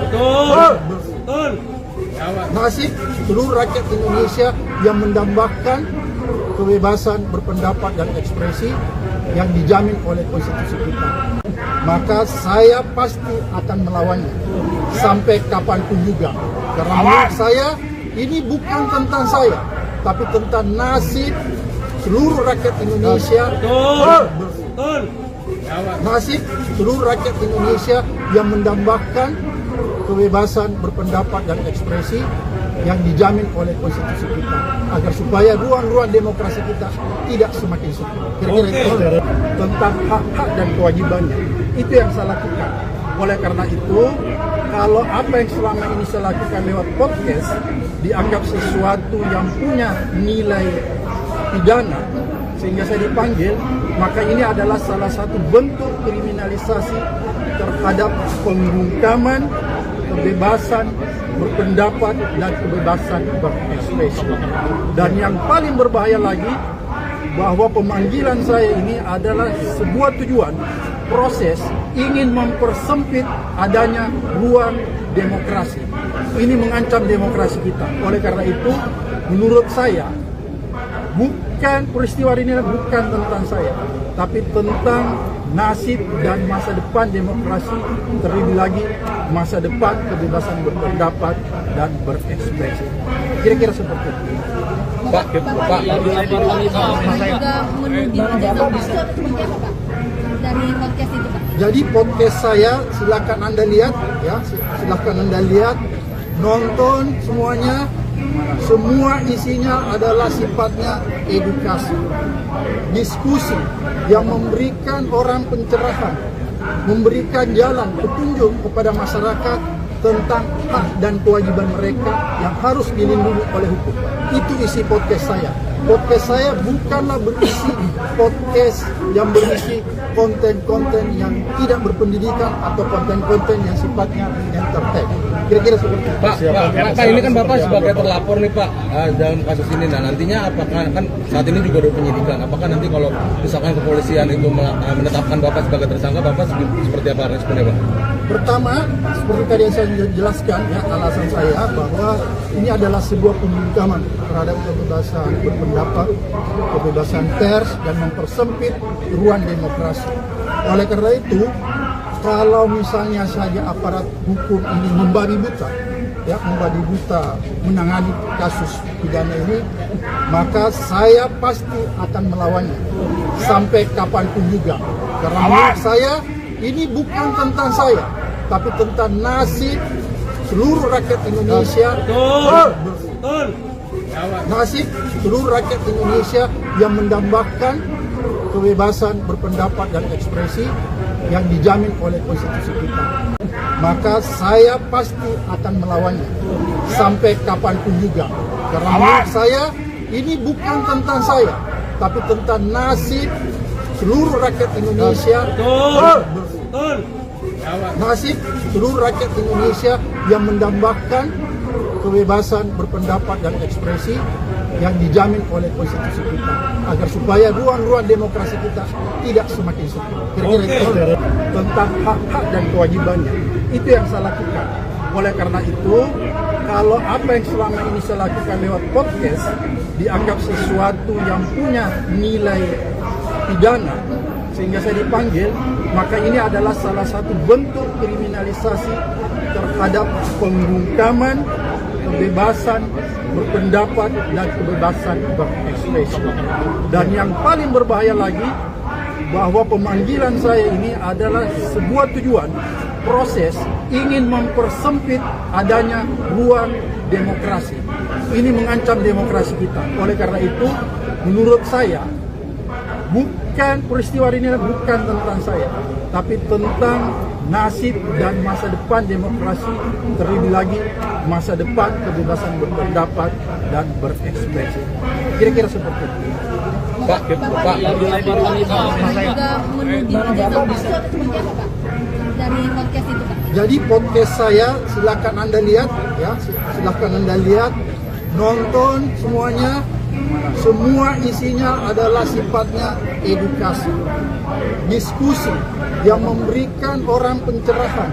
Nasib seluruh rakyat Indonesia yang mendambakan kebebasan berpendapat dan ekspresi yang dijamin oleh konstitusi kita. Maka saya pasti akan melawannya sampai kapanpun juga. Karena menurut saya ini bukan tentang saya, tapi tentang nasib seluruh rakyat Indonesia. Nasib seluruh rakyat Indonesia yang mendambakan kebebasan berpendapat dan ekspresi yang dijamin oleh konstitusi kita, agar supaya ruang-ruang demokrasi kita tidak semakin sempit. Kira-kira itu tentang hak-hak dan kewajibannya. Itu yang saya lakukan. Oleh karena itu, kalau apa yang selama ini saya lakukan lewat podcast dianggap sesuatu yang punya nilai pidana sehingga saya dipanggil, maka ini adalah salah satu bentuk kriminalisasi terhadap pembungkaman kebebasan berpendapat dan kebebasan berekspresi. Dan yang paling berbahaya lagi, bahwa pemanggilan saya ini adalah sebuah tujuan proses ingin mempersempit adanya ruang demokrasi. Ini mengancam demokrasi kita. Oleh karena itu, menurut saya, peristiwa ini bukan tentang saya, tapi tentang nasib dan masa depan demokrasi, terlebih lagi masa depan kebebasan berpendapat dan berekspresi. Kira-kira seperti itu. Pak, juga menuding ijazah palsu atau seperti apa Pak? Dari podcast itu Pak? Jadi podcast saya silakan Anda lihat ya, silakan Anda lihat, nonton semuanya. Semua isinya adalah sifatnya edukasi, diskusi yang memberikan orang pencerahan, memberikan jalan petunjuk kepada masyarakat tentang hak dan kewajiban mereka yang harus dilindungi oleh hukum. Itu isi podcast saya. Podcast saya bukanlah berisi podcast yang berisi konten-konten yang tidak berpendidikan atau konten-konten yang sifatnya entertain. Kira-kira seperti itu. Pak, ini kan Bapak sebagai terlapor nih Pak dalam kasus ini. Nah nantinya apakah kan saat ini juga ada penyidikan? Apakah nanti kalau misalkan kepolisian itu menetapkan Bapak sebagai tersangka, Bapak seperti apa responnya Pak? Pertama, seperti tadi yang saya jelaskan ya, alasan saya bahwa ini adalah sebuah pembungkaman terhadap kebebasan berpendapat, kebebasan pers, dan mempersempit ruang demokrasi. Oleh karena itu, kalau misalnya saja aparat hukum ini membabi buta menangani kasus pidana ini, maka saya pasti akan melawannya sampai kapanpun juga. Karena menurut saya ini bukan tentang saya, tapi tentang nasib seluruh rakyat Indonesia. Nasib seluruh rakyat Indonesia yang mendambakan kebebasan berpendapat dan ekspresi yang dijamin oleh konstitusi kita. Maka saya pasti akan melawannya sampai kapanpun juga. Karena menurut saya ini bukan tentang saya, tapi tentang nasib seluruh rakyat Indonesia. Nasib seluruh rakyat Indonesia yang mendambakan kebebasan berpendapat dan ekspresi yang dijamin oleh konstitusi kita, agar supaya ruang-ruang demokrasi kita tidak semakin sempit. Kira-kira itu tentang hak-hak dan kewajibannya. Itu yang saya lakukan. Oleh karena itu, kalau apa yang selama ini saya lakukan lewat podcast dianggap sesuatu yang punya nilai pidana sehingga saya dipanggil, maka ini adalah salah satu bentuk kriminalisasi terhadap pembungkaman kebebasan berpendapat dan kebebasan berekspresi. Dan yang paling berbahaya lagi, bahwa pemanggilan saya ini adalah sebuah tujuan proses ingin mempersempit adanya ruang demokrasi. Ini mengancam demokrasi kita. Oleh karena itu, menurut saya, bukan peristiwa ini bukan tentang saya, tapi tentang nasib dan masa depan demokrasi, terlebih lagi masa depan kebebasan berpendapat dan berekspresi. Kira-kira seperti itu. Pak, juga menuding ijazah palsu atau seperti apa, Pak? Dari podcast itu, Pak? Jadi podcast saya silakan Anda lihat, ya, silakan Anda lihat, nonton semuanya. Semua isinya adalah sifatnya edukasi, diskusi yang memberikan orang pencerahan,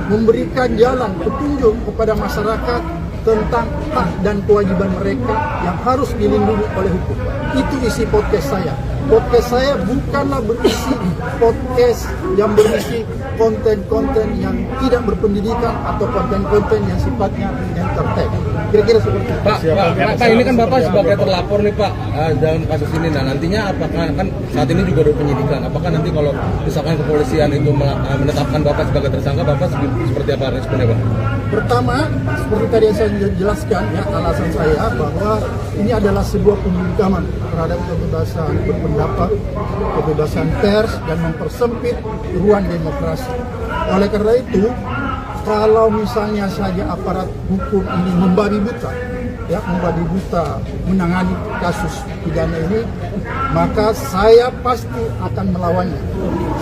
memberikan jalan petunjuk kepada masyarakat tentang hak dan kewajiban mereka yang harus dilindungi oleh hukum. Itu isi podcast saya. Podcast saya bukanlah berisi podcast yang berisi konten-konten yang tidak berpendidikan atau konten-konten yang sifatnya entertain. Kira-kira seperti itu. Pak, ini kan Bapak sebagai terlapor nih Pak dalam kasus ini. Nah nantinya apakah kan saat ini juga ada penyidikan? Apakah nanti kalau misalkan kepolisian itu menetapkan Bapak sebagai tersangka, Bapak seperti apa responnya Pak? Pertama, seperti tadi yang saya jelaskan, ya, alasan saya bahwa ini adalah sebuah pembungkaman terhadap kebebasan berpendapat, kebebasan pers, dan mempersempit ruang demokrasi. Oleh karena itu, kalau misalnya saja aparat hukum ini membabi buta, ya, membabi buta menangani kasus pidana ini, maka saya pasti akan melawannya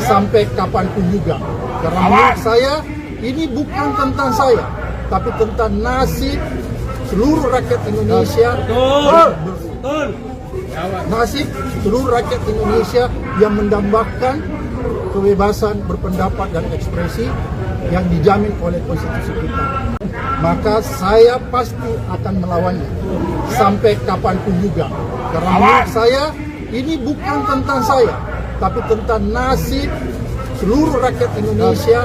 sampai kapanpun juga. Karena menurut saya ini bukan tentang saya, tapi tentang nasib seluruh rakyat Indonesia. Nasib seluruh rakyat Indonesia yang mendambakan kebebasan berpendapat dan ekspresi yang dijamin oleh konstitusi kita. Maka saya pasti akan melawannya sampai kapanpun juga. Karena menurut saya ini bukan tentang saya, tapi tentang nasib seluruh rakyat Indonesia.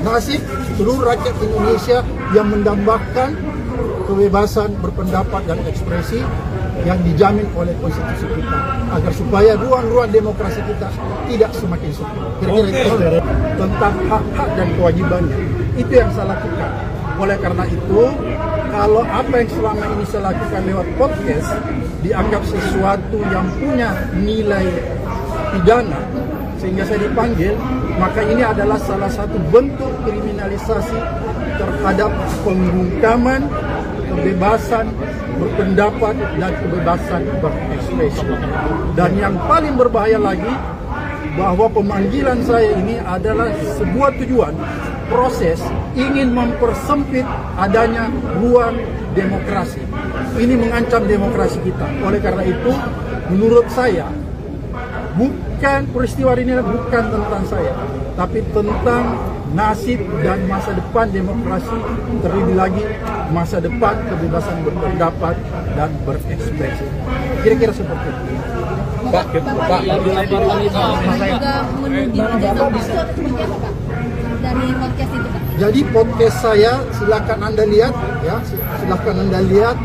Nasib seluruh rakyat Indonesia yang mendambakan kebebasan berpendapat dan ekspresi yang dijamin oleh konstitusi kita, agar supaya ruang-ruang demokrasi kita tidak semakin sempit. Kira-kira itu tentang hak-hak dan kewajibannya. Itu yang saya lakukan. Oleh karena itu, kalau apa yang selama ini saya lakukan lewat podcast dianggap sesuatu yang punya nilai pidana sehingga saya dipanggil, maka ini adalah salah satu bentuk kriminalisasi terhadap pembungkaman kebebasan berpendapat dan kebebasan berekspresi. Dan yang paling berbahaya lagi, bahwa pemanggilan saya ini adalah sebuah tujuan proses ingin mempersempit adanya ruang demokrasi. Ini mengancam demokrasi kita. Oleh karena itu, menurut saya, bukan peristiwa ini bukan tentang saya, tapi tentang nasib dan masa depan demokrasi, terlebih lagi masa depan kebebasan berpendapat dan berekspresi. Kira-kira seperti itu. Pak, juga menuding ijazah palsu atau seperti apa, Pak? Dari podcast itu, Pak? Jadi podcast saya silakan Anda lihat, ya, silakan Anda lihat,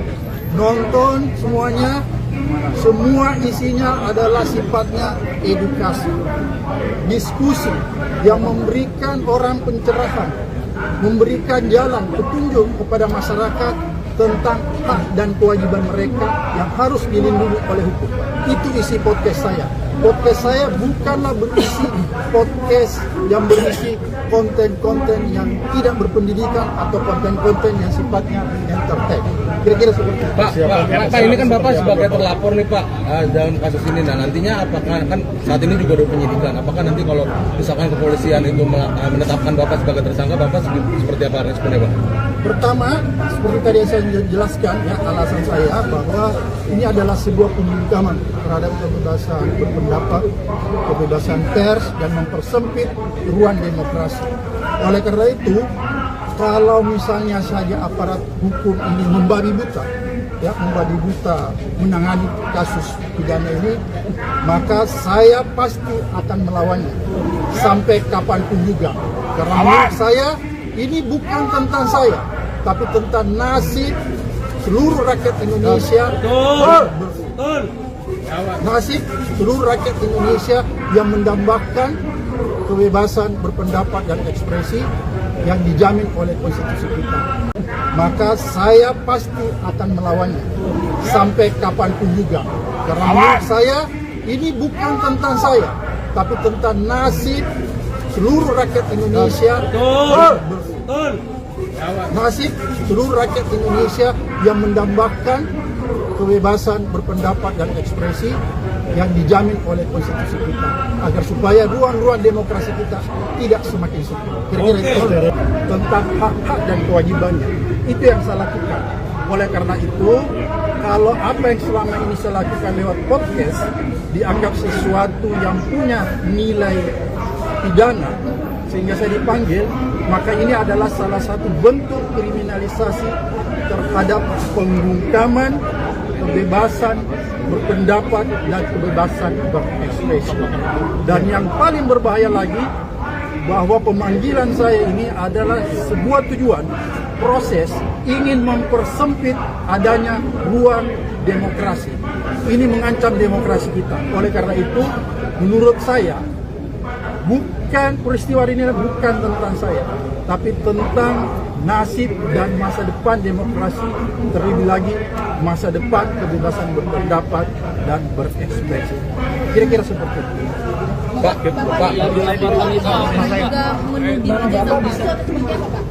nonton semuanya. Semua isinya adalah sifatnya edukasi, diskusi yang memberikan orang pencerahan, memberikan jalan petunjuk kepada masyarakat tentang hak dan kewajiban mereka yang harus dilindungi oleh hukum. Itu isi podcast saya. Podcast saya bukanlah berisi podcast yang berisi konten-konten yang tidak berpendidikan atau konten-konten yang sifatnya entertain. Kira-kira seperti itu. Pak, ini kan Bapak sebagai terlapor nih Pak dalam kasus ini. Nah nantinya apakah kan saat ini juga ada penyidikan? Apakah nanti kalau misalkan kepolisian itu menetapkan Bapak sebagai tersangka, Bapak seperti apa responnya Pak? Pertama, seperti tadi yang saya jelaskan, ya, alasan saya bahwa ini adalah sebuah pembungkaman terhadap kebebasan berpendapat, kebebasan pers, dan mempersempit ruang demokrasi. Oleh karena itu, kalau misalnya saja aparat hukum ini membabi buta, ya, membabi buta menangani kasus pidana ini, maka saya pasti akan melawannya sampai kapanpun juga. Karena menurut saya ini bukan tentang saya, tapi tentang nasib seluruh rakyat Indonesia. Nasib seluruh rakyat Indonesia yang mendambakan kebebasan berpendapat dan ekspresi yang dijamin oleh konstitusi kita. Maka saya pasti akan melawannya sampai kapanpun juga. Karena menurut saya ini bukan tentang saya, tapi tentang nasib seluruh rakyat Indonesia. Nasib seluruh rakyat Indonesia yang mendambakan kebebasan berpendapat dan ekspresi yang dijamin oleh konstitusi kita, agar supaya ruang-ruang demokrasi kita tidak semakin sempit. Kira-kira itu tentang hak-hak dan kewajibannya. Itu yang saya lakukan. Oleh karena itu, kalau apa yang selama ini saya lakukan lewat podcast dianggap sesuatu yang punya nilai pidana sehingga saya dipanggil, maka ini adalah salah satu bentuk kriminalisasi terhadap pembungkaman kebebasan berpendapat dan kebebasan berekspresi. Dan yang paling berbahaya lagi, bahwa pemanggilan saya ini adalah sebuah tujuan proses ingin mempersempit adanya ruang demokrasi. Ini mengancam demokrasi kita. Oleh karena itu, menurut saya, peristiwa ini bukan tentang saya, tapi tentang nasib dan masa depan demokrasi, terlebih lagi masa depan kebebasan berpendapat dan berekspresi. Kira-kira seperti itu. Pak juga menuding ijazah palsu atau seperti apa Pak?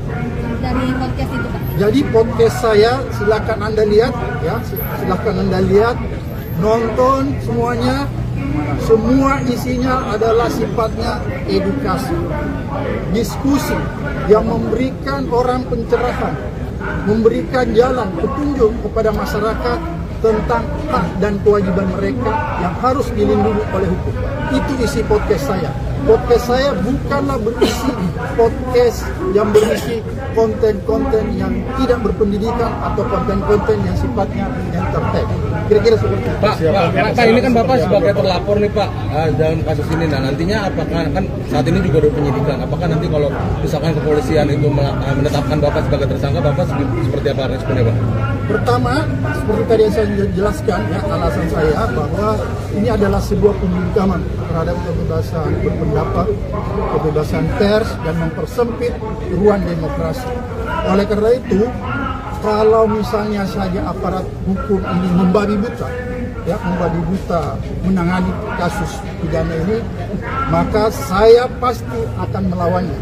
Dari podcast itu Pak? Jadi podcast saya silakan Anda lihat, ya, silakan Anda lihat, nonton semuanya. Semua isinya adalah sifatnya edukasi, diskusi yang memberikan orang pencerahan, memberikan jalan petunjuk kepada masyarakat tentang hak dan kewajiban mereka yang harus dilindungi oleh hukum. Itu isi podcast saya. Podcast saya bukanlah berisi podcast yang berisi konten-konten yang tidak berpendidikan atau konten-konten yang sifatnya entertain. Kira-kira seperti itu. Pak, ini kan Bapak sebagai terlapor nih Pak dalam kasus ini. Nah nantinya apakah kan saat ini juga ada penyidikan? Apakah nanti kalau misalkan kepolisian itu menetapkan Bapak sebagai tersangka, Bapak seperti apa responnya Pak? Pertama, seperti tadi yang saya jelaskan, ya, alasan saya bahwa ini adalah sebuah pembungkaman terhadap kebebasan berpendapat, kebebasan pers, dan mempersempit ruang demokrasi. Oleh karena itu, kalau misalnya saja aparat hukum ini membabi buta, ya, membabi buta menangani kasus pidana ini, maka saya pasti akan melawannya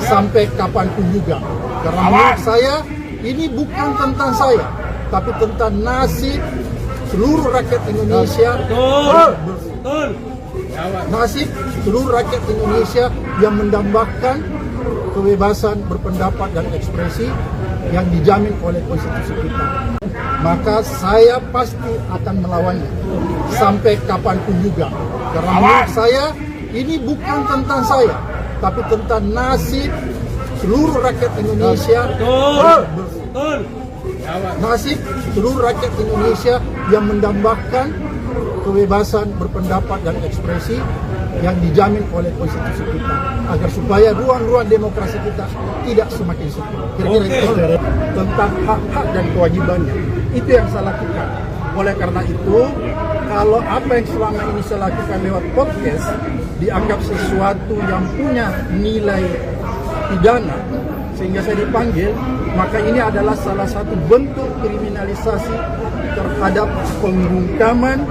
sampai kapanpun juga. Karena menurut saya ini bukan tentang saya, tapi tentang nasib seluruh rakyat Indonesia. Nasib seluruh rakyat Indonesia yang mendambakan kebebasan berpendapat dan ekspresi yang dijamin oleh konstitusi kita. Maka saya pasti akan melawannya sampai kapanpun juga. Karena menurut saya ini bukan tentang saya, tapi tentang nasib seluruh rakyat Indonesia. Nasib seluruh rakyat Indonesia yang mendambakan kebebasan berpendapat dan ekspresi yang dijamin oleh konstitusi kita, agar supaya ruang-ruang demokrasi kita tidak semakin sempit. Kira-kira itu tentang hak-hak dan kewajibannya. Itu yang saya lakukan. Oleh karena itu, kalau apa yang selama ini saya lakukan lewat podcast dianggap sesuatu yang punya nilai pidana sehingga saya dipanggil, maka ini adalah salah satu bentuk kriminalisasi terhadap pembungkaman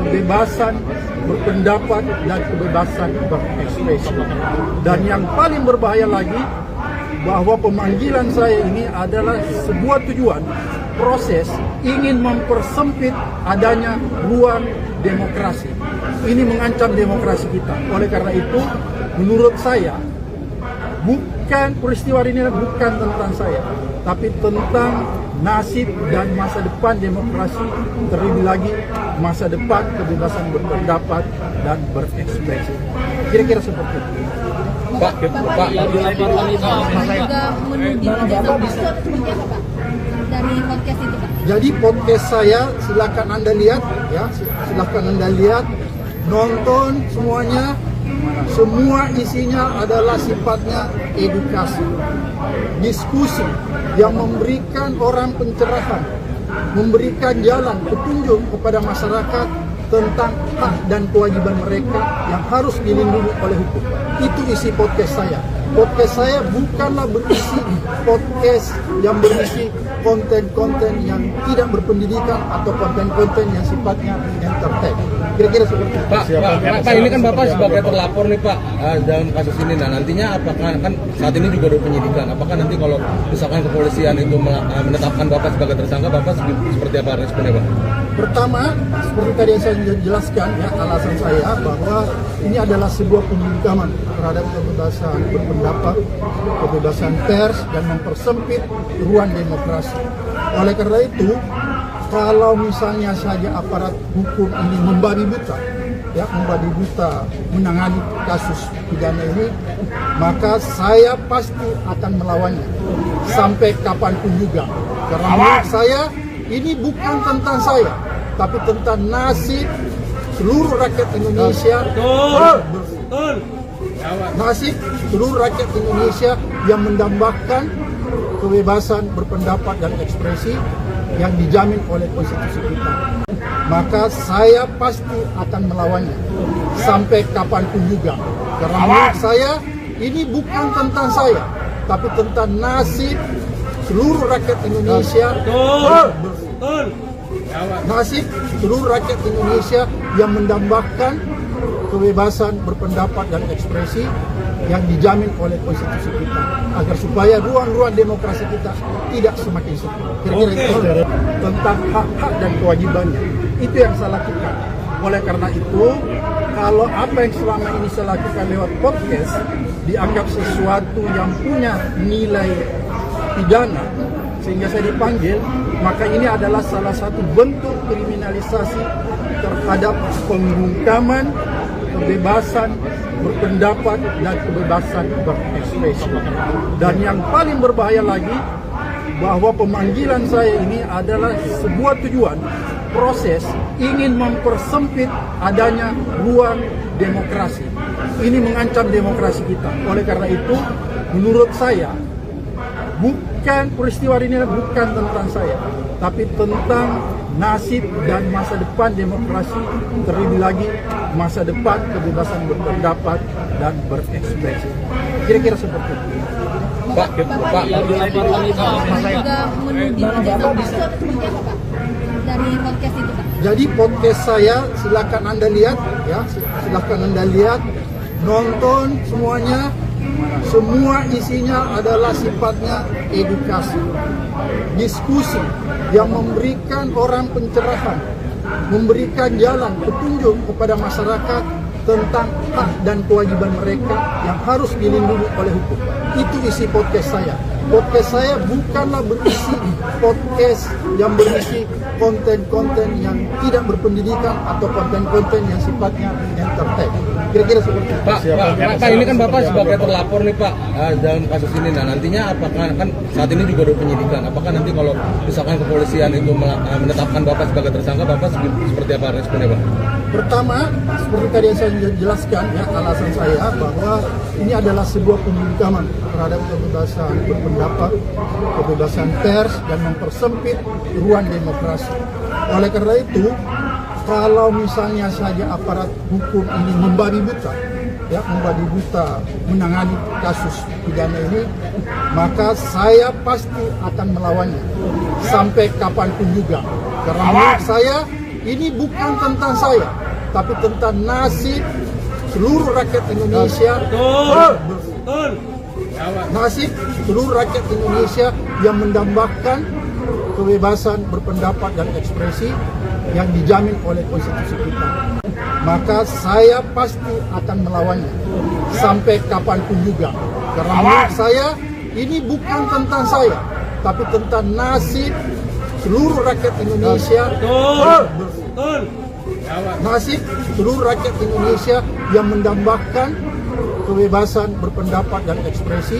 kebebasan berpendapat dan kebebasan berekspresi. Dan yang paling berbahaya lagi, bahwa pemanggilan saya ini adalah sebuah tujuan proses ingin mempersempit adanya ruang demokrasi. Ini mengancam demokrasi kita. Oleh karena itu, menurut saya, peristiwa ini bukan tentang saya, tapi tentang nasib dan masa depan demokrasi, terlebih lagi masa depan kebebasan berpendapat dan berekspresi. Kira-kira seperti itu. Pak, juga menuding ijazah palsu atau seperti apa, Pak? Dari podcast itu, Pak? Jadi podcast saya silakan Anda lihat, ya, silakan Anda lihat, nonton semuanya. Semua isinya adalah sifatnya edukasi, diskusi yang memberikan orang pencerahan, memberikan jalan petunjuk kepada masyarakat tentang hak dan kewajiban mereka yang harus dilindungi oleh hukum. Itu isi podcast saya. Podcast saya bukanlah berisi podcast yang berisi konten-konten yang tidak berpendidikan atau konten-konten yang sifatnya entertain. Kira-kira seperti itu. Pak, ini kan Bapak sebagai terlapor nih Pak dalam kasus ini. Nah, nantinya apakah kan saat ini juga ada penyidikan? Apakah nanti kalau misalkan kepolisian itu menetapkan Bapak sebagai tersangka, Bapak seperti apa responnya, Pak? Pertama, seperti tadi yang saya jelaskan, ya, alasan saya bahwa ini adalah sebuah pembungkaman terhadap kebebasan berpendapat, kebebasan pers, dan mempersempit ruang demokrasi. Oleh karena itu, kalau misalnya saja aparat hukum ini membabi buta, ya, membabi buta menangani kasus pidana ini, maka saya pasti akan melawannya sampai kapanpun juga. Karena menurut saya ini bukan tentang saya, tapi tentang nasib seluruh rakyat Indonesia. Nasib seluruh rakyat Indonesia yang mendambakan kebebasan berpendapat dan ekspresi yang dijamin oleh konstitusi kita. Maka saya pasti akan melawannya sampai kapanpun juga. Karena menurut saya ini bukan tentang saya, tapi tentang nasib seluruh rakyat Indonesia. Nasib seluruh rakyat Indonesia yang mendambakan kebebasan berpendapat dan ekspresi yang dijamin oleh konstitusi kita, agar supaya ruang-ruang demokrasi kita tidak semakin sempit. Kira-kira itu tentang hak-hak dan kewajibannya. Itu yang saya lakukan. Oleh karena itu, kalau apa yang selama ini saya lakukan lewat podcast dianggap sesuatu yang punya nilai pidana sehingga saya dipanggil, maka ini adalah salah satu bentuk kriminalisasi terhadap pembungkaman kebebasan berpendapat dan kebebasan berekspresi. Dan yang paling berbahaya lagi, bahwa pemanggilan saya ini adalah sebuah tujuan proses ingin mempersempit adanya ruang demokrasi. Ini mengancam demokrasi kita. Oleh karena itu, menurut saya, peristiwa ini bukan tentang saya, tapi tentang nasib dan masa depan demokrasi, terlebih lagi masa depan kebebasan berpendapat dan berekspresi. Kira-kira seperti itu. Pak, juga menuding ijazah palsu atau seperti apa, Pak? Dari podcast itu, Pak? Jadi podcast saya silakan Anda lihat, ya, silakan Anda lihat, nonton semuanya. Semua isinya adalah sifatnya edukasi, diskusi yang memberikan orang pencerahan, memberikan jalan petunjuk kepada masyarakat tentang hak dan kewajiban mereka yang harus dilindungi oleh hukum. Itu isi podcast saya. Podcast saya bukanlah berisi podcast yang berisi konten-konten yang tidak berpendidikan atau konten-konten yang sifatnya entertain. Kira-kira seperti itu. Pak, ini kan Bapak sebagai terlapor nih Pak dalam kasus ini. Nah, nantinya apakah kan saat ini juga ada penyidikan? Apakah nanti kalau misalkan kepolisian itu menetapkan Bapak sebagai tersangka, Bapak seperti apa responnya, Pak? Pertama, seperti tadi yang saya jelaskan, ya, alasan saya bahwa ini adalah sebuah pembungkaman terhadap kebebasan berpendapat, kebebasan pers, dan mempersempit ruang demokrasi. Oleh karena itu, kalau misalnya saja aparat hukum ini membabi buta, ya membabi buta menangani kasus pidana ini, maka saya pasti akan melawannya sampai kapanpun juga. Karena menurut saya ini bukan tentang saya, tapi tentang nasib seluruh rakyat Indonesia. Nasib seluruh rakyat Indonesia yang mendambakan kebebasan berpendapat dan ekspresi yang dijamin oleh konstitusi kita. Maka saya pasti akan melawannya sampai kapanpun juga. Karena menurut saya ini bukan tentang saya, tapi tentang nasib seluruh rakyat Indonesia. Nasib seluruh rakyat Indonesia yang mendambakan kebebasan berpendapat dan ekspresi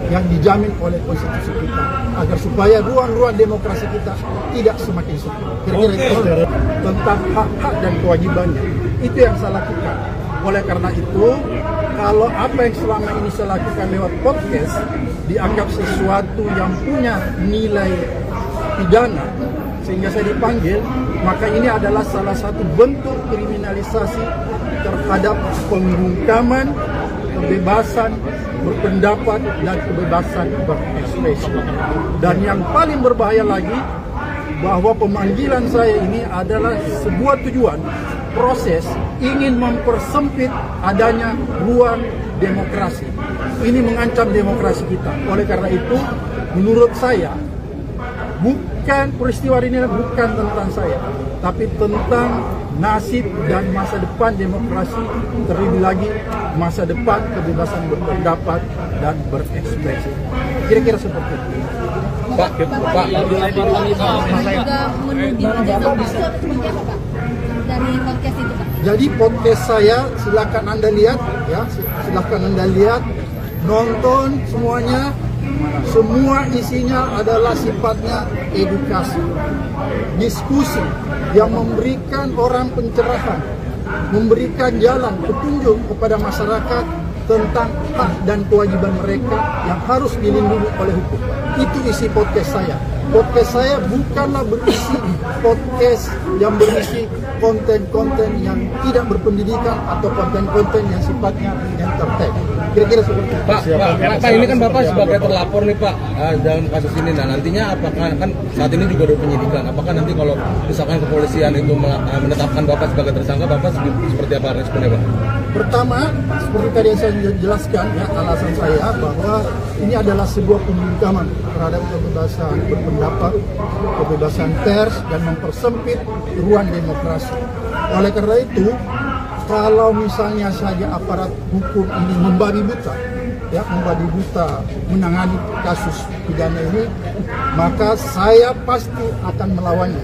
yang dijamin oleh konstitusi kita, agar supaya ruang-ruang demokrasi kita tidak semakin sempit. Kira-kira itu tentang hak-hak dan kewajibannya. Itu yang saya lakukan. Oleh karena itu, kalau apa yang selama ini saya lakukan lewat podcast dianggap sesuatu yang punya nilai pidana sehingga saya dipanggil, maka ini adalah salah satu bentuk kriminalisasi terhadap pembungkaman kebebasan berpendapat dan kebebasan berekspresi. Dan yang paling berbahaya lagi, bahwa pemanggilan saya ini adalah sebuah tujuan proses ingin mempersempit adanya ruang demokrasi. Ini mengancam demokrasi kita. Oleh karena itu, menurut saya, bukan peristiwa ini bukan tentang saya, tapi tentang nasib dan masa depan demokrasi, terlebih lagi masa depan kebebasan berpendapat dan berekspresi. Kira-kira seperti itu. Pak, juga menuding ijazah palsu atau seperti apa, Pak? Dari podcast itu, Pak? Jadi podcast saya silakan Anda lihat, ya, silakan Anda lihat, nonton semuanya. Semua isinya adalah sifatnya edukasi, diskusi yang memberikan orang pencerahan, memberikan jalan petunjuk kepada masyarakat tentang hak dan kewajiban mereka yang harus dilindungi oleh hukum. Itu isi podcast saya. Podcast saya bukanlah berisi podcast yang berisi konten-konten yang tidak berpendidikan atau konten-konten yang sifatnya entertain. Kira-kira seperti itu. Pak, ini kan Bapak sebagai terlapor nih Pak dalam kasus ini. Nah nantinya apakah kan saat ini juga ada penyidikan? Apakah nanti kalau misalkan kepolisian itu menetapkan Bapak sebagai tersangka, Bapak seperti apa responnya Pak? Pertama, seperti tadi yang saya jelaskan, ya, alasan saya bahwa ini adalah sebuah pembungkaman terhadap kebebasan berpendapat, kebebasan pers, dan mempersempit ruang demokrasi. Oleh karena itu, kalau misalnya saja aparat hukum ini membabi buta, ya, membabi buta menangani kasus pidana ini, maka saya pasti akan melawannya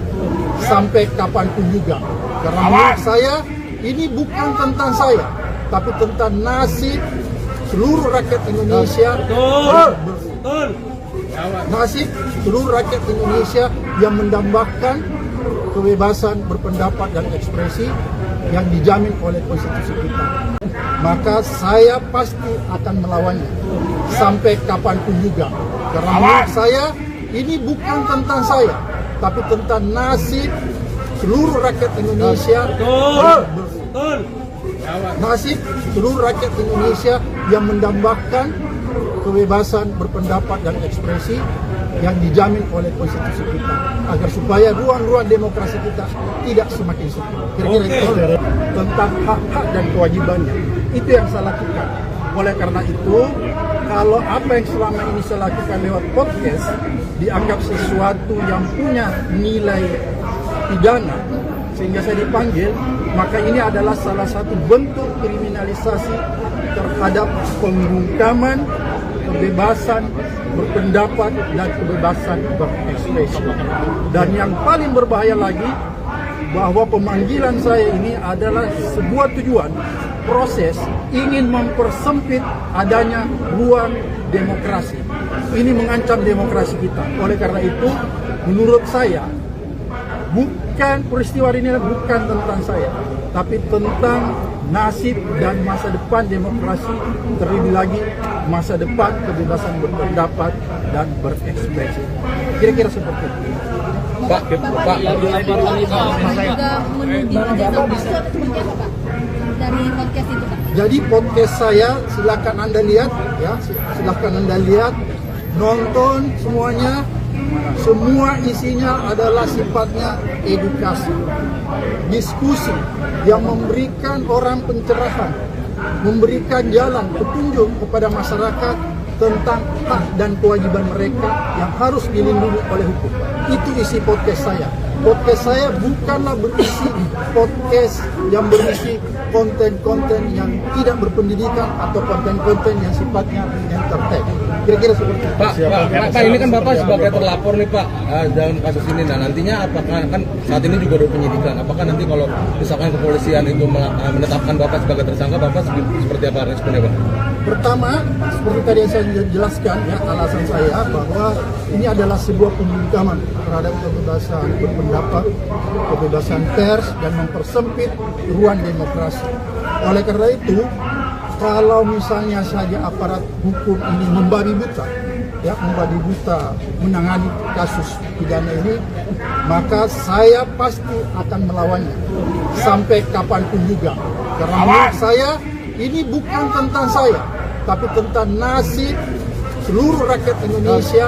sampai kapanpun juga. Karena menurut saya ini bukan tentang saya, tapi tentang nasib seluruh rakyat Indonesia. Nasib seluruh rakyat Indonesia yang mendambakan kebebasan berpendapat dan ekspresi yang dijamin oleh konstitusi kita. Maka saya pasti akan melawannya sampai kapanpun juga. Karena menurut saya ini bukan tentang saya, tapi tentang nasib seluruh rakyat Indonesia. Nasib seluruh rakyat Indonesia yang mendambakan kebebasan berpendapat dan ekspresi yang dijamin oleh konstitusi kita, agar supaya ruang-ruang demokrasi kita tidak semakin sempit. Kira-kira itu tentang hak-hak dan kewajibannya. Itu yang saya lakukan. Oleh karena itu, kalau apa yang selama ini saya lakukan lewat podcast dianggap sesuatu yang punya nilai pidana sehingga saya dipanggil, maka ini adalah salah satu bentuk kriminalisasi terhadap pembungkaman kebebasan berpendapat dan kebebasan berekspresi. Dan yang paling berbahaya lagi, bahwa pemanggilan saya ini adalah sebuah tujuan proses ingin mempersempit adanya ruang demokrasi. Ini mengancam demokrasi kita. Oleh karena itu, menurut saya, bukan peristiwa ini bukan tentang saya, tapi tentang nasib dan masa depan demokrasi, terlebih lagi masa depan kebebasan berpendapat dan berekspresi. Kira-kira seperti itu. Pak, juga menuding ijazah palsu atau seperti apa Pak? Dari podcast itu Pak? Jadi podcast saya silakan Anda lihat ya, silakan Anda lihat, nonton semuanya. Semua isinya adalah sifatnya edukasi, diskusi yang memberikan orang pencerahan, memberikan jalan petunjuk kepada masyarakat tentang hak dan kewajiban mereka yang harus dilindungi oleh hukum. Itu isi podcast saya. Podcast saya bukanlah berisi podcast yang berisi konten-konten yang tidak berpendidikan atau konten-konten yang sifatnya entertain. Kira-kira seperti itu. Pak, ini kan Bapak sebagai terlapor nih Pak dalam kasus ini. Nah nantinya apakah kan saat ini juga ada penyidikan? Apakah nanti kalau misalkan kepolisian itu menetapkan Bapak sebagai tersangka, Bapak seperti apa responnya Pak? Pertama, seperti tadi yang saya jelaskan ya, alasan saya bahwa ini adalah sebuah pembungkaman terhadap kebebasan berpendapat, kebebasan pers, dan mempersempit ruang demokrasi. Oleh karena itu, kalau misalnya saja aparat hukum ini membabi buta, ya membabi buta menangani kasus pidana ini, maka saya pasti akan melawannya sampai kapanpun juga. Karena menurut saya ini bukan tentang saya, tapi tentang nasib seluruh rakyat Indonesia.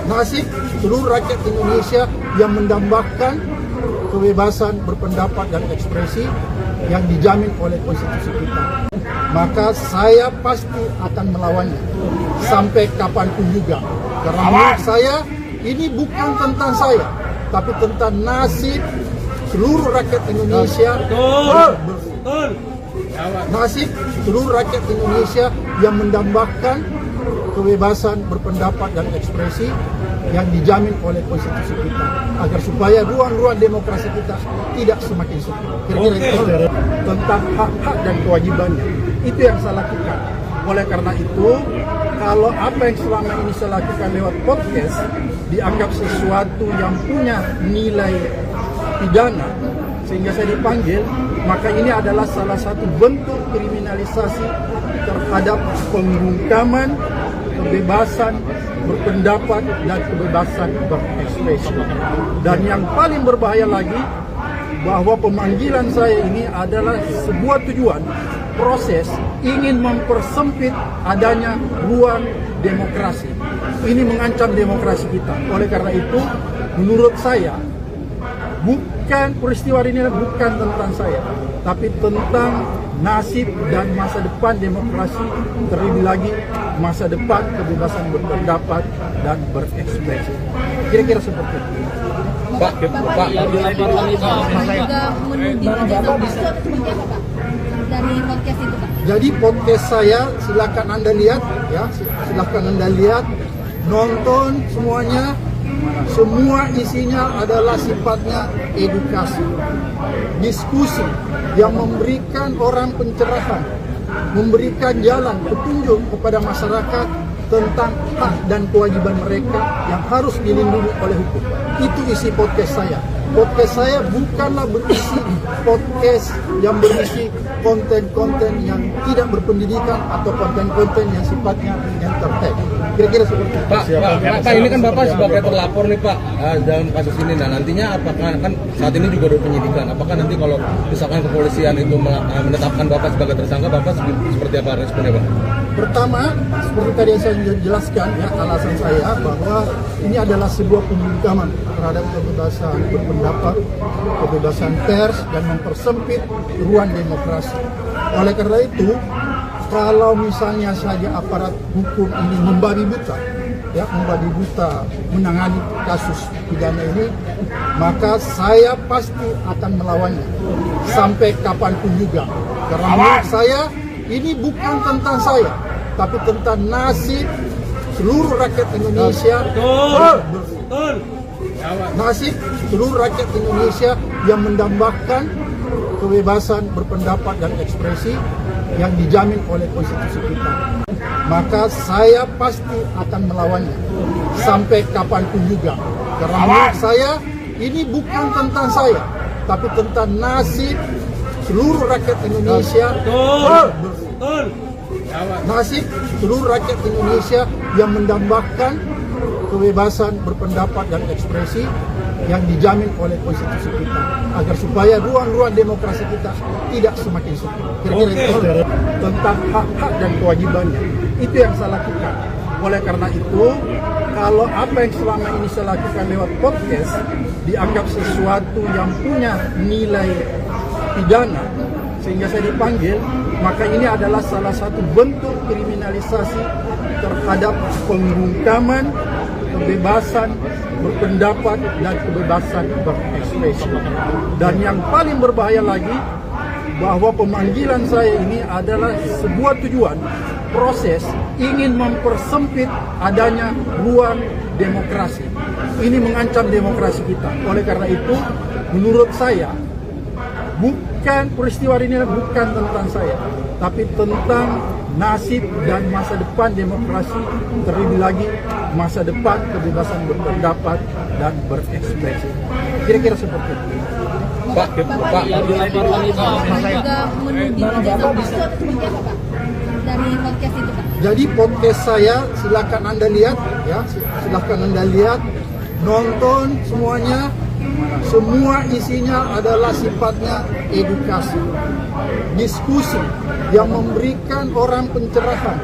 Nasib seluruh rakyat Indonesia yang mendambakan kebebasan berpendapat dan ekspresi yang dijamin oleh konstitusi kita. Maka saya pasti akan melawannya sampai kapanpun juga. Karena menurut saya ini bukan tentang saya, tapi tentang nasib seluruh rakyat Indonesia. Nasib seluruh rakyat Indonesia yang mendambakan kebebasan berpendapat dan ekspresi yang dijamin oleh konstitusi kita, agar supaya ruang-ruang demokrasi kita tidak semakin sempit. Kira-kira itu tentang hak-hak dan kewajibannya. Itu yang saya lakukan. Oleh karena itu, kalau apa yang selama ini saya lakukan lewat podcast dianggap sesuatu yang punya nilai pidana sehingga saya dipanggil, maka ini adalah salah satu bentuk kriminalisasi terhadap pembungkaman kebebasan berpendapat dan kebebasan berekspresi. Dan yang paling berbahaya lagi, bahwa pemanggilan saya ini adalah sebuah tujuan proses ingin mempersempit adanya ruang demokrasi. Ini mengancam demokrasi kita. Oleh karena itu, menurut saya, peristiwa ini bukan tentang saya, tapi tentang nasib dan masa depan demokrasi, terlebih lagi masa depan kebebasan berpendapat dan berekspresi. Kira-kira seperti itu. Pak, juga menuding ijazah palsu atau seperti apa Pak? Dari podcast itu Pak? Jadi podcast saya silakan Anda lihat ya, silakan Anda lihat, nonton semuanya. Semua isinya adalah sifatnya edukasi, diskusi yang memberikan orang pencerahan, memberikan jalan petunjuk kepada masyarakat tentang hak dan kewajiban mereka yang harus dilindungi oleh hukum. Itu isi podcast saya. Podcast saya bukanlah berisi podcast yang berisi konten-konten yang tidak berpendidikan atau konten-konten yang sifatnya entertain. Kira-kira seperti itu. Pak, ini kan Bapak sebagai terlapor nih Pak dalam kasus ini. Nah nantinya apakah kan saat ini juga ada penyidikan? Apakah nanti kalau misalkan kepolisian itu menetapkan Bapak sebagai tersangka, Bapak seperti apa responnya Pak? Pertama, seperti tadi yang saya jelaskan ya, alasan saya bahwa ini adalah sebuah pembungkaman terhadap kebebasan berpendapat, kebebasan pers, dan mempersempit ruang demokrasi. Oleh karena itu, kalau misalnya saja aparat hukum ini membabi buta, ya membabi buta menangani kasus pidana ini, maka saya pasti akan melawannya sampai kapanpun juga. Karena menurut saya ini bukan tentang saya, tapi tentang nasib seluruh rakyat Indonesia. Nasib seluruh rakyat Indonesia yang mendambakan kebebasan berpendapat dan ekspresi yang dijamin oleh konstitusi kita. Maka saya pasti akan melawannya sampai kapanpun juga. Karena menurut saya ini bukan tentang saya, tapi tentang nasib seluruh rakyat Indonesia. Nasib seluruh rakyat Indonesia yang mendambakan kebebasan berpendapat dan ekspresi yang dijamin oleh konstitusi kita, agar supaya ruang-ruang demokrasi kita tidak semakin sempit. Kira-kira itu tentang hak-hak dan kewajibannya. Itu yang saya lakukan. Oleh karena itu, kalau apa yang selama ini saya lakukan lewat podcast dianggap sesuatu yang punya nilai pidana sehingga saya dipanggil, maka ini adalah salah satu bentuk kriminalisasi terhadap pembungkaman kebebasan berpendapat dan kebebasan berekspresi. Dan yang paling berbahaya lagi, bahwa pemanggilan saya ini adalah sebuah tujuan proses ingin mempersempit adanya ruang demokrasi. Ini mengancam demokrasi kita. Oleh karena itu, menurut saya, bukan peristiwa ini bukan tentang saya, tapi tentang nasib dan masa depan demokrasi, terlebih lagi masa depan kebebasan berpendapat dan berekspresi. Kira-kira seperti itu. Pak, juga menuding ijazah palsu atau seperti apa, Pak? Dari podcast itu, Pak? Jadi podcast saya silakan Anda lihat, ya, silakan Anda lihat, nonton semuanya. Semua isinya adalah sifatnya edukasi, diskusi yang memberikan orang pencerahan,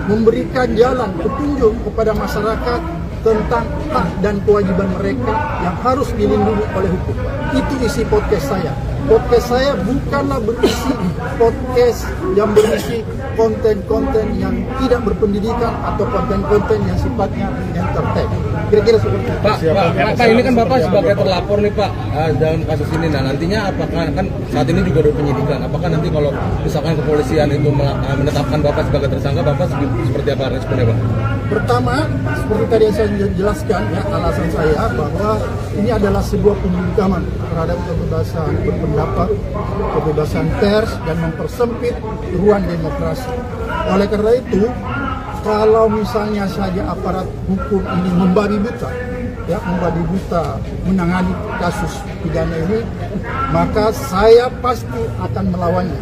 memberikan jalan petunjuk kepada masyarakat tentang hak dan kewajiban mereka yang harus dilindungi oleh hukum. Itu isi podcast saya. Podcast saya bukanlah berisi podcast yang berisi konten-konten yang tidak berpendidikan atau konten-konten yang sifatnya entertain. Kira-kira seperti itu. Pak, ini kan Bapak sebagai terlapor nih Pak dalam kasus ini. Nah nantinya apakah kan saat ini juga ada penyidikan? Apakah nanti kalau misalkan kepolisian itu menetapkan Bapak sebagai tersangka, Bapak seperti apa responnya Pak? Pertama, seperti tadi yang saya jelaskan, ya, alasan saya bahwa ini adalah sebuah pembungkaman terhadap kebebasan berpendapat, kebebasan pers, dan mempersempit ruang demokrasi. Oleh karena itu, kalau misalnya saja aparat hukum ini membabi buta, ya, membabi buta menangani kasus pidana ini, maka saya pasti akan melawannya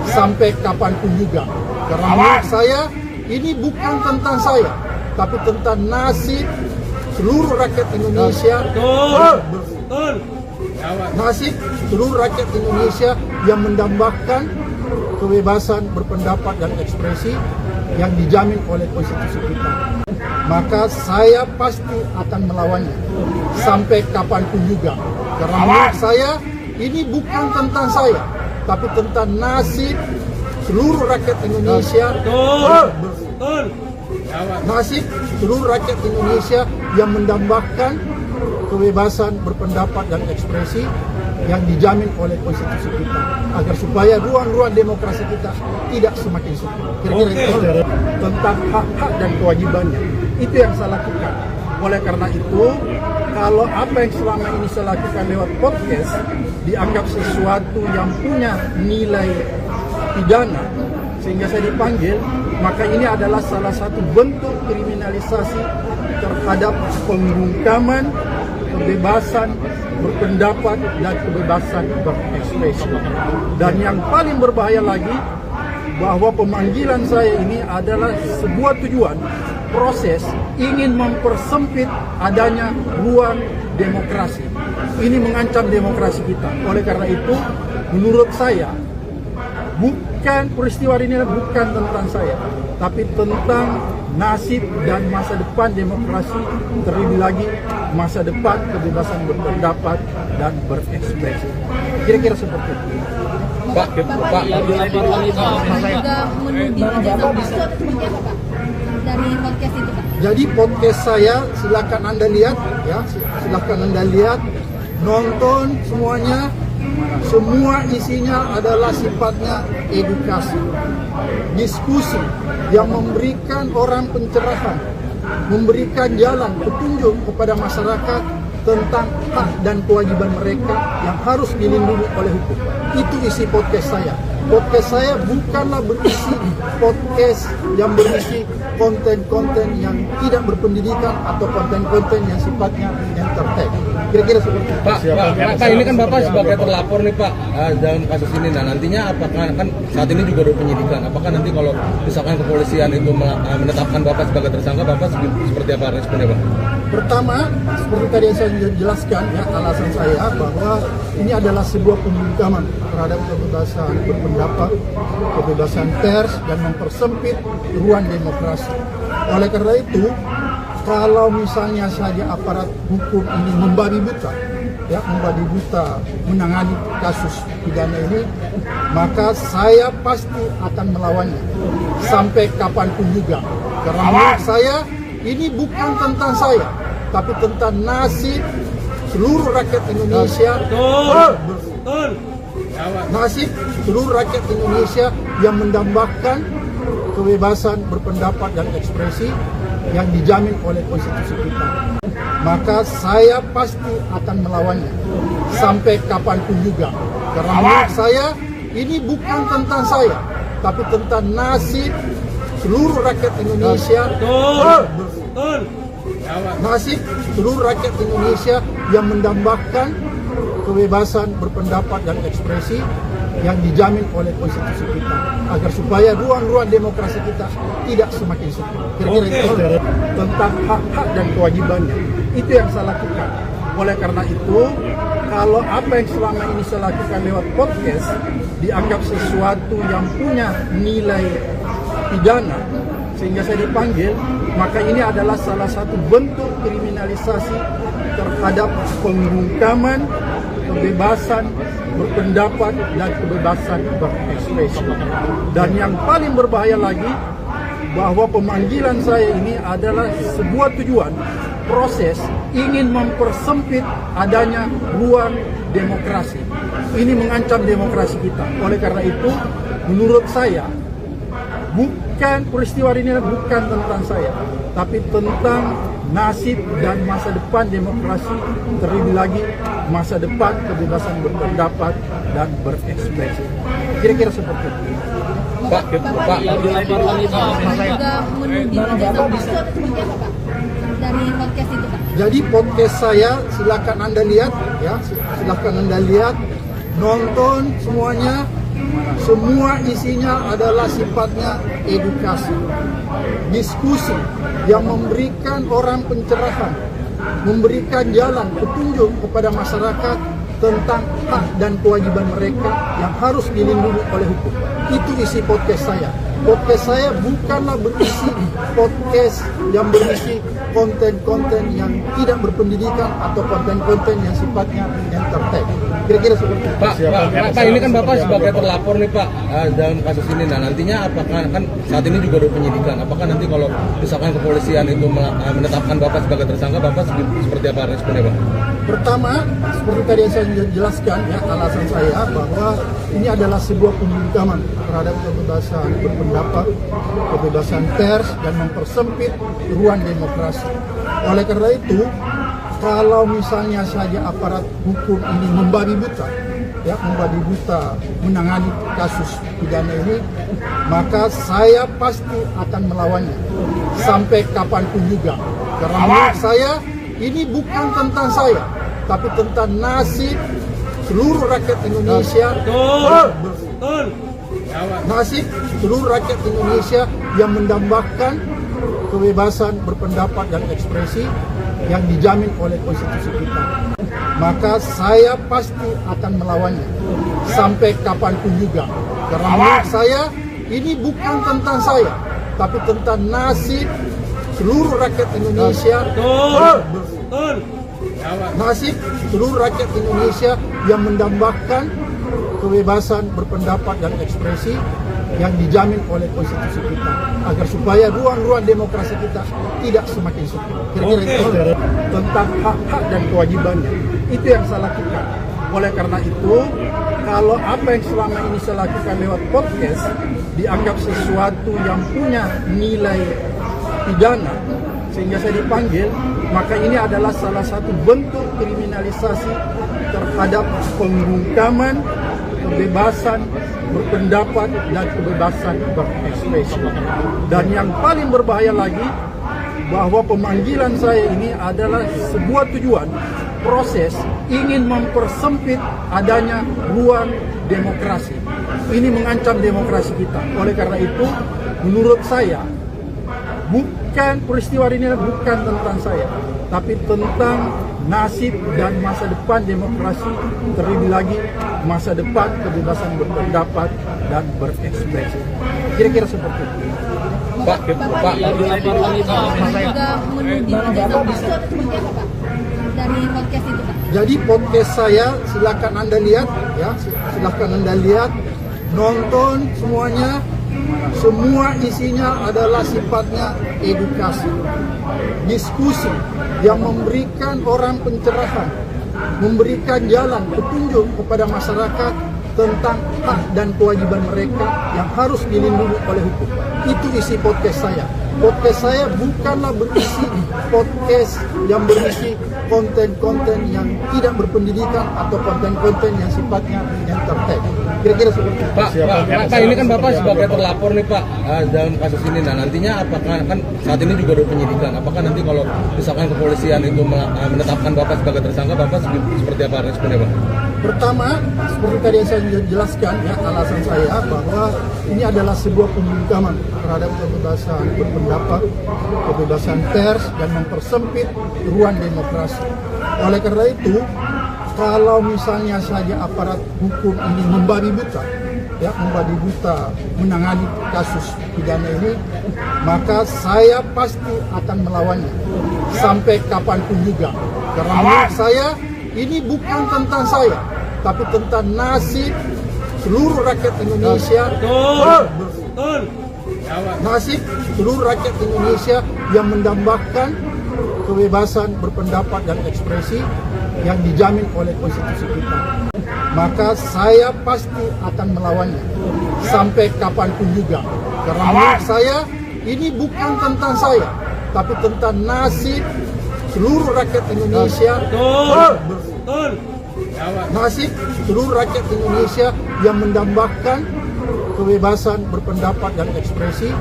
sampai kapanpun juga. Karena menurut saya ini bukan tentang saya, tapi tentang nasib seluruh rakyat Indonesia. Nasib seluruh rakyat Indonesia yang mendambakan kebebasan berpendapat dan ekspresi yang dijamin oleh konstitusi kita. Maka saya pasti akan melawannya sampai kapanpun juga. Karena menurut saya ini bukan tentang saya, tapi tentang nasib seluruh rakyat Indonesia. Nasib seluruh rakyat Indonesia yang mendambakan kebebasan berpendapat dan ekspresi yang dijamin oleh konstitusi kita, agar supaya ruang-ruang demokrasi kita tidak semakin sempit. Kira-kira itu tentang hak-hak dan kewajibannya. Itu yang saya lakukan. Oleh karena itu, kalau apa yang selama ini saya lakukan lewat podcast dianggap sesuatu yang punya nilai pidana sehingga saya dipanggil, maka ini adalah salah satu bentuk kriminalisasi terhadap pembungkaman kebebasan berpendapat dan kebebasan berekspresi. Dan yang paling berbahaya lagi, bahwa pemanggilan saya ini adalah sebuah tujuan proses ingin mempersempit adanya ruang demokrasi. Ini mengancam demokrasi kita. Oleh karena itu, menurut saya, bukan peristiwa ini bukan tentang saya, tapi tentang nasib dan masa depan demokrasi, terlebih lagi masa depan kebebasan berpendapat dan berekspresi. Kira-kira seperti itu. Pak, juga menuding ijazah palsu atau seperti apa, Pak? Dari podcast itu, Pak? Jadi podcast saya silakan Anda lihat, ya, silakan Anda lihat, nonton semuanya. Semua isinya adalah sifatnya edukasi, diskusi yang memberikan orang pencerahan, memberikan jalan petunjuk kepada masyarakat tentang hak dan kewajiban mereka yang harus dilindungi oleh hukum. Itu isi podcast saya. podcast saya bukanlah berisi podcast yang berisi konten-konten yang tidak berpendidikan atau konten-konten yang sifatnya entertain. Kira-kira seperti itu. Pak, ini kan Bapak sebagai terlapor nih Pak dalam kasus ini. Nah nantinya apakah kan saat ini juga ada penyidikan? Apakah nanti kalau misalkan kepolisian itu menetapkan Bapak sebagai tersangka, Bapak seperti apa responnya Pak? Pertama, seperti tadi yang saya jelaskan ya, alasan saya bahwa ini adalah sebuah pembungkaman terhadap kebebasan berpendapat, kebebasan pers, dan mempersempit ruang demokrasi. Oleh karena itu, kalau misalnya saja aparat hukum ini membabi buta, menangani kasus pidana ini, maka saya pasti akan melawannya sampai kapanpun juga. Karena menurut saya ini bukan tentang saya, tapi tentang nasib seluruh rakyat Indonesia. Nasib seluruh rakyat Indonesia yang mendambakan kebebasan berpendapat dan ekspresi yang dijamin oleh konstitusi kita. Maka saya pasti akan melawannya sampai kapanpun juga. Karena menurut saya ini bukan tentang saya, tapi tentang nasib seluruh rakyat Indonesia. Nasib seluruh rakyat Indonesia yang mendambakan kebebasan berpendapat dan ekspresi yang dijamin oleh konstitusi kita, agar supaya ruang-ruang demokrasi kita tidak semakin sempit. Kira-kira itu tentang hak-hak dan kewajibannya. Itu yang saya lakukan. Oleh karena itu, kalau apa yang selama ini saya lakukan lewat podcast dianggap sesuatu yang punya nilai pidana sehingga saya dipanggil, maka ini adalah salah satu bentuk kriminalisasi terhadap pembungkaman kebebasan berpendapat dan kebebasan berekspresi. Dan yang paling berbahaya lagi, bahwa pemanggilan saya ini adalah sebuah tujuan proses ingin mempersempit adanya ruang demokrasi. Ini mengancam demokrasi kita. Oleh karena itu, menurut saya, peristiwa ini bukan tentang saya, tapi tentang nasib dan masa depan demokrasi, terlebih lagi masa depan kebebasan berpendapat dan berekspresi. Kira-kira seperti itu. Pak juga menuding ijazah palsu atau seperti apa Pak? Dari podcast itu Pak? Jadi podcast saya silakan Anda lihat ya, silakan Anda lihat, nonton semuanya. Semua isinya adalah sifatnya edukasi, diskusi yang memberikan orang pencerahan, memberikan jalan petunjuk kepada masyarakat tentang hak dan kewajiban mereka yang harus dilindungi oleh hukum. Itu isi podcast saya. Podcast saya bukanlah berisi podcast yang berisi konten-konten yang tidak berpendidikan atau konten-konten yang sifatnya entertain. Kira-kira seperti itu. Pak, ini kan Bapak sebagai terlapor nih Pak dalam kasus ini. Nah nantinya apakah kan saat ini juga ada penyidikan? Apakah nanti kalau misalkan kepolisian itu menetapkan Bapak sebagai tersangka, Bapak seperti apa responnya Pak? Pertama, seperti tadi yang saya jelaskan ya, alasan saya bahwa ini adalah sebuah pembungkaman terhadap kebebasan berpendapat, kebebasan pers, dan mempersempit ruang demokrasi. Oleh karena itu, kalau misalnya saja aparat hukum ini membabi buta, menangani kasus pidana ini, maka saya pasti akan melawannya sampai kapanpun juga. Karena menurut saya ini bukan tentang saya, tapi tentang nasib seluruh rakyat Indonesia. Nasib seluruh rakyat Indonesia yang mendambakan kebebasan berpendapat dan ekspresi yang dijamin oleh konstitusi kita. Maka saya pasti akan melawannya sampai kapanpun juga. Karena menurut saya ini bukan tentang saya, tapi tentang nasib seluruh rakyat Indonesia. Nasib seluruh rakyat Indonesia yang mendambakan kebebasan berpendapat dan ekspresi yang dijamin oleh konstitusi kita, agar supaya ruang-ruang demokrasi kita tidak semakin sempit. Kira-kira itu tentang hak-hak dan kewajibannya. Itu yang saya lakukan. Oleh karena itu, kalau apa yang selama ini saya lakukan lewat podcast dianggap sesuatu yang punya nilai pidana sehingga saya dipanggil, maka ini adalah salah satu bentuk kriminalisasi terhadap pembungkaman kebebasan berpendapat dan kebebasan berekspresi. Dan yang paling berbahaya lagi, bahwa pemanggilan saya ini adalah sebuah tujuan, proses ingin mempersempit adanya ruang demokrasi. Ini mengancam demokrasi kita. Oleh karena itu, menurut saya, peristiwa ini bukan tentang saya, tapi tentang nasib dan masa depan demokrasi, terlebih lagi masa depan kebebasan berpendapat dan berekspresi. Kira-kira seperti itu. Pak, juga menuding ijazah palsu atau seperti apa Pak? Dari podcast itu Pak? Jadi podcast saya silakan Anda lihat, ya, silakan Anda lihat, nonton semuanya. Semua isinya adalah sifatnya edukasi, diskusi yang memberikan orang pencerahan, memberikan jalan petunjuk kepada masyarakat tentang hak dan kewajiban mereka yang harus dilindungi oleh hukum. Itu isi podcast saya. Podcast saya bukanlah berisi podcast yang berisi konten-konten yang tidak berpendidikan atau konten-konten yang sifatnya entertain. Kira-kira seperti itu. Pak, ini kan Bapak sebagai terlapor nih Pak dalam kasus ini. Nah, nantinya apakah kan saat ini juga ada penyidikan? Apakah nanti kalau misalkan kepolisian itu menetapkan Bapak sebagai tersangka, Bapak seperti apa responnya Pak? Pertama, seperti tadi yang saya jelaskan, ya, alasan saya bahwa ini adalah sebuah pembungkaman terhadap kebebasan berpendapat, kebebasan pers, dan mempersempit ruang demokrasi. Oleh karena itu, kalau misalnya saja aparat hukum ini membabi buta, ya, membabi buta menangani kasus pidana ini, maka saya pasti akan melawannya sampai kapanpun juga. Karena menurut saya ini bukan tentang saya, tapi tentang nasib seluruh rakyat Indonesia. Betul. Nasib seluruh rakyat Indonesia yang mendambakan kebebasan berpendapat dan ekspresi yang dijamin oleh konstitusi kita. Maka saya pasti akan melawannya sampai kapanpun juga. Karena menurut saya ini bukan tentang saya, tapi tentang nasib seluruh rakyat Indonesia. Betul. Nasib seluruh rakyat Indonesia yang mendambakan kebebasan berpendapat dan ekspresi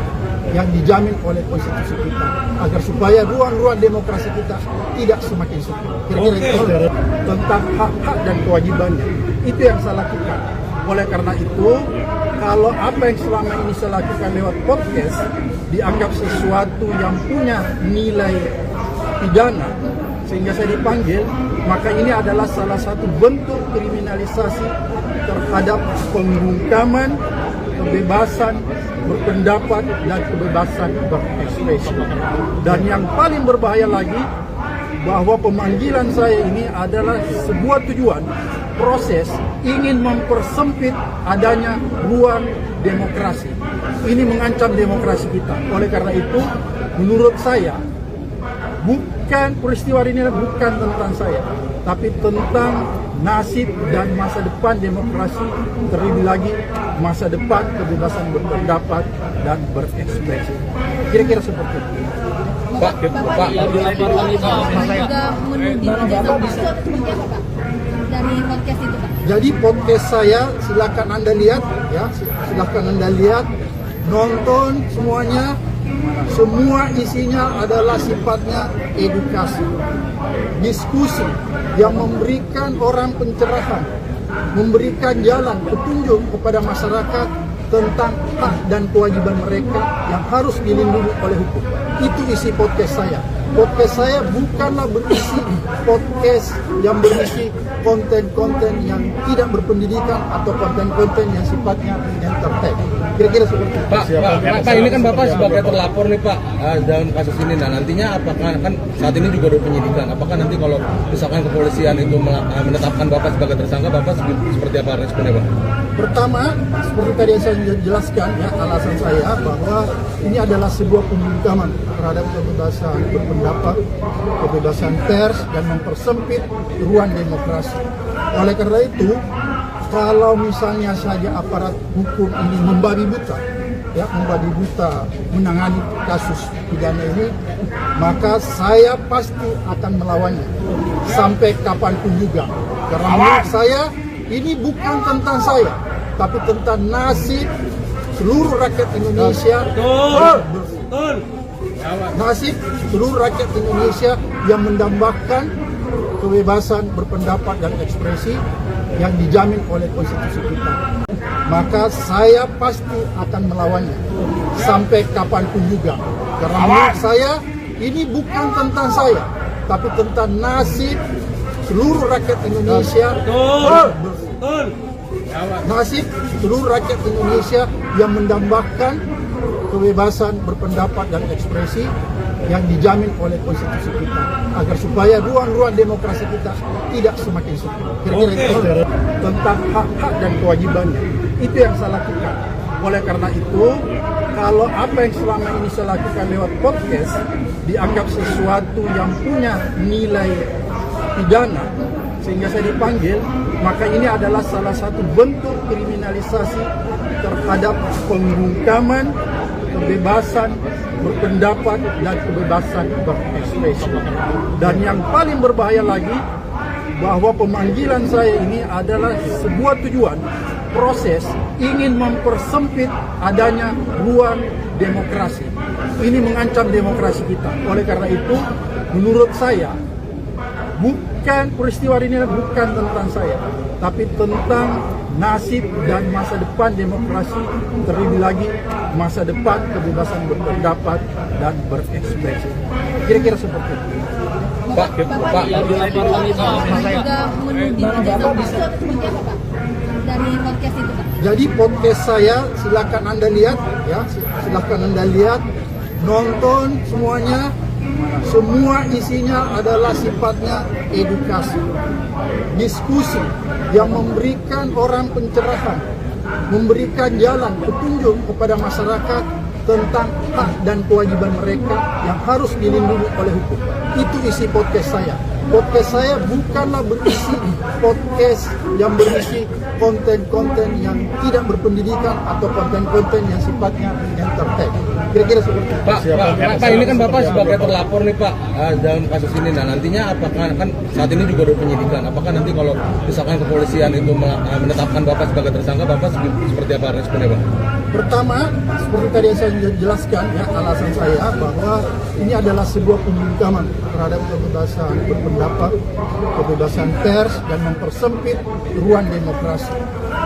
yang dijamin oleh konstitusi kita, agar supaya ruang-ruang demokrasi kita tidak semakin sempit. Kira-kira itu tentang hak-hak dan kewajibannya. Itu yang saya lakukan. Oleh karena itu, kalau apa yang selama ini saya lakukan lewat podcast dianggap sesuatu yang punya nilai pidana sehingga saya dipanggil, maka ini adalah salah satu bentuk kriminalisasi terhadap pembungkaman kebebasan berpendapat dan kebebasan berekspresi. Dan yang paling berbahaya lagi, bahwa pemanggilan saya ini adalah sebuah tujuan, proses ingin mempersempit adanya ruang demokrasi. Ini mengancam demokrasi kita. Oleh karena itu, menurut saya, peristiwa ini bukan tentang saya, tapi tentang nasib dan masa depan demokrasi, terlebih lagi masa depan kebebasan berpendapat dan berekspresi. Kira-kira seperti itu. Pak, juga menuding ijazah palsu atau seperti apa Pak? Dari podcast itu Pak? Jadi podcast saya silakan Anda lihat, ya, silakan Anda lihat, nonton semuanya. Semua isinya adalah sifatnya edukasi, diskusi yang memberikan orang pencerahan, memberikan jalan petunjuk kepada masyarakat tentang hak dan kewajiban mereka yang harus dilindungi oleh hukum. Itu isi podcast saya. Podcast saya bukanlah berisi podcast yang berisi konten-konten yang tidak berpendidikan atau konten-konten yang sifatnya entertain. Kira-kira seperti itu. Pak, ini kan Bapak sebagai terlapor nih Pak dalam kasus ini. Nah, nantinya apakah kan saat ini juga ada penyidikan? Apakah nanti kalau misalkan kepolisian itu menetapkan Bapak sebagai tersangka, Bapak seperti apa responnya Pak? Pertama, seperti tadi yang saya jelaskan, ya, alasan saya bahwa ini adalah sebuah pembungkaman terhadap kebebasan berpendapat, kebebasan pers, dan mempersempit ruang demokrasi. Oleh karena itu, kalau misalnya saja aparat hukum ini membabi buta, ya, membabi buta menangani kasus pidana ini, maka saya pasti akan melawannya sampai kapanpun juga. Karena menurut saya ini bukan tentang saya, tapi tentang nasib seluruh rakyat Indonesia. Nasib seluruh rakyat Indonesia yang mendambakan kebebasan berpendapat dan ekspresi yang dijamin oleh konstitusi kita. Maka saya pasti akan melawannya sampai kapanpun juga. Karena menurut saya ini bukan tentang saya, tapi tentang nasib seluruh rakyat Indonesia. Nasib seluruh rakyat Indonesia yang mendambakan kebebasan berpendapat dan ekspresi yang dijamin oleh konstitusi kita, agar supaya ruang-ruang demokrasi kita tidak semakin sempit. Kira-kira itu tentang hak-hak dan kewajibannya. Itu yang saya lakukan. Oleh karena itu, kalau apa yang selama ini saya lakukan lewat podcast dianggap sesuatu yang punya nilai pidana sehingga saya dipanggil, maka ini adalah salah satu bentuk kriminalisasi terhadap pembungkaman kebebasan berpendapat dan kebebasan berekspresi. Dan yang paling berbahaya lagi, bahwa pemanggilan saya ini adalah sebuah tujuan proses ingin mempersempit adanya ruang demokrasi. Ini mengancam demokrasi kita. Oleh karena itu, menurut saya, peristiwa ini bukan tentang saya, tapi tentang nasib dan masa depan demokrasi, terlebih lagi masa depan kebebasan berpendapat dan berekspresi. Kira-kira seperti itu. Pak, juga menuding ijazah palsu atau seperti apa, Pak? Dari podcast itu, Pak? Jadi podcast saya silakan Anda lihat, ya, silakan Anda lihat, nonton semuanya. Semua isinya adalah sifatnya edukasi, diskusi yang memberikan orang pencerahan, memberikan jalan petunjuk kepada masyarakat tentang hak dan kewajiban mereka yang harus dilindungi oleh hukum. Itu isi podcast saya. Podcast saya bukanlah berisi podcast yang berisi konten-konten yang tidak berpendidikan atau konten-konten yang sifatnya entertain. Kira-kira seperti itu. Pak, ini kan Bapak sebagai terlapor nih Pak dalam kasus ini. Nah nantinya apakah kan saat ini juga ada penyidikan? Apakah nanti kalau misalkan kepolisian itu menetapkan Bapak sebagai tersangka, Bapak seperti apa responnya Pak? Pertama, seperti tadi yang saya jelaskan, ya, alasan saya bahwa ini adalah sebuah pembungkaman terhadap kebebasan berpendapat, kebebasan pers, dan mempersempit ruang demokrasi.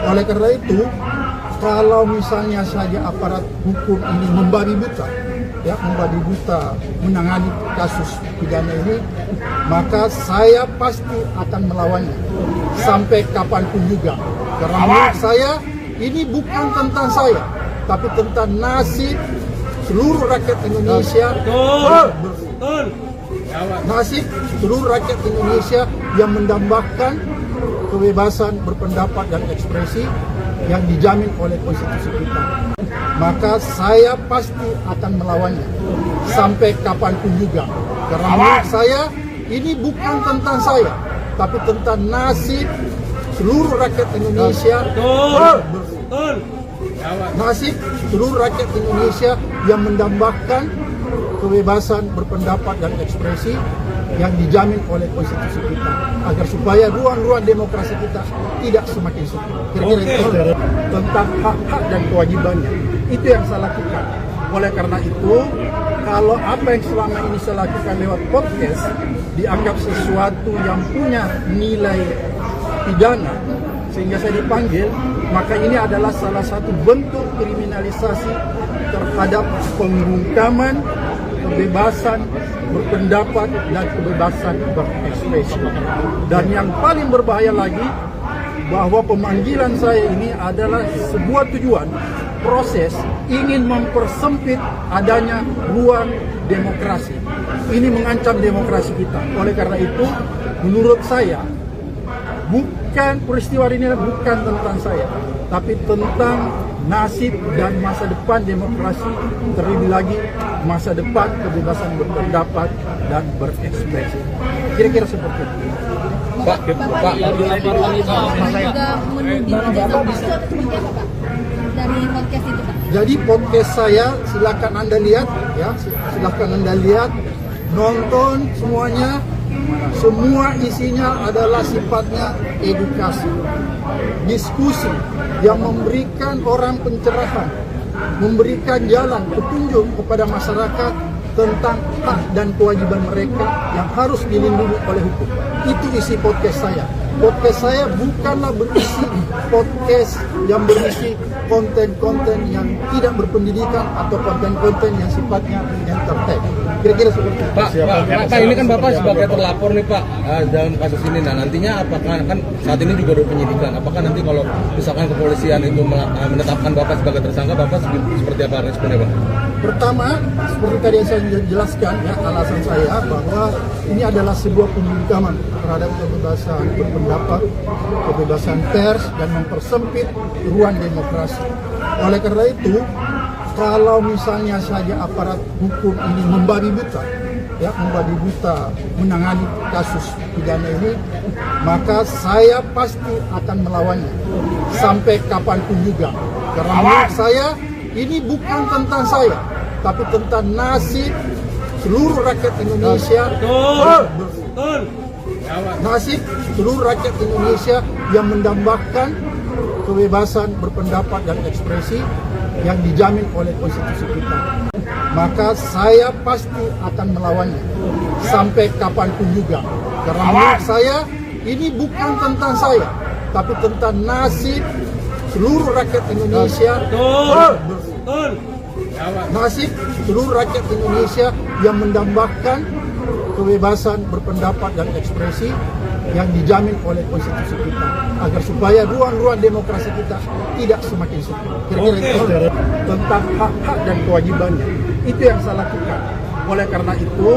Oleh karena itu, kalau misalnya saja aparat hukum ini membabi buta, ya, membabi buta menangani kasus pidana ini, maka saya pasti akan melawannya sampai kapanpun juga. Karena menurut saya ini bukan tentang saya, tapi tentang nasib seluruh rakyat Indonesia. Nasib seluruh rakyat Indonesia yang mendambakan kebebasan berpendapat dan ekspresi yang dijamin oleh konstitusi kita. Maka saya pasti akan melawannya sampai kapanpun juga. Karena menurut saya ini bukan tentang saya, tapi tentang nasib seluruh rakyat Indonesia. Nasib seluruh rakyat Indonesia yang mendambakan kebebasan berpendapat dan ekspresi yang dijamin oleh konstitusi kita, agar supaya ruang-ruang demokrasi kita tidak semakin sempit. Kira-kira itu tentang hak-hak dan kewajibannya. Itu yang saya lakukan. Oleh karena itu, kalau apa yang selama ini saya lakukan lewat podcast dianggap sesuatu yang punya nilai pidana sehingga saya dipanggil, maka ini adalah salah satu bentuk kriminalisasi terhadap pembungkaman kebebasan berpendapat dan kebebasan berekspresi. Dan yang paling berbahaya lagi, bahwa pemanggilan saya ini adalah sebuah tujuan proses ingin mempersempit adanya ruang demokrasi. Ini mengancam demokrasi kita. Oleh karena itu, menurut saya, peristiwa ini bukan tentang saya, tapi tentang nasib dan masa depan demokrasi, terlebih lagi masa depan kebebasan berpendapat dan berekspresi. Kira-kira seperti itu. Pak, juga menuding ijazah palsu atau seperti apa, Pak? Dari podcast itu, Pak? Jadi podcast saya silakan Anda lihat, ya, silakan Anda lihat, nonton semuanya. Semua isinya adalah sifatnya edukasi, diskusi yang memberikan orang pencerahan, memberikan jalan petunjuk kepada masyarakat tentang hak dan kewajiban mereka yang harus dilindungi oleh hukum. Itu isi podcast saya. Podcast saya bukanlah berisi podcast yang berisi konten-konten yang tidak berpendidikan atau konten-konten yang sifatnya entertain. Kira-kira seperti itu. Pak, ini kan Bapak sebagai terlapor nih Pak dalam kasus ini. Nah nantinya apakah kan saat ini juga ada penyidikan? Apakah nanti kalau misalkan kepolisian itu menetapkan Bapak sebagai tersangka, Bapak seperti apa responnya Pak? Pertama, seperti tadi yang saya jelaskan, ya, alasan saya bahwa ini adalah sebuah pembungkaman terhadap kebebasan berpendapat, kebebasan pers, dan mempersempit ruang demokrasi. Oleh karena itu, kalau misalnya saja aparat hukum ini membabi buta menangani kasus pidana ini, maka saya pasti akan melawannya sampai kapanpun juga. Karena menurut saya ini bukan tentang saya, tapi tentang nasib seluruh rakyat Indonesia. Nasib seluruh rakyat Indonesia yang mendambakan kebebasan berpendapat dan ekspresi yang dijamin oleh konstitusi kita. Maka saya pasti akan melawannya sampai kapanpun juga. Karena menurut saya ini bukan tentang saya, tapi tentang nasib seluruh rakyat Indonesia. Nasib seluruh rakyat Indonesia yang mendambakan kebebasan berpendapat dan ekspresi yang dijamin oleh konstitusi kita, agar supaya ruang-ruang demokrasi kita tidak semakin sempit. Kira-kira itu tentang hak-hak dan kewajibannya. Itu yang saya lakukan. Oleh karena itu,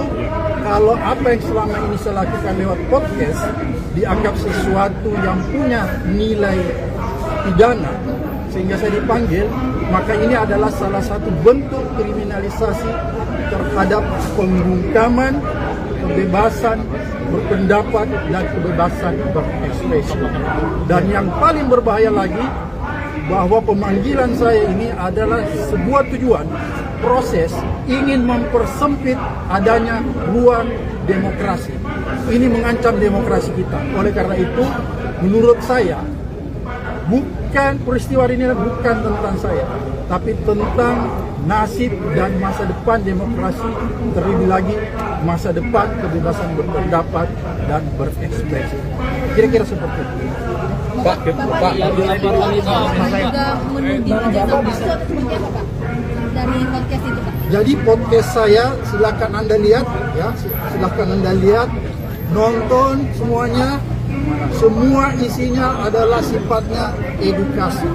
kalau apa yang selama ini saya lakukan lewat podcast dianggap sesuatu yang punya nilai pidana sehingga saya dipanggil, maka ini adalah salah satu bentuk kriminalisasi terhadap pembungkaman kebebasan berpendapat dan kebebasan berekspresi. Dan yang paling berbahaya lagi, bahwa pemanggilan saya ini adalah sebuah tujuan proses ingin mempersempit adanya ruang demokrasi. Ini mengancam demokrasi kita. Oleh karena itu, menurut saya, peristiwa ini bukan tentang saya, tapi tentang nasib dan masa depan demokrasi, terlebih lagi masa depan kebebasan berpendapat dan berekspresi. Kira-kira seperti itu. Pak, juga menuding ijazah palsu atau seperti apa Pak? Dari podcast itu Pak? Jadi podcast saya silakan Anda lihat, ya, silakan Anda lihat, nonton semuanya. Semua isinya adalah sifatnya edukasi,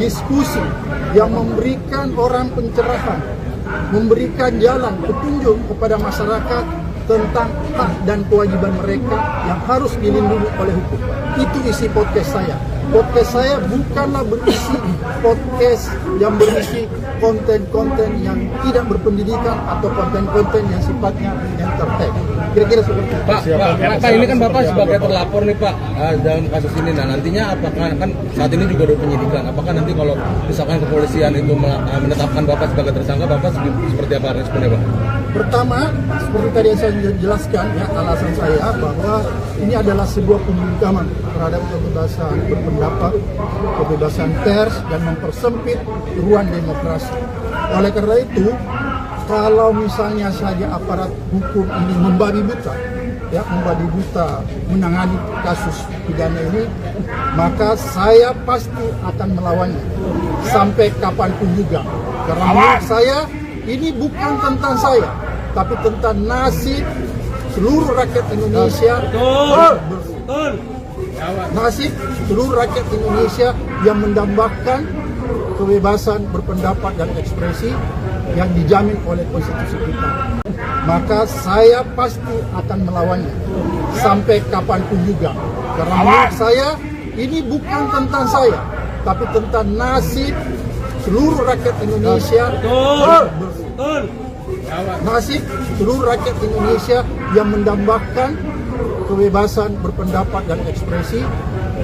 diskusi yang memberikan orang pencerahan, memberikan jalan petunjuk kepada masyarakat tentang hak dan kewajiban mereka yang harus dilindungi oleh hukum. Itu isi podcast saya. Podcast saya bukanlah berisi podcast yang berisi konten-konten yang tidak berpendidikan atau konten-konten yang sifatnya entertain. Kira-kira seperti itu. Pak, ini kan Bapak sebagai terlapor nih Pak dalam kasus ini. Nah nantinya apakah kan saat ini juga ada penyidikan? Apakah nanti kalau misalkan kepolisian itu menetapkan Bapak sebagai tersangka, Bapak seperti apa responnya Pak? Pertama, seperti tadi yang saya jelaskan, ya, alasan saya bahwa ini adalah sebuah pembungkaman terhadap kebebasan berpendapat, kebebasan pers, dan mempersempit ruang demokrasi. Oleh karena itu, kalau misalnya saja aparat hukum ini membabi buta menangani kasus pidana ini, maka saya pasti akan melawannya sampai kapanpun juga. Karena menurut saya ini bukan tentang saya, tapi tentang nasib seluruh rakyat Indonesia. Nasib seluruh rakyat Indonesia yang mendambakan kebebasan berpendapat dan ekspresi yang dijamin oleh konstitusi kita. Maka saya pasti akan melawannya sampai kapanpun juga. Karena menurut saya ini bukan tentang saya, tapi tentang nasib seluruh rakyat Indonesia. Nasib seluruh rakyat Indonesia yang mendambakan kebebasan berpendapat dan ekspresi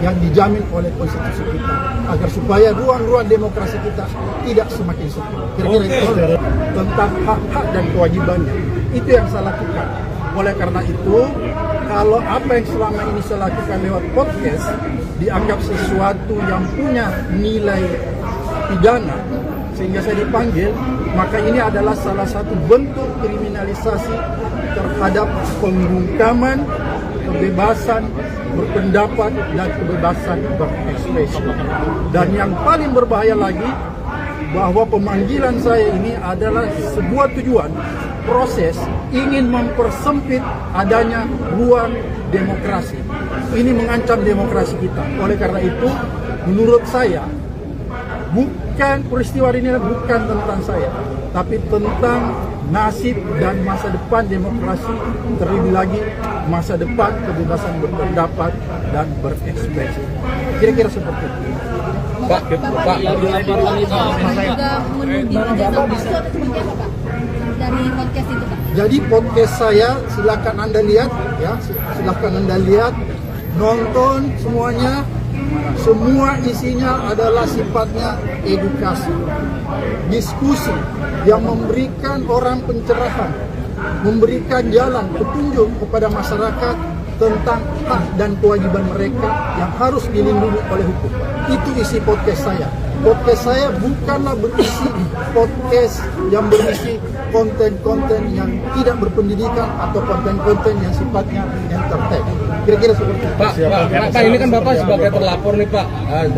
yang dijamin oleh konstitusi kita, agar supaya ruang-ruang demokrasi kita tidak semakin sempit. Kira-kira itu tentang hak-hak dan kewajibannya. Itu yang saya lakukan. Oleh karena itu, kalau apa yang selama ini saya lakukan lewat podcast dianggap sesuatu yang punya nilai pidana sehingga saya dipanggil, maka ini adalah salah satu bentuk kriminalisasi terhadap pembungkaman kebebasan berpendapat dan kebebasan berekspresi. Dan yang paling berbahaya lagi, bahwa pemanggilan saya ini adalah sebuah tujuan proses ingin mempersempit adanya ruang demokrasi. Ini mengancam demokrasi kita. Oleh karena itu, menurut saya, peristiwa ini bukan tentang saya, tapi tentang nasib dan masa depan demokrasi, terlebih lagi masa depan kebebasan berpendapat dan berekspresi. Kira-kira seperti itu. Pak, juga menuju itu seperti apa Pak? Dari podcast itu Pak? Jadi podcast saya silakan Anda lihat ya, silakan Anda lihat, nonton semuanya. Semua isinya adalah sifatnya edukasi, diskusi yang memberikan orang pencerahan, memberikan jalan petunjuk kepada masyarakat tentang hak dan kewajiban mereka yang harus dilindungi oleh hukum. Itu isi podcast saya. Podcast saya bukanlah berisi podcast yang berisi konten-konten yang tidak berpendidikan atau konten-konten yang sifatnya entertain. Kira-kira seperti itu. Pak, ini kan Bapak sebagai terlapor nih Pak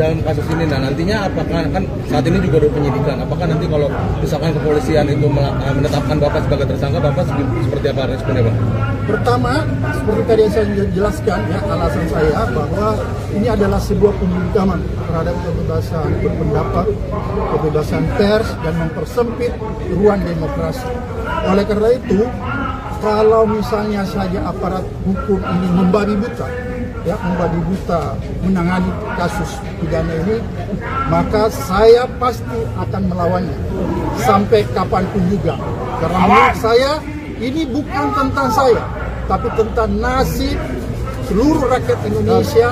dalam kasus ini. Nah, nantinya apakah kan saat ini juga ada penyidikan? Apakah nanti kalau misalkan kepolisian itu menetapkan Bapak sebagai tersangka, Bapak seperti apa responnya Pak? Pertama, seperti tadi yang saya jelaskan ya, alasan saya bahwa ini adalah sebuah pembungkaman terhadap kebebasan berpendapat, kebebasan pers, dan mempersempit ruang demokrasi. Oleh karena itu, kalau misalnya saja aparat hukum ini membabi buta, ya membabi buta menangani kasus pidana ini, maka saya pasti akan melawannya sampai kapanpun juga. Karena menurut saya ini bukan tentang saya, tapi tentang nasib seluruh rakyat Indonesia.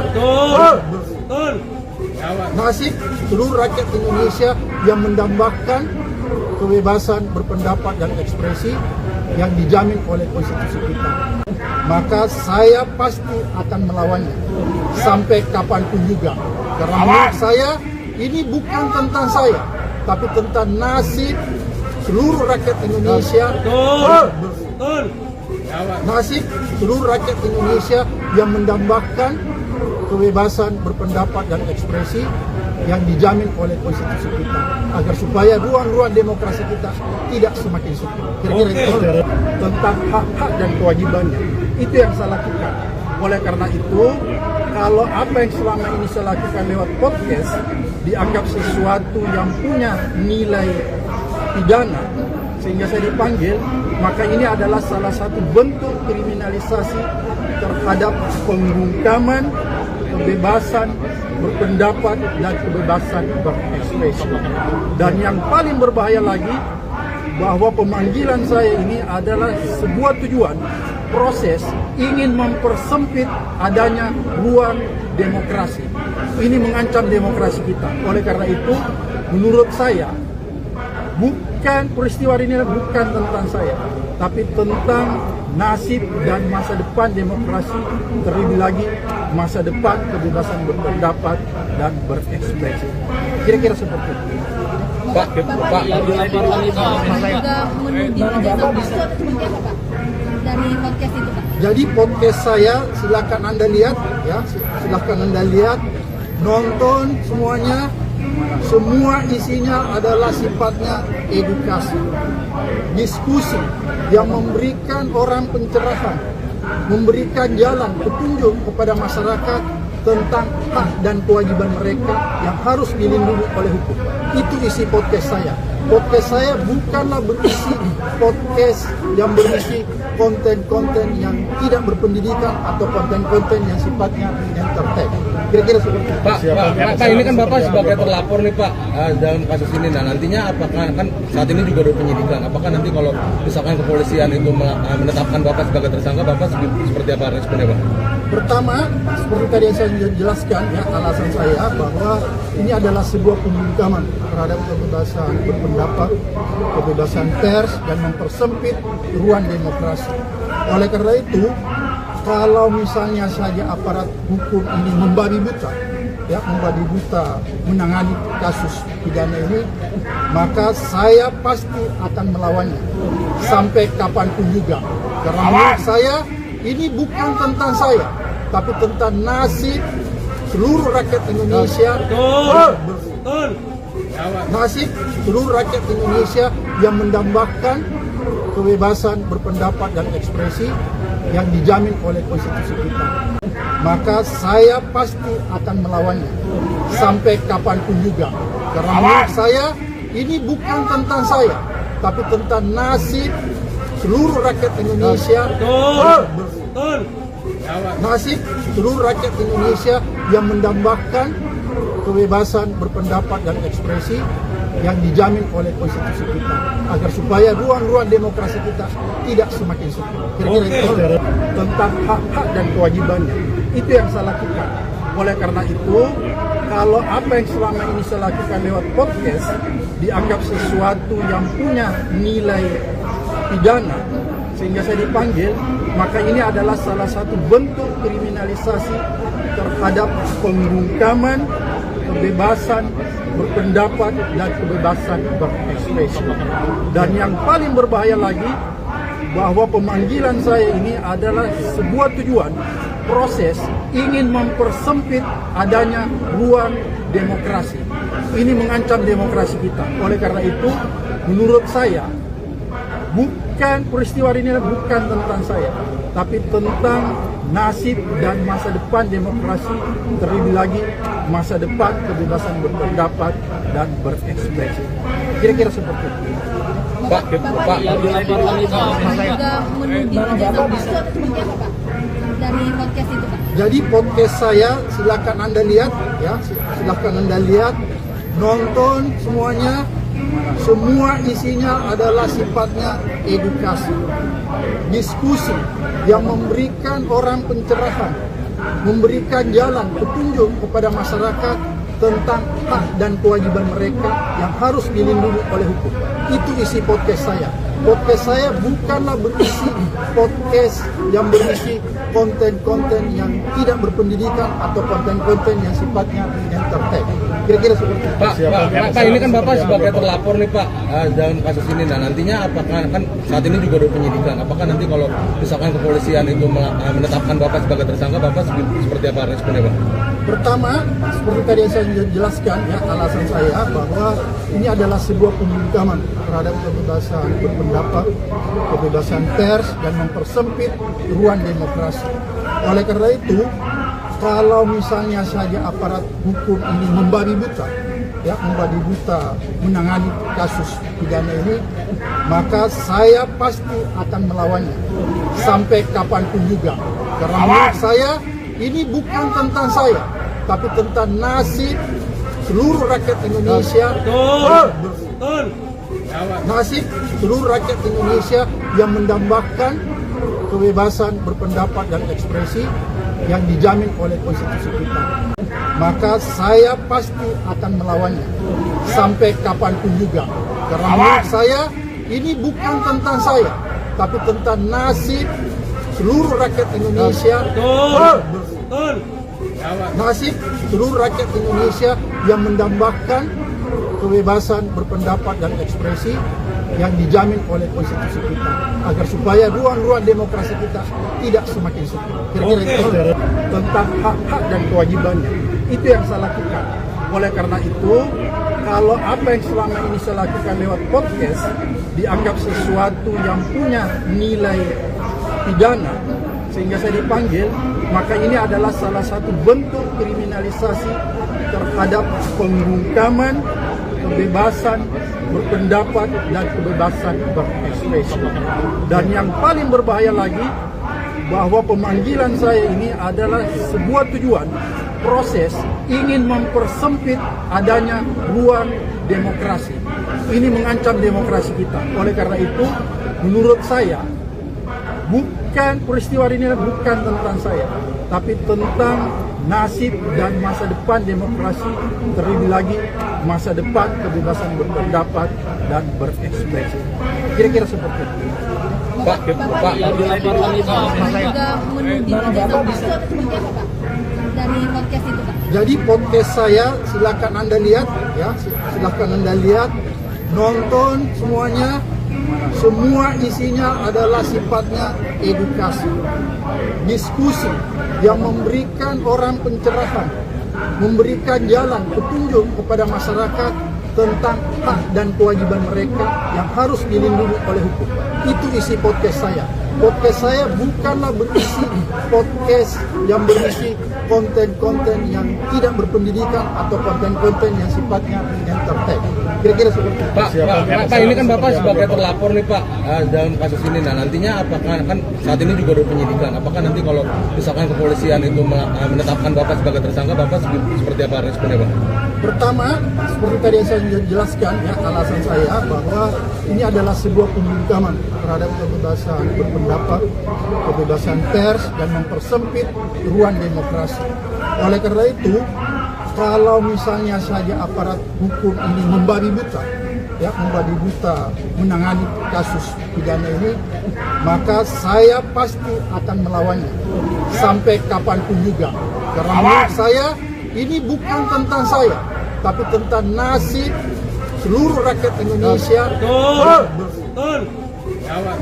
Nasib seluruh rakyat Indonesia yang mendambakan kebebasan berpendapat dan ekspresi yang dijamin oleh konstitusi kita. Maka saya pasti akan melawannya sampai kapanpun juga. Karena menurut saya ini bukan tentang saya, tapi tentang nasib seluruh rakyat Indonesia. Nasib seluruh rakyat Indonesia yang mendambakan kebebasan berpendapat dan ekspresi yang dijamin oleh konstitusi kita, agar supaya ruang-ruang demokrasi kita tidak semakin sempit. Kira-kira itu tentang hak-hak dan kewajibannya. Itu yang saya lakukan. Oleh karena itu, kalau apa yang selama ini saya lakukan lewat podcast dianggap sesuatu yang punya nilai pidana sehingga saya dipanggil, maka ini adalah salah satu bentuk kriminalisasi terhadap pembungkaman kebebasan berpendapat dan kebebasan berekspresi. Dan yang paling berbahaya lagi, bahwa pemanggilan saya ini adalah sebuah tujuan proses ingin mempersempit adanya ruang demokrasi. Ini mengancam demokrasi kita. Oleh karena itu, menurut saya, peristiwa ini bukan tentang saya, tapi tentang nasib dan masa depan demokrasi, terlebih lagi masa depan kebebasan berpendapat dan berekspresi. Kira-kira seperti itu. Pak, juga menuju itu seperti apa Pak? Dari podcast itu Pak? Jadi podcast saya silakan Anda lihat ya, silakan Anda lihat, nonton semuanya. Semua isinya adalah sifatnya edukasi, diskusi yang memberikan orang pencerahan, memberikan jalan petunjuk kepada masyarakat tentang hak dan kewajiban mereka yang harus dilindungi oleh hukum. Itu isi podcast saya. Podcast saya bukanlah berisi podcast yang berisi konten-konten yang tidak berpendidikan atau konten-konten yang sifatnya entertain. Kira-kira seperti itu. Pak, ini kan Bapak sebagai terlapor nih Pak dalam kasus ini. Nah, nantinya apakah kan saat ini juga ada penyidikan? Apakah nanti kalau misalkan kepolisian itu menetapkan Bapak sebagai tersangka, Bapak seperti apa responnya Pak? Pertama, seperti tadi yang saya jelaskan, ya, alasan saya bahwa ini adalah sebuah pembungkaman terhadap kebebasan berpendapat, kebebasan pers, dan mempersempit ruang demokrasi. Oleh karena itu, kalau misalnya saja aparat hukum ini membabi buta, ya, membabi buta menangani kasus pidana ini, maka saya pasti akan melawannya sampai kapanpun juga. Karena menurut saya ini bukan tentang saya, tapi tentang nasib seluruh rakyat Indonesia. Nasib seluruh rakyat Indonesia yang mendambakan kebebasan berpendapat dan ekspresi yang dijamin oleh konstitusi kita. Maka saya pasti akan melawannya sampai kapanpun juga. Karena menurut saya ini bukan tentang saya, tapi tentang nasib seluruh rakyat Indonesia. Nasib seluruh rakyat Indonesia yang mendambakan kebebasan berpendapat dan ekspresi yang dijamin oleh konstitusi kita, agar supaya ruang-ruang demokrasi kita tidak semakin sempit. Kira-kira itu tentang hak-hak dan kewajibannya. Itu yang saya lakukan. Oleh karena itu, kalau apa yang selama ini saya lakukan lewat podcast dianggap sesuatu yang punya nilai pidana sehingga saya dipanggil, maka ini adalah salah satu bentuk kriminalisasi terhadap pembungkaman kebebasan berpendapat dan kebebasan berekspresi. Dan yang paling berbahaya lagi, bahwa pemanggilan saya ini adalah sebuah tujuan proses ingin mempersempit adanya ruang demokrasi. Ini mengancam demokrasi kita. Oleh karena itu, menurut saya, peristiwa ini bukan tentang saya, tapi tentang nasib dan masa depan demokrasi, terlebih lagi masa depan kebebasan berpendapat dan berekspresi. Kira-kira seperti itu. Pak, juga menuding ijazah palsu atau seperti apa, Pak? Dari podcast itu, Pak? Jadi podcast saya silakan Anda lihat, ya, silakan Anda lihat, nonton semuanya. Semua isinya adalah sifatnya edukasi, diskusi yang memberikan orang pencerahan, memberikan jalan petunjuk kepada masyarakat tentang hak dan kewajiban mereka yang harus dilindungi oleh hukum. Itu isi podcast saya. Podcast saya bukanlah berisi podcast yang berisi konten-konten yang tidak berpendidikan atau konten-konten yang sifatnya entertain. Kira-kira seperti itu. Pak, ini kan Bapak sebagai terlapor nih Pak dalam kasus ini. Nah, nantinya apakah kan saat ini juga ada penyidikan? Apakah nanti kalau misalkan kepolisian itu menetapkan Bapak sebagai tersangka, Bapak seperti apa responnya, Pak? Pertama, seperti tadi yang saya jelaskan, ya, alasan saya bahwa ini adalah sebuah pembungkaman terhadap kebebasan berpendapat, kebebasan pers, dan mempersempit ruang demokrasi. Oleh karena itu, kalau misalnya saja aparat hukum ini membabi buta, ya, membabi buta menangani kasus pidana ini, maka saya pasti akan melawannya sampai kapanpun juga. Karena menurut saya ini bukan tentang saya, tapi tentang nasib seluruh rakyat Indonesia. Nasib seluruh rakyat Indonesia yang mendambakan kebebasan berpendapat dan ekspresi yang dijamin oleh konstitusi kita. Maka saya pasti akan melawannya sampai kapanpun juga. Karena menurut saya ini bukan tentang saya, tapi tentang nasib seluruh rakyat Indonesia. Nasib seluruh rakyat Indonesia yang mendambakan kebebasan berpendapat dan ekspresi yang dijamin oleh konstitusi kita, agar supaya ruang-ruang demokrasi kita tidak semakin sempit. Kira-kira itu tentang hak-hak dan kewajibannya. Itu yang saya lakukan. Oleh karena itu, kalau apa yang selama ini saya lakukan lewat podcast dianggap sesuatu yang punya nilai pidana sehingga saya dipanggil, maka ini adalah salah satu bentuk kriminalisasi terhadap pembungkaman kebebasan berpendapat dan kebebasan berekspresi. Dan yang paling berbahaya lagi, bahwa pemanggilan saya ini adalah sebuah tujuan proses ingin mempersempit adanya ruang demokrasi. Ini mengancam demokrasi kita. Oleh karena itu, menurut saya, Bukan peristiwa ini bukan tentang saya, tapi tentang nasib dan masa depan demokrasi, terlebih lagi masa depan kebebasan berpendapat dan berekspresi. Kira-kira seperti itu. Pak, Laporan itu juga menuding ijazah palsu atau seperti apa Pak? Dari podcast itu Pak? Jadi podcast saya silakan Anda lihat ya, silakan Anda lihat, nonton semuanya. Semua isinya adalah sifatnya edukasi, diskusi yang memberikan orang pencerahan, memberikan jalan petunjuk kepada masyarakat tentang hak dan kewajiban mereka yang harus dilindungi oleh hukum. Itu isi podcast saya. Podcast saya bukanlah berisi podcast yang berisi konten-konten yang tidak berpendidikan atau konten-konten yang sifatnya entertain. Kira-kira seperti itu. Pak, ini kan Bapak sebagai terlapor nih Pak dalam kasus ini. Nah nantinya apakah kan saat ini juga ada penyidikan? Apakah nanti kalau misalkan kepolisian itu menetapkan Bapak sebagai tersangka, Bapak seperti apa responnya Pak? Pertama, seperti tadi yang saya jelaskan ya, alasan saya bahwa ini adalah sebuah pembungkaman terhadap kebebasan berpendapat, kebebasan pers, dan mempersempit ruang demokrasi. Oleh karena itu, kalau misalnya saja aparat hukum ini membabi buta menangani kasus pidana ini, maka saya pasti akan melawannya sampai kapanpun juga. Karena menurut saya ini bukan tentang saya, tapi tentang nasib seluruh rakyat Indonesia.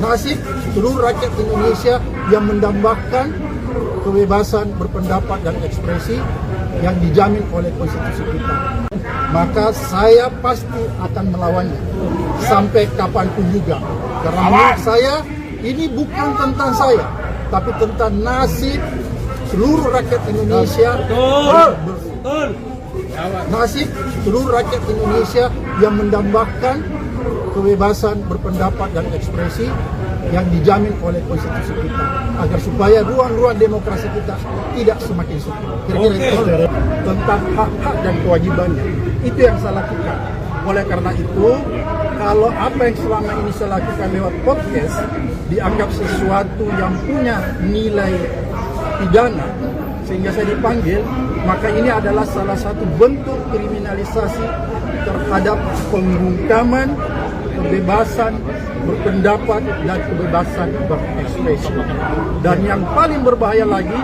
Nasib seluruh rakyat Indonesia yang mendambakan kebebasan berpendapat dan ekspresi yang dijamin oleh konstitusi kita. Maka saya pasti akan melawannya sampai kapanpun juga. Karena menurut saya ini bukan tentang saya, tapi tentang nasib seluruh rakyat Indonesia. Nasib seluruh rakyat Indonesia yang mendambakan kebebasan berpendapat dan ekspresi yang dijamin oleh konstitusi kita, agar supaya ruang-ruang demokrasi kita tidak semakin sempit. Kira-kira itu tentang hak-hak dan kewajibannya. Itu yang saya lakukan. Oleh karena itu, kalau apa yang selama ini saya lakukan lewat podcast dianggap sesuatu yang punya nilai pidana sehingga saya dipanggil, maka ini adalah salah satu bentuk kriminalisasi terhadap pembungkaman kebebasan berpendapat dan kebebasan berekspresi. Dan yang paling berbahaya lagi,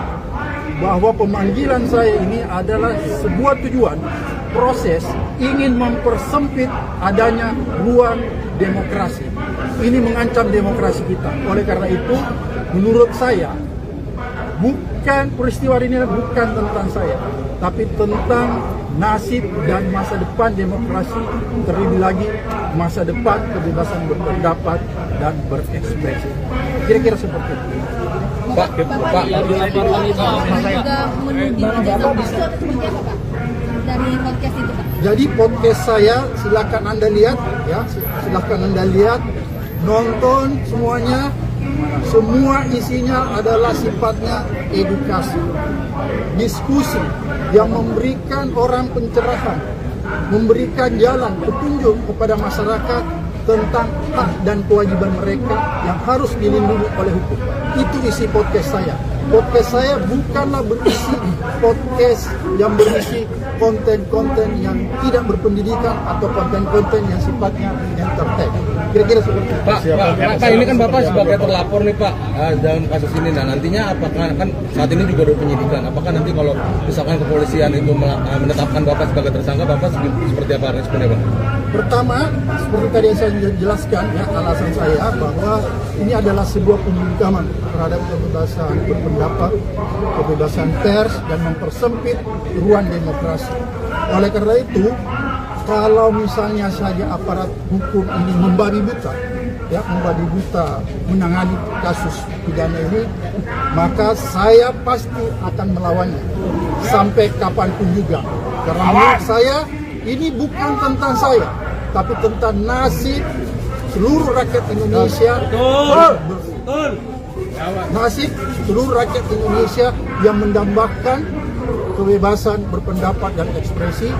bahwa pemanggilan saya ini adalah sebuah tujuan proses ingin mempersempit adanya ruang demokrasi. Ini mengancam demokrasi kita. Oleh karena itu, menurut saya, peristiwa ini bukan tentang saya, tapi tentang nasib dan masa depan demokrasi, terlebih lagi masa depan kebebasan berpendapat dan berekspresi. Kira-kira seperti itu. Pak, Laporan itu juga menuding ijazah palsu atau seperti apa Pak? Dari podcast itu Pak? Jadi podcast saya silakan Anda lihat ya, silakan Anda lihat, nonton semuanya. Semua isinya adalah sifatnya edukasi, diskusi yang memberikan orang pencerahan, memberikan jalan petunjuk kepada masyarakat tentang hak dan kewajiban mereka yang harus dilindungi oleh hukum. Itu isi podcast saya. Podcast saya bukanlah berisi podcast yang berisi konten-konten yang tidak berpendidikan atau konten-konten yang sifatnya entertain. Kira-kira seperti itu. Pak, ini kan Bapak sebagai terlapor nih Pak dalam kasus ini. Nah nantinya apakah kan saat ini juga ada penyidikan? Apakah nanti kalau misalkan kepolisian itu menetapkan Bapak sebagai tersangka, Bapak seperti apa responnya Pak? Pertama, seperti tadi yang saya jelaskan ya, alasan saya bahwa ini adalah sebuah pembungkaman terhadap kebebasan berpendapat, kebebasan pers, dan mempersempit ruang demokrasi. Oleh karena itu, kalau misalnya saja aparat hukum ini membabi buta menangani kasus pidana ini, maka saya pasti akan melawannya sampai kapanpun juga. Karena menurut saya ini bukan tentang saya, tapi tentang nasib seluruh rakyat Indonesia. Nasib seluruh rakyat Indonesia yang mendambakan kebebasan berpendapat dan ekspresi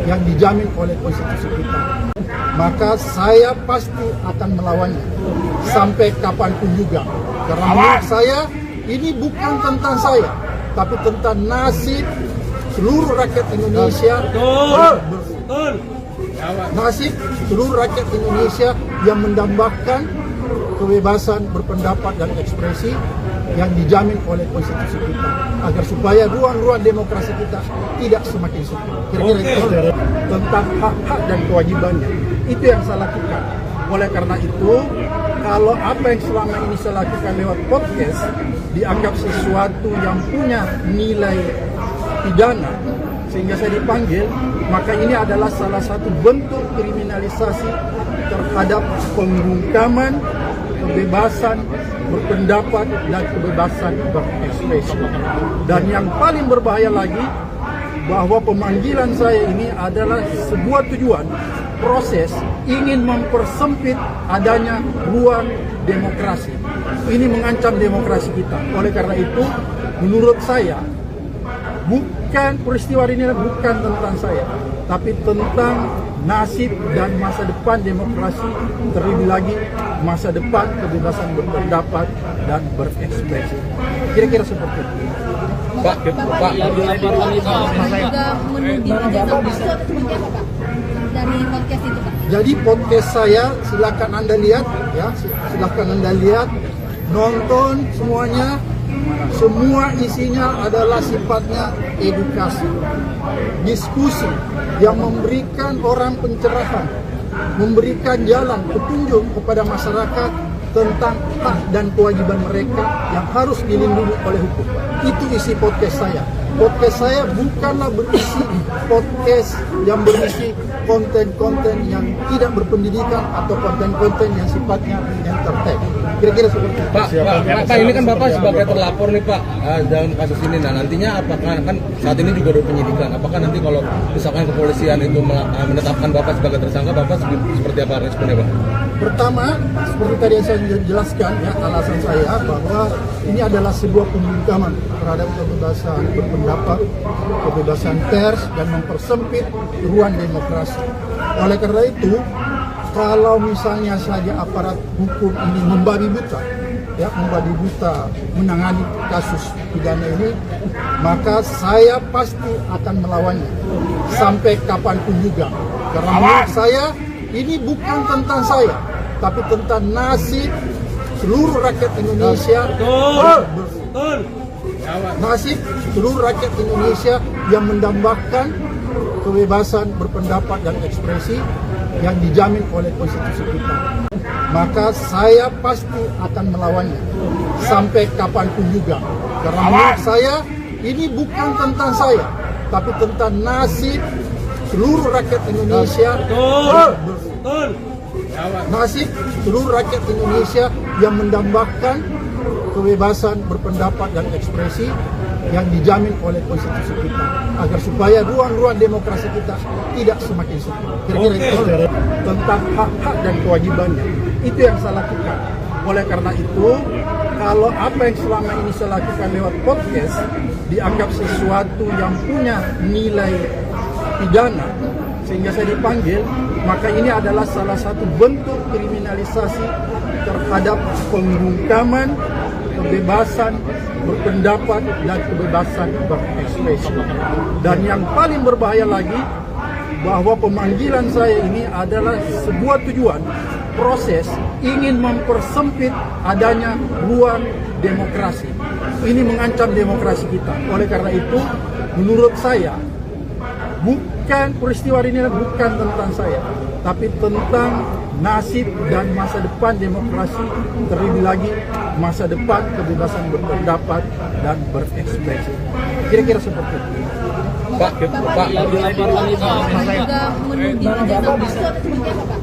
yang dijamin oleh konstitusi kita. Maka saya pasti akan melawannya sampai kapanpun juga. Karena menurut saya ini bukan tentang saya, tapi tentang nasib seluruh rakyat Indonesia. Nasib seluruh rakyat Indonesia yang mendambakan kebebasan berpendapat dan ekspresi yang dijamin oleh konstitusi kita, agar supaya ruang-ruang demokrasi kita tidak semakin sempit. Kira-kira itu tentang hak-hak dan kewajibannya. Itu yang saya lakukan. Oleh karena itu, kalau apa yang selama ini saya lakukan lewat podcast dianggap sesuatu yang punya nilai pidana sehingga saya dipanggil, maka ini adalah salah satu bentuk kriminalisasi terhadap pembungkaman kebebasan berpendapat dan kebebasan berekspresi. Dan yang paling berbahaya lagi, bahwa pemanggilan saya ini adalah sebuah tujuan proses ingin mempersempit adanya ruang demokrasi. Ini mengancam demokrasi kita. Oleh karena itu, menurut saya, bukan peristiwa ini bukan tentang saya, tapi tentang nasib dan masa depan demokrasi, terlebih lagi masa depan kebebasan berpendapat dan berekspresi. Kira-kira seperti itu. Pak, juga menuding ijazah palsu atau seperti apa, Pak? Dari podcast itu, Pak? Jadi podcast saya silakan Anda lihat, ya, silakan Anda lihat, nonton semuanya. Semua isinya adalah sifatnya edukasi, diskusi yang memberikan orang pencerahan, memberikan jalan petunjuk kepada masyarakat tentang hak dan kewajiban mereka yang harus dilindungi oleh hukum. Itu isi podcast saya. Podcast saya bukanlah berisi podcast yang berisi konten-konten yang tidak berpendidikan atau konten-konten yang sifatnya entertain. Kira-kira seperti itu. Pak, ini kan Bapak sebagai terlapor nih Pak dalam kasus ini. Nah, nantinya apakah kan saat ini juga ada penyidikan? Apakah nanti kalau misalkan kepolisian itu menetapkan Bapak sebagai tersangka, Bapak seperti apa responnya, Pak? Pertama, seperti tadi yang saya jelaskan, ya, alasan saya bahwa ini adalah sebuah pembungkaman terhadap kebebasan berpendapat, kebebasan pers, dan mempersempit ruang demokrasi. Oleh karena itu, kalau misalnya saja aparat hukum ini membabi buta, ya, membabi buta menangani kasus pidana ini, maka saya pasti akan melawannya sampai kapanpun juga. Karena menurut saya ini bukan tentang saya, tapi tentang nasib seluruh rakyat Indonesia. Nasib seluruh rakyat Indonesia yang mendambakan kebebasan berpendapat dan ekspresi yang dijamin oleh konstitusi kita. Maka saya pasti akan melawannya sampai kapanpun juga. Karena menurut saya ini bukan tentang saya, tapi tentang nasib seluruh rakyat Indonesia. Nasib seluruh rakyat Indonesia yang mendambakan kebebasan berpendapat dan ekspresi yang dijamin oleh konstitusi kita, agar supaya ruang-ruang demokrasi kita tidak semakin sempit. Kira-kira itu tentang hak-hak dan kewajibannya. Itu yang saya lakukan. Oleh karena itu, kalau apa yang selama ini saya lakukan lewat podcast dianggap sesuatu yang punya nilai pidana sehingga saya dipanggil, maka ini adalah salah satu bentuk kriminalisasi terhadap pembungkaman kebebasan berpendapat dan kebebasan berekspresi. Dan yang paling berbahaya lagi, bahwa pemanggilan saya ini adalah sebuah tujuan proses ingin mempersempit adanya ruang demokrasi. Ini mengancam demokrasi kita. Oleh karena itu, menurut saya, bukan peristiwa ini bukan tentang saya, tapi tentang nasib dan masa depan demokrasi, terlebih lagi masa depan kebebasan berpendapat dan berekspresi. Kira-kira seperti itu. Pak, juga menuding ijazah palsu atau seperti apa, Pak?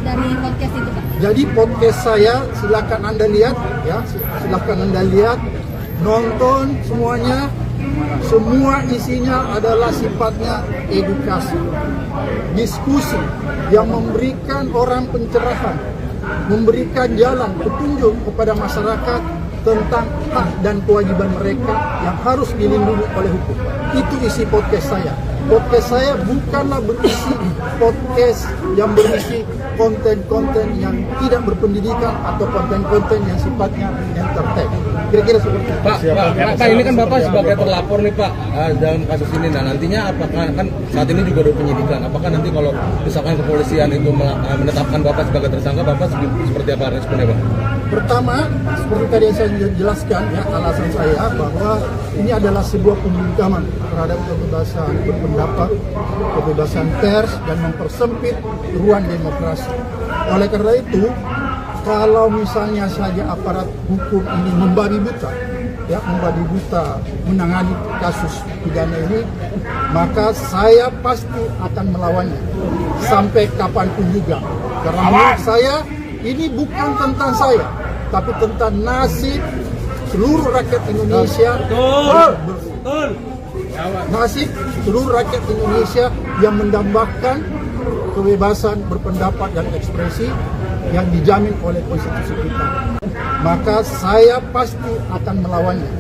Dari podcast itu, Pak? Jadi podcast saya silakan Anda lihat, ya, silakan Anda lihat, nonton semuanya. Semua isinya adalah sifatnya edukasi, diskusi yang memberikan orang pencerahan, memberikan jalan petunjuk kepada masyarakat tentang hak dan kewajiban mereka yang harus dilindungi oleh hukum. Itu isi podcast saya. Podcast saya bukanlah berisi podcast yang berisi konten-konten yang tidak berpendidikan atau konten-konten yang sifatnya entertain. Kira-kira seperti itu. Pak, ini kan Bapak sebagai terlapor nih Pak dalam kasus ini. Nah nantinya apakah kan saat ini juga ada penyidikan? Apakah nanti kalau misalkan kepolisian itu menetapkan Bapak sebagai tersangka, Bapak seperti apa responnya Pak? Pertama, seperti tadi yang saya jelaskan, ya, alasan saya bahwa ini adalah sebuah pembungkaman terhadap kebebasan berpendapat, kebebasan pers, dan mempersempit ruang demokrasi. Oleh karena itu, kalau misalnya saja aparat hukum ini membabi buta, ya, membabi buta menangani kasus pidana ini, maka saya pasti akan melawannya sampai kapanpun juga. Karena menurut saya ini bukan tentang saya, tapi tentang nasib seluruh rakyat Indonesia. Betul. Nasib seluruh rakyat Indonesia yang mendambakan kebebasan berpendapat dan ekspresi yang dijamin oleh konstitusi kita. Maka saya pasti akan melawannya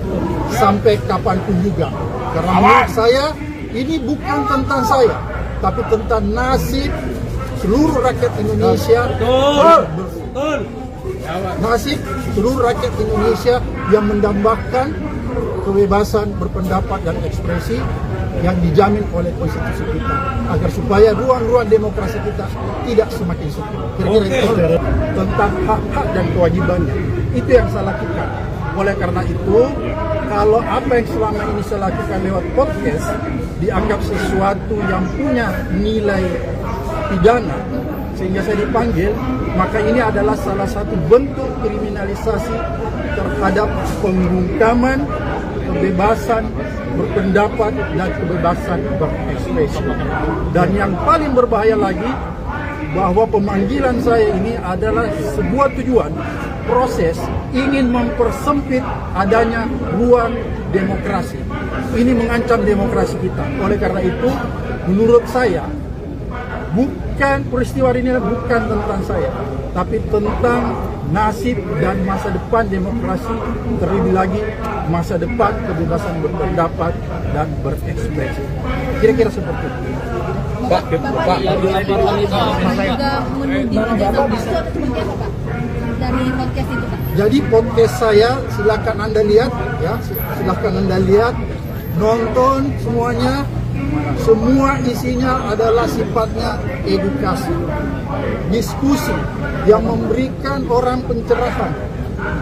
sampai kapanpun juga. Karena menurut saya ini bukan tentang saya, tapi tentang nasib seluruh rakyat Indonesia. Betul. Nasib seluruh rakyat Indonesia yang mendambakan kebebasan berpendapat dan ekspresi yang dijamin oleh konstitusi kita, agar supaya ruang-ruang demokrasi kita tidak semakin sempit. Kira-kira itu tentang hak-hak dan kewajibannya. Itu yang saya lakukan. Oleh karena itu, kalau apa yang selama ini saya lakukan lewat podcast dianggap sesuatu yang punya nilai pidana sehingga saya dipanggil, maka ini adalah salah satu bentuk kriminalisasi terhadap pembungkaman kebebasan berpendapat dan kebebasan berekspresi. Dan yang paling berbahaya lagi, bahwa pemanggilan saya ini adalah sebuah tujuan proses ingin mempersempit adanya ruang demokrasi. Ini mengancam demokrasi kita. Oleh karena itu, menurut saya, peristiwa ini bukan tentang saya, tapi tentang nasib dan masa depan demokrasi, terlebih lagi masa depan kebebasan berpendapat dan berekspresi. Kira-kira seperti itu. Pak, juga menuding ijazah palsu atau seperti apa Pak? Dari podcast itu Pak? Jadi podcast saya silakan Anda lihat, ya, silakan Anda lihat, nonton semuanya. Semua isinya adalah sifatnya edukasi, diskusi yang memberikan orang pencerahan,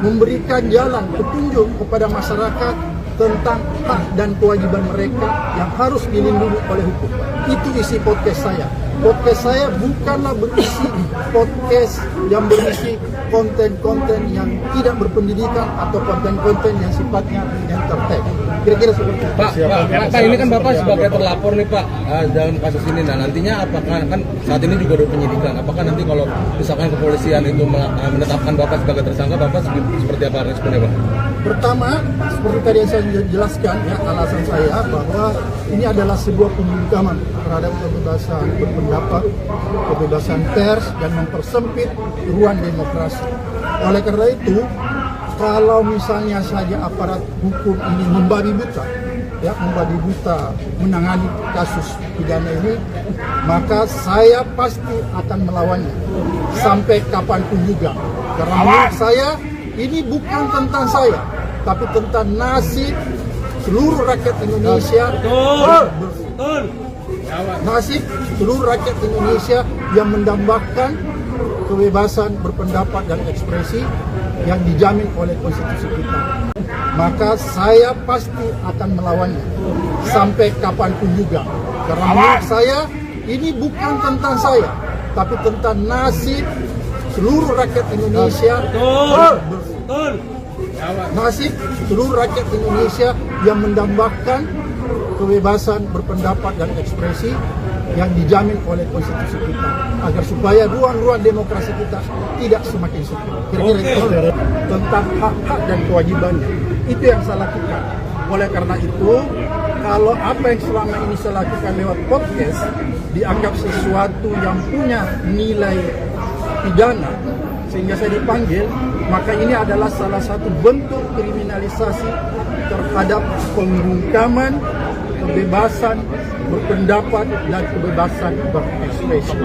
memberikan jalan petunjuk kepada masyarakat tentang hak dan kewajiban mereka yang harus dilindungi oleh hukum. Itu isi podcast saya. Podcast saya bukanlah berisi podcast yang berisi konten-konten yang tidak berpendidikan atau konten-konten yang sifatnya entertain. Kira-kira seperti itu. Pak, ini kan Bapak sebagai terlapor nih Pak dalam kasus ini. Nah nantinya apakah kan saat ini juga ada penyidikan? Apakah nanti kalau misalkan kepolisian itu menetapkan Bapak sebagai tersangka, Bapak seperti apa responnya Pak? Pertama, seperti tadi yang saya jelaskan, ya, alasan saya bahwa ini adalah sebuah pembungkaman terhadap kebebasan berpendapat, kebebasan pers, dan mempersempit ruang demokrasi. Oleh karena itu, kalau misalnya saja aparat hukum ini membabi buta, ya, membabi buta menangani kasus pidana ini, maka saya pasti akan melawannya sampai kapanpun juga. Karena menurut saya ini bukan tentang saya, tapi tentang nasib seluruh rakyat Indonesia. Betul. Nasib seluruh rakyat Indonesia yang mendambakan kebebasan berpendapat dan ekspresi yang dijamin oleh konstitusi kita. Maka saya pasti akan melawannya sampai kapanpun juga. Karena menurut saya ini bukan tentang saya, tapi tentang nasib seluruh rakyat Indonesia. Betul. Nasib seluruh rakyat Indonesia yang mendambakan kebebasan berpendapat dan ekspresi yang dijamin oleh konstitusi kita, agar supaya ruang-ruang demokrasi kita tidak semakin sempit. Kira-kira itu tentang hak-hak dan kewajibannya. Itu yang saya lakukan. Oleh karena itu, kalau apa yang selama ini saya lakukan lewat podcast dianggap sesuatu yang punya nilai pidana sehingga saya dipanggil, maka ini adalah salah satu bentuk kriminalisasi terhadap pembungkaman kebebasan berpendapat dan kebebasan berekspresi.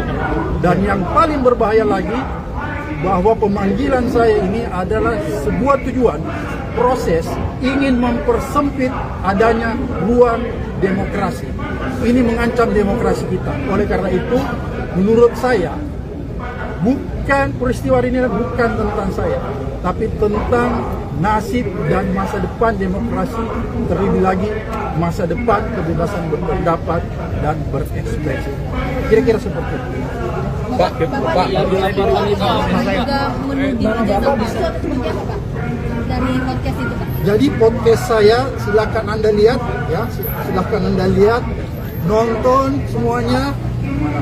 Dan yang paling berbahaya lagi, bahwa pemanggilan saya ini adalah sebuah tujuan proses ingin mempersempit adanya ruang demokrasi. Ini mengancam demokrasi kita. Oleh karena itu, menurut saya, peristiwa ini bukan tentang saya, tapi tentang nasib dan masa depan demokrasi, terlebih lagi masa depan kebebasan berpendapat dan berekspresi. Kira-kira seperti itu. Pak, juga menuding ijazah palsu atau seperti apa, Pak? Dari podcast itu, Pak? Jadi podcast saya silakan Anda lihat, ya, silakan Anda lihat, nonton semuanya.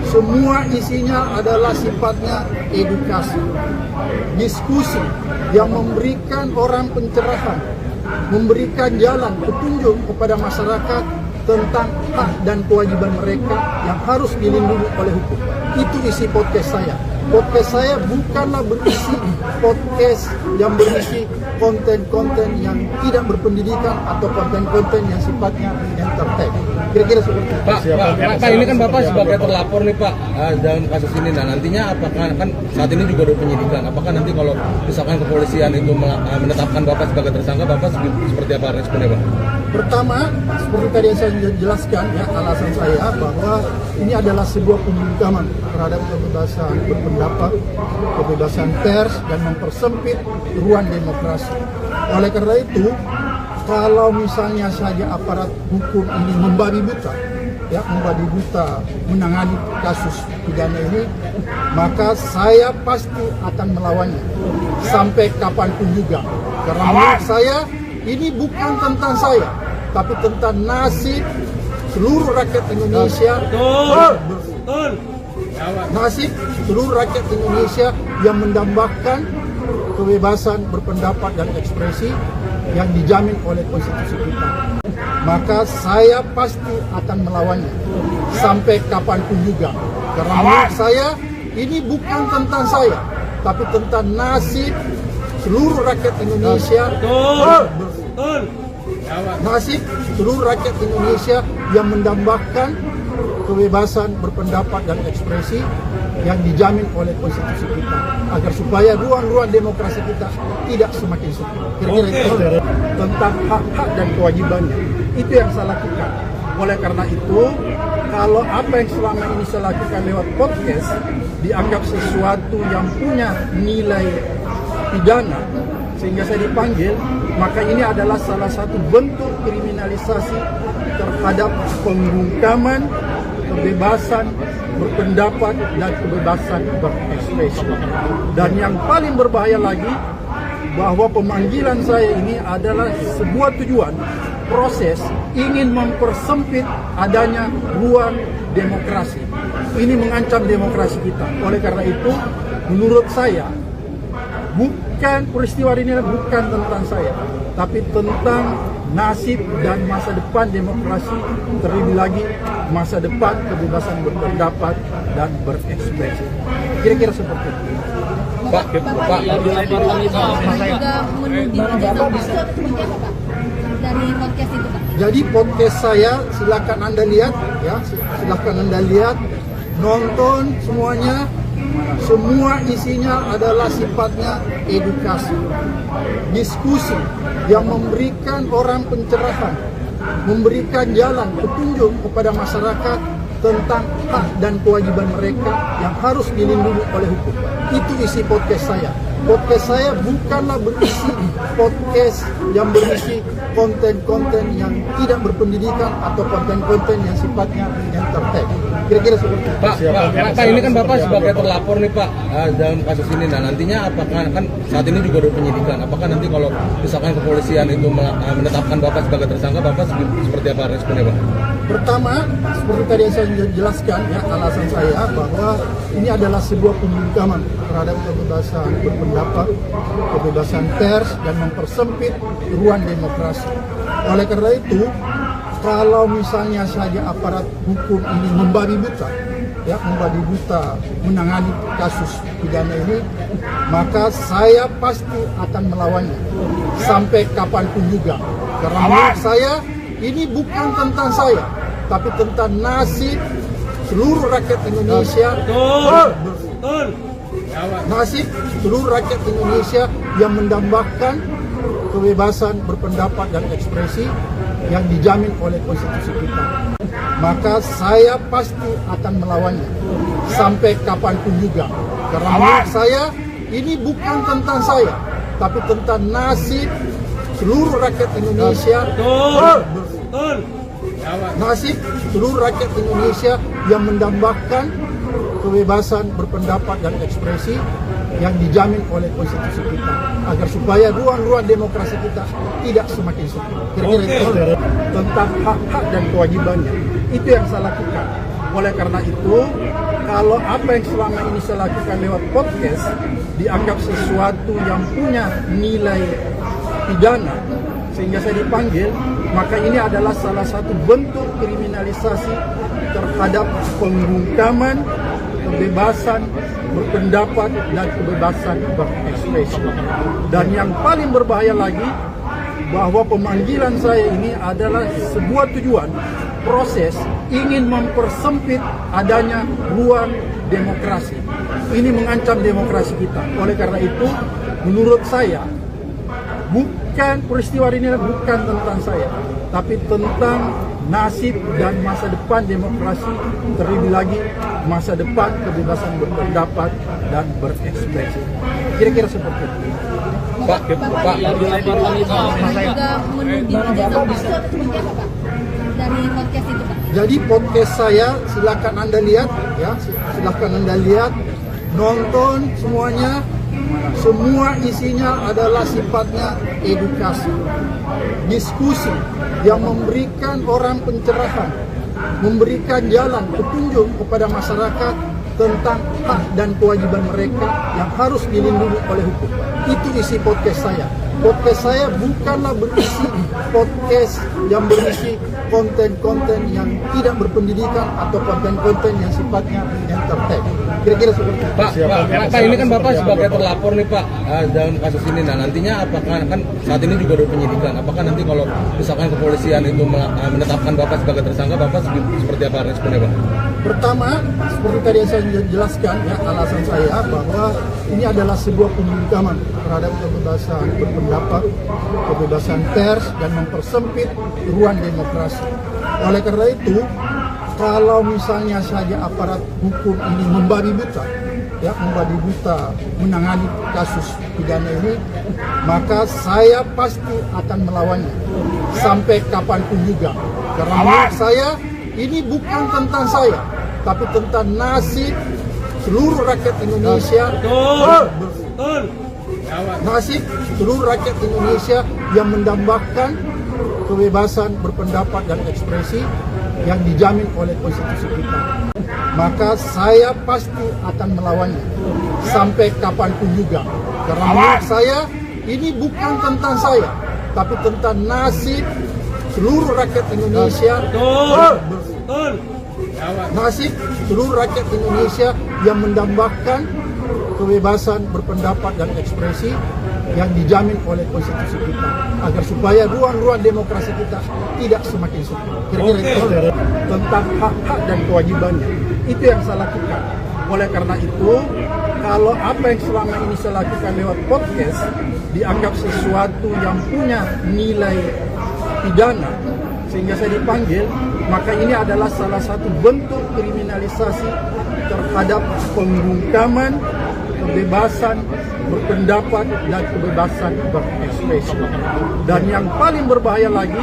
Semua isinya adalah sifatnya edukasi, diskusi yang memberikan orang pencerahan, memberikan jalan petunjuk kepada masyarakat tentang hak dan kewajiban mereka yang harus dilindungi oleh hukum. Itu isi podcast saya. Podcast saya bukanlah berisi podcast yang berisi konten-konten yang tidak berpendidikan atau konten-konten yang sifatnya entertain. Kira-kira seperti itu. Pak, ini kan Bapak sebagai terlapor nih Pak dalam kasus ini. Nah, nantinya apakah kan saat ini juga ada penyidikan? Apakah nanti kalau misalkan kepolisian itu menetapkan Bapak sebagai tersangka, Bapak seperti apa responnya, Pak? Pertama, seperti tadi yang saya jelaskan, ya, alasan saya bahwa ini adalah sebuah pembungkaman terhadap kebebasan berpendapat, kebebasan pers, dan mempersempit ruang demokrasi. Oleh karena itu, kalau misalnya saja aparat hukum ini membabi buta, ya, membabi buta menangani kasus pidana ini, maka saya pasti akan melawannya sampai kapanpun juga. Karena menurut saya ini bukan tentang saya, tapi tentang nasib seluruh rakyat Indonesia. Nasib seluruh rakyat Indonesia yang mendambakan kebebasan berpendapat dan ekspresi yang dijamin oleh konstitusi kita. Maka saya pasti akan melawannya sampai kapanpun juga. Karena menurut saya ini bukan tentang saya, tapi tentang nasib seluruh rakyat Indonesia. Nasib seluruh rakyat Indonesia yang mendambakan kebebasan berpendapat dan ekspresi yang dijamin oleh konstitusi kita, agar supaya ruang-ruang demokrasi kita tidak semakin sempit. Kira-kira itu tentang hak-hak dan kewajibannya. Itu yang saya lakukan. Oleh karena itu, kalau apa yang selama ini saya lakukan lewat podcast dianggap sesuatu yang punya nilai pidana sehingga saya dipanggil, maka ini adalah salah satu bentuk kriminalisasi terhadap pembungkaman kebebasan berpendapat dan kebebasan berekspresi. Dan yang paling berbahaya lagi, bahwa pemanggilan saya ini adalah sebuah tujuan proses ingin mempersempit adanya ruang demokrasi. Ini mengancam demokrasi kita. Oleh karena itu, menurut saya, peristiwa ini bukan tentang saya, tapi tentang nasib dan masa depan demokrasi, terlebih lagi masa depan kebebasan berpendapat dan berekspresi. Kira-kira seperti itu. Pak, juga menuding ijazah palsu atau seperti apa, Pak? Dari podcast itu, Pak? Jadi podcast saya silakan Anda lihat, ya, silakan Anda lihat, nonton semuanya. Semua isinya adalah sifatnya edukasi, diskusi yang memberikan orang pencerahan, memberikan jalan petunjuk kepada masyarakat tentang hak dan kewajiban mereka yang harus dilindungi oleh hukum. Itu isi podcast saya. Podcast saya bukanlah berisi podcast yang berisi konten-konten yang tidak berpendidikan atau konten-konten yang sifatnya entertain. Kira-kira seperti itu. Pak, ini kan Bapak sebagai terlapor nih Pak dalam kasus ini. Nah, nantinya apakah kan saat ini juga ada penyidikan? Apakah nanti kalau misalkan kepolisian itu menetapkan Bapak sebagai tersangka, Bapak seperti apa responnya, Pak? Pertama, seperti tadi yang saya jelaskan, ya, alasan saya bahwa ini adalah sebuah pembungkaman terhadap kebebasan berpendapat, kebebasan pers, dan mempersempit ruang demokrasi. Oleh karena itu, kalau misalnya saja aparat hukum ini membabi buta, ya membabi buta menangani kasus pidana ini, maka saya pasti akan melawannya sampai kapanpun juga. Karena menurut saya ini bukan tentang saya, tapi tentang nasib seluruh rakyat Indonesia. Nasib seluruh rakyat Indonesia yang mendambakan kebebasan berpendapat dan ekspresi yang dijamin oleh konstitusi kita. Maka saya pasti akan melawannya sampai kapanpun juga. Karena menurut saya ini bukan tentang saya, tapi tentang nasib seluruh rakyat Indonesia. Nasib seluruh rakyat Indonesia yang mendambakan kebebasan berpendapat dan ekspresi yang dijamin oleh konstitusi kita, agar supaya ruang-ruang demokrasi kita tidak semakin sempit. Kira-kira itu tentang hak-hak dan kewajibannya. Itu yang saya lakukan. Oleh karena itu, kalau apa yang selama ini saya lakukan lewat podcast dianggap sesuatu yang punya nilai pidana sehingga saya dipanggil, maka ini adalah salah satu bentuk kriminalisasi terhadap pembungkaman kebebasan berpendapat dan kebebasan berekspresi. Dan yang paling berbahaya lagi, bahwa pemanggilan saya ini adalah sebuah tujuan proses ingin mempersempit adanya ruang demokrasi. Ini mengancam demokrasi kita. Oleh karena itu, menurut saya, bukan peristiwa ini bukan tentang saya, tapi tentang nasib dan masa depan demokrasi, terlebih lagi masa depan kebebasan berpendapat dan berekspresi. Kira-kira seperti itu. Pak, juga menuding ijazah palsu atau seperti apa, Pak? Dari podcast itu, Pak? Jadi podcast saya silakan Anda lihat, ya, silakan Anda lihat, nonton semuanya. Semua isinya adalah sifatnya edukasi, diskusi yang memberikan orang pencerahan, memberikan jalan petunjuk kepada masyarakat tentang hak dan kewajiban mereka yang harus dilindungi oleh hukum. Itu isi podcast saya. Podcast saya bukanlah berisi podcast yang berisi konten-konten yang tidak berpendidikan atau konten-konten yang sifatnya entertain. Kira-kira seperti itu. Pak, ini kan Bapak sebagai terlapor nih Pak dalam kasus ini. Nah nantinya apakah kan saat ini juga ada penyidikan? Apakah nanti kalau misalkan kepolisian itu menetapkan Bapak sebagai tersangka, Bapak seperti apa responnya Pak? Pertama, seperti tadi yang saya jelaskan, ya, alasan saya bahwa ini adalah sebuah pembungkaman terhadap kebebasan berpendapat, kebebasan pers, dan mempersempit ruang demokrasi. Oleh karena itu, kalau misalnya saja aparat hukum ini membabi buta, ya, membabi buta menangani kasus pidana ini, maka saya pasti akan melawannya sampai kapanpun juga. Karena menurut saya ini bukan tentang saya, tapi tentang nasib seluruh rakyat Indonesia. Nasib seluruh rakyat Indonesia yang mendambakan kebebasan berpendapat dan ekspresi yang dijamin oleh konstitusi kita. Maka saya pasti akan melawannya sampai kapanpun juga. Karena menurut saya ini bukan tentang saya, tapi tentang nasib seluruh rakyat Indonesia. Nasib seluruh rakyat Indonesia yang mendambakan kebebasan berpendapat dan ekspresi yang dijamin oleh konstitusi kita, agar supaya ruang-ruang demokrasi kita tidak semakin sempit. Kira-kira itu tentang hak-hak dan kewajibannya. Itu yang saya lakukan. Oleh karena itu, kalau apa yang selama ini saya lakukan lewat podcast dianggap sesuatu yang punya nilai pidana sehingga saya dipanggil, maka ini adalah salah satu bentuk kriminalisasi terhadap pembungkaman kebebasan berpendapat dan kebebasan berekspresi. Dan yang paling berbahaya lagi,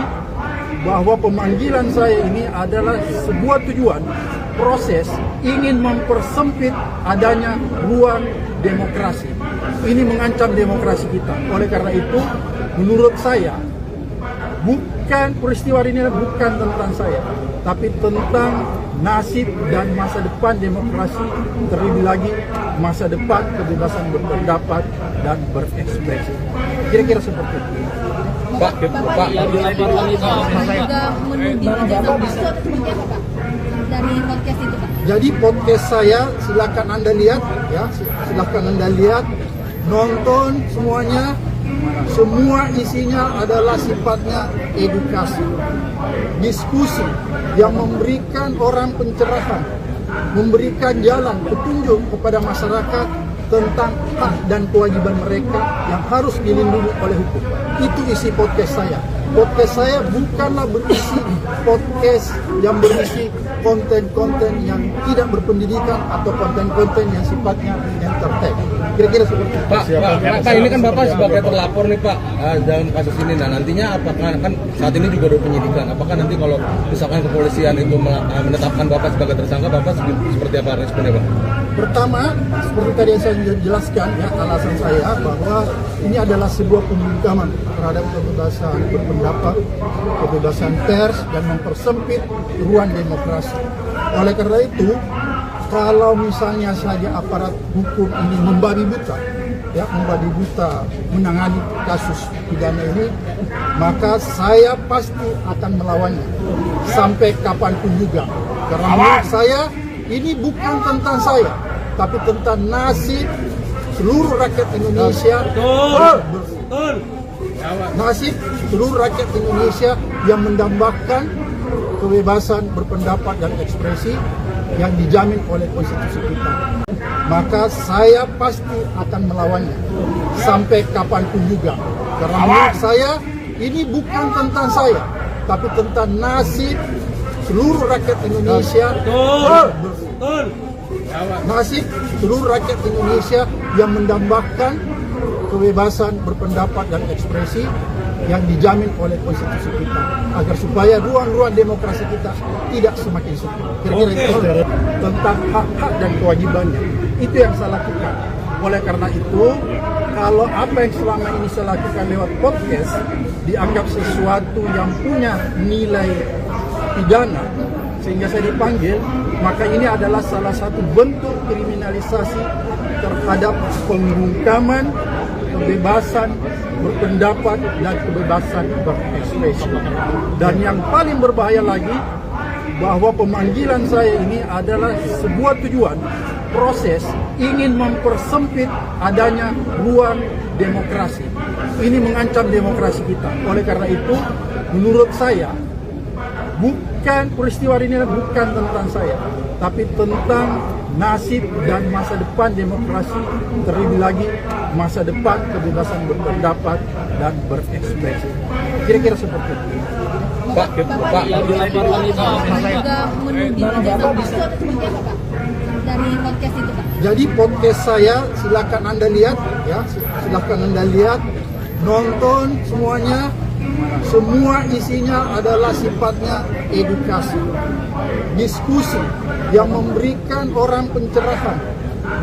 bahwa pemanggilan saya ini adalah sebuah tujuan proses ingin mempersempit adanya ruang demokrasi. Ini mengancam demokrasi kita. Oleh karena itu, menurut saya, bukan peristiwa ini bukan tentang saya, tapi tentang nasib dan masa depan demokrasi, terlebih lagi masa depan kebebasan berpendapat dan berekspresi. Kira-kira seperti itu. Pak, juga menuding ijazah palsu atau seperti apa Pak? Dari podcast itu Pak? Jadi podcast saya silakan Anda lihat ya, silakan Anda lihat, nonton semuanya. Semua isinya adalah sifatnya edukasi, diskusi yang memberikan orang pencerahan, memberikan jalan petunjuk kepada masyarakat tentang hak dan kewajiban mereka yang harus dilindungi oleh hukum. Itu isi podcast saya. Podcast saya bukanlah berisi podcast yang berisi konten-konten yang tidak berpendidikan atau konten-konten yang sifatnya entertain. Kira-kira seperti itu. Pak, ini kan Bapak sebagai terlapor nih Pak dalam kasus ini. Nah nantinya apakah kan saat ini juga ada penyidikan? Apakah nanti kalau misalkan kepolisian itu menetapkan Bapak sebagai tersangka, Bapak seperti apa responnya Pak? Pertama, seperti tadi yang saya jelaskan ya, alasan saya bahwa ini adalah sebuah pembungkaman terhadap kebebasan berpendapat, kebebasan pers, dan mempersempit ruang demokrasi. Oleh karena itu, kalau misalnya saja aparat hukum ini membabi buta, ya membabi buta menangani kasus pidana ini, maka saya pasti akan melawannya sampai kapanpun juga. Karena menurut saya ini bukan tentang saya, tapi tentang nasib seluruh rakyat Indonesia. Nasib seluruh rakyat Indonesia yang mendambakan kebebasan berpendapat dan ekspresi yang dijamin oleh konstitusi kita. Maka saya pasti akan melawannya sampai kapanpun juga. Karena menurut saya ini bukan tentang saya, tapi tentang nasib seluruh rakyat Indonesia. Nasib seluruh rakyat Indonesia yang mendambakan kebebasan berpendapat dan ekspresi yang dijamin oleh konstitusi kita, agar supaya ruang-ruang demokrasi kita tidak semakin sempit. Kira-kira itu tentang hak-hak dan kewajibannya. Itu yang saya lakukan. Oleh karena itu, kalau apa yang selama ini saya lakukan lewat podcast dianggap sesuatu yang punya nilai pidana sehingga saya dipanggil, maka ini adalah salah satu bentuk kriminalisasi terhadap pembungkaman kebebasan berpendapat dan kebebasan berekspresi. Dan yang paling berbahaya lagi, bahwa pemanggilan saya ini adalah sebuah tujuan proses ingin mempersempit adanya ruang demokrasi. Ini mengancam demokrasi kita. Oleh karena itu, menurut saya, bukan peristiwa ini bukan tentang saya, tapi tentang nasib dan masa depan demokrasi, terlebih lagi masa depan kebebasan berpendapat dan berekspresi. Kira-kira seperti itu. Pak, juga menuding ijazah palsu atau seperti apa Pak? Dari podcast itu Pak? Jadi podcast saya silakan Anda lihat ya, silakan Anda lihat, nonton semuanya. Semua isinya adalah sifatnya edukasi, diskusi yang memberikan orang pencerahan,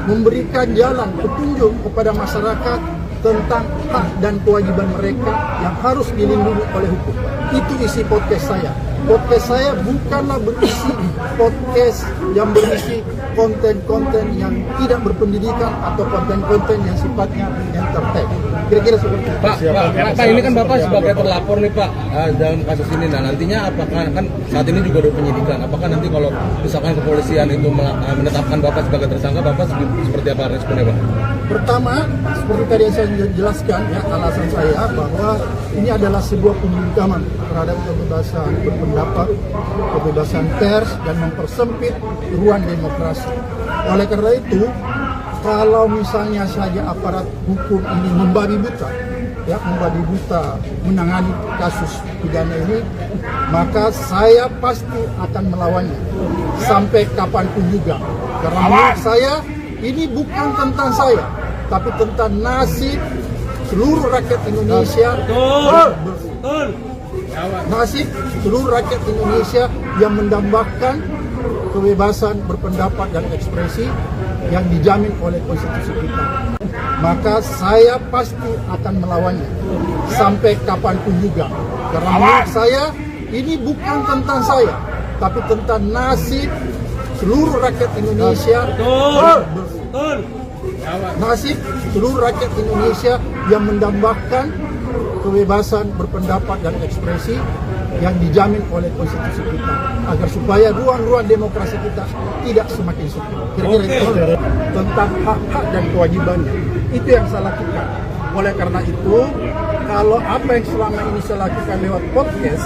memberikan jalan petunjuk kepada masyarakat tentang hak dan kewajiban mereka yang harus dilindungi oleh hukum. Itu isi podcast saya. Podcast saya bukanlah berisi podcast yang berisi konten-konten yang tidak berpendidikan atau konten-konten yang sifatnya entertain. Kira-kira seperti itu. Pak, ini kan Bapak sebagai terlapor nih Pak dalam kasus ini. Nah nantinya apakah kan saat ini juga ada penyidikan? Apakah nanti kalau misalkan kepolisian itu menetapkan Bapak sebagai tersangka, Bapak seperti apa responnya Pak? Pertama, seperti tadi yang saya jelaskan ya, alasan saya bahwa ini adalah sebuah pembungkaman terhadap kebebasan berpendapat, kebebasan pers, dan mempersempit ruang demokrasi. Oleh karena itu, kalau misalnya saja aparat hukum ini membabi buta, ya membabi buta menangani kasus pidana ini, maka saya pasti akan melawannya sampai kapanpun juga. Karena menurut saya ini bukan tentang saya, tapi tentang nasib seluruh rakyat Indonesia. Nasib seluruh rakyat Indonesia yang mendambakan kebebasan berpendapat dan ekspresi yang dijamin oleh konstitusi kita. Maka saya pasti akan melawannya sampai kapanpun juga. Karena menurut saya ini bukan tentang saya, tapi tentang nasib seluruh rakyat Indonesia. nasib seluruh rakyat Indonesia yang mendambakan kebebasan berpendapat dan ekspresi yang dijamin oleh konstitusi kita, agar supaya ruang-ruang demokrasi kita tidak semakin sempit. Kira-kira itu tentang hak-hak dan kewajibannya. Itu yang saya lakukan. Oleh karena itu, kalau apa yang selama ini saya lakukan lewat podcast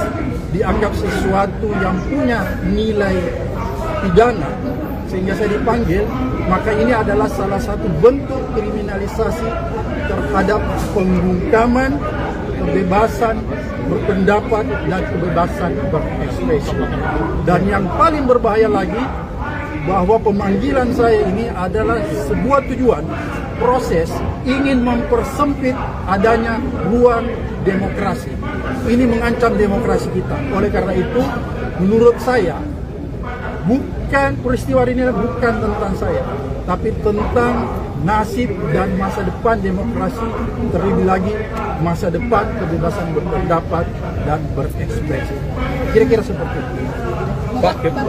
dianggap sesuatu yang punya nilai pidana sehingga saya dipanggil, maka ini adalah salah satu bentuk kriminalisasi terhadap pembungkaman kebebasan berpendapat dan kebebasan berekspresi. Dan yang paling berbahaya lagi, bahwa pemanggilan saya ini adalah sebuah tujuan proses ingin mempersempit adanya ruang demokrasi. Ini mengancam demokrasi kita. Oleh karena itu, menurut saya, peristiwa ini bukan tentang saya, tapi tentang nasib dan masa depan demokrasi, terlebih lagi masa depan kebebasan berpendapat dan berekspresi. Kira-kira seperti itu. Pak, juga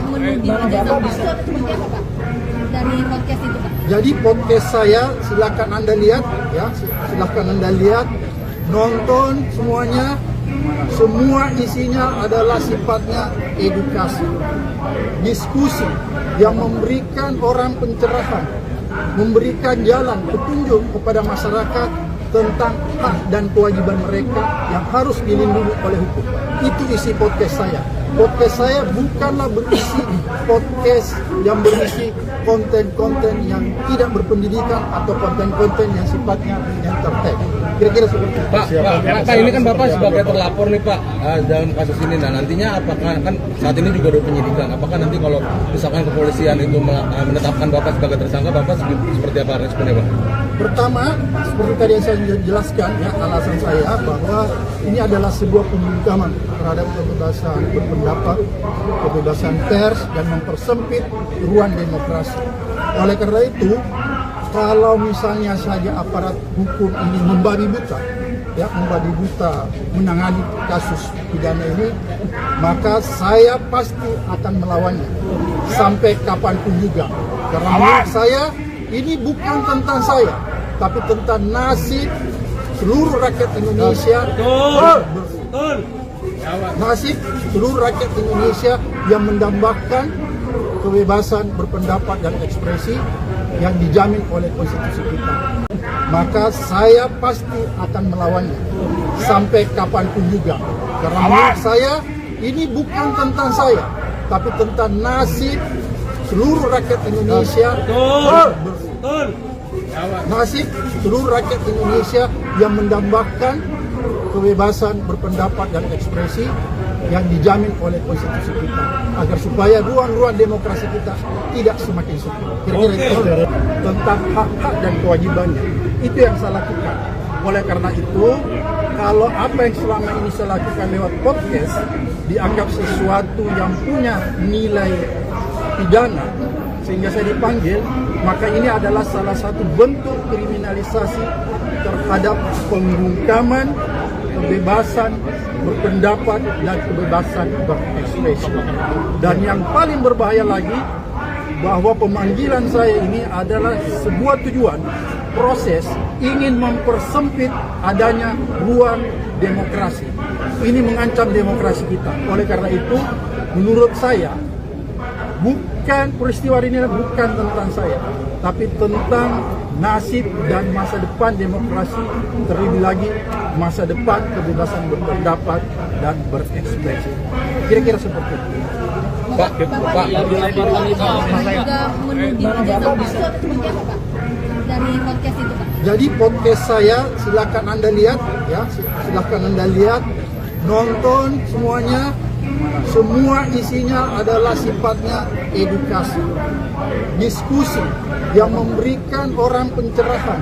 menuding ijazah palsu atau seperti apa Pak? Dari podcast itu Pak? Jadi podcast saya silakan Anda lihat, ya, silakan Anda lihat, nonton semuanya. Semua isinya adalah sifatnya edukasi, diskusi yang memberikan orang pencerahan, memberikan jalan petunjuk kepada masyarakat tentang hak dan kewajiban mereka yang harus dilindungi oleh hukum. Itu isi podcast saya. Podcast saya bukanlah berisi podcast yang berisi konten-konten yang tidak berpendidikan atau konten-konten yang sifatnya entertain. Kira-kira seperti itu. Pak, ini kan Bapak sebagai terlapor nih Pak dalam kasus ini. Nah, nantinya apakah kan saat ini juga ada penyidikan? Apakah nanti kalau misalkan kepolisian itu menetapkan Bapak sebagai tersangka, Bapak seperti apa responnya Pak? Pertama, seperti tadi yang saya jelaskan, ya, alasan saya bahwa ini adalah sebuah pembungkaman terhadap kebebasan berpendapat, kebebasan pers, dan mempersempit ruang demokrasi. Oleh karena itu, kalau misalnya saja aparat hukum ini membabi buta, ya, membabi buta menangani kasus pidana ini, maka saya pasti akan melawannya sampai kapanpun juga. Karena menurut saya ini bukan tentang saya, tapi tentang nasib seluruh rakyat Indonesia. Nasib seluruh rakyat Indonesia yang mendambakan kebebasan berpendapat dan ekspresi yang dijamin oleh konstitusi kita. Maka saya pasti akan melawannya sampai kapanpun juga. Karena menurut saya ini bukan tentang saya, tapi tentang nasib seluruh rakyat Indonesia. Nasib seluruh rakyat Indonesia yang mendambakan kebebasan berpendapat dan ekspresi yang dijamin oleh konstitusi kita, agar supaya ruang-ruang demokrasi kita tidak semakin sempit. Kira-kira itu tentang hak-hak dan kewajibannya. Itu yang saya lakukan. Oleh karena itu, kalau apa yang selama ini saya lakukan lewat podcast dianggap sesuatu yang punya nilai pidana sehingga saya dipanggil, maka ini adalah salah satu bentuk kriminalisasi terhadap pembungkaman kebebasan berpendapat dan kebebasan berekspresi. Dan yang paling berbahaya lagi, bahwa pemanggilan saya ini adalah sebuah tujuan proses ingin mempersempit adanya ruang demokrasi. Ini mengancam demokrasi kita. Oleh karena itu, menurut saya, peristiwa ini bukan tentang saya, tapi tentang nasib dan masa depan demokrasi, terlebih lagi masa depan kebebasan berpendapat dan berekspresi. Kira-kira seperti itu. Pak, juga menuding ijazah palsu atau seperti apa Pak? Dari podcast itu Pak? Jadi podcast saya silakan Anda lihat, ya, silakan Anda lihat, nonton semuanya. Semua isinya adalah sifatnya edukasi, diskusi yang memberikan orang pencerahan,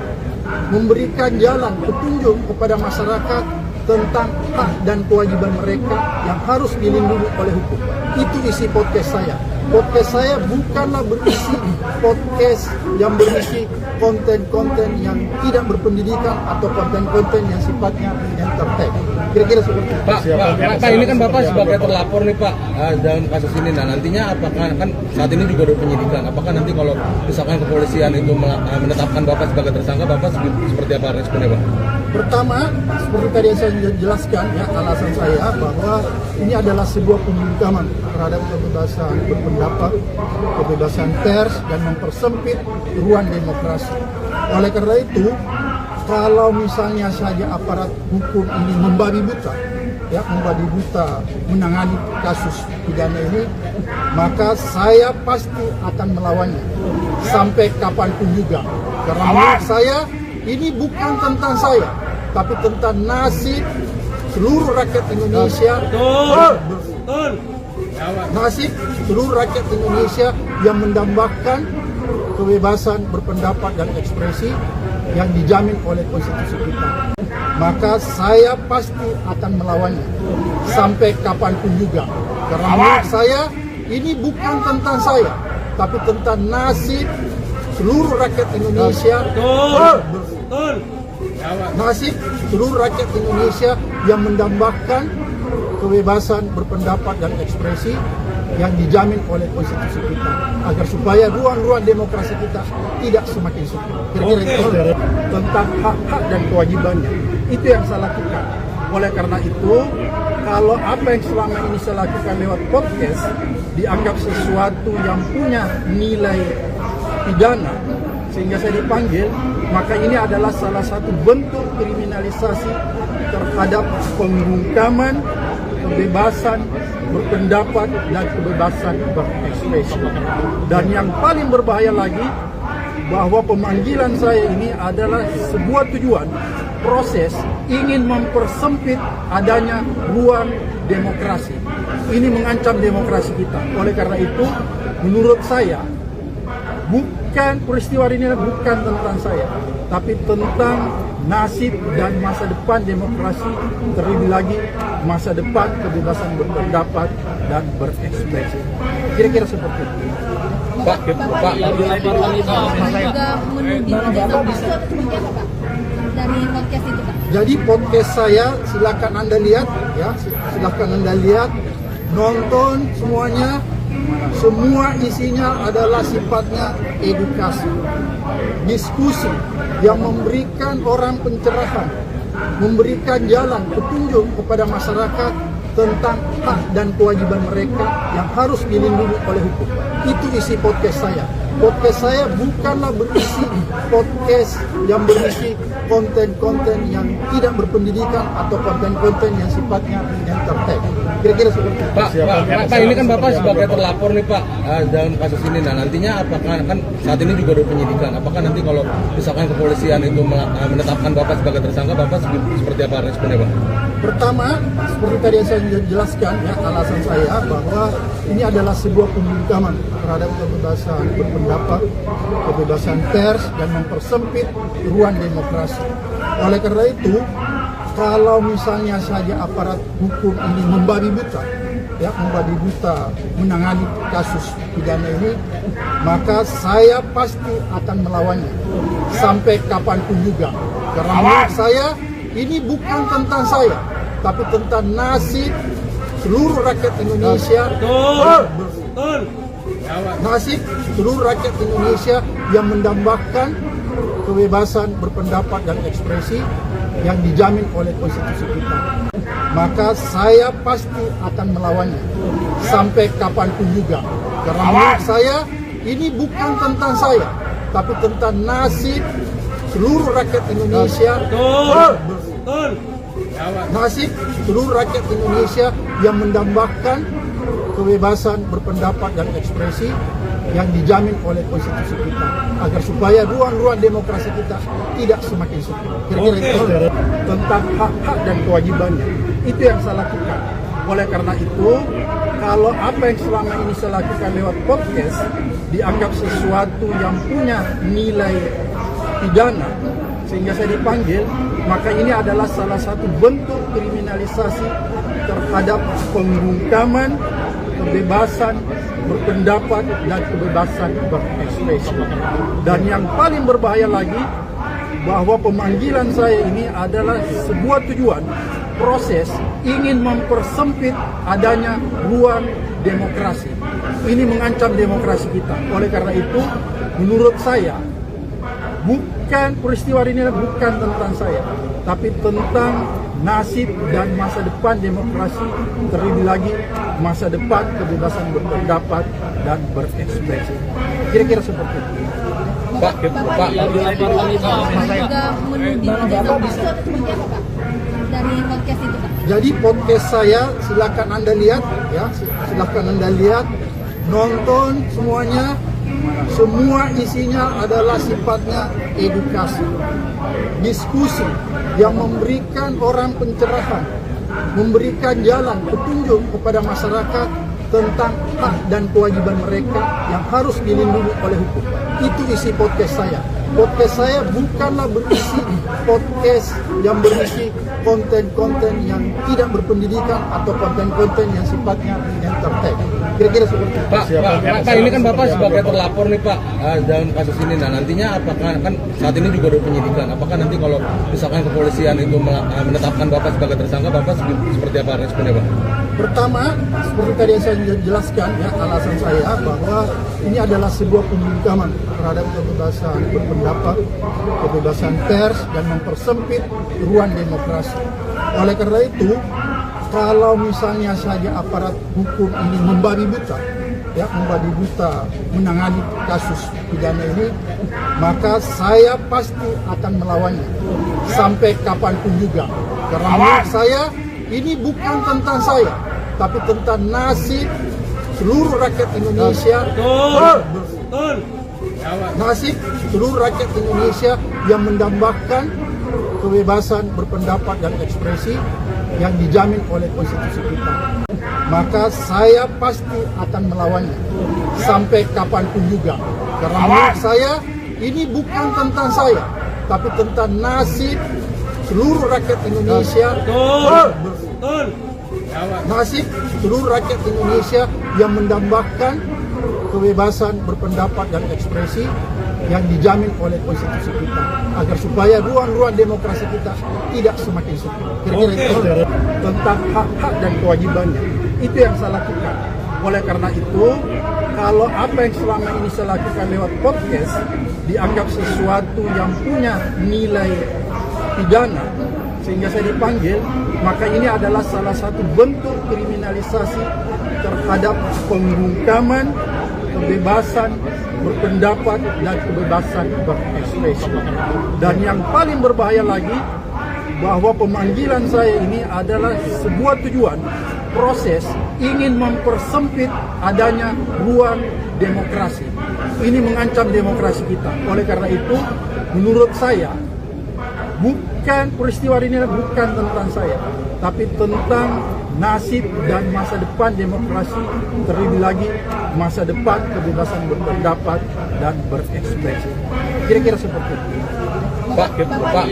memberikan jalan petunjuk kepada masyarakat tentang hak dan kewajiban mereka yang harus dilindungi oleh hukum. Itu isi podcast saya. podcast saya bukanlah berisi podcast yang berisi konten-konten yang tidak berpendidikan atau konten-konten yang sifatnya entertain. Kira-kira seperti itu. Pak, ini kan Bapak sebagai terlapor nih Pak dalam kasus ini. Nah nantinya apakah kan saat ini juga ada penyidikan? Apakah nanti kalau misalkan kepolisian itu menetapkan Bapak sebagai tersangka, Bapak seperti apa responnya Pak? Pertama, seperti tadi yang saya jelaskan ya, alasan saya bahwa ini adalah sebuah pembungkaman terhadap kebebasan berpendapat, kebebasan pers, dan mempersempit ruang demokrasi. Oleh karena itu, kalau misalnya saja aparat hukum ini membabi buta menangani kasus pidana ini, maka saya pasti akan melawannya sampai kapanpun juga. Karena menurut saya ini bukan tentang saya, tapi tentang nasib seluruh rakyat Indonesia. Nasib seluruh rakyat Indonesia yang mendambakan kebebasan berpendapat dan ekspresi yang dijamin oleh konstitusi kita. Maka saya pasti akan melawannya sampai kapanpun juga. Karena menurut saya ini bukan tentang saya, tapi tentang nasib seluruh rakyat Indonesia. Nasib seluruh rakyat Indonesia yang mendambakan kebebasan berpendapat dan ekspresi yang dijamin oleh konstitusi kita, agar supaya ruang-ruang demokrasi kita tidak semakin sempit. Kira-kira itu tentang hak-hak dan kewajibannya. Itu yang saya lakukan. Oleh karena itu, kalau apa yang selama ini saya lakukan lewat podcast dianggap sesuatu yang punya nilai pidana sehingga saya dipanggil, maka ini adalah salah satu bentuk kriminalisasi terhadap pembungkaman kebebasan berpendapat dan kebebasan berekspresi. Dan yang paling berbahaya lagi, bahwa pemanggilan saya ini adalah sebuah tujuan proses ingin mempersempit adanya ruang demokrasi. Ini mengancam demokrasi kita. Oleh karena itu, menurut saya, peristiwa ini bukan tentang saya, tapi tentang nasib dan masa depan demokrasi, terlebih lagi masa depan kebebasan berpendapat dan berekspresi. Kira-kira seperti itu. Pak, juga menuding ijazah palsu atau seperti apa Pak? Dari podcast itu Pak? Jadi podcast saya silakan Anda lihat ya, silakan Anda lihat, nonton semuanya. Semua isinya adalah sifatnya edukasi, diskusi yang memberikan orang pencerahan, memberikan jalan petunjuk kepada masyarakat tentang hak dan kewajiban mereka yang harus dilindungi oleh hukum. Itu isi podcast saya. Podcast saya bukanlah berisi podcast yang berisi konten-konten yang tidak berpendidikan atau konten-konten yang sifatnya entertain. Kira-kira seperti itu. Pak, ini kan Bapak sebagai terlapor nih Pak dalam kasus ini. Nah nantinya apakah kan saat ini juga ada penyidikan? Apakah nanti kalau misalkan kepolisian itu menetapkan Bapak sebagai tersangka, Bapak seperti apa responnya Pak? Pertama, seperti tadi yang saya jelaskan ya, alasan saya bahwa ini adalah sebuah pembungkaman terhadap kebebasan berpendapat, kebebasan pers, dan mempersempit ruang demokrasi. Oleh karena itu, kalau misalnya saja aparat hukum ini membabi buta menangani kasus pidana ini, maka saya pasti akan melawannya sampai kapanpun juga. Karena menurut saya ini bukan tentang saya, tapi tentang nasib seluruh rakyat Indonesia. Nasib seluruh rakyat Indonesia yang mendambakan kebebasan berpendapat dan ekspresi yang dijamin oleh konstitusi kita. Maka saya pasti akan melawannya sampai kapanpun juga. Karena menurut saya ini bukan tentang saya, tapi tentang nasib seluruh rakyat Indonesia. Nasib seluruh rakyat Indonesia yang mendambakan kebebasan berpendapat dan ekspresi yang dijamin oleh konstitusi kita, agar supaya ruang-ruang demokrasi kita tidak semakin sempit. Kira-kira itu tentang hak-hak dan kewajibannya. Itu yang saya lakukan. Oleh karena itu, kalau apa yang selama ini saya lakukan lewat podcast dianggap sesuatu yang punya nilai pidana sehingga saya dipanggil, maka ini adalah salah satu bentuk kriminalisasi terhadap pembungkaman kebebasan berpendapat dan kebebasan berekspresi. Dan yang paling berbahaya lagi, bahwa pemanggilan saya ini adalah sebuah tujuan proses ingin mempersempit adanya ruang demokrasi. Ini mengancam demokrasi kita. Oleh karena itu, menurut saya, peristiwa ini bukan tentang saya, tapi tentang nasib dan masa depan demokrasi, terlebih lagi masa depan kebebasan berpendapat dan berekspresi. Kira-kira seperti itu. Pak, juga menuding ijazah palsu atau seperti apa Pak? Dari podcast itu Pak? Jadi podcast saya silakan Anda lihat ya, silakan Anda lihat, nonton semuanya. Semua isinya adalah sifatnya edukasi, diskusi yang memberikan orang pencerahan, memberikan jalan petunjuk kepada masyarakat tentang hak dan kewajiban mereka yang harus dilindungi oleh hukum. Itu isi podcast saya. Podcast saya bukanlah berisi podcast yang berisi konten-konten yang tidak berpendidikan atau konten-konten yang sifatnya entertain. Kira-kira seperti itu. Pak, ini kan Bapak sebagai terlapor nih Pak dalam kasus ini. Nah nantinya apakah kan saat ini juga ada penyidikan? Apakah nanti kalau misalkan kepolisian itu menetapkan Bapak sebagai tersangka, Bapak seperti apa responnya Pak? Pertama, seperti tadi yang saya jelaskan ya, alasan saya bahwa ini adalah sebuah pembungkaman terhadap kebebasan berpendapat, kebebasan pers, dan mempersempit ruang demokrasi. Oleh karena itu, kalau misalnya saja aparat hukum ini membabi buta, ya membabi buta menangani kasus pidana ini, maka saya pasti akan melawannya sampai kapanpun juga. Karena menurut saya ini bukan tentang saya, tapi tentang nasib seluruh rakyat Indonesia. Betul. Nasib seluruh rakyat Indonesia yang mendambakan kebebasan berpendapat dan ekspresi yang dijamin oleh konstitusi kita. Maka saya pasti akan melawannya sampai kapanpun juga. Karena menurut saya ini bukan tentang saya, tapi tentang nasib seluruh rakyat Indonesia. Betul. Nasib seluruh rakyat Indonesia yang mendambakan kebebasan berpendapat dan ekspresi yang dijamin oleh konstitusi kita, agar supaya ruang-ruang demokrasi kita tidak semakin sempit. Kira-kira itu tentang hak-hak dan kewajibannya. Itu yang saya lakukan. Oleh karena itu, kalau apa yang selama ini saya lakukan lewat podcast dianggap sesuatu yang punya nilai pidana sehingga saya dipanggil, maka ini adalah salah satu bentuk kriminalisasi terhadap pembungkaman kebebasan berpendapat dan kebebasan berekspresi. Dan yang paling berbahaya lagi, bahwa pemanggilan saya ini adalah sebuah tujuan proses ingin mempersempit adanya ruang demokrasi. Ini mengancam demokrasi kita. Oleh karena itu, menurut saya, peristiwa ini bukan tentang saya, tapi tentang nasib dan masa depan demokrasi, terlebih lagi masa depan kebebasan berpendapat dan berekspresi. Kira-kira seperti itu. Pak,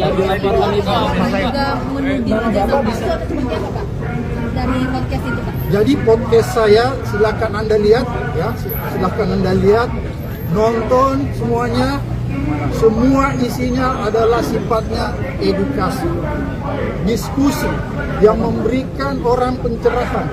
juga menuding ijazah palsu atau seperti apa Pak? Dari podcast itu Pak? Jadi podcast saya silakan Anda lihat ya, silakan Anda lihat, nonton semuanya. Semua isinya adalah sifatnya edukasi, diskusi yang memberikan orang pencerahan,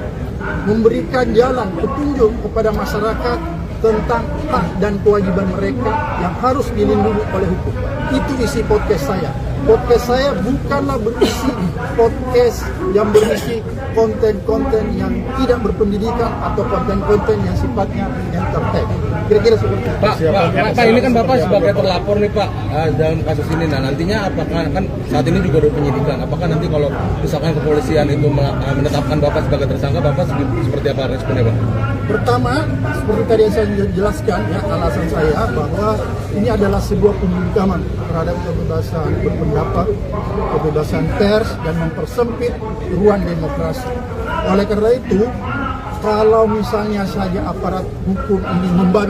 memberikan jalan petunjuk kepada masyarakat tentang hak dan kewajiban mereka yang harus dilindungi oleh hukum. Itu isi podcast saya. Podcast saya bukanlah berisi podcast yang berisi konten-konten yang tidak berpendidikan atau konten-konten yang sifatnya entertain. Kira-kira seperti itu. Pak, ini kan Bapak sebagai terlapor nih Pak dalam kasus ini. Nah nantinya apakah kan saat ini juga ada penyidikan? Apakah nanti kalau misalkan kepolisian itu menetapkan Bapak sebagai tersangka, Bapak seperti apa responnya Pak? Pertama, seperti tadi yang saya jelaskan ya, alasan saya bahwa ini adalah sebuah pembungkaman terhadap kebebasan berpendapat, kebebasan pers, dan mempersempit ruang demokrasi. Oleh karena itu, kalau misalnya saja aparat hukum ini membabi